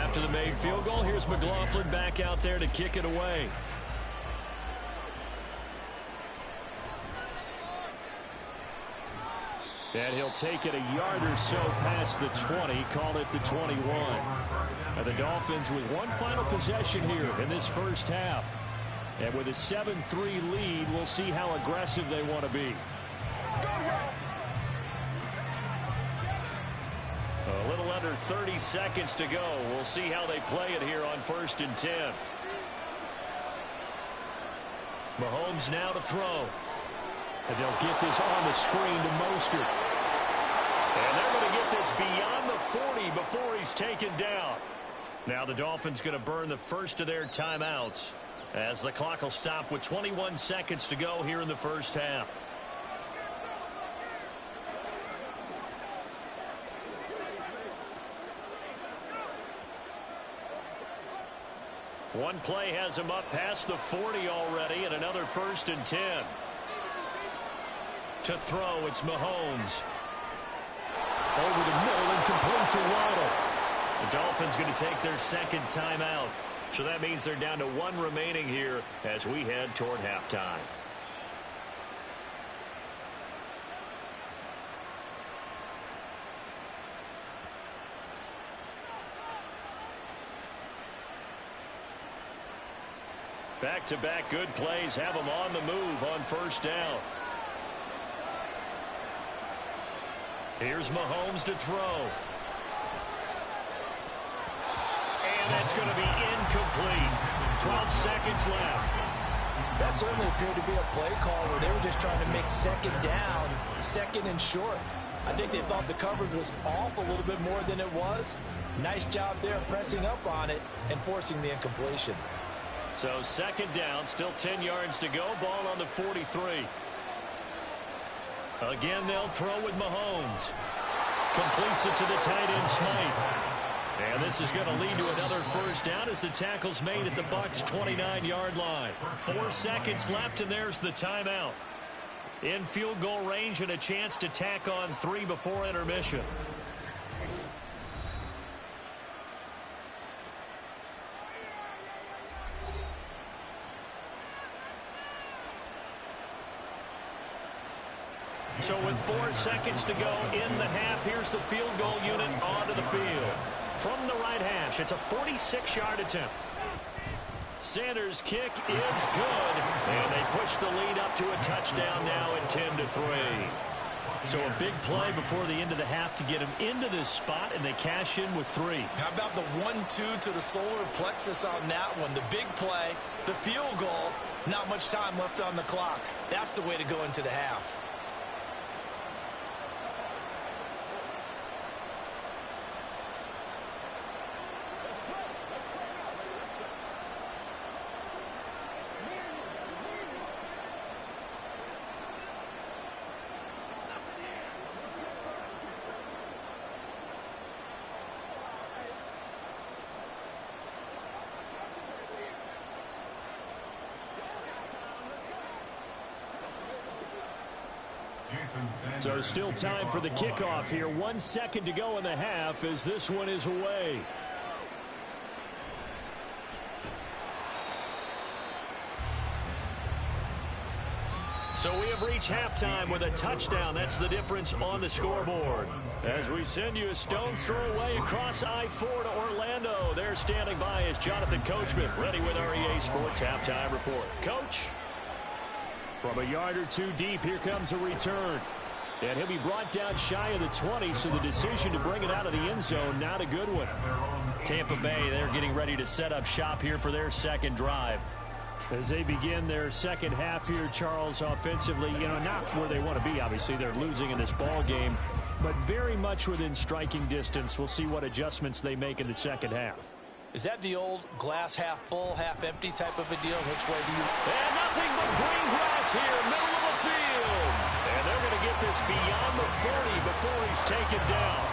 After the made field goal, here's McLaughlin back out there to kick it away. And he'll take it a yard or so past the 20, call it the 21. Now the Dolphins with one final possession here in this first half. And with a 7-3 lead, we'll see how aggressive they want to be. A little under 30 seconds to go. We'll see how they play it here on 1st and 10. Mahomes now to throw. And they'll get this on the screen to Mostert. And they're going to get this beyond the 40 before he's taken down. Now the Dolphins going to burn the first of their timeouts as the clock will stop with 21 seconds to go here in the first half. One play has him up past the 40 already, and another 1st and 10. To throw, it's Mahomes. Over the middle and complete to Waddle. The Dolphins going to take their second timeout. So that means they're down to one remaining here as we head toward halftime. Back-to-back good plays have them on the move on 1st down. Here's Mahomes to throw. And that's going to be incomplete. 12 seconds left. That certainly appeared to be a play call where they were just trying to make 2nd down, 2nd and short. I think they thought the coverage was off a little bit more than it was. Nice job there pressing up on it and forcing the incompletion. So 2nd down, still 10 yards to go. Ball on the 43. Again, they'll throw with Mahomes. Completes it to the tight end, Smythe. And this is going to lead to another 1st down as the tackle's made at the Bucs' 29-yard line. 4 seconds left, and there's the timeout. In field goal range and a chance to tack on 3 before intermission. So with 4 seconds to go in the half, here's the field goal unit onto the field. From the right hash, it's a 46-yard attempt. Sanders' kick is good, and they push the lead up to a touchdown now at 10-3. So a big play before the end of the half to get them into this spot, and they cash in with 3. How about the 1-2 to the solar plexus on that one? The big play, the field goal, not much time left on the clock. That's the way to go into the half. So still time for the kickoff here. 1 second to go in the half as this one is away. So we have reached halftime with a touchdown. That's the difference on the scoreboard. As we send you a stone's throw away across I-4 to Orlando. There standing by is Jonathan Coachman, ready with our EA Sports Halftime Report. Coach? From a yard or 2 deep, here comes a return. And he'll be brought down shy of the 20, so the decision to bring it out of the end zone, not a good one. Tampa Bay, they're getting ready to set up shop here for their second drive. As they begin their second half here, Charles, offensively, not where they want to be, obviously. They're losing in this ball game, but very much within striking distance. We'll see what adjustments they make in the second half. Is that the old glass half full, half empty type of a deal? Which way do you... And nothing but green grass here, middle of the field. And they're going to get this beyond the 40 before he's taken down.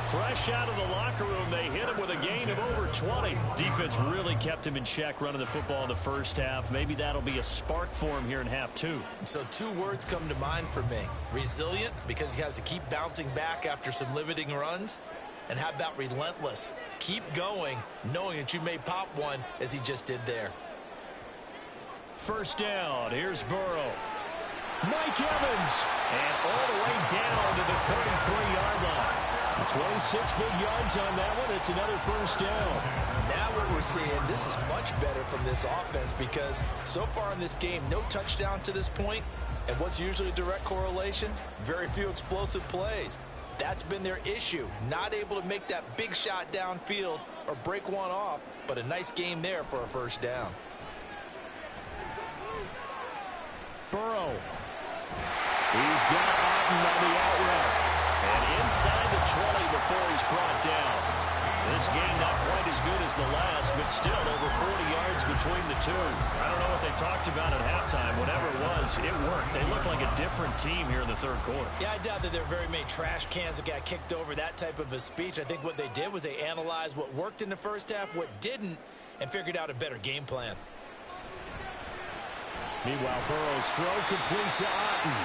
Fresh out of the locker room, they hit him with a gain of over 20. Defense really kept him in check running the football in the first half. Maybe that'll be a spark for him here in half 2. So 2 words come to mind for me. Resilient, because he has to keep bouncing back after some limiting runs. And how about relentless? Keep going, knowing that you may pop one as he just did there. First down. Here's Burrow. Mike Evans. And all the way down to the 33-yard line. 26 big yards on that one. It's another first down. Now what we're seeing, this is much better from this offense because so far in this game, no touchdown to this point. And what's usually a direct correlation? Very few explosive plays. That's been their issue. Not able to make that big shot downfield or break one off, but a nice game there for a first down. Burrow. He's got Otten on the out route. And inside the 20 before he's brought down. This game not quite as good as the last, but still over 40 yards between the two. I don't know what they talked about at halftime. Whatever it was, it worked. They look like a different team here in the third quarter. Yeah, I doubt that there are very many trash cans that got kicked over, that type of a speech. I think what they did was they analyzed what worked in the first half, what didn't, and figured out a better game plan. Meanwhile, Burrow's throw complete to Otten.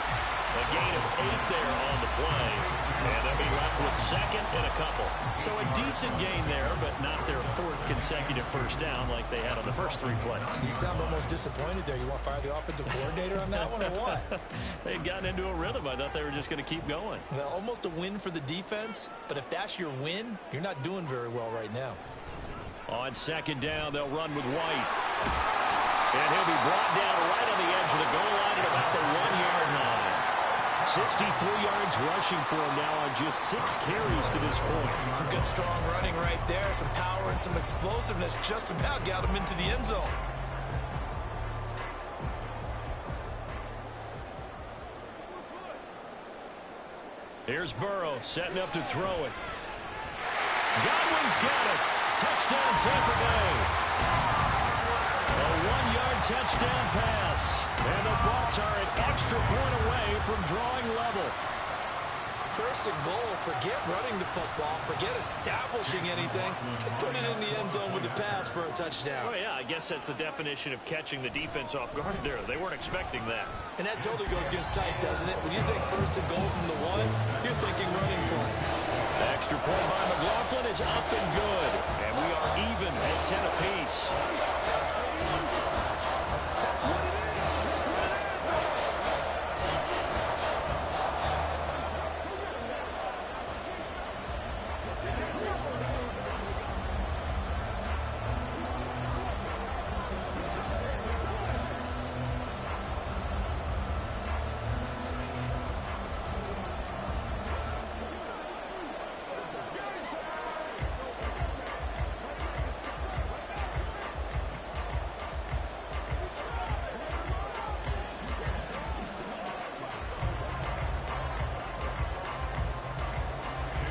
A gain of 8 there on the play. And they'll be left with second and a couple. So a decent gain there, but not their fourth consecutive first down like they had on the first 3 plays. You sound almost disappointed there. You want to fire the offensive coordinator on that one or what? They'd gotten into a rhythm. I thought they were just going to keep going. Well, almost a win for the defense, but if that's your win, you're not doing very well right now. On second down, they'll run with White. And he'll be brought down right on the edge of the goal line at about the 1-yard line. 63 yards rushing for him now on just 6 carries to this point. Some good, strong running right there. Some power and some explosiveness just about got him into the end zone. Here's Burrow setting up to throw it. Godwin's got it. Touchdown, Tampa Bay. A 1-yard touchdown pass. And the Bucs are an extra point away from drawing level. First and goal, forget running the football, forget establishing anything. Just put it in the end zone with the pass for a touchdown. Oh, yeah, I guess that's the definition of catching the defense off guard there. They weren't expecting that. And that totally goes against type, doesn't it? When you think first and goal from the 1, you're thinking running play. Extra point by McLaughlin is up and good. And we are even at 10 apiece.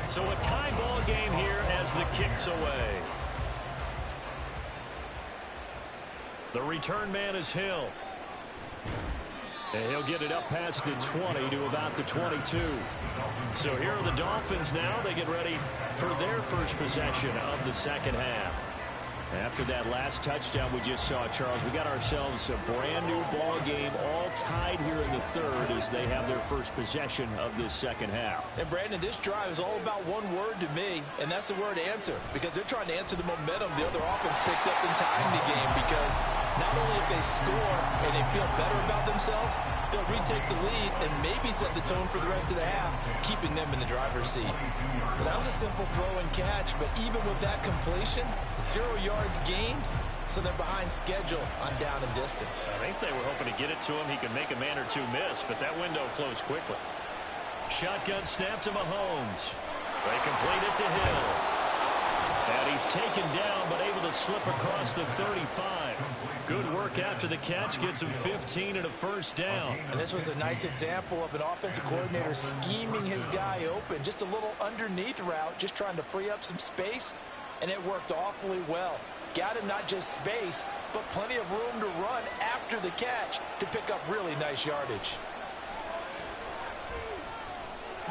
So a tie ball game here as the kick's away. The return man is Hill. And he'll get it up past the 20 to about the 22. So here are the Dolphins now. They get ready for their first possession of the second half. After that last touchdown we just saw, Charles, we got ourselves a brand new ball game, all tied here in the third as they have their first possession of this second half. And Brandon, this drive is all about one word to me, and that's the word answer, because they're trying to answer the momentum the other offense picked up in tying the game, because not only if they score and they feel better about themselves, they'll retake the lead and maybe set the tone for the rest of the half, keeping them in the driver's seat. Well, that was a simple throw and catch, but even with that completion, 0 yards gained, so they're behind schedule on down and distance. I think they were hoping to get it to him. He could make a man or two miss, but that window closed quickly. Shotgun snap to Mahomes. They complete it to Hill. And he's taken down, but able to slip across the 35. Good work after the catch. Gets him 15 and a first down. And this was a nice example of an offensive coordinator scheming his guy open. Just a little underneath route, just trying to free up some space. And it worked awfully well. Got him not just space, but plenty of room to run after the catch to pick up really nice yardage.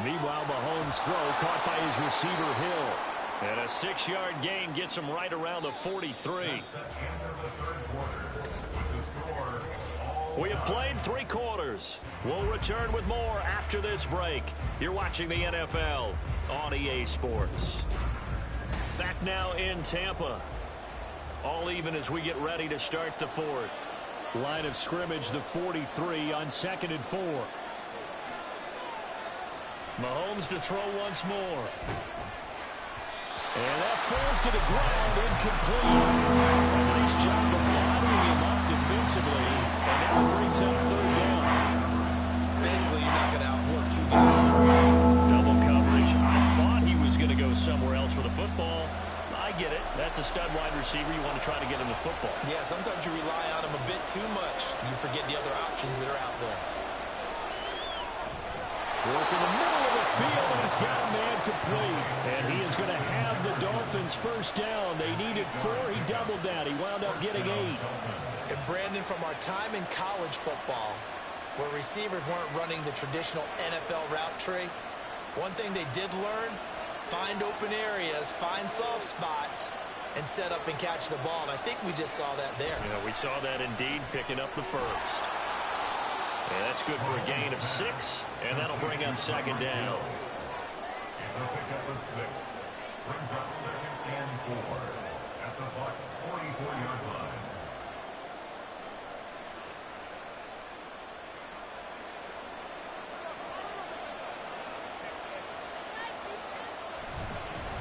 Meanwhile, Mahomes' throw caught by his receiver, Hill. And a 6-yard gain gets him right around the 43. We have played 3 quarters. We'll return with more after this break. You're watching the NFL on EA Sports. Back now in Tampa. All even as we get ready to start the 4th. Line of scrimmage, the 43 on 2nd and 4. Mahomes to throw once more. And that falls to the ground, incomplete. A nice job of bottling him up defensively, and now it brings up 3rd down. Basically, you're not going to outwork 2 guys very often. Double coverage. I thought he was going to go somewhere else for the football. I get it. That's a stud wide receiver. You want to try to get him the football. Yeah, sometimes you rely on him a bit too much. You forget the other options that are out there. Work in the middle of the field, and he's got a man complete. And he is going to have the Dolphins 1st down. They needed 4. He doubled that. He wound up getting 8. And Brandon, from our time in college football, where receivers weren't running the traditional NFL route tree, one thing they did learn, find open areas, find soft spots, and set up and catch the ball. And I think we just saw that there. Yeah, we saw that indeed, picking up the 1st. And that's good for a gain of 6, and that'll bring up 2nd down. It's a pickup of 6. Brings up 2nd and 4 at the Bucs' 44-yard line.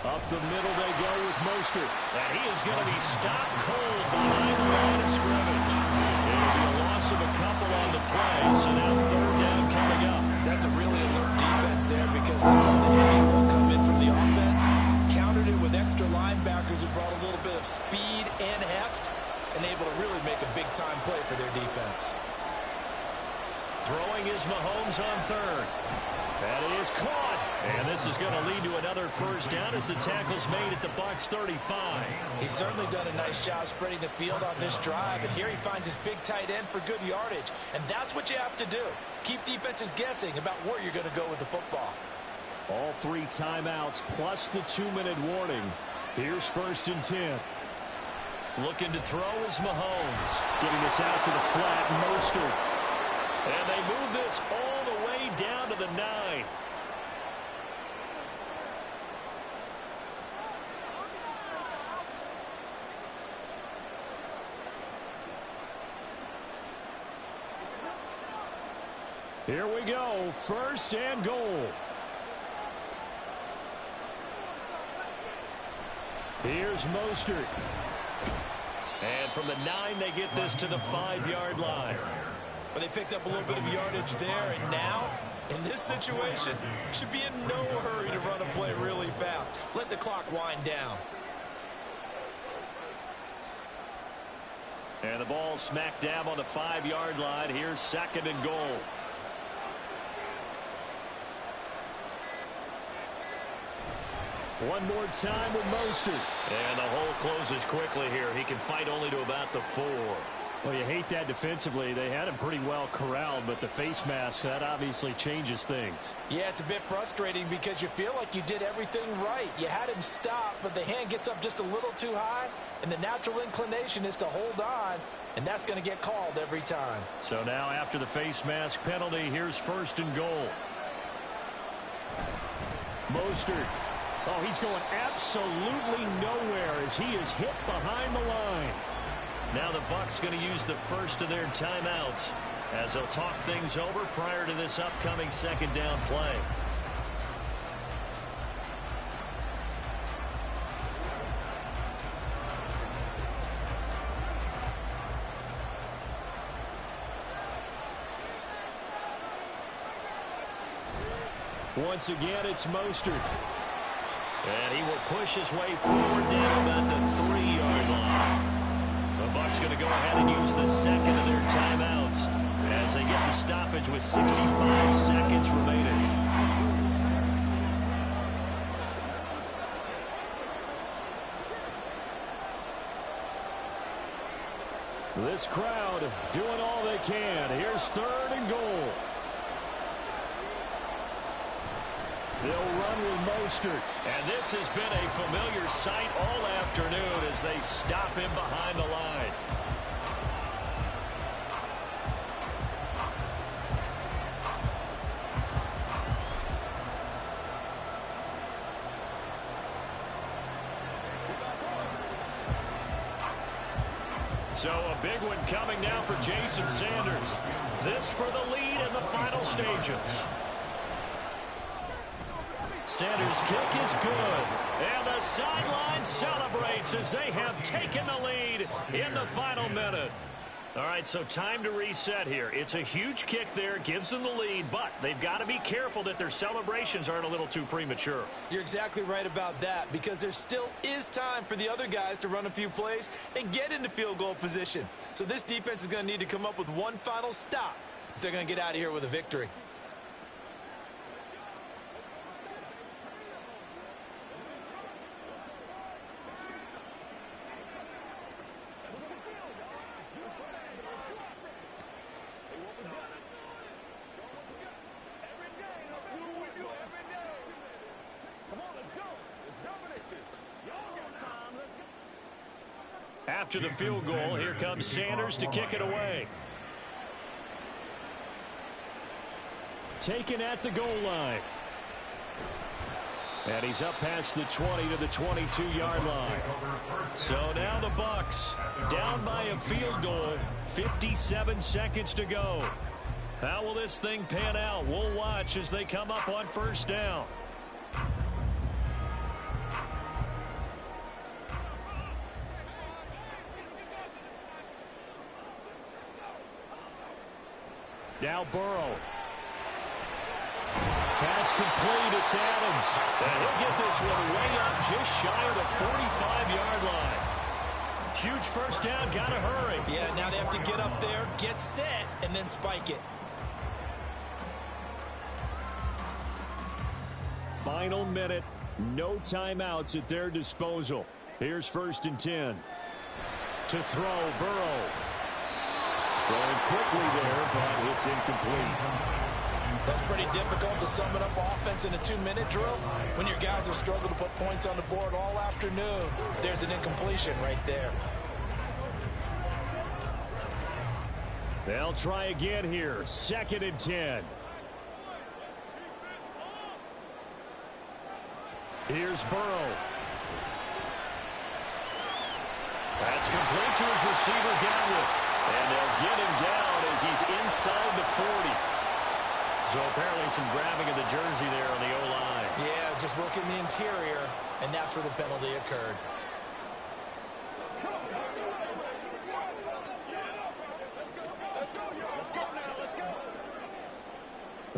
Up the middle they go with Mostert. And he is going to be stopped cold behind the line of scrimmage. It'll be a loss of a couple on the play, so now 3rd down coming up. That's a really alert defense there because they saw the heavy look come in from the offense, countered it with extra linebackers who brought a little bit of speed and heft, and able to really make a big-time play for their defense. Throwing is Mahomes on 3rd. That is caught. And this is going to lead to another 1st down as the tackle's made at the Bucs 35. He's certainly done a nice job spreading the field on this drive, and here he finds his big tight end for good yardage. And that's what you have to do. Keep defenses guessing about where you're going to go with the football. All 3 timeouts plus the 2-minute warning. Here's 1st and 10. Looking to throw is Mahomes. Getting this out to the flat, Mostert. And they move this all the way down to the 9. Here we go, 1st and goal. Here's Mostert. And from the 9, they get this to the 5-yard line. But they picked up a little bit of yardage there, and now, in this situation, should be in no hurry to run a play really fast. Let the clock wind down. And the ball smack dab on the 5-yard line. Here's 2nd and goal. One more time with Mostert. And the hole closes quickly here. He can fight only to about the 4. Well, you hate that defensively. They had him pretty well corralled, but the face mask, that obviously changes things. Yeah, it's a bit frustrating because you feel like you did everything right. You had him stop, but the hand gets up just a little too high, and the natural inclination is to hold on, and that's going to get called every time. So now after the face mask penalty, here's 1st and goal. Mostert. Oh, he's going absolutely nowhere as he is hit behind the line. Now the Bucs going to use the 1st of their timeouts as they'll talk things over prior to this upcoming 2nd down play. Once again, it's Mostert. And he will push his way forward down about the 3-yard line. The Bucs going to go ahead and use the 2nd of their timeouts as they get the stoppage with 65 seconds remaining. This crowd doing all they can. Here's 3rd and goal. They'll run with Mostert. And this has been a familiar sight all afternoon as they stop him behind the line. So a big one coming now for Jason Sanders. This for the lead in the final stages. Sanders' kick is good. And the sideline celebrates as they have taken the lead in the final minute. All right, so time to reset here. It's a huge kick there, gives them the lead, but they've got to be careful that their celebrations aren't a little too premature. You're exactly right about that, because there still is time for the other guys to run a few plays and get into field goal position. So this defense is going to need to come up with one final stop if they're going to get out of here with a victory. After the field goal, here comes Sanders to kick it away. Taken at the goal line. And he's up past the 20 to the 22-yard line. So now the Bucs down by a field goal, 57 seconds to go. How will this thing pan out? We'll watch as they come up on first down. Now Burrow. Pass complete. It's Adams. And he'll get this one way up just shy of the 45-yard line. Huge first down. Got to hurry. Yeah, now they have to get up there, get set, and then spike it. Final minute. No timeouts at their disposal. Here's 1st and 10. To throw, Burrow. Throwing quickly there, but it's incomplete. That's pretty difficult to sum it up offense in a 2-minute drill when your guys have struggled to put points on the board all afternoon. There's an incompletion right there. They'll try again here. 2nd and 10. Here's Burrow. That's complete to his receiver, Gallup. And they'll get him down as he's inside the 40. So apparently some grabbing of the jersey there on the O-line. Yeah, just working the interior, and that's where the penalty occurred.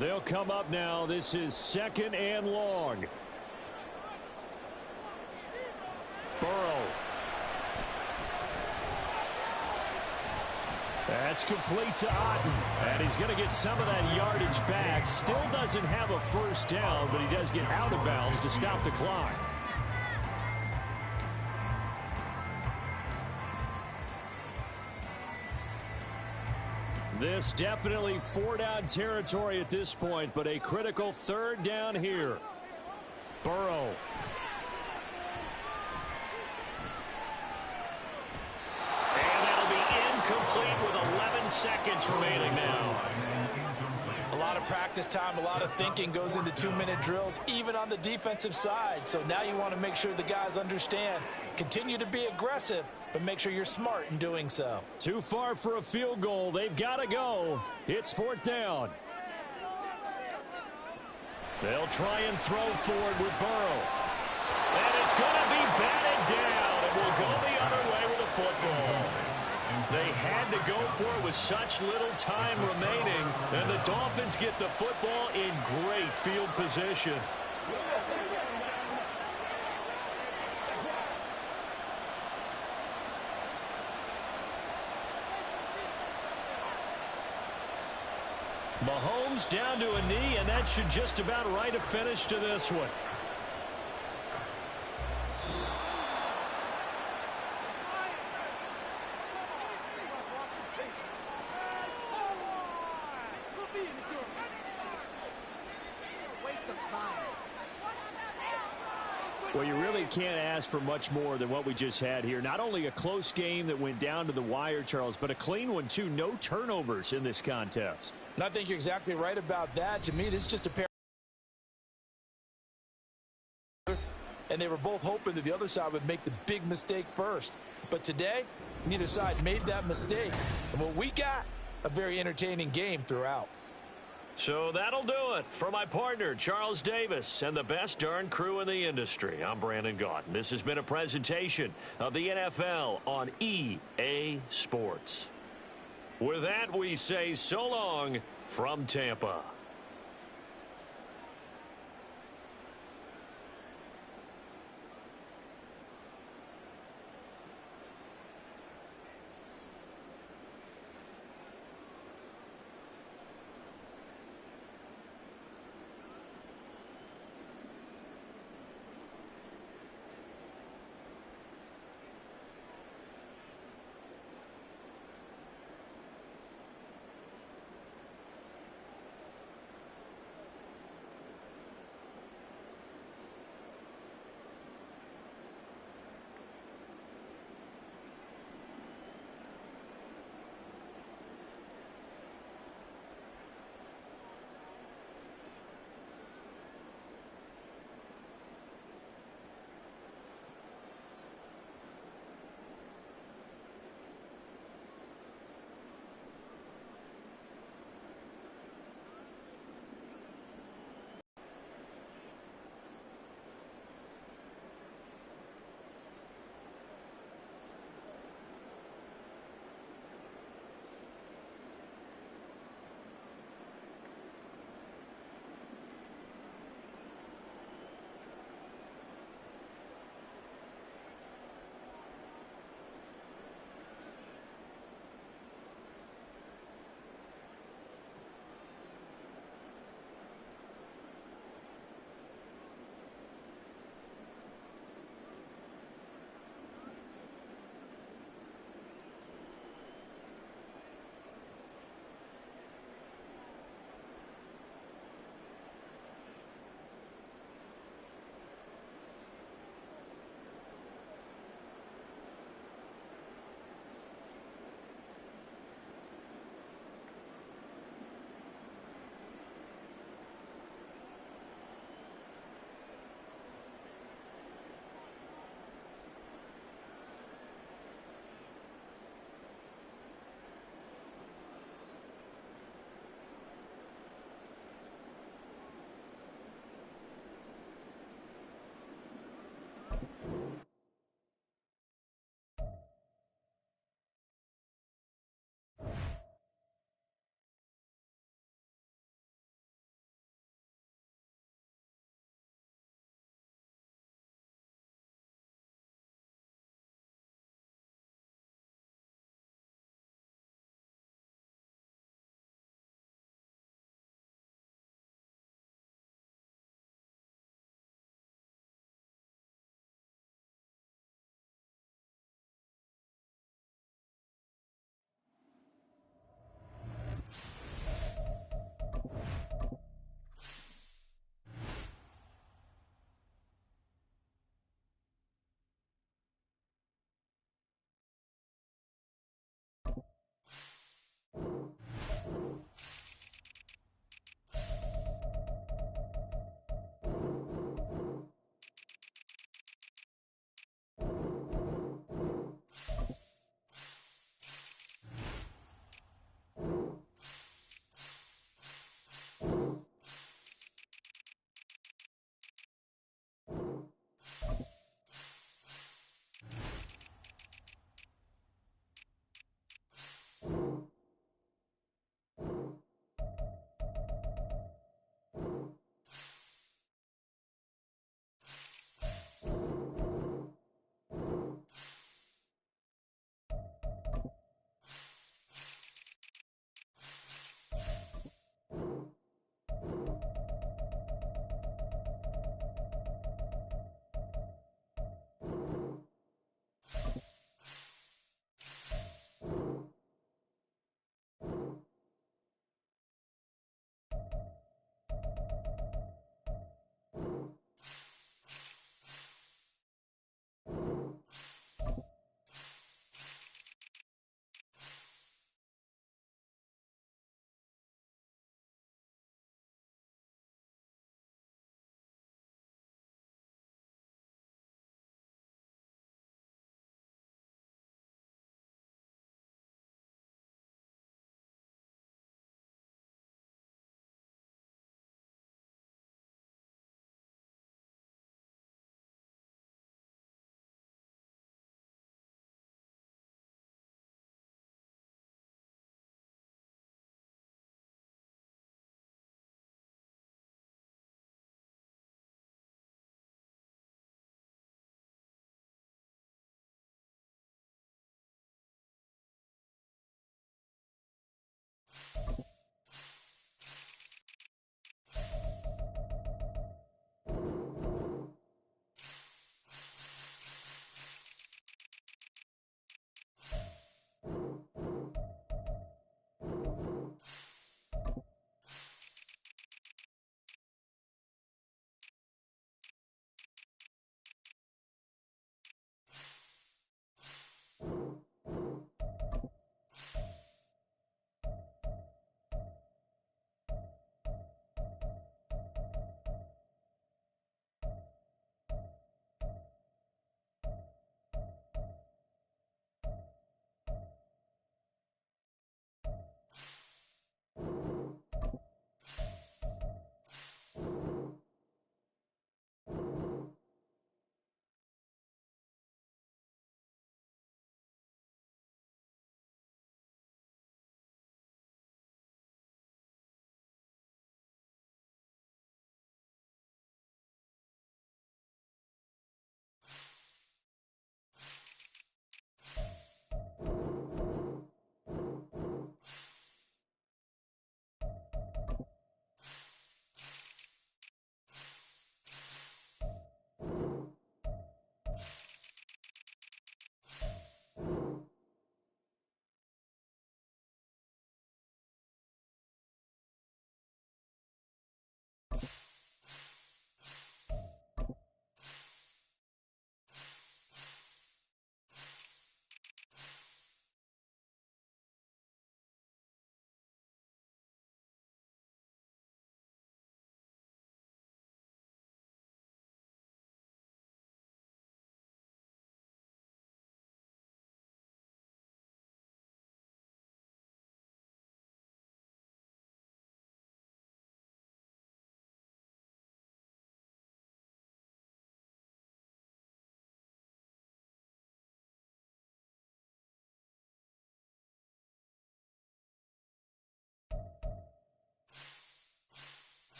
They'll come up now. This is 2nd and long. Burrow. That's complete to Otten. And he's going to get some of that yardage back. Still doesn't have a first down, but he does get out of bounds to stop the clock. This definitely 4-down territory at this point, but a critical 3rd down here. Burrow. Complete with 11 seconds remaining now. A lot of practice time, a lot of thinking goes into 2-minute drills, even on the defensive side. So now you want to make sure the guys understand. Continue to be aggressive, but make sure you're smart in doing so. Too far for a field goal. They've got to go. It's 4th down. They'll try and throw forward with Burrow. And it's going to be batted down. It will go the other way with a football. They had to go for it with such little time remaining, and the Dolphins get the football in great field position. Mahomes down to a knee, and that should just about write a finish to this one. Well, you really can't ask for much more than what we just had here. Not only a close game that went down to the wire, Charles, but a clean one, too. No turnovers in this contest. And I think you're exactly right about that. To me, this is just a pair. And they were both hoping that the other side would make the big mistake first. But today, Neither side made that mistake. And what we got, a very entertaining game throughout. So that'll do it for my partner, Charles Davis, and the best darn crew in the industry. I'm Brandon Gaudin. This has been a presentation of the NFL on EA Sports. With that, we say so long from Tampa.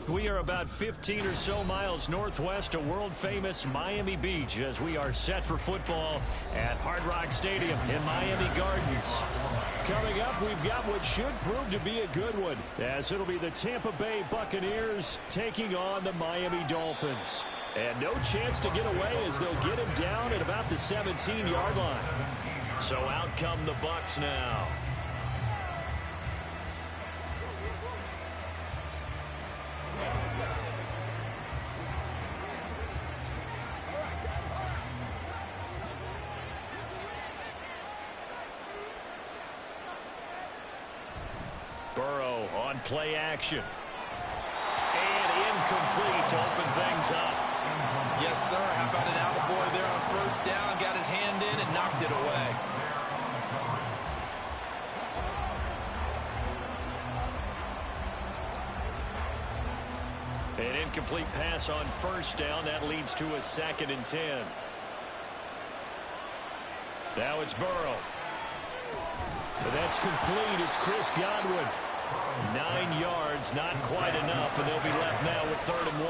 We are about 15 or so miles northwest of world-famous Miami Beach as we are set for football at Hard Rock Stadium in Miami Gardens. Coming up, we've got what should prove to be a good one, as it'll be the Tampa Bay Buccaneers taking on the Miami Dolphins. And no chance to get away as they'll get him down at about the 17-yard line. So out come the Bucs now. Burrow on play action. And incomplete to open things up. Yes, sir. How about an attaboy there on first down? Got his hand in and knocked it away. An incomplete pass on first down. That leads to a 2nd and 10. Now it's Burrow. That's complete. It's Chris Godwin. 9 yards, not quite enough, and they'll be left now with 3rd and 1.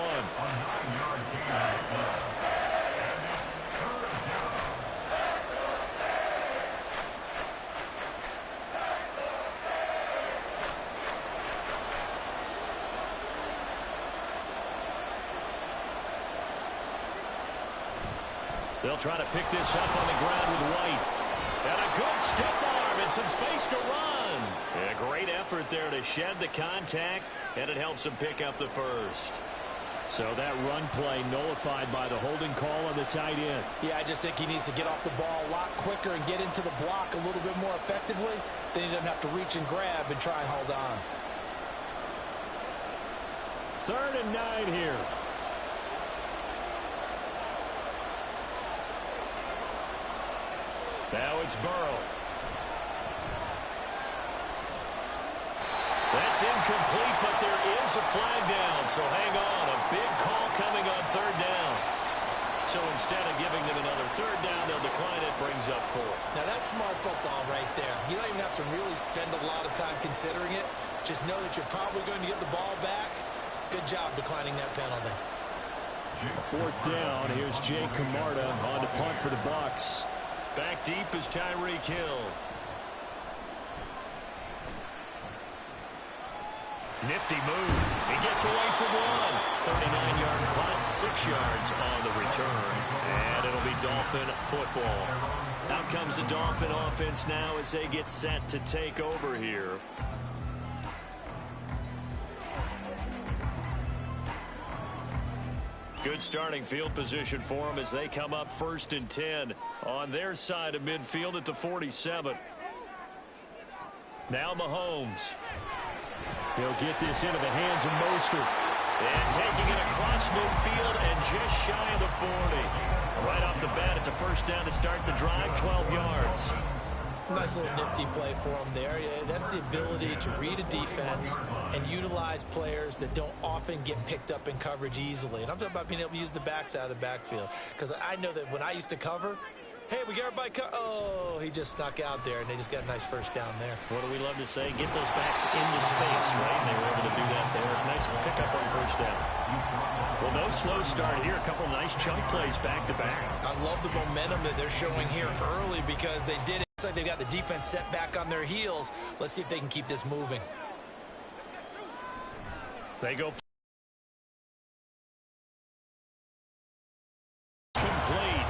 They'll try to pick this up on the ground with White. And a good stiff arm and some space to run. A great effort there to shed the contact, and it helps him pick up the first. So that run play nullified by the holding call on the tight end. Yeah, I just think he needs to get off the ball a lot quicker and get into the block a little bit more effectively. Then he doesn't have to reach and grab and try and hold on. 3rd and 9 here. Now it's Burrow. That's incomplete, but there is a flag down, so hang on. A big call coming on 3rd down. So instead of giving them another 3rd down, they'll decline it, brings up 4. Now, that's smart football right there. You don't even have to really spend a lot of time considering it. Just know that you're probably going to get the ball back. Good job declining that penalty. 4th down. Here's Jay Camarda on to punt for the Bucs. Back deep is Tyreek Hill. Nifty move. He gets away from one. 39-yard punt, 6 yards on the return. And it'll be Dolphin football. Out comes the Dolphin offense now as they get set to take over here. Good starting field position for them as they come up 1st and 10 on their side of midfield at the 47. Now Mahomes. He'll get this into the hands of Mostert. And taking it across midfield and just shy of the 40. Right off the bat, it's a 1st down to start the drive, 12 yards. Nice little nifty play for him there. Yeah, that's the ability to read a defense and utilize players that don't often get picked up in coverage easily. And I'm talking about being able to use the backs out of the backfield. Because I know that when I used to cover, hey, we got everybody oh, he just snuck out there, and they just got a nice 1st down there. What do we love to say? Get those backs into space, right? And they were able to do that there. Nice pickup on 1st down. Well, no slow start here. A couple nice chunk plays back-to-back. I love the momentum that they're showing here early because they did it. Looks like they've got the defense set back on their heels. Let's see if they can keep this moving. They go complete.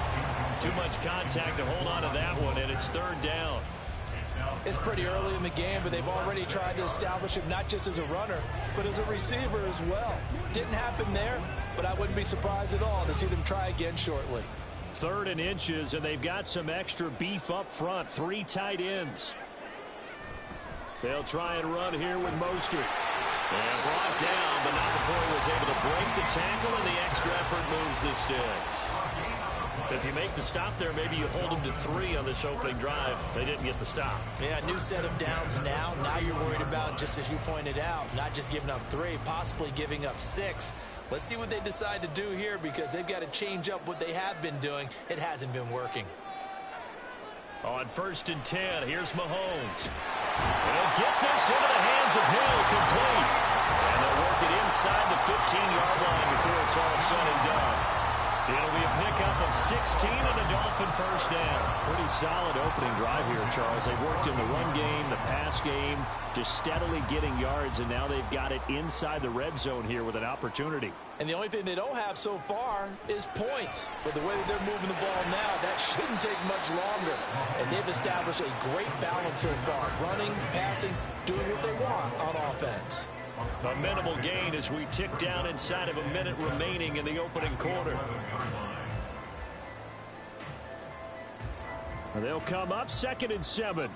Too much contact to hold on to that one, and it's 3rd down. It's pretty early in the game, but they've already tried to establish him not just as a runner, but as a receiver as well. Didn't happen there, but I wouldn't be surprised at all to see them try again shortly. 3rd and inches, and they've got some extra beef up front. 3 tight ends. They'll try and run here with Mostert. And brought down, but not before he was able to break the tackle, and the extra effort moves the sticks. If you make the stop there, maybe you hold them to 3 on this opening drive. They didn't get the stop. Yeah, new set of downs now. Now you're worried about, just as you pointed out, not just giving up 3, possibly giving up 6. Let's see what they decide to do here because they've got to change up what they have been doing. It hasn't been working. On 1st and 10, here's Mahomes. They'll get this into the hands of Hill, complete. And they'll work it inside the 15-yard line before it's all said and done. It'll be a pickup of 16 and a Dolphin first down. Pretty solid opening drive here, Charles. They've worked in the run game, the pass game, just steadily getting yards, and now they've got it inside the red zone here with an opportunity. And the only thing they don't have so far is points. But the way that they're moving the ball now, that shouldn't take much longer. And they've established a great balance so far. Running, passing, doing what they want on offense. A minimal gain as we tick down inside of a minute remaining in the opening quarter. They'll come up 2nd and 7.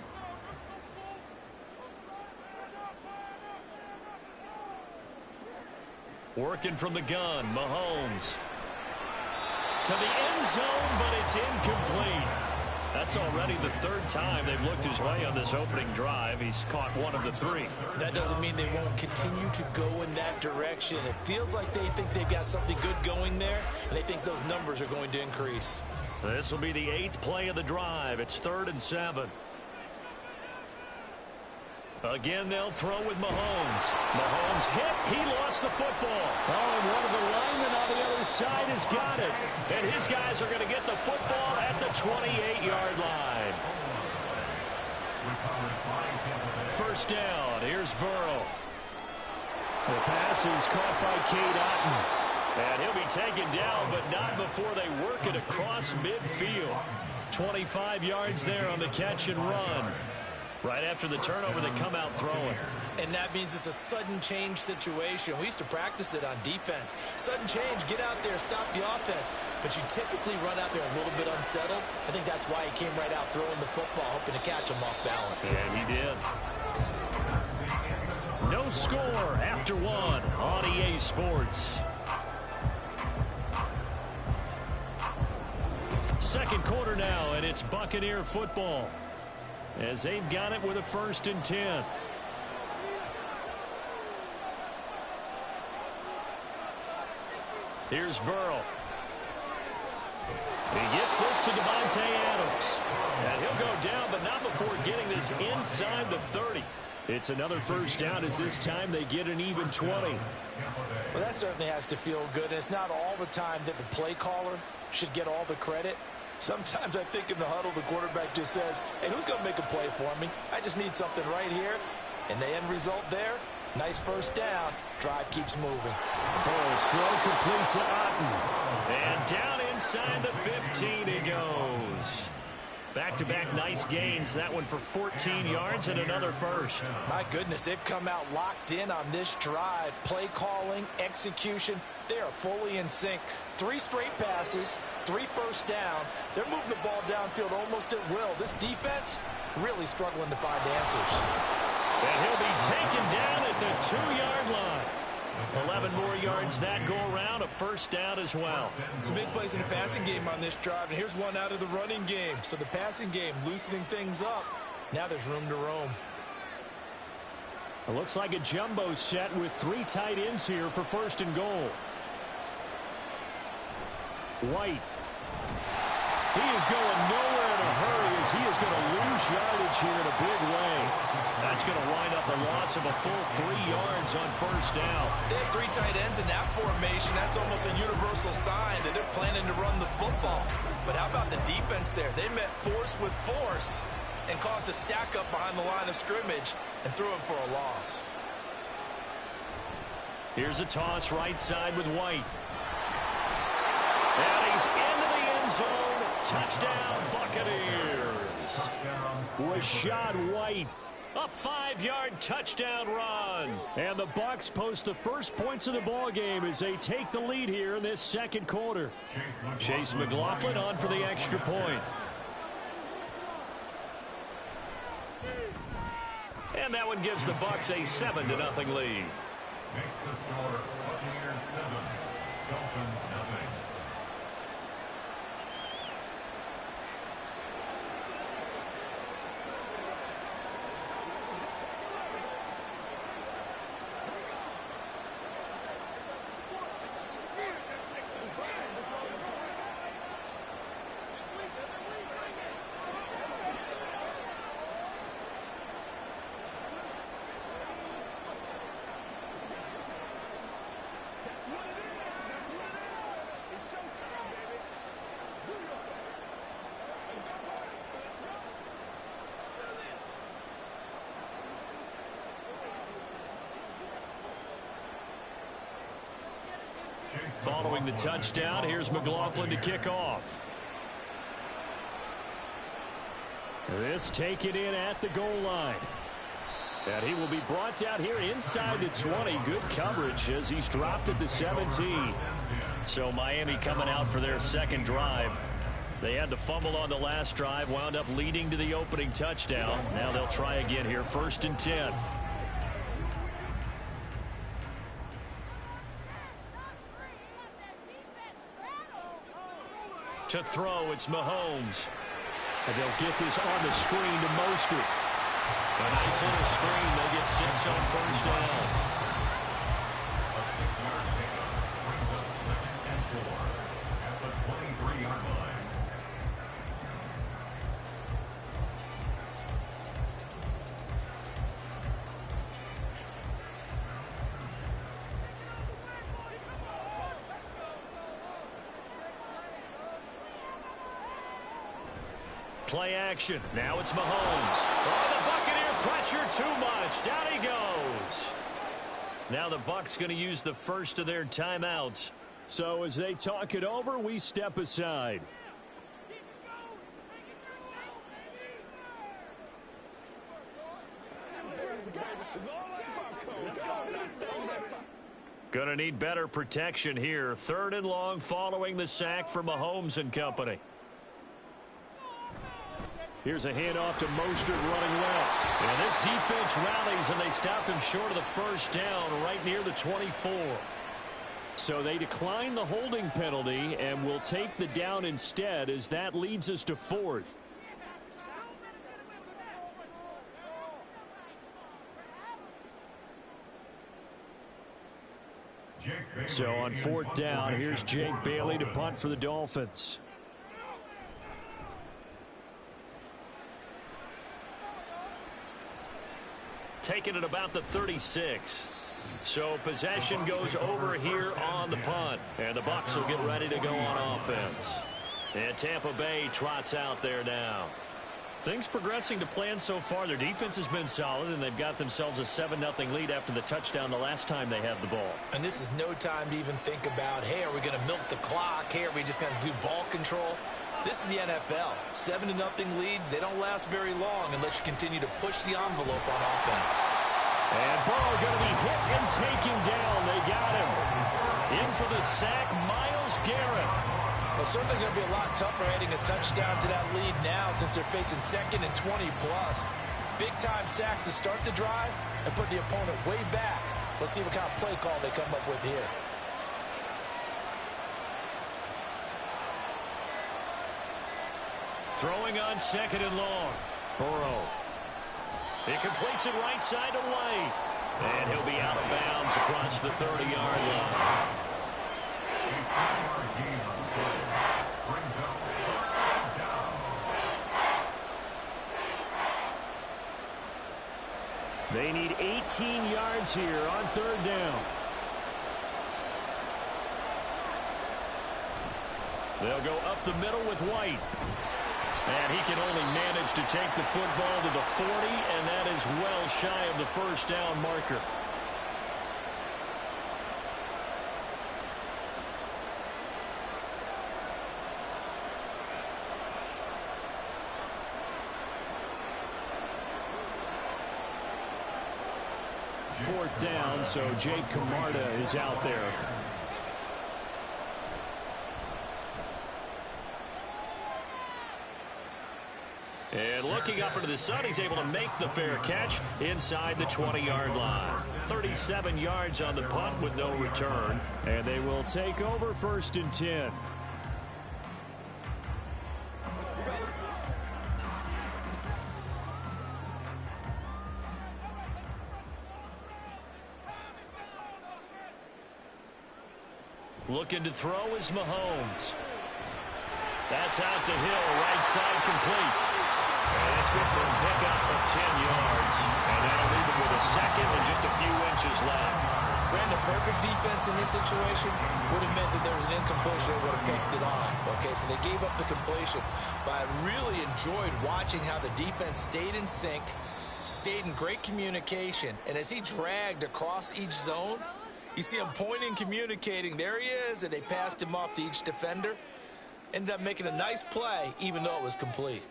Working from the gun, Mahomes. To the end zone, but it's incomplete. That's already the 3rd time they've looked his way on this opening drive. He's caught 1 of the 3. That doesn't mean they won't continue to go in that direction. It feels like they think they've got something good going there, and they think those numbers are going to increase. This will be the 8th play of the drive. It's 3rd and 7. Again, they'll throw with Mahomes. Mahomes hit. He lost the football. Oh, and one of the linemen on the other side has got it. And his guys are going to get the football at the 28-yard line. First down. Here's Burrow. The pass is caught by Cade Otton. And he'll be taken down, but not before they work it across midfield. 25 yards there on the catch and run. Right after the turnover, they come out throwing. And that means it's a sudden change situation. We used to practice it on defense. Sudden change, get out there, stop the offense. But you typically run out there a little bit unsettled. I think that's why he came right out throwing the football, hoping to catch him off balance. And he did. No score after 1 on EA Sports. Second quarter now, and it's Buccaneer football, as they've got it with a 1st and 10. Here's Burrow. He gets this to Devontae Adams. And he'll go down, but not before getting this inside the 30. It's another first down as this time they get an even 20. Well, that certainly has to feel good. And it's not all the time that the play caller should get all the credit. Sometimes I think in the huddle, the quarterback just says, hey, who's going to make a play for me? I just need something right here. And the end result there, nice first down. Drive keeps moving. Burrow still complete to Otton. And down inside the 15 he goes. Back-to-back nice gains. That one for 14 yards and another first. My goodness, they've come out locked in on this drive. Play calling, execution, they are fully in sync. 3 straight passes, 3 first downs. They're moving the ball downfield almost at will. This defense really struggling to find answers. And he'll be taken down at the 2-yard line. 11 more yards that go around, a first down as well. Some big plays in the passing game on this drive, and here's one out of the running game. So the passing game loosening things up. Now there's room to roam. It looks like a jumbo set with 3 tight ends here for 1st and goal. White. He is going nowhere in a hurry as he is going to lose yardage here in a big way. That's going to wind up a loss of a full 3 yards on first down. They have 3 tight ends in that formation. That's almost a universal sign that they're planning to run the football. But how about the defense there? They met force with force and caused a stack up behind the line of scrimmage and threw him for a loss. Here's a toss right side with White. And he's into the end zone. Touchdown, Buccaneers. Rachaad White. A 5-yard touchdown run. And the Bucs post the first points of the ball game as they take the lead here in this second quarter. Chase McLaughlin on for the extra point. And that one gives the Bucs a 7-0 lead. Makes the score Buccaneers 7, Dolphins 0. Following the touchdown, here's McLaughlin to kick off. This taken in at the goal line. And he will be brought down here inside the 20. Good coverage as he's dropped at the 17. So Miami coming out for their second drive. They had the fumble on the last drive, wound up leading to the opening touchdown. Now they'll try again here, 1st and 10. To throw, it's Mahomes. And they'll get this on the screen to Mostert. A nice little screen. They get 6 on 1st down. A 6-yard pickup brings up 2nd and 4 at the 23-yard line. Play action. Now it's Mahomes. Oh, the Buccaneer pressure too much. Down he goes. Now the Bucs going to use the first of their timeouts. So as they talk it over, we step aside. Going to need better protection here. 3rd and long following the sack for Mahomes and company. Here's a handoff to Mostert running left. And this defense rallies, and they stop him short of the 1st down right near the 24. So they decline the holding penalty and will take the down instead, as that leads us to 4th. So on 4th down, here's Jake Bailey to punt for the Dolphins. Taken at about the 36. So possession goes over here on the punt. And the Bucs will get ready to go on offense. And Tampa Bay trots out there now. Things progressing to plan so far. Their defense has been solid, and they've got themselves a 7-0 lead after the touchdown the last time they had the ball. And this is no time to even think about, hey, are we going to milk the clock? Hey, are we just going to do ball control? This is the NFL. 7-0 leads, they don't last very long unless you continue to push the envelope on offense. And Burrow going to be hit and taken down. They got him. In for the sack, Myles Garrett. Well, certainly going to be a lot tougher adding a touchdown to that lead now since they're facing 2nd and 20+. Big-time sack to start the drive and put the opponent way back. Let's see what kind of play call they come up with here. Throwing on 2nd and long. Burrow. He completes it right side to White. And he'll be out of bounds across the 30-yard line. They need 18 yards here on 3rd down. They'll go up the middle with White. And he can only manage to take the football to the 40, and that is well shy of the 1st down marker. Fourth down, so Jake Camarda is out there. And looking up into the sun, he's able to make the fair catch inside the 20-yard line. 37 yards on the punt with no return. And they will take over 1st and 10. Looking to throw is Mahomes. That's out to Hill, right side complete. And it's good for a pickup of 10 yards. And that'll leave him with a 2nd and just a few inches left. Brandon, perfect defense in this situation would have meant that there was an incompletion that would have picked it off. Okay, so they gave up the completion. But I really enjoyed watching how the defense stayed in sync, stayed in great communication. And as he dragged across each zone, You see him pointing, communicating. There he is, and they passed him off to each defender. Ended up making a nice play, even though it was complete.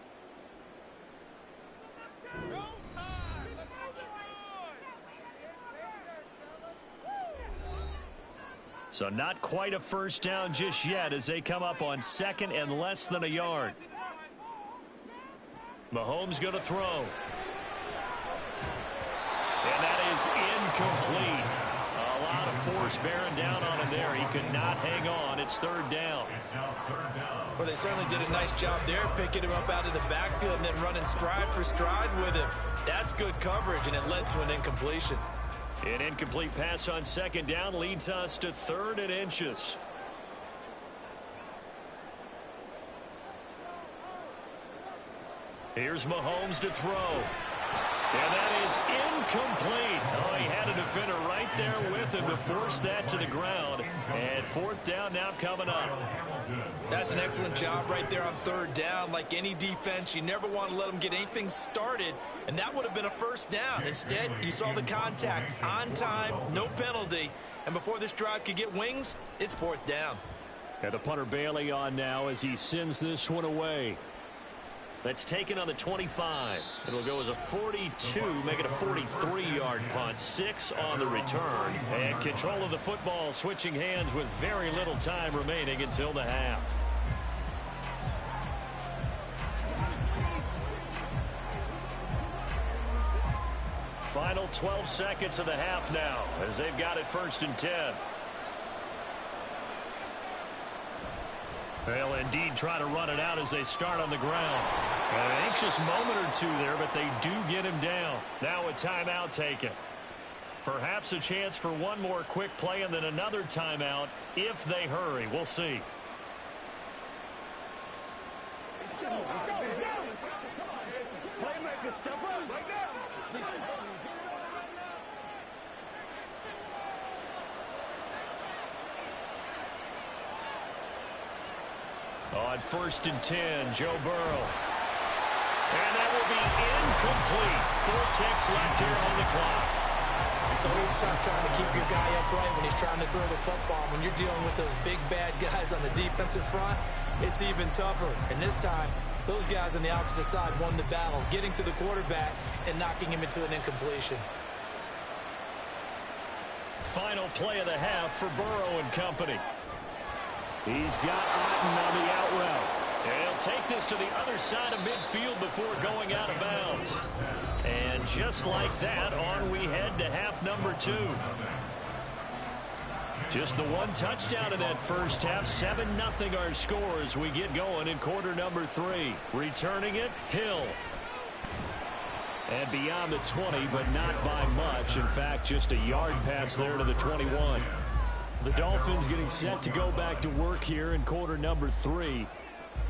So not quite a first down just yet as they come up on second and less than a yard. Mahomes going to throw. And that is incomplete. A lot of force bearing down on him there. He could not hang on. It's third down. Well, they certainly did a nice job there, picking him up out of the backfield and then running stride for stride with him. That's good coverage, and it led to an incompletion. An incomplete pass on second down leads us to 3rd and inches. Here's Mahomes to throw. And that is incomplete. Oh, he had a defender right there with him to force that to the ground. And 4th down now coming up. That's an excellent job right there on 3rd down. Like any defense, you never want to let them get anything started, and that would have been a first down. Instead, you saw the contact on time, no penalty, and before this drive could get wings, it's 4th down. And the punter Bailey on now as he sends this one away. That's taken on the 25. It'll go as a 42, make it a 43-yard punt. 6 on the return. And control of the football switching hands with very little time remaining until the half. Final 12 seconds of the half now as they've got it 1st and 10. They'll indeed try to run it out as they start on the ground. An anxious moment or two there, but they do get him down. Now a timeout taken. Perhaps a chance for one more quick play and then another timeout if they hurry. We'll see. Let's go. Playmaker, step up right now. On 1st and 10, Joe Burrow. And that will be incomplete. 4 ticks left here on the clock. It's always tough trying to keep your guy upright when he's trying to throw the football. When you're dealing with those big, bad guys on the defensive front, it's even tougher. And this time, those guys on the opposite side won the battle, getting to the quarterback and knocking him into an incompletion. Final play of the half for Burrow and company. He's got Otten on the out route. And he'll take this to the other side of midfield before going out of bounds. And just like that, on we head to half number 2. Just the one touchdown in that first half. 7-0 our score as we get going in quarter number 3. Returning it, Hill. And beyond the 20, but not by much. In fact, just a yard pass there to the 21. The Dolphins getting set to go back to work here in quarter number 3.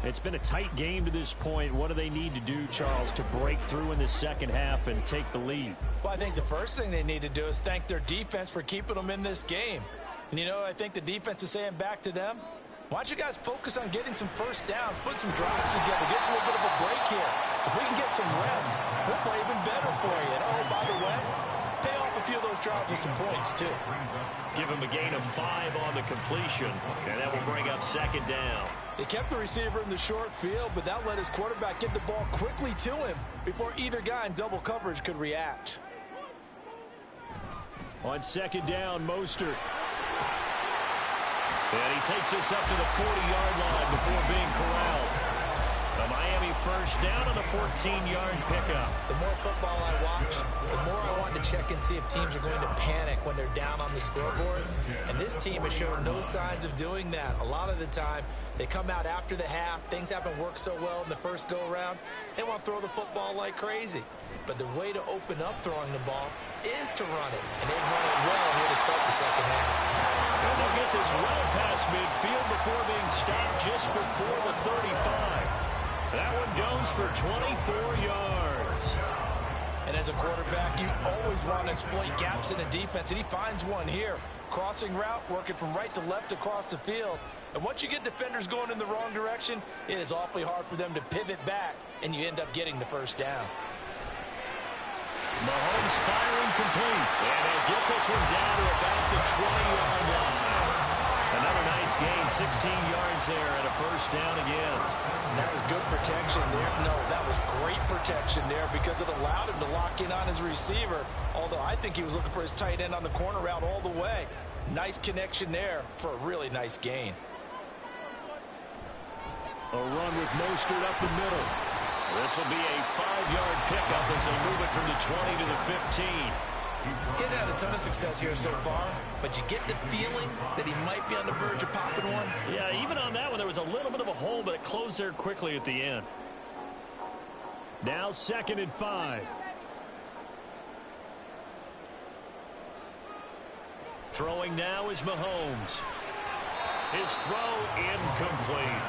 It's been a tight game to this point. What do they need to do, Charles, to break through in the second half and take the lead? Well, I think the first thing they need to do is thank their defense for keeping them in this game. And, you know, I think the defense is saying back to them, why don't you guys focus on getting some first downs, put some drives together, get us a little bit of a break here. If we can get some rest, we'll play even better for you. And, oh, by the way, pay off a few of those drives with some points, too. Give him a gain of 5 on the completion, and that will bring up 2nd down. They kept the receiver in the short field, but that let his quarterback get the ball quickly to him before either guy in double coverage could react. On 2nd down, Mostert. And he takes us up to the 40-yard line before being corralled. A Miami first down on a 14-yard pickup. The more football I watch, the more I want to check and see if teams are going to panic when they're down on the scoreboard. And this team has shown no signs of doing that. A lot of the time, they come out after the half. Things haven't worked so well in the first go-around. They want to throw the football like crazy. But the way to open up throwing the ball is to run it. And they've run it well here to start the second half. And they'll get this well past midfield before being stopped just before the 35. That one goes for 24 yards. And as a quarterback, you always want to exploit gaps in a defense, and he finds one here. Crossing route, working from right to left across the field. And once you get defenders going in the wrong direction, it is awfully hard for them to pivot back, and you end up getting the first down. Mahomes firing complete. And they'll get this one down to about the 20-yard line. Another nice gain, 16 yards there, and a first down again. That was good protection there. No, that was great protection there because it allowed him to lock in on his receiver. Although I think he was looking for his tight end on the corner route all the way. Nice connection there for a really nice gain. A run with Mostert up the middle. This will be a 5-yard pickup as they move it from the 20 to the 15. He's had a ton of success here so far, but you get the feeling that he might be on the verge of popping one. Yeah, even on that one, there was a little bit of a hole, but it closed there quickly at the end. Now 2nd and 5. Throwing now is Mahomes. His throw incomplete.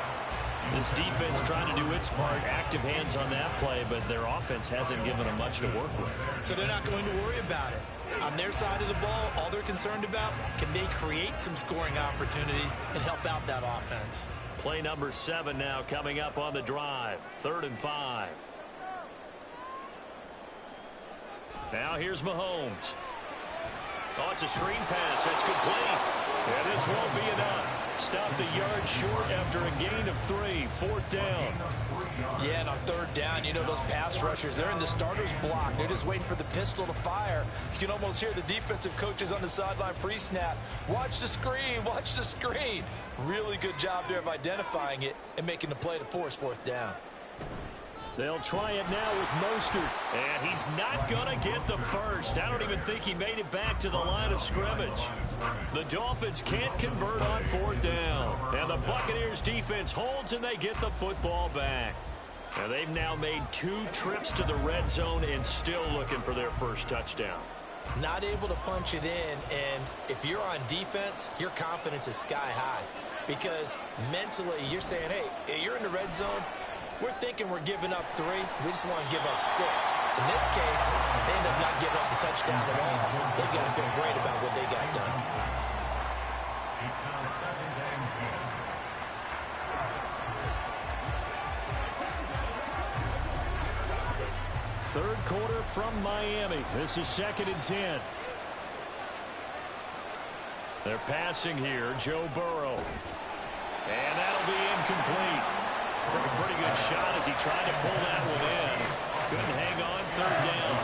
This defense trying to do its part, active hands on that play, but their offense hasn't given them much to work with. So they're not going to worry about it. On their side of the ball, all they're concerned about, can they create some scoring opportunities and help out that offense? Play number 7 now coming up on the drive. 3rd and 5. Now here's Mahomes. Oh, it's a screen pass. That's complete. And this won't be enough. Stopped a yard short after a gain of 3. 4th down. Yeah, and on 3rd down, you know those pass rushers, they're in the starter's block. They're just waiting for the pistol to fire. You can almost hear the defensive coaches on the sideline pre-snap. Watch the screen, watch the screen. Really good job there of identifying it and making the play to force 4th down. They'll try it now with Mostert. And he's not going to get the first. I don't even think he made it back to the line of scrimmage. The Dolphins can't convert on 4th down. And the Buccaneers defense holds and they get the football back. And they've now made 2 trips to the red zone and still looking for their first touchdown. Not able to punch it in, and if you're on defense, your confidence is sky high. Because mentally, you're saying, hey, you're in the red zone. We're thinking we're giving up 3. We just want to give up 6. In this case, they end up not giving up the touchdown at all. They've got to feel great about what they got done. It's now 2nd and 10. Third quarter from Miami. This is 2nd and 10. They're passing here, Joe Burrow. And that'll be incomplete. Took a pretty good shot as he tried to pull that one in. Couldn't hang on 3rd down.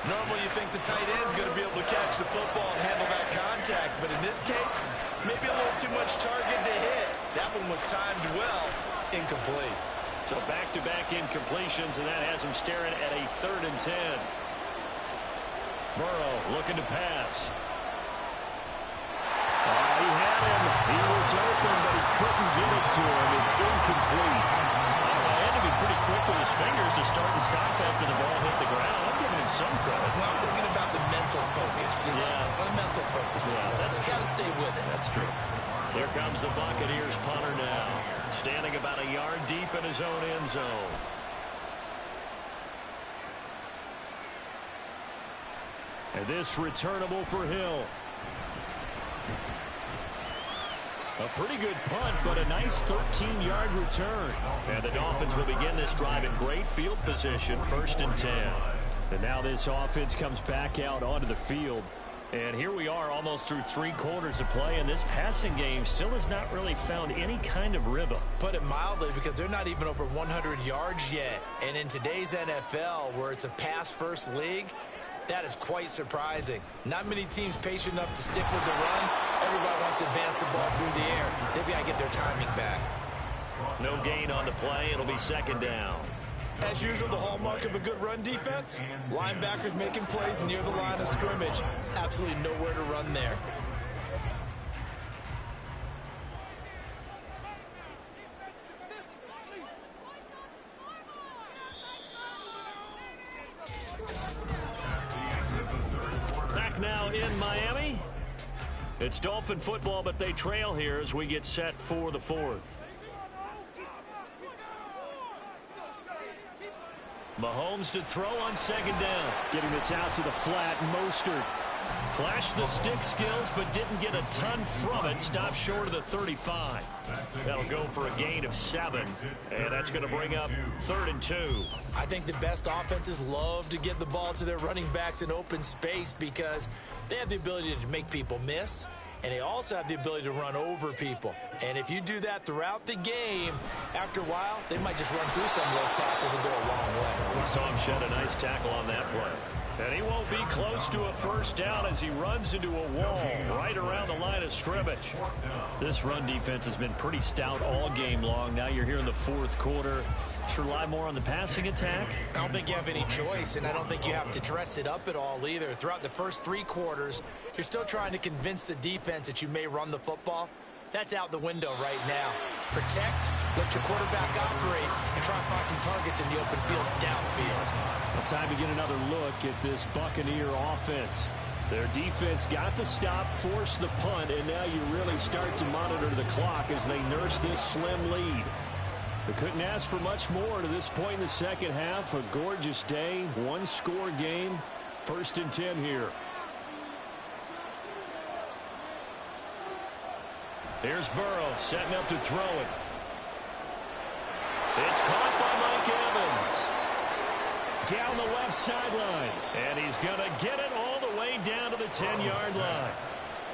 Normally you think the tight end's going to be able to catch the football and handle that contact, but in this case, maybe a little too much target to hit. That one was timed well, incomplete. So back-to-back incompletions, and that has him staring at a 3rd and 10. Burrow looking to pass. He had him. He was open, but he couldn't get it to him. It's incomplete. He had to be pretty quick with his fingers to start and stop after the ball hit the ground. I'm giving him some credit. Well, I'm thinking about the mental focus. You know? Yeah. The mental focus. Yeah, that's got to stay with it. That's true. Here comes the Buccaneers punter now. Standing about a yard deep in his own end zone. And this returnable for Hill. A pretty good punt, but a nice 13-yard return. And the Dolphins will begin this drive in great field position, 1st and 10. And now this offense comes back out onto the field. And here we are almost through 3 quarters of play, and this passing game still has not really found any kind of rhythm. Put it mildly, because they're not even over 100 yards yet. And in today's NFL, where it's a pass-first league, that is quite surprising. Not many teams patient enough to stick with the run. Everybody wants to advance the ball through the air. They've got to get their timing back. No gain on the play. It'll be 2nd down. As usual, the hallmark of a good run defense, linebackers making plays near the line of scrimmage. Absolutely nowhere to run there. Back now in Miami. It's Dolphin football, but they trail here as we get set for the 4th. Mahomes to throw on 2nd down. Getting this out to the flat, Mostert. Flashed the stick skills, but didn't get a ton from it. Stopped short of the 35. That'll go for a gain of 7. And that's going to bring up 3rd and 2. I think the best offenses love to get the ball to their running backs in open space because they have the ability to make people miss, and they also have the ability to run over people. And if you do that throughout the game, after a while, they might just run through some of those tackles and go a long way. We saw him shed a nice tackle on that play. And he won't be close to a first down as he runs into a wall right around the line of scrimmage. This run defense has been pretty stout all game long. Now you're here in the 4th quarter. Should rely more on the passing attack? I don't think you have any choice, and I don't think you have to dress it up at all either. Throughout the first 3 quarters, you're still trying to convince the defense that you may run the football. That's out the window right now. Protect, let your quarterback operate, and try and find some targets in the open field downfield. Well, time to get another look at this Buccaneer offense. Their defense got the stop, forced the punt, and now you really start to monitor the clock as they nurse this slim lead. They couldn't ask for much more to this point in the second half. A gorgeous day, 1-score game, 1st and 10 here. Here's Burrow setting up to throw it. It's caught by Mike Evans. Down the left sideline. And he's going to get it all the way down to the 10-yard line.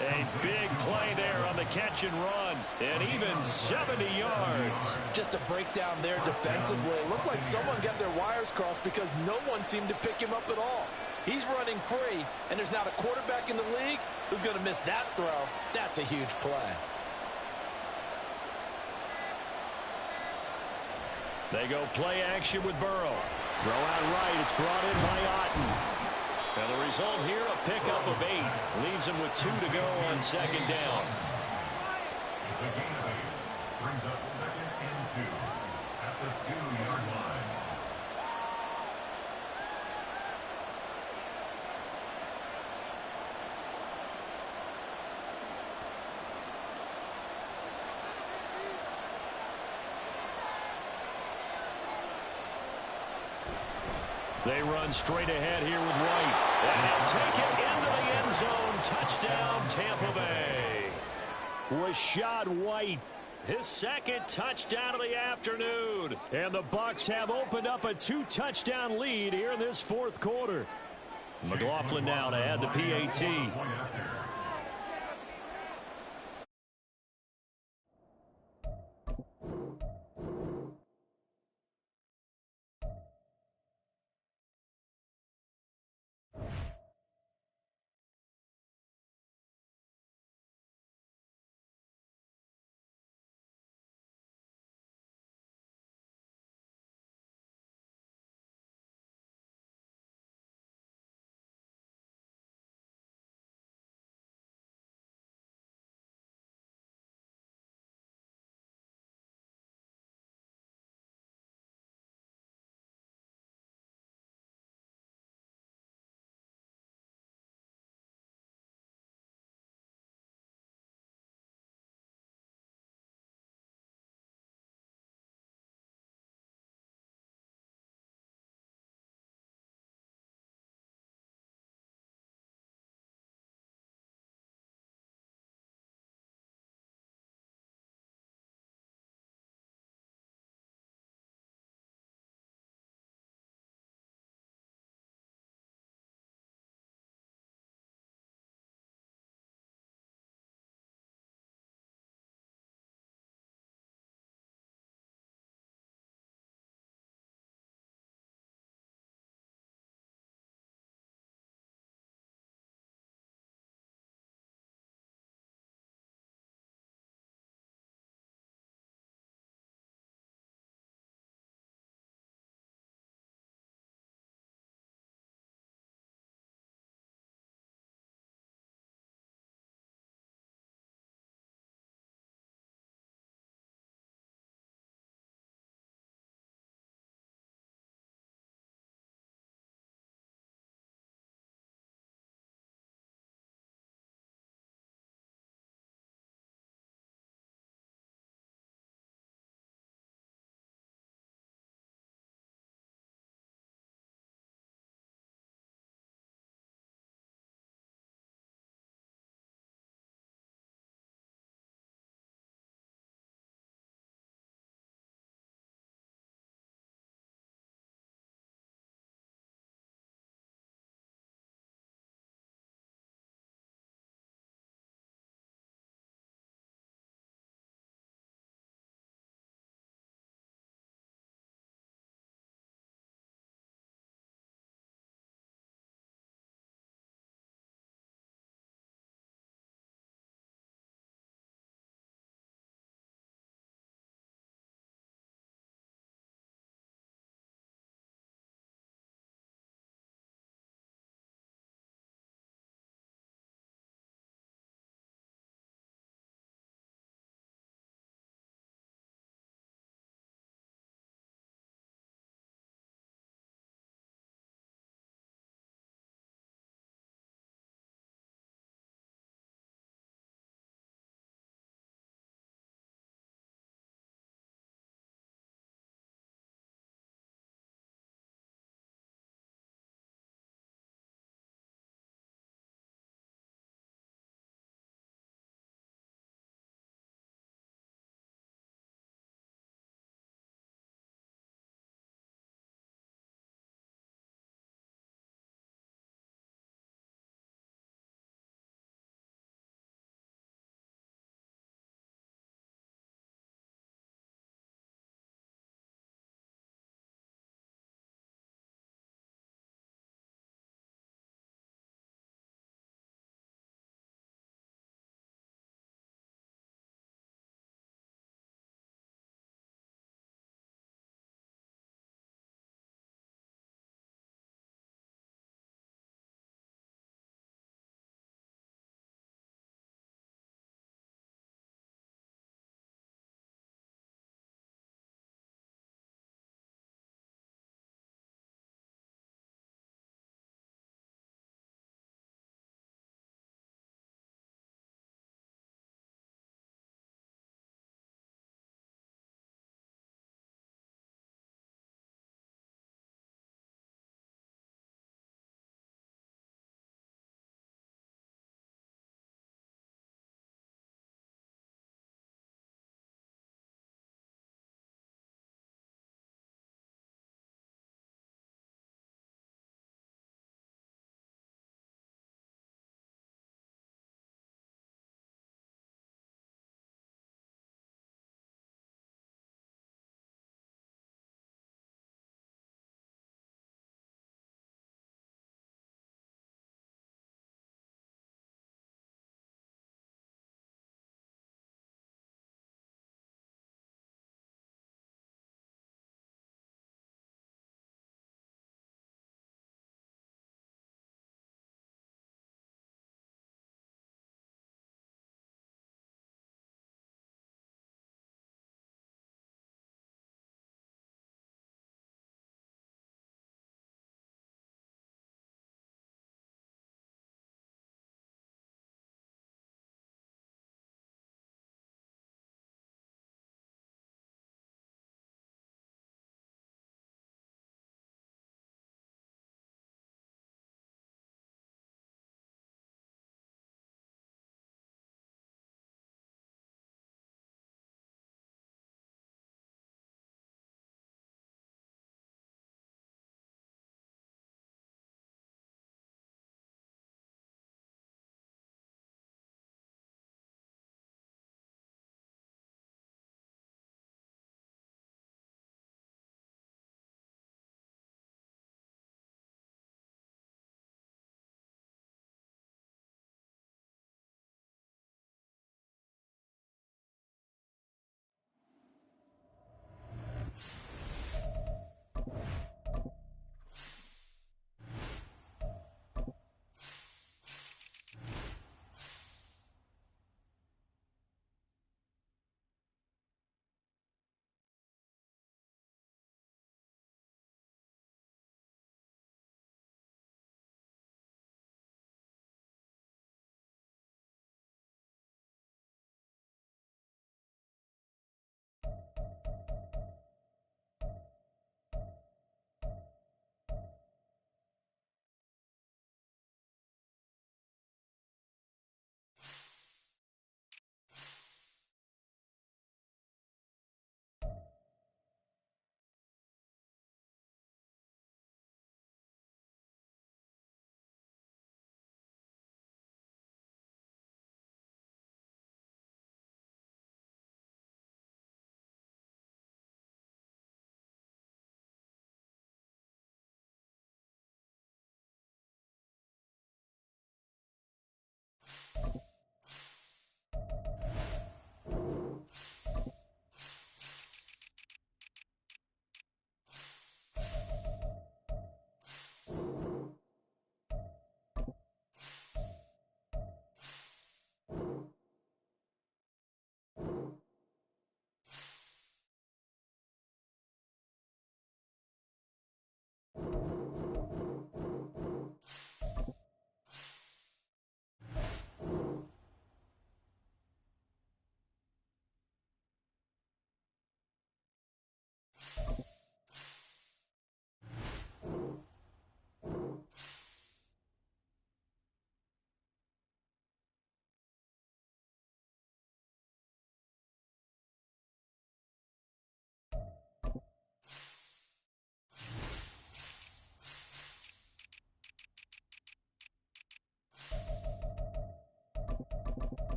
A big play there on the catch and run. And even 70 yards. Just a breakdown there defensively. It looked like someone got their wires crossed because no one seemed to pick him up at all. He's running free, and there's not a quarterback in the league who's going to miss that throw. That's a huge play. They go play action with Burrow. Throw out right. It's brought in by Otten. And the result here, a pickup of 8. Leaves him with 2 to go on 2nd down. It's a gain of 8. Brings up 2nd and 2 at the 2-yard line. They run straight ahead here with White. And he'll take it into the end zone. Touchdown, Tampa Bay. Rachaad White, his 2nd touchdown of the afternoon. And the Bucs have opened up a 2-touchdown lead here in this 4th quarter. McLaughlin now to add the PAT.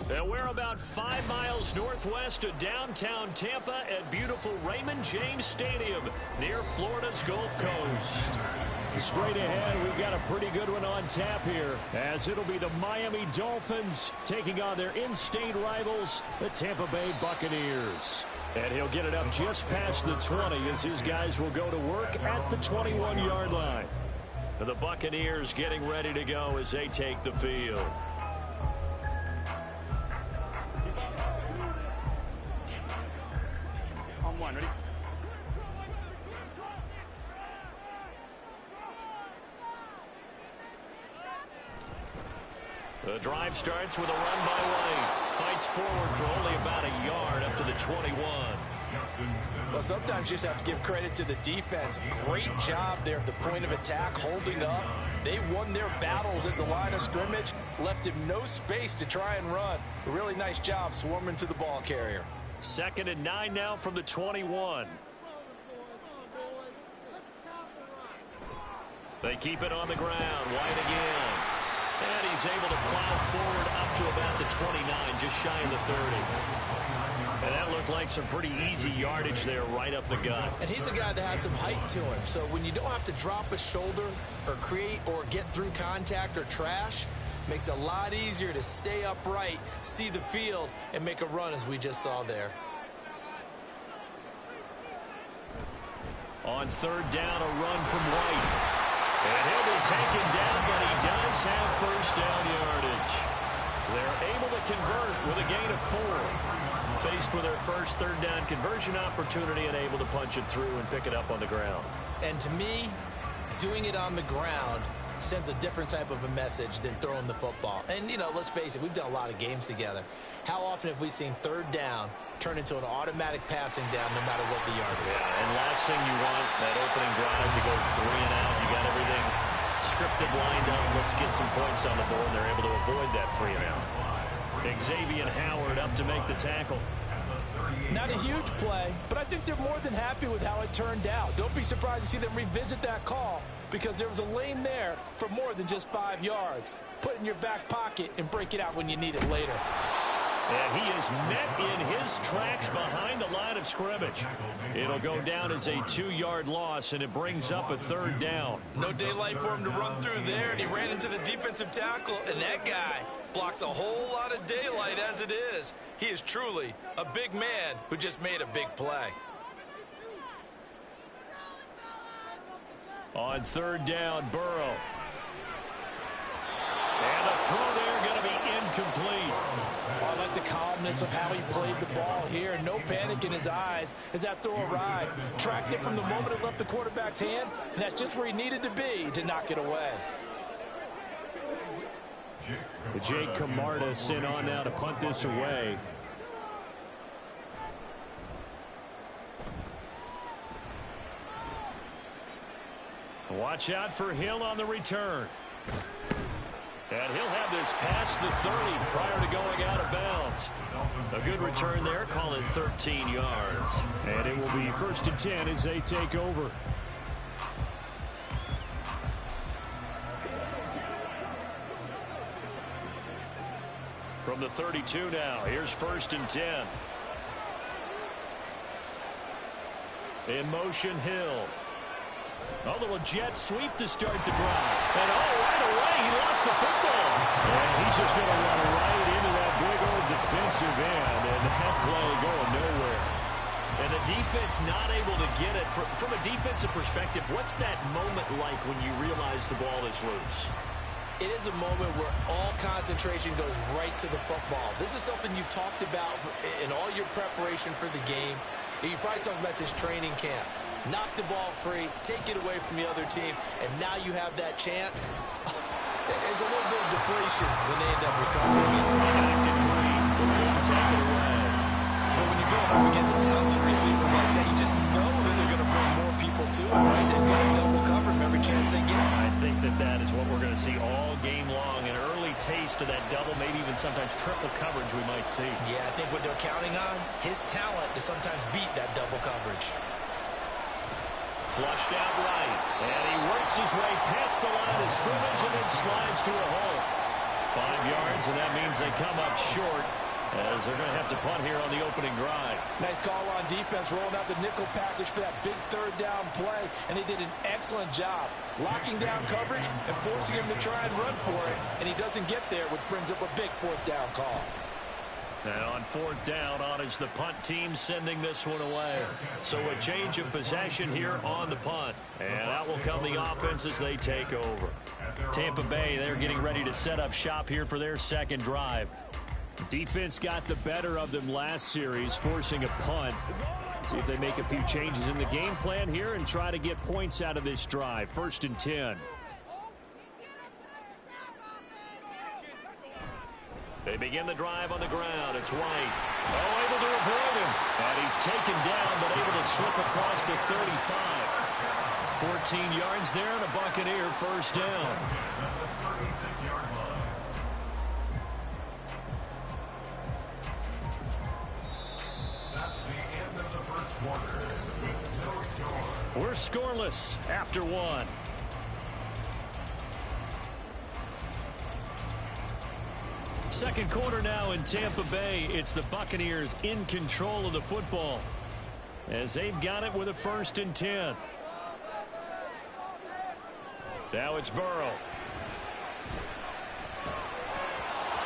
And we're about 5 miles northwest of downtown Tampa at beautiful Raymond James Stadium near Florida's Gulf Coast. Straight ahead, we've got a pretty good one on tap here, as it'll be the Miami Dolphins taking on their in-state rivals, the Tampa Bay Buccaneers. And he'll get it up just past the 20 as his guys will go to work at the 21-yard line. And the Buccaneers getting ready to go as they take the field. On one, ready? The drive starts with a run by White. Fights forward for only about a yard up to the 21. Well, sometimes you just have to give credit to the defense. Great job there at the point of attack, holding up. They won their battles at the line of scrimmage, left him no space to try and run. A really nice job swarming to the ball carrier. 2nd and 9 now from the 21. They keep it on the ground. White again. And he's able to plow forward up to about the 29, just shy of the 30. And that looked like some pretty easy yardage there right up the gut. And he's a guy that has some height to him. So when you don't have to drop a shoulder or create or get through contact or trash, makes it a lot easier to stay upright, see the field, and make a run as we just saw there. On 3rd down, a run from White. And he'll be taken down, but he does have first down yardage. They're able to convert with a gain of 4. Faced with their first 3rd down conversion opportunity and able to punch it through and pick it up on the ground. And to me, doing it on the ground sends a different type of a message than throwing the football. And, you know, let's face it, we've done a lot of games together. How often have we seen 3rd down turn into an automatic passing down no matter what the yardage is? Yeah, and last thing you want, that opening drive to go 3 and out. You got everything scripted, lined up. Let's get some points on the board, and they're able to avoid that 3 and out. Xavier Howard up to make the tackle. Not a huge play, but I think they're more than happy with how it turned out. Don't be surprised to see them revisit that call, because there was a lane there for more than just 5 yards. Put it in your back pocket and break it out when you need it later. And he is met in his tracks behind the line of scrimmage. It'll go down as a 2-yard loss, and it brings up a 3rd down. No daylight for him to run through there, and he ran into the defensive tackle, and that guy blocks a whole lot of daylight as it is. He is truly a big man who just made a big play. On 3rd down, Burrow. And the throw there going to be incomplete. I like the calmness of how he played the ball here. No panic in his eyes as that throw arrived. Tracked it from the moment it left the quarterback's hand, and that's just where he needed to be to knock it away. Jake Camarda sent on now to punt this away. Watch out for Hill on the return. And he'll have this past the 30 prior to going out of bounds. A good return there, call it 13 yards. And it will be 1st and 10 as they take over. From the 32 now, here's 1st and 10. In motion, Hill. A little jet sweep to start the drive. And right away, he lost the football. And he's just going to run right into that big old defensive end. And that play going nowhere. And the defense not able to get it. From a defensive perspective, what's that moment like when you realize the ball is loose? It is a moment where all concentration goes right to the football. This is something you've talked about in all your preparation for the game. You probably talked about this training camp. Knock the ball free, take it away from the other team, and now you have that chance. There's a little bit of deflation when they end up recovering it. Knocked it free, but couldn't take it away. But when you're going up against a talented receiver like that, you just know that they're going to bring more people to it, right? They've got to double cover him every chance they get. I think that is what we're going to see all game long. An early taste of that double, maybe even sometimes triple coverage we might see. Yeah, I think what they're counting on, his talent to sometimes beat that double coverage. Flushed out right, and he works his way past the line of scrimmage and then slides to a hole. 5 yards, and that means they come up short as they're going to have to punt here on the opening drive. Nice call on defense, rolling out the nickel package for that big third down play, and they did an excellent job locking down coverage and forcing him to try and run for it, and he doesn't get there, which brings up a big fourth down call. And on fourth down, on is the punt team sending this one away. So a change of possession here on the punt. And out will come the offense as they take over. Tampa Bay, they're getting ready to set up shop here for their second drive. Defense got the better of them last series, forcing a punt. See if they make a few changes in the game plan here and try to get points out of this drive. 1st and 10. They begin the drive on the ground. It's White. Oh, able to avoid him. And he's taken down, but able to slip across the 35. 14 yards there and a Buccaneer first down. That's the end of the first quarter with no score. We're scoreless after one. Second quarter now in Tampa Bay. It's the Buccaneers in control of the football as they've got it with a 1st and 10. Now it's Burrow.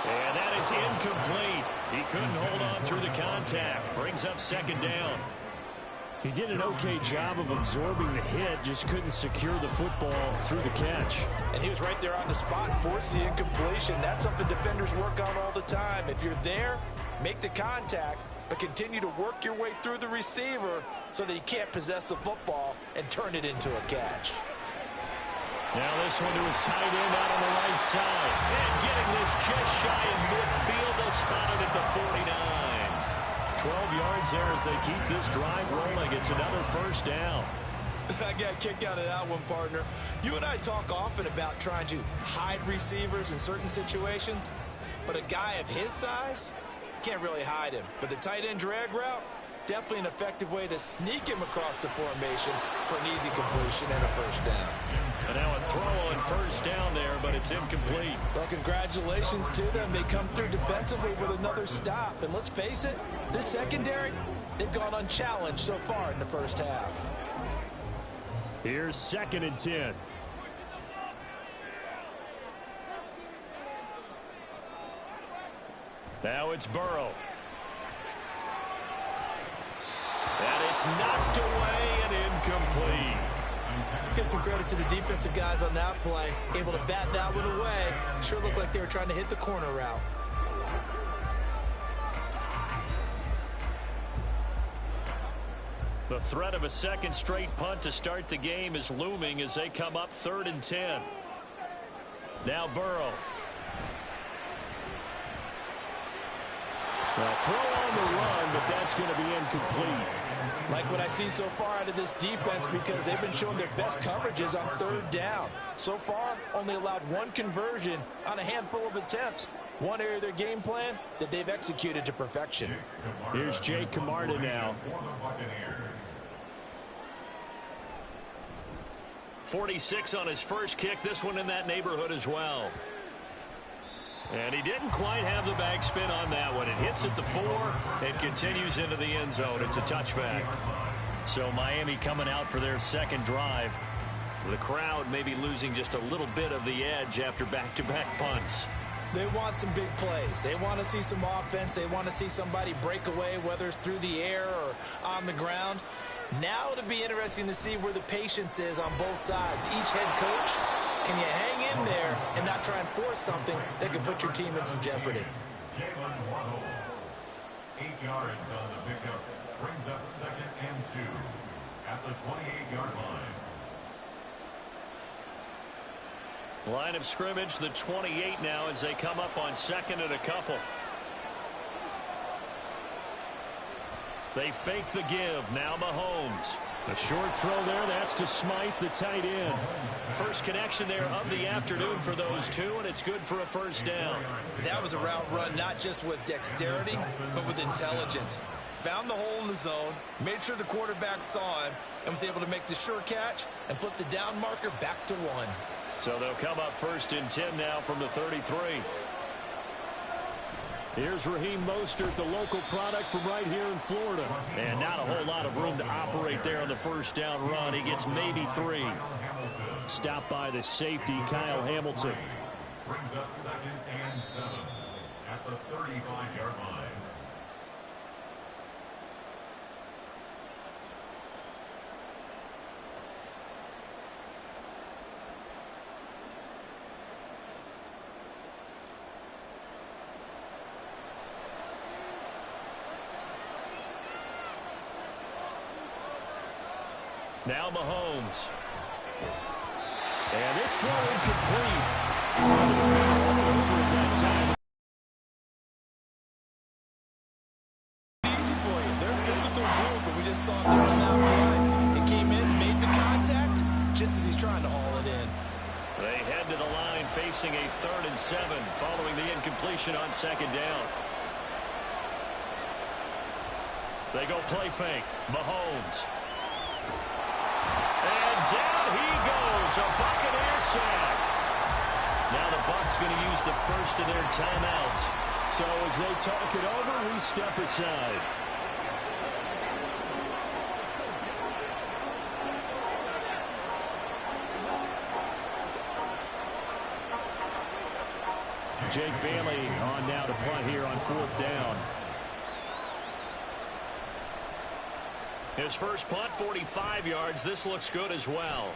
And that is incomplete. He couldn't hold on through the contact. Brings up 2nd down. He did an okay job of absorbing the hit, just couldn't secure the football through the catch. And he was right there on the spot and forced the incompletion. That's something defenders work on all the time. If you're there, make the contact, but continue to work your way through the receiver so that he can't possess the football and turn it into a catch. Now this one to his tight end out on the right side. And getting this just shy of midfield. They'll spot it at the 49. 12 yards there as they keep this drive rolling. It's another first down. I got kicked out of that one, partner. You and I talk often about trying to hide receivers in certain situations, but a guy of his size can't really hide him. But the tight end drag route, definitely an effective way to sneak him across the formation for an easy completion and a first down. And now a throw on first down there, but it's incomplete. Well, congratulations to them. They come through defensively with another stop. And let's face it, this secondary, they've gone unchallenged so far in the first half. Here's 2nd and 10. Now it's Burrow. And it's knocked away and incomplete. Let's give some credit to the defensive guys on that play. Able to bat that one away. Sure looked like they were trying to hit the corner route. The threat of a second straight punt to start the game is looming as they come up 3rd and 10. Now Burrow. Well, throw on the run, but that's going to be incomplete. Like what I see so far out of this defense because they've been showing their best coverages on 3rd down. So far, only allowed one conversion on a handful of attempts. One area of their game plan that they've executed to perfection. Here's Jake Camarda now. 46 on his first kick. This one in that neighborhood as well. And he didn't quite have the backspin on that one. It hits at the 4 and continues into the end zone. It's a touchback. So Miami coming out for their second drive. The crowd maybe losing just a little bit of the edge after back-to-back punts. They want some big plays. They want to see some offense. They want to see somebody break away, whether it's through the air or on the ground. Now it'll be interesting to see where the patience is on both sides. Each head coach, can you hang in there and not try and force something that could put your team in some jeopardy? Jalen Waddle, 8 yards on the pickup, brings up 2nd and 2 at the 28-yard line. Line of scrimmage, the 28 now as they come up on 2nd and a couple. They fake the give. Now Mahomes. A short throw there. That's to Smythe, the tight end. First connection there of the afternoon for those two, and it's good for a first down. That was a route run not just with dexterity, but with intelligence. Found the hole in the zone, made sure the quarterback saw him, and was able to make the sure catch and flip the down marker back to 1. So they'll come up 1st and 10 now from the 33. Here's Raheem Mostert, the local product from right here in Florida. And not a whole lot of room to operate there on the first down run. He gets maybe 3. Stopped by the safety, Kyle Hamilton. Brings up 2nd and 7 at the 35-yard line. Now Mahomes. And this throw incomplete. Easy for you. They're a physical group, and we just saw during that play. It came in, made the contact, just as he's trying to haul it in. They head to the line facing a 3rd and 7 following the incompletion on 2nd down. They go play fake. Mahomes. And down he goes, a Buccaneer sack. Now the Bucs going to use the first of their timeouts. So as they talk it over, we step aside. Jake Bailey on now to punt here on 4th down. His first punt, 45 yards. This looks good as well.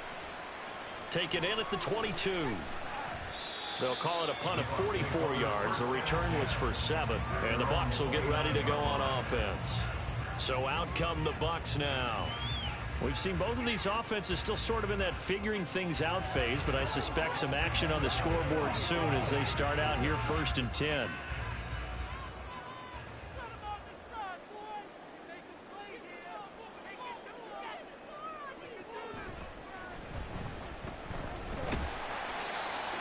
Taken in at the 22. They'll call it a punt of 44 yards. The return was for 7. And the Bucs will get ready to go on offense. So out come the Bucs now. We've seen both of these offenses still sort of in that figuring things out phase, but I suspect some action on the scoreboard soon as they start out here 1st and 10.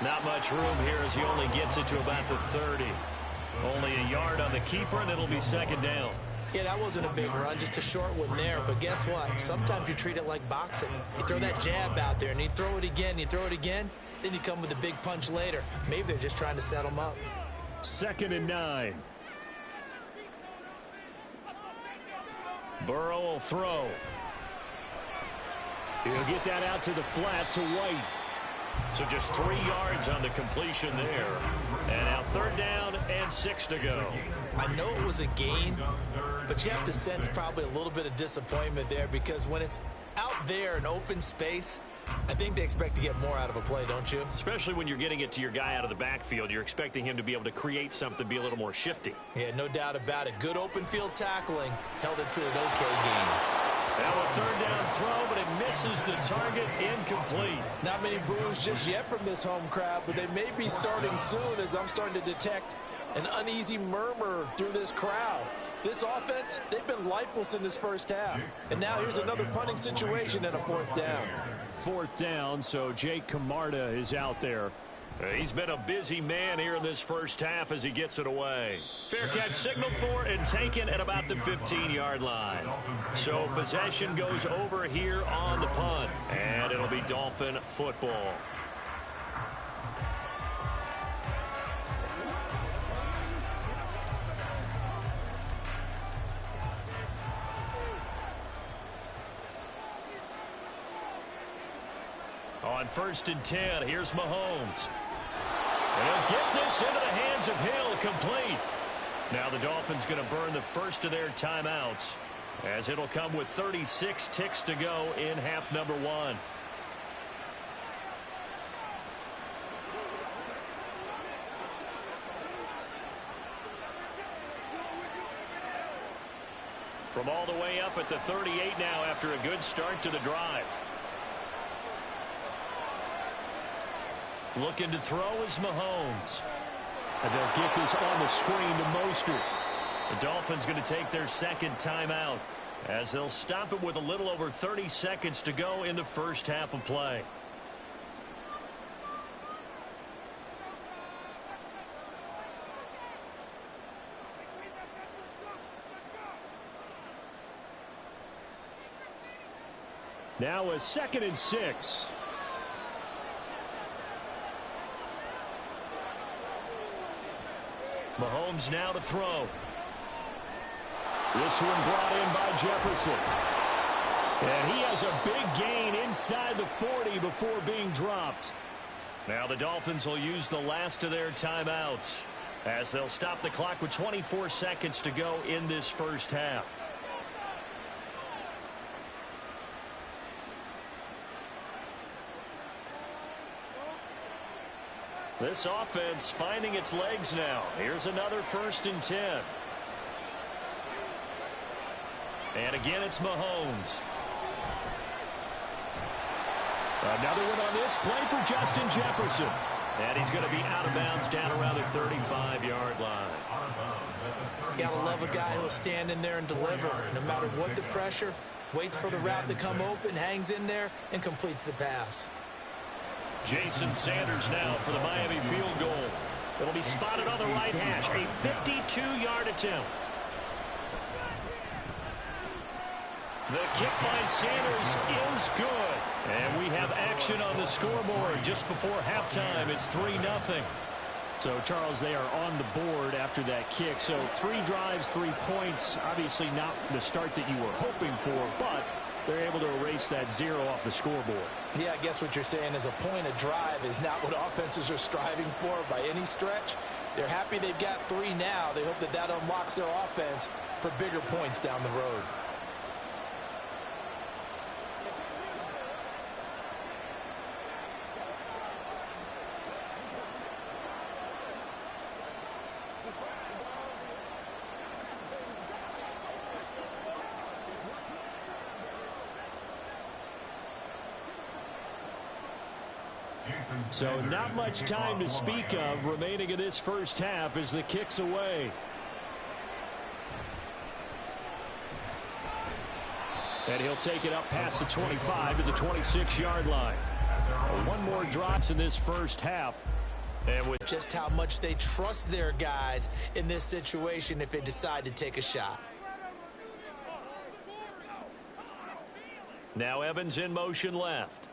Not much room here as he only gets it to about the 30. Only a yard on the keeper, and it'll be 2nd down. Yeah, that wasn't a big run, just a short one there. But guess what? Sometimes you treat it like boxing. You throw that jab out there, and you throw it again, then you come with a big punch later. Maybe they're just trying to set them up. 2nd and 9. Burrow will throw. He'll get that out to the flat to White. So just 3 yards on the completion there. And now 3rd down and 6 to go. I know it was a gain, but you have to sense probably a little bit of disappointment there because when it's out there in open space, I think they expect to get more out of a play, don't you? Especially when you're getting it to your guy out of the backfield. You're expecting him to be able to create something, be a little more shifty. Yeah, no doubt about it. Good open field tackling held it to an okay game. Now a 3rd down throw, but it misses the target, incomplete. Not many boos just yet from this home crowd, but they may be starting soon as I'm starting to detect an uneasy murmur through this crowd. This offense, they've been lifeless in this first half. And now here's another punting situation and a 4th down. 4th down, so Jake Camarda is out there. He's been a busy man here in this first half as he gets it away. Fair catch signaled for and taken at about the 15-yard line. So possession goes over here on the punt, and it'll be Dolphin football. On 1st and 10, here's Mahomes. And he'll get this into the hands of Hill, complete. Now the Dolphins going to burn the first of their timeouts as it'll come with 36 ticks to go in half number 1. From all the way up at the 38 now after a good start to the drive. Looking to throw is Mahomes. And they'll get this on the screen to Mostert. The Dolphins going to take their 2nd timeout as they'll stop it with a little over 30 seconds to go in the first half of play. Now a 2nd and 6. Mahomes now to throw. This one brought in by Jefferson. And he has a big gain inside the 40 before being dropped. Now the Dolphins will use the last of their timeouts as they'll stop the clock with 24 seconds to go in this first half. This offense finding its legs now. Here's another 1st and 10. And again, it's Mahomes. Another one on this play for Justin Jefferson. And he's going to be out of bounds down around the 35-yard line. You got to love a guy who'll stand in there and deliver. No matter what the pressure, waits for the route to come open, hangs in there, and completes the pass. Jason Sanders now for the Miami field goal. It'll be spotted on the right hash. A 52-yard attempt. The kick by Sanders is good. And we have action on the scoreboard just before halftime. It's 3-0. So, Charles, they are on the board after that kick. So 3 drives, 3 points. Obviously not the start that you were hoping for, but they're able to erase that 0 off the scoreboard. Yeah, I guess what you're saying is a point of drive is not what offenses are striving for by any stretch. They're happy they've got 3 now. They hope that that unlocks their offense for bigger points down the road. So not much time to speak of remaining in this first half as the kick's away. And he'll take it up past the 25 to the 26-yard line. One more drops in this first half. And with just how much they trust their guys in this situation if they decide to take a shot. Now Evans in motion left.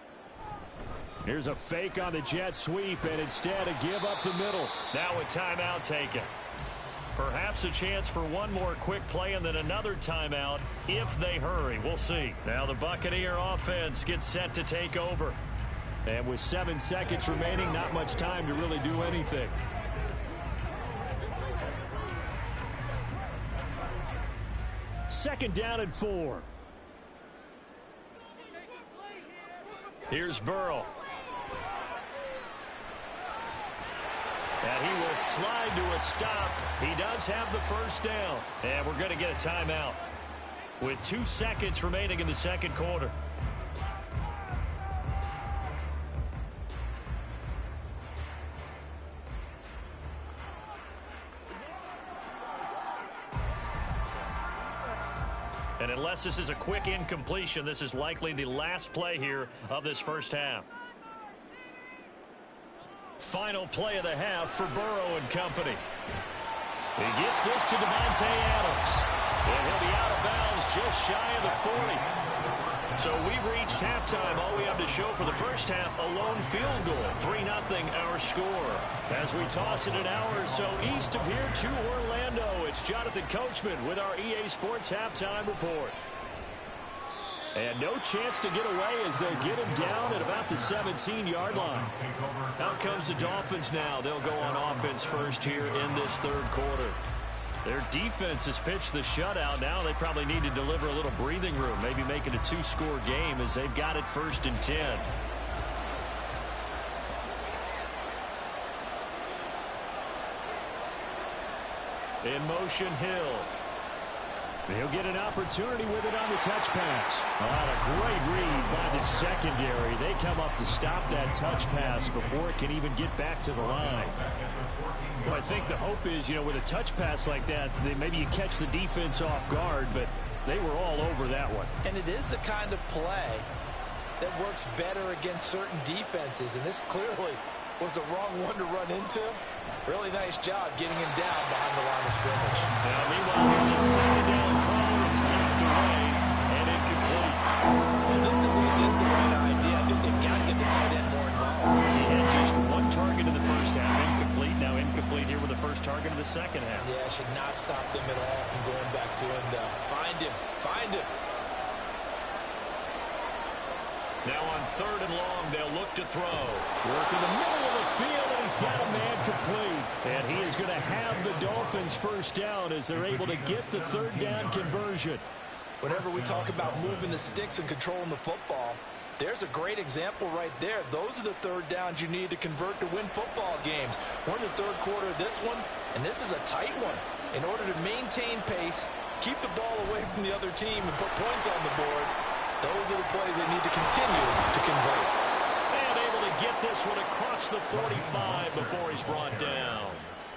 Here's a fake on the jet sweep, and instead a give up the middle. Now a timeout taken. Perhaps a chance for one more quick play and then another timeout if they hurry. We'll see. Now the Buccaneer offense gets set to take over. And with 7 seconds remaining, not much time to really do anything. Second down and 4. Here's Burrow. And he will slide to a stop. He does have the first down. And we're going to get a timeout with 2 seconds remaining in the second quarter. And unless this is a quick incompletion, this is likely the last play here of this first half. Final play of the half for Burrow and company. He gets this to Davante Adams. And he'll be out of bounds just shy of the 40. So we've reached halftime. All we have to show for the first half, a lone field goal. 3-0 our score. As we toss it an hour or so east of here to Orlando, it's Jonathan Coachman with our EA Sports Halftime Report. And no chance to get away as they'll get him down at about the 17-yard line. Out comes the Dolphins now. They'll go on offense first here in this third quarter. Their defense has pitched the shutout. Now they probably need to deliver a little breathing room, maybe make it a 2-score game as they've got it 1st and 10. In motion, Hill. He'll get an opportunity with it on the touch pass. A great read by the secondary. They come up to stop that touch pass before it can even get back to the line. Well, I think the hope is, with a touch pass like that, maybe you catch the defense off guard, but they were all over that one. And it is the kind of play that works better against certain defenses, and this clearly was the wrong one to run into. Really nice job getting him down behind the line of scrimmage. Now, meanwhile, here's a second down throw. It's knocked away and incomplete. Well, this at least is the right idea. I think they've got to get the tight end more involved. He had just 1 target in the first half, incomplete. now incomplete here with the first target of the second half. Yeah, should not stop them at all from going back to him, though. Find him. Find him. Now on 3rd and long, they'll look to throw. Work in the middle of the field, and he's got a man complete. And he is going to have the Dolphins first down as they're able to get the 3rd down conversion. Whenever we talk about moving the sticks and controlling the football, there's a great example right there. Those are the 3rd downs you need to convert to win football games. We're in the 3rd quarter of this one, and this is a tight one. In order to maintain pace, keep the ball away from the other team, and put points on the board, those are the plays they need to continue to convert. And able to get this one across the 45 before he's brought down.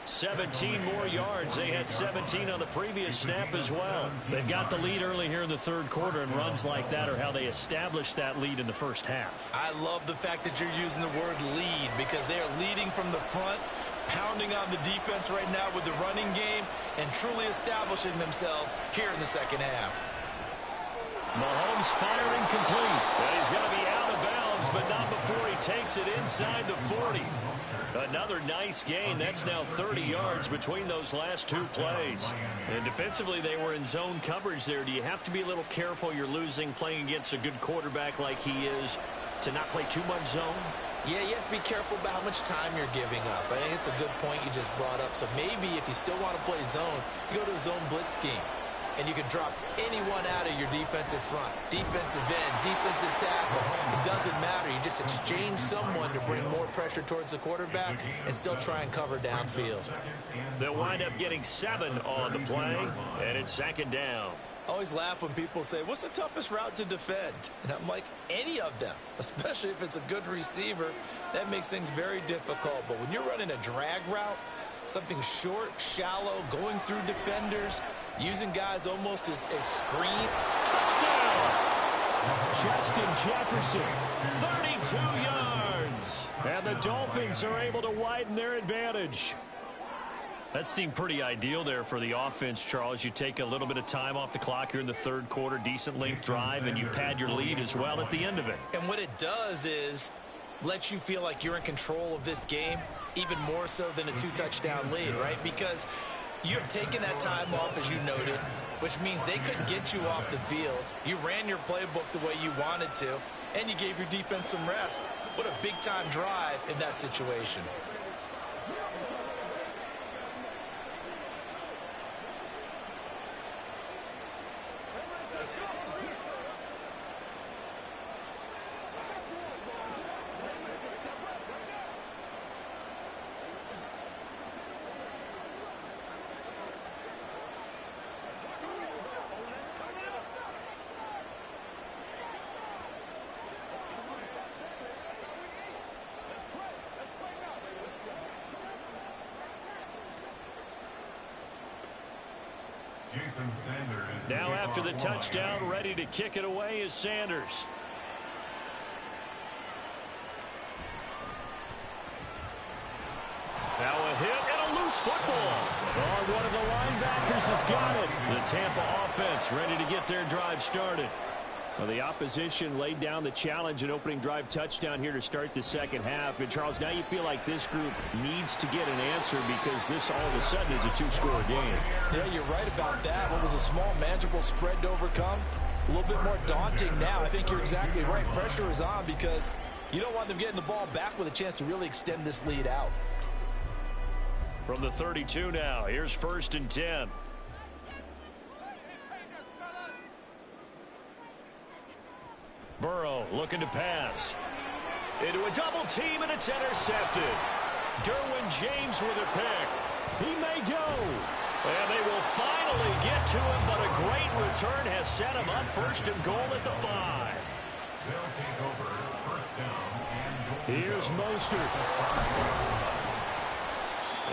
17 more yards. They had 17 on the previous snap as well. They've got the lead early here in the 3rd quarter, and runs like that are how they established that lead in the first half. I love the fact that you're using the word lead, because they are leading from the front, pounding on the defense right now with the running game, and truly establishing themselves here in the second half. Mahomes firing complete. And he's going to be out of bounds, but not before he takes it inside the 40. Another nice gain. That's now 30 yards between those last 2 plays. And defensively, they were in zone coverage there. Do you have to be a little careful? You're losing playing against a good quarterback like he is to not play too much zone? Yeah, you have to be careful about how much time you're giving up. I think it's a good point you just brought up. So maybe if you still want to play zone, you go to a zone blitz scheme. And you can drop anyone out of your defensive front. Defensive end, defensive tackle. It doesn't matter. You just exchange someone to bring more pressure towards the quarterback and still try and cover downfield. They'll wind up getting 7 on the play, and it's 2nd down. I always laugh when people say, what's the toughest route to defend? And I'm like, any of them, especially if it's a good receiver. That makes things very difficult. But when you're running a drag route, something short, shallow, going through defenders, using guys almost as screen. Touchdown! Justin Jefferson, 32 yards. And the Dolphins are able to widen their advantage. That seemed pretty ideal there for the offense, Charles. You take a little bit of time off the clock here in the 3rd quarter, decent length drive, and you pad your lead as well at the end of it. And what it does is let you feel like you're in control of this game, even more so than a 2-touchdown lead, right? Because you have taken that time off, as you noted, which means they couldn't get you off the field. You ran your playbook the way you wanted to, and you gave your defense some rest. What a big-time drive in that situation. Now after the touchdown, ready to kick it away is Sanders. Now a hit and a loose football. Oh, one of the linebackers has got it. The Tampa offense ready to get their drive started. Well, the opposition laid down the challenge and opening drive touchdown here to start the second half. And, Charles, now you feel like this group needs to get an answer because this all of a sudden is a 2-score game. Yeah, you're right about that. What was a small, manageable spread to overcome? A little bit more daunting now. I think you're exactly right. Pressure is on because you don't want them getting the ball back with a chance to really extend this lead out. From the 32 now, here's 1st and 10. Burrow looking to pass. Into a double team, and it's intercepted. Derwin James with a pick. He may go. And they will finally get to him, but a great return has set him up 1st and goal at the 5. They'll take over 1st down and goal. Here's Mostert.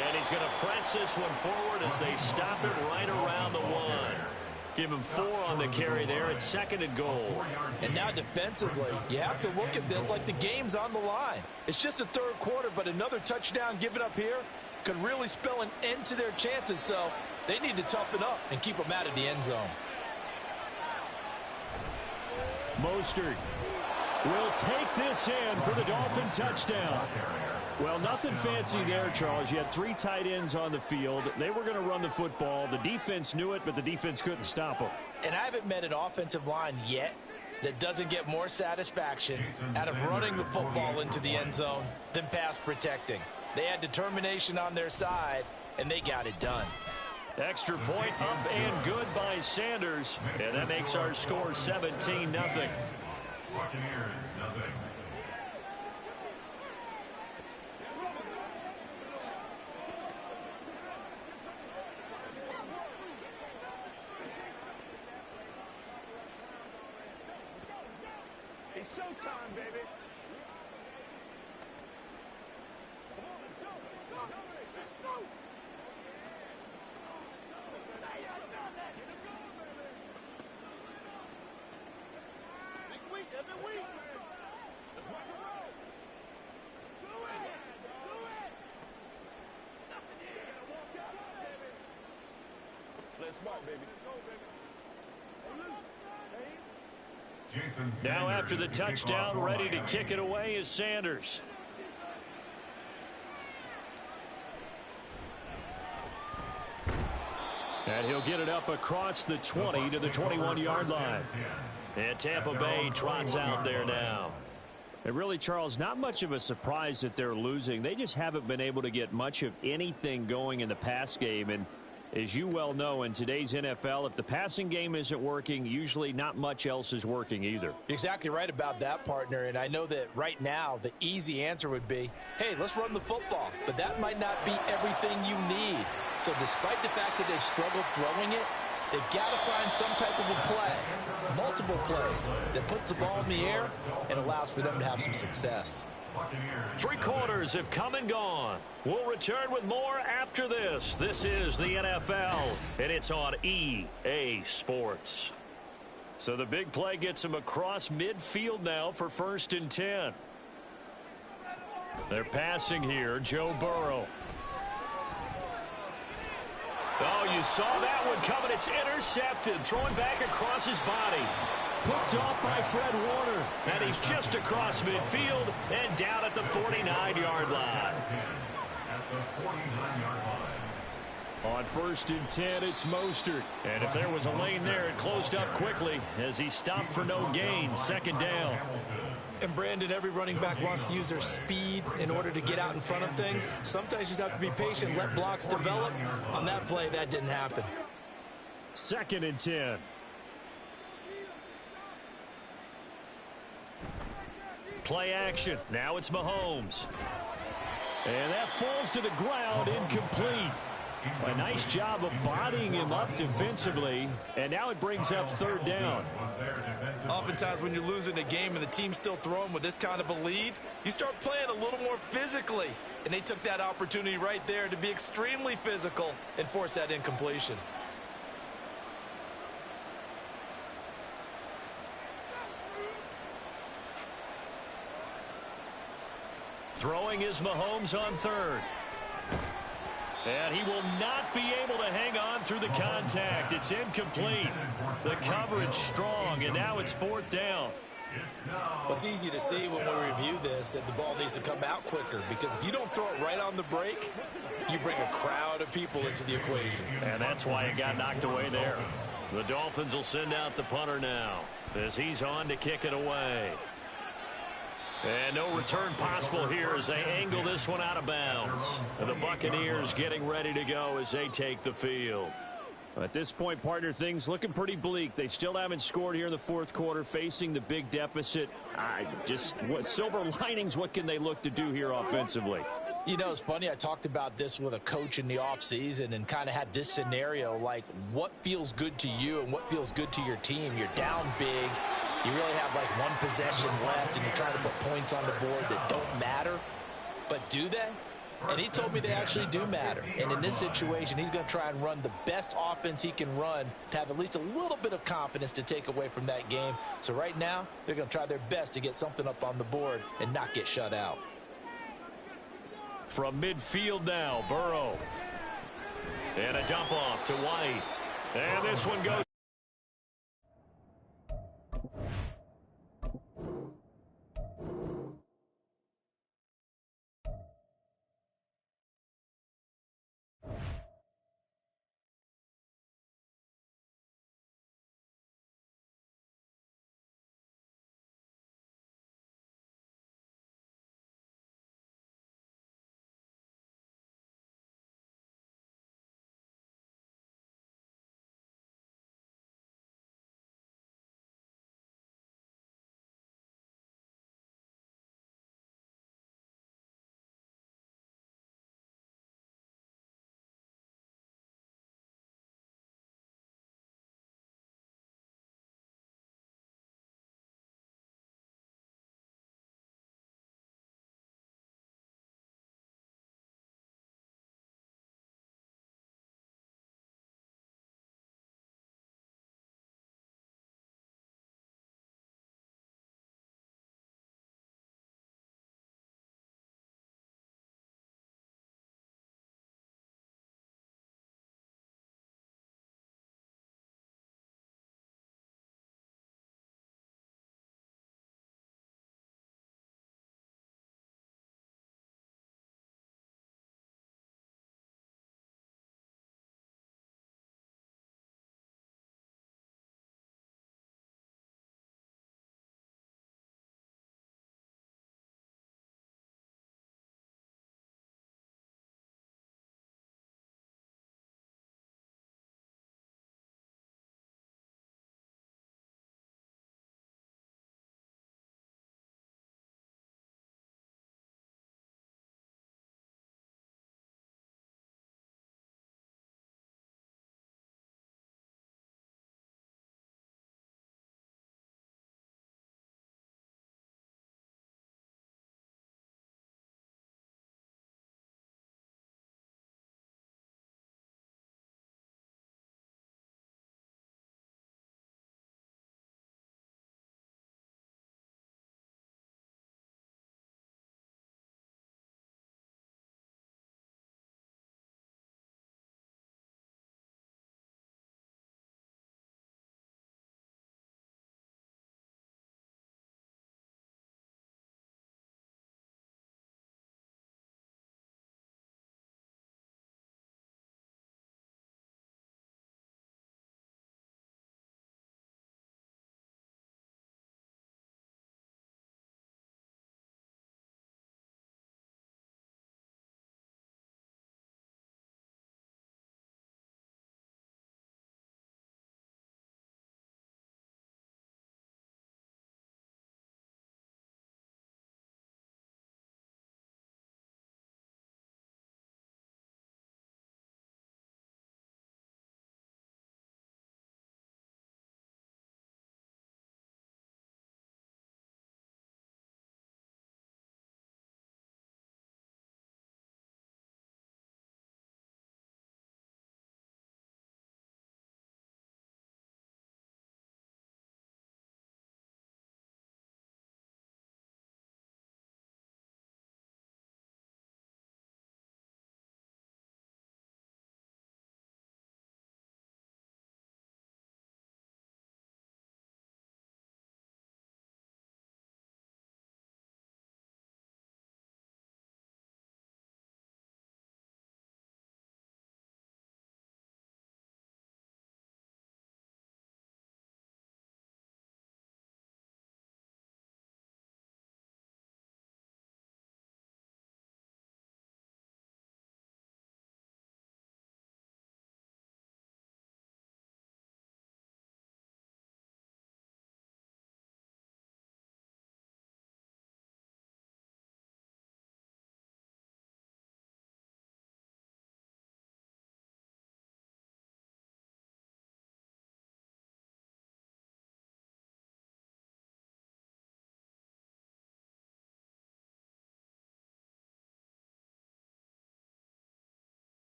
And he's going to press this one forward as they stop it right around the 1. Give him 4 on the carry there at 2nd and goal. And now defensively, you have to look at this like the game's on the line. It's just the 3rd quarter, but another touchdown given up here could really spell an end to their chances. So they need to toughen up and keep them out of the end zone. Mostert will take this in for the Dolphin touchdown. Well, nothing fancy there, Charles. You had 3 tight ends on the field. They were going to run the football. The defense knew it, but the defense couldn't stop them. And I haven't met an offensive line yet that doesn't get more satisfaction out of running the football into the end zone than pass protecting. They had determination on their side, and they got it done. Extra point up and good by Sanders. And that makes our score 17-0. Buccaneers, nothing. It's showtime, baby. Come on, let's go. Let's go. Big week, every week. Let's rock and roll. Do it. Do it. Nothing here. You gotta walk out, baby. Let's mark, baby. Let's go, baby. Stay loose. Jason Now Sanders after the to kick off touchdown, the ready to line. kick it away is Sanders. And he'll get it up across the 20 to the 21-yard line. And Tampa Bay trots out there now. And really, Charles, not much of a surprise that they're losing. They just haven't been able to get much of anything going in the pass game. And as you well know, in today's NFL, if the passing game isn't working, usually not much else is working either. You're exactly right about that, partner. And I know that right now the easy answer would be, hey, let's run the football. But that might not be everything you need. So despite the fact that they've struggled throwing it, they've got to find some type of a play, multiple plays, that puts the ball in the air and allows for them to have some success. 3 quarters have come and gone. We'll return with more after this. This is the NFL, and it's on EA Sports. So the big play gets him across midfield now for 1st and 10. They're passing here, Joe Burrow. Oh, you saw that one coming. It's intercepted. Throwing back across his body. Picked off by Fred Warner. And he's just across midfield and down at the 49-yard line. On 1st and 10, it's Mostert. And if there was a lane there, it closed up quickly as he stopped for no gain. 2nd down. And Brandon, every running back wants to use their speed in order to get out in front of things. Sometimes you just have to be patient, let blocks develop. On that play, that didn't happen. 2nd and 10. Play action. Now it's Mahomes. And that falls to the ground, incomplete. A nice job of bodying him up defensively. And now it brings up 3rd down. Oftentimes when you're losing a game and the team's still throwing with this kind of a lead, you start playing a little more physically. And they took that opportunity right there to be extremely physical and force that incompletion. Throwing is Mahomes on 3rd. And he will not be able to hang on through the contact. It's incomplete. The coverage strong, and now it's 4th down. Well, it's easy to see when we review this that the ball needs to come out quicker, because if you don't throw it right on the break, you bring a crowd of people into the equation. And that's why it got knocked away there. The Dolphins will send out the punter now as he's on to kick it away. And no return possible here as they angle this one out of bounds. And the Buccaneers getting ready to go as they take the field. At this point, partner, things looking pretty bleak. They still haven't scored here in the 4th quarter, facing the big deficit. What silver linings, what can they look to do here offensively? You know, it's funny. I talked about this with a coach in the offseason and kind of had this scenario, like what feels good to you and what feels good to your team. You're down big. You really have like 1 possession left, and you're trying to put points on the board that don't matter. But do they? And he told me they actually do matter. And in this situation, he's going to try and run the best offense he can run to have at least a little bit of confidence to take away from that game. So right now, they're going to try their best to get something up on the board and not get shut out. From midfield now, Burrow. And a dump off to White. And this one goes